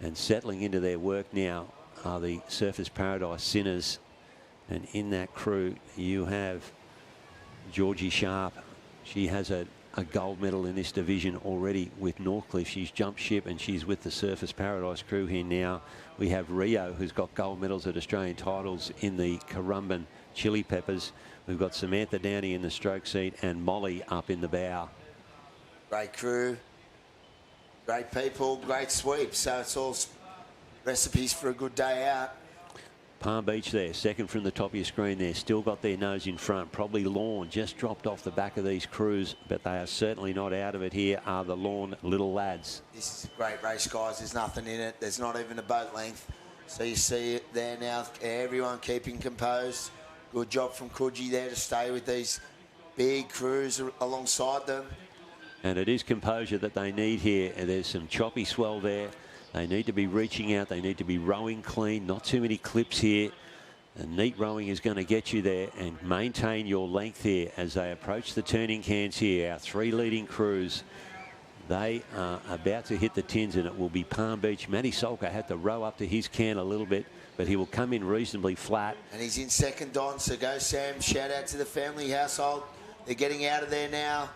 And settling into their work now are the Surfers Paradise Sinners. And in that crew, you have Georgie Sharp. She has a gold medal in this division already with Northcliffe. She's jumped ship and she's with the Surfers Paradise crew here now. We have Rio, who's got gold medals at Australian titles in the Currumbin Chili Peppers. We've got Samantha Downey in the stroke seat and Molly up in the bow. Great crew, great people, great sweep. So it's all recipes for a good day out. Palm Beach there, second from the top of your screen there. Still got their nose in front. Probably Lorne just dropped off the back of these crews, but they are certainly not out of it here, are the Lorne little lads. This is a great race, guys. There's nothing in it. There's not even a boat length. So you see it there now, everyone keeping composed. Good job from Coogee there to stay with these big crews alongside them. And it is composure that they need here. And there's some choppy swell there. They need to be reaching out. They need to be rowing clean. Not too many clips here. And neat rowing is going to get you there. And maintain your length here as they approach the turning cans here. Our three leading crews. They are about to hit the tins, and it will be Palm Beach. Matty Solka had to row up to his can a little bit, but he will come in reasonably flat. And he's in second, Don. So go, Sam. Shout out to the family household. They're getting out of there now.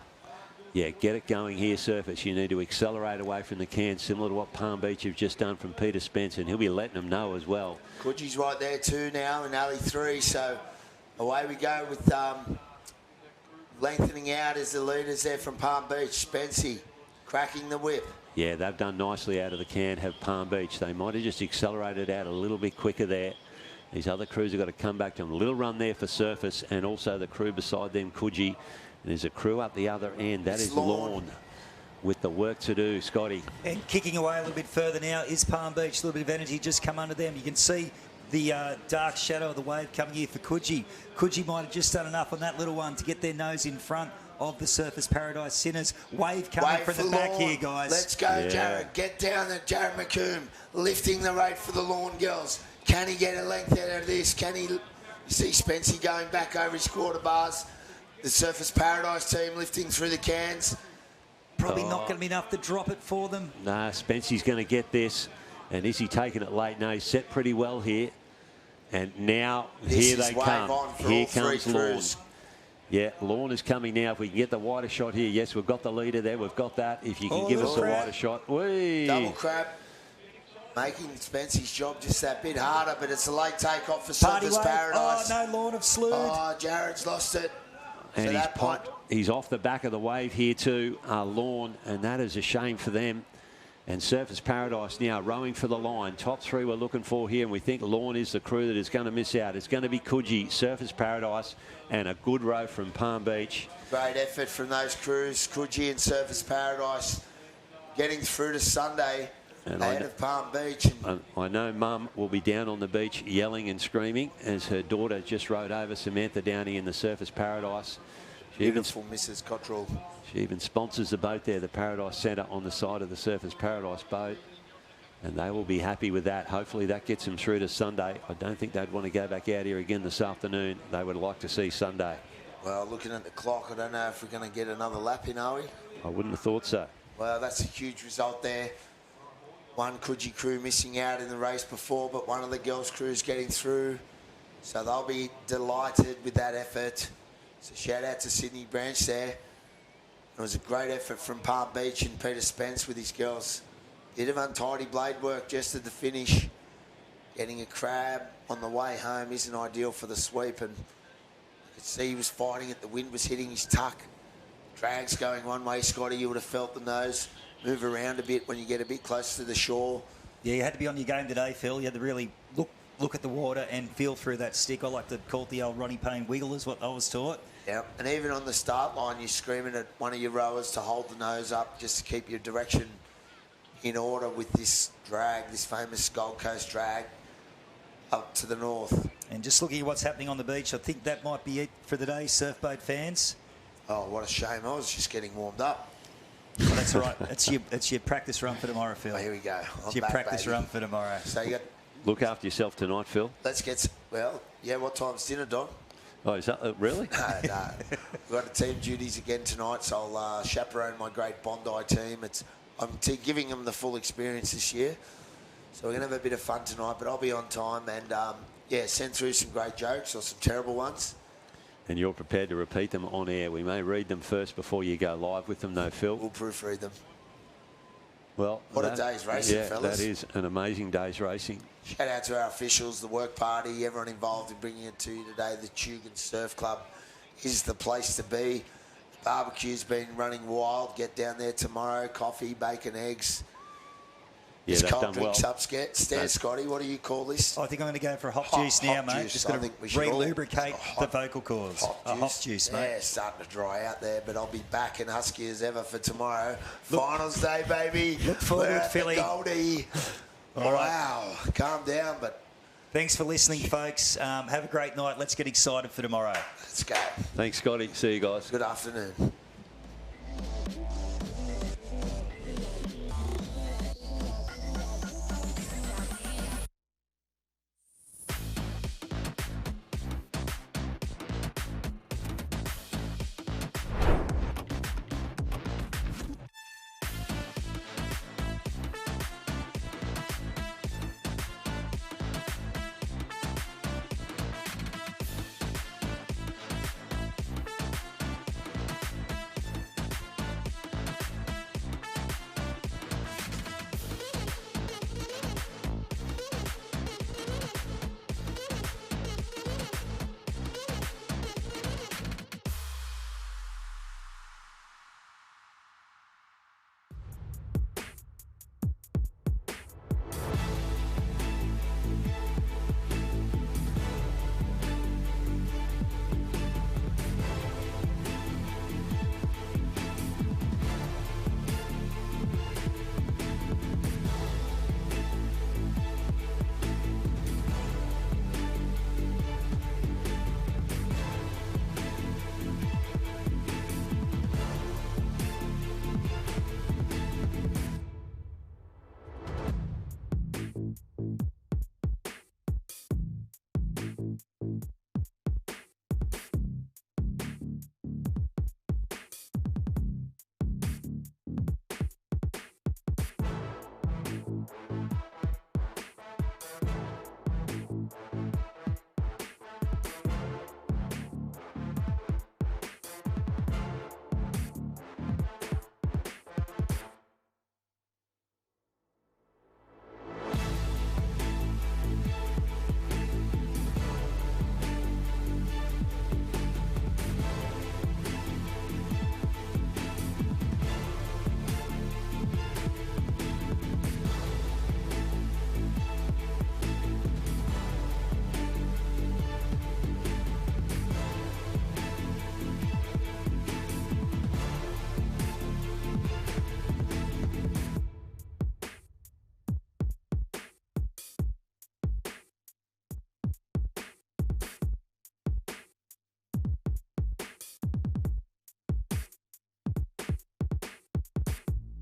Yeah, get it going here, Surface. You need to accelerate away from the can, similar to what Palm Beach have just done from Peter Spence, and he'll be letting them know as well. Coogie's right there too now in alley 3. So away we go with lengthening out as the leaders there from Palm Beach. Spency cracking the whip. Yeah, they've done nicely out of the can, have Palm Beach. They might have just accelerated out a little bit quicker there. These other crews have got to come back to them. A little run there for Surface, and also the crew beside them, Coogee. And there's a crew up the other end. That is Lorne with the work to do, Scotty. And kicking away a little bit further now is Palm Beach. A little bit of energy just come under them. You can see the dark shadow of the wave coming here for Coogee. Coogee might have just done enough on that little one to get their nose in front of the Surfers Paradise Sinners. Wave coming from the back here, guys. Let's go, Jared. Get down there, Jared McComb, lifting the rate for the Lorne girls. Can he get a length out of this? Can he? You see Spency going back over his quarter bars. The Surfers Paradise team lifting through the cans. Probably not going to be enough to drop it for them. Nah, Spency's going to get this. And is he taking it late? No, he's set pretty well here. And now, here they come. Here comes Lorne. Yeah, Lorne is coming now. If we can get the wider shot here. Yes, we've got the leader there. We've got that. If you can give us a wider shot. Whee! Double crab. Making Spency's job just that bit harder, but it's a late takeoff for Surfers Paradise. Oh, no, Lorne have slewed. Oh, Jared's lost it. And so he's off the back of the wave here too, Lorne, and that is a shame for them. And Surfers Paradise now rowing for the line. Top three we're looking for here, and we think Lorne is the crew that is going to miss out. It's going to be Coogee, Surfers Paradise, and a good row from Palm Beach. Great effort from those crews, Coogee and Surfers Paradise, getting through to Sunday ahead of Palm Beach. I know Mum will be down on the beach yelling and screaming as her daughter just rode over Samantha Downey in the Surfers Paradise. Beautiful Mrs. Cottrell. She even sponsors the boat there, the Paradise Centre on the side of the Surfers Paradise boat. And they will be happy with that. Hopefully that gets them through to Sunday. I don't think they'd want to go back out here again this afternoon. They would like to see Sunday. Well, looking at the clock, I don't know if we're going to get another lap in, are we? I wouldn't have thought so. Well, that's a huge result there. One Coogee crew missing out in the race before, but one of the girls' crews getting through. So they'll be delighted with that effort. So shout out to Sydney Branch there. It was a great effort from Palm Beach and Peter Spence with his girls. Bit of untidy blade work just at the finish. Getting a crab on the way home isn't ideal for the sweep, and I could see he was fighting it. The wind was hitting his tuck. Drag's going one way, Scotty. You would have felt the nose move around a bit when you get a bit close to the shore. Yeah, you had to be on your game today, Phil. You had to really look at the water and feel through that stick. I like to call it the old Ronnie Payne wiggle is what I was taught. Yeah, and even on the start line, you're screaming at one of your rowers to hold the nose up just to keep your direction in order with this drag, this famous Gold Coast drag up to the north. And just looking at what's happening on the beach, I think that might be it for the day, surfboat fans. Oh, what a shame. I was just getting warmed up. Well, that's right. It's your practice run for tomorrow, Phil. Oh, here we go. It's your practice run for tomorrow. So you got... Look after yourself tonight, Phil. Let's get... Well, yeah, what time's dinner, Don? Oh, is that really? No. We've got team duties again tonight, so I'll chaperone my great Bondi team. I'm giving them the full experience this year. So we're going to have a bit of fun tonight, but I'll be on time and, send through some great jokes or some terrible ones. And you're prepared to repeat them on air. We may read them first before you go live with them, though, Phil. We'll proofread them. Well, what a day's racing, fellas. That is an amazing day's racing. Shout out to our officials, the work party, everyone involved in bringing it to you today. The Tugan Surf Club is the place to be. The barbecue's been running wild. Get down there tomorrow. Coffee, bacon, eggs. Yeah, It's they've cold done well. drinks upstairs. Scotty, what do you call this? I think I'm going to go for a hot juice now, mate. Juice. Just got to re-lubricate the vocal cords. A hot juice, mate. Yeah, starting to dry out there, but I'll be back and husky as ever for tomorrow. Finals day, baby. Look forward to it, Philly. Goldie. All right. Wow. Calm down, but... Thanks for listening, folks. Have a great night. Let's get excited for tomorrow. Let's go. Thanks, Scotty. See you guys. Good afternoon.